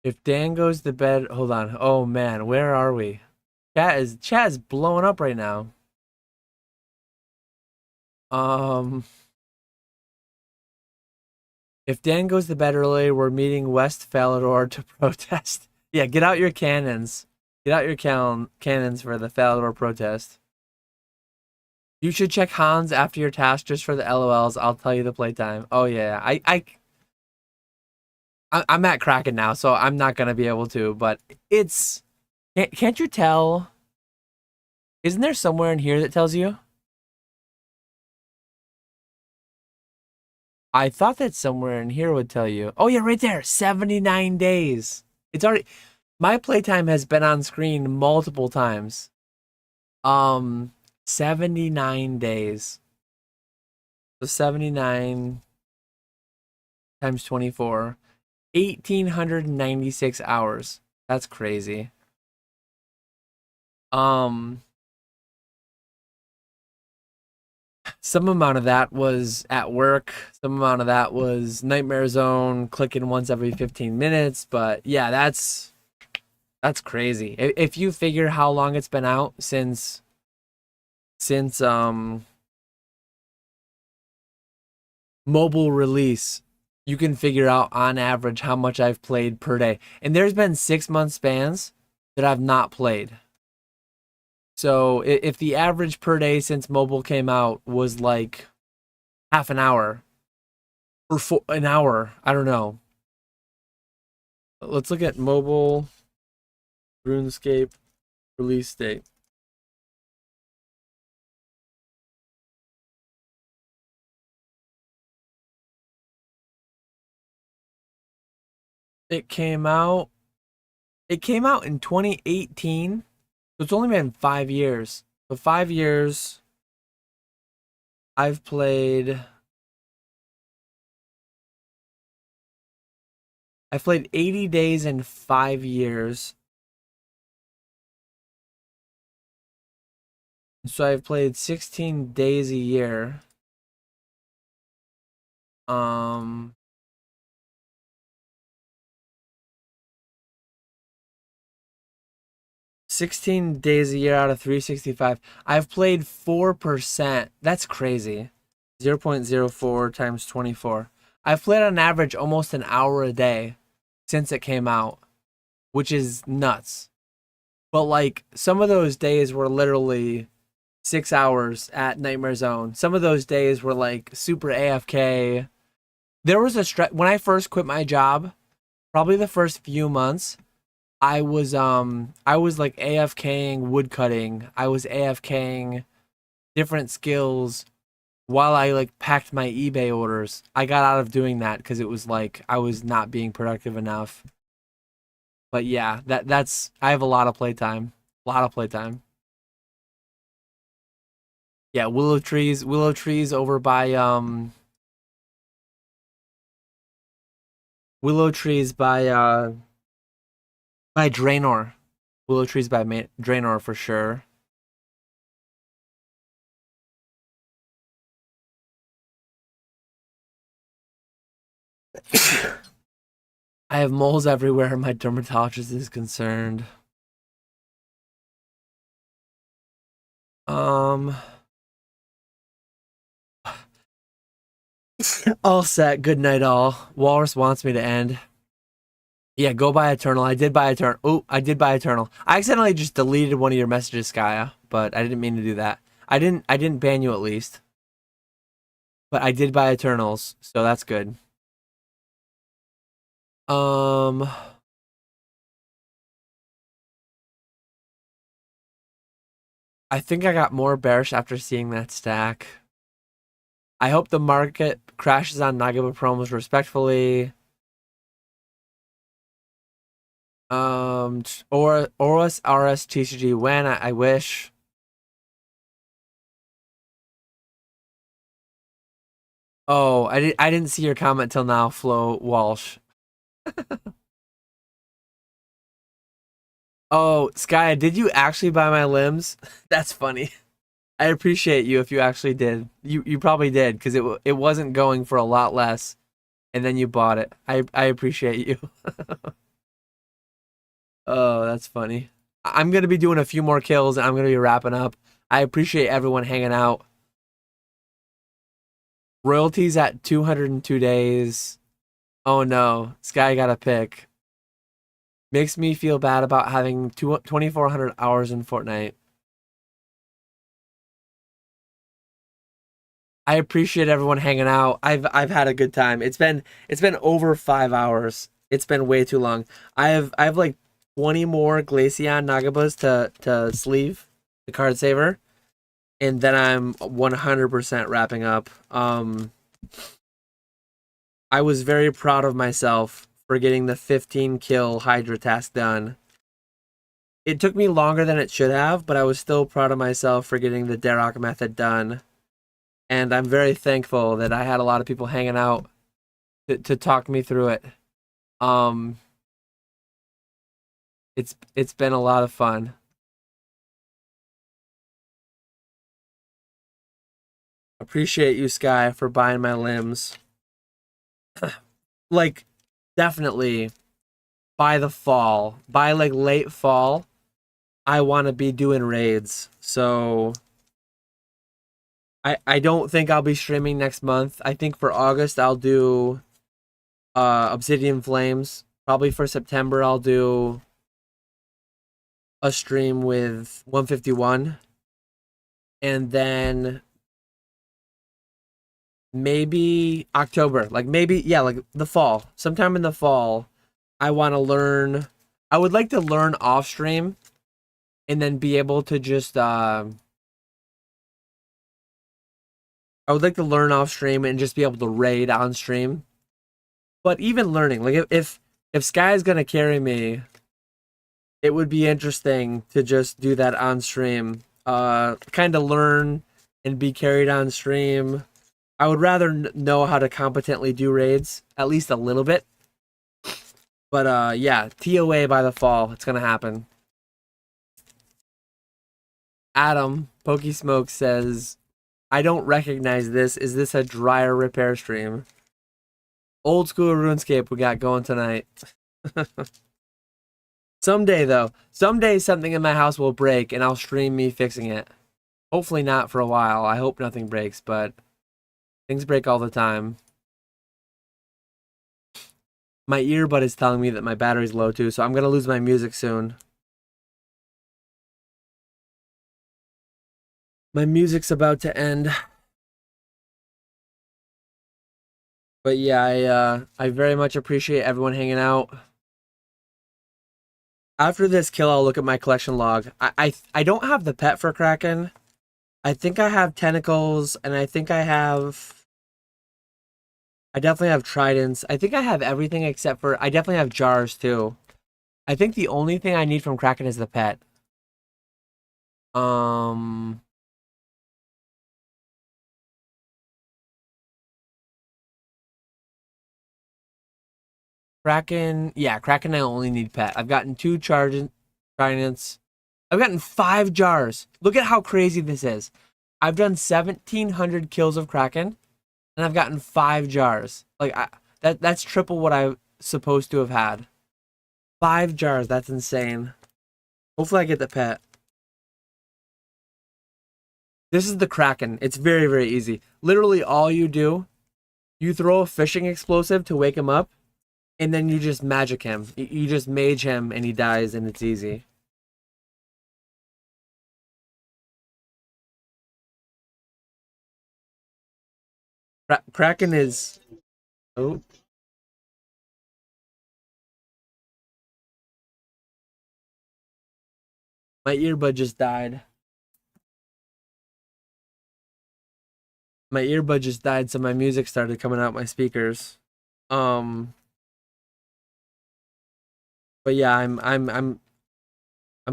If Dan goes to bed, hold on. Oh man, where are we? Chat is blowing up right now. If Dan goes to bed early, we're meeting West Falador to protest. Yeah, get out your cannons. Get out your cannons for the Falador protest. You should check Hans after your task just for the LOLs. I'll tell you the playtime. Oh yeah, I'm at Kraken now, so I'm not gonna be able to. But it's can't you tell? Isn't there somewhere in here that tells you? I thought that somewhere in here would tell you. Oh yeah, right there. 79 days. It's already my playtime has been on screen multiple times. 79 days. So 79 times 24. 1,896 hours. That's crazy. Some amount of that was at work. Some amount of that was Nightmare Zone, clicking once every 15 minutes. But yeah, that's crazy. If you figure how long it's been out since mobile release, you can figure out on average how much I've played per day. And there's been 6-month spans that I've not played. So if the average per day since mobile came out was like half an hour or an hour, I don't know. Let's look at mobile RuneScape release date. It came out in 2018. So it's only been 5 years. So 5 years I've played 80 days in 5 years. So I've played 16 days a year. 16 days a year out of 365. I've played 4%. That's crazy. 0.04 times 24. I've played on average almost an hour a day since it came out, which is nuts. But like some of those days were literally 6 hours at Nightmare Zone. Some of those days were like super AFK. There was a stretch when I first quit my job, probably the first few months, I was like AFKing woodcutting. I was AFKing different skills while I like packed my eBay orders. I got out of doing that because it was like I was not being productive enough. But yeah, that's I have a lot of playtime. A lot of playtime. Yeah, willow trees over by willow trees by Draenor. Willow trees by Draenor for sure. I have moles everywhere. My dermatologist is concerned. Um, all set. Good night, all. Walrus wants me to end. Yeah, go buy Eternal. I did buy Eternal. Oh, I did buy Eternal. I accidentally just deleted one of your messages, Skaya, but I didn't mean to do that. I didn't ban you at least, but I did buy Eternals, so that's good. Um, I think I got more bearish after seeing that stack. I hope the market crashes on Nagaba promos respectfully. Or OSRS TCG when I wish. Oh, I didn't see your comment till now, Flo Walsh. Oh, Sky, did you actually buy my limbs? That's funny. I appreciate you if you actually did. You probably did because it wasn't going for a lot less, and then you bought it. I appreciate you. Oh, that's funny. I'm gonna be doing a few more kills and I'm gonna be wrapping up. I appreciate everyone hanging out. Royalties at 202 days. Oh no, Sky got a pick. Makes me feel bad about having 2,400 hours in Fortnite. I appreciate everyone hanging out. I've had a good time. It's been over 5 hours. It's been way too long. I have like 20 more Glaceon Nagabas to sleeve the card saver, and then I'm 100% wrapping up. I was very proud of myself for getting the 15 kill Hydra task done. It took me longer than it should have, but I was still proud of myself for getting the Darok method done. And I'm very thankful that I had a lot of people hanging out to talk me through it. Um, it's been a lot of fun. Appreciate you, Sky, for buying my limbs. Like, definitely by the fall, by like late fall, I want to be doing raids. So I don't think I'll be streaming next month. I think for August I'll do Obsidian Flames. Probably for September I'll do a stream with 151. And then maybe October. Like maybe yeah, like the fall. Sometime in the fall I want to learn I would like to learn off stream and then be able to just I would like to learn off stream and just be able to raid on stream. But even learning, like if Sky is gonna carry me, it would be interesting to just do that on stream. Kind of learn and be carried on stream. I would rather know how to competently do raids, at least a little bit. But yeah, TOA by the fall, it's gonna happen. Adam Pokesmoke says, I don't recognize this. Is this a dryer repair stream? Old school RuneScape we got going tonight. Someday though, someday something in my house will break and I'll stream me fixing it. Hopefully not for a while. I hope nothing breaks, but things break all the time. My earbud is telling me that my battery's low too, so I'm gonna lose my music soon. My music's about to end. But yeah, I very much appreciate everyone hanging out. After this kill, I'll look at my collection log. I don't have the pet for Kraken, I think I have tentacles, and I definitely have tridents. I think I have everything except for I definitely have jars too. I think the only thing I need from Kraken is the pet. Um, Kraken, yeah, Kraken. I only need pet. I've gotten two charging tridents. I've gotten 5 jars. Look at how crazy this is. I've done 1,700 kills of Kraken, and I've gotten 5 jars. Like that's triple what I supposed to have had. 5 jars. That's insane. Hopefully, I get the pet. This is the Kraken. It's very, very easy. Literally, all you do, you throw a fishing explosive to wake him up, and then you just magic him. You just mage him, and he dies, and it's easy. Kraken is. Oh, my earbud just died. My earbud just died, so my music started coming out my speakers. Um, but yeah, I'm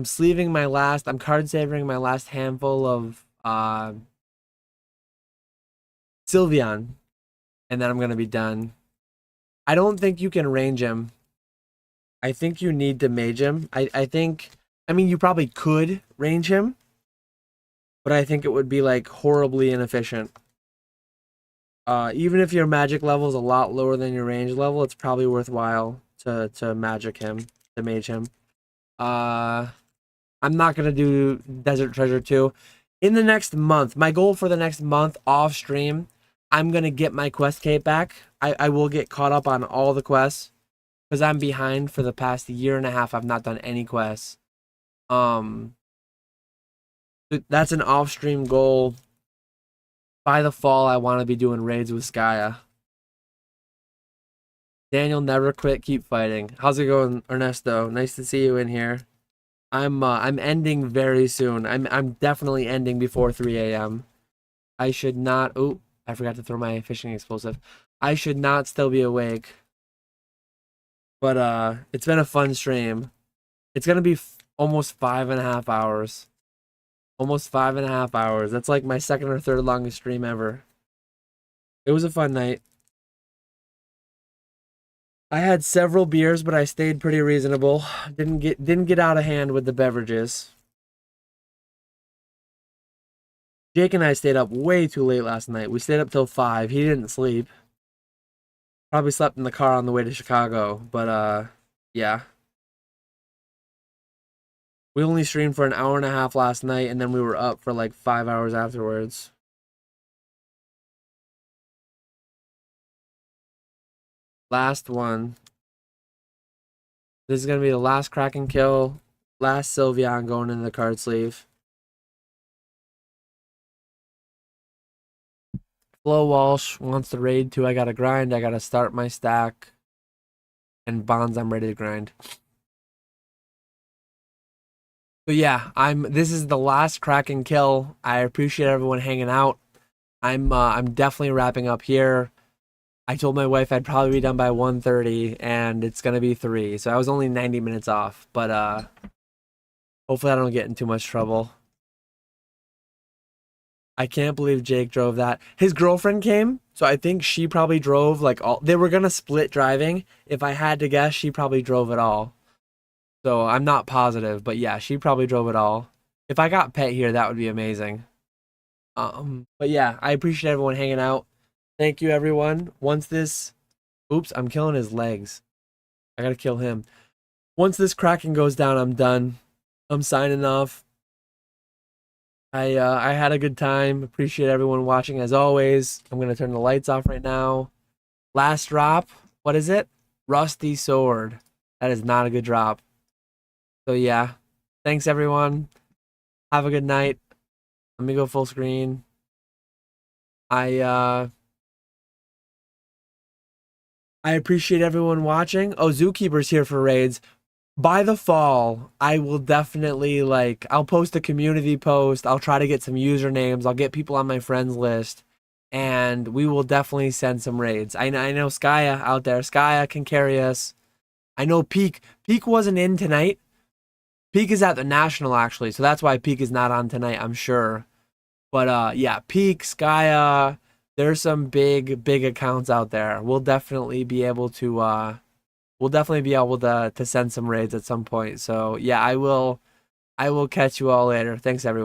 sleeving my last. I'm card savoring my last handful of Sylveon, and then I'm gonna be done. I don't think you can range him. I think you need to mage him. I think. I mean, you probably could range him, but I think it would be like horribly inefficient. Even if your magic level is a lot lower than your range level, it's probably worthwhile to magic him, to mage him. Uh, I'm not gonna do Desert Treasure 2. In the next month, my goal for the next month off stream, I'm gonna get my quest cape back. I will get caught up on all the quests because I'm behind for the past year and a half. I've not done any quests. Um, that's an off stream goal. By the fall, I want to be doing raids with Skya. Daniel, never quit, keep fighting. How's it going, Ernesto? Nice to see you in here. I'm ending very soon. I'm definitely ending before 3 a.m. I should not. Oh, I forgot to throw my fishing explosive. I should not still be awake. But it's been a fun stream. It's gonna be almost 5.5 hours. Almost 5.5 hours. That's like my second or third longest stream ever. It was a fun night. I had several beers, but I stayed pretty reasonable. Didn't get out of hand with the beverages. Jake and I stayed up way too late last night. We stayed up till 5. He didn't sleep. Probably slept in the car on the way to Chicago, but yeah. We only streamed for an hour and a half last night, and then we were up for like 5 hours afterwards. Last one. This is gonna be the last Kraken kill. Last Sylveon going into the card sleeve. Flo Walsh wants to raid too. I gotta grind. I gotta start my stack. And bonds, I'm ready to grind. But yeah, this is the last Kraken kill. I appreciate everyone hanging out. I'm definitely wrapping up here. I told my wife I'd probably be done by 1:30 and it's gonna be 3. So I was only 90 minutes off. But hopefully I don't get in too much trouble. I can't believe Jake drove that. His girlfriend came, so I think she probably drove like all they were gonna split driving. If I had to guess, she probably drove it all. So I'm not positive, but yeah, she probably drove it all. If I got pet here, that would be amazing. But yeah, I appreciate everyone hanging out. Thank you, everyone. Once this, oops, I'm killing his legs. I gotta kill him. Once this Kraken goes down, I'm done. I'm signing off. I had a good time. Appreciate everyone watching as always. I'm gonna turn the lights off right now. Last drop. What is it? Rusty Sword. That is not a good drop. So yeah. Thanks everyone. Have a good night. Let me go full screen. I I appreciate everyone watching. Oh, Zookeeper's here for raids. By the fall, I will definitely like I'll post a community post. I'll try to get some usernames. I'll get people on my friends list and we will definitely send some raids. I know Skya out there. Skya can carry us. I know Peak. Peak wasn't in tonight. Peak is at the National actually, so that's why Peak is not on tonight, I'm sure. But yeah, Peak, Skya, there's some big accounts out there. We'll definitely be able to send some raids at some point. So yeah, I will catch you all later. Thanks everyone.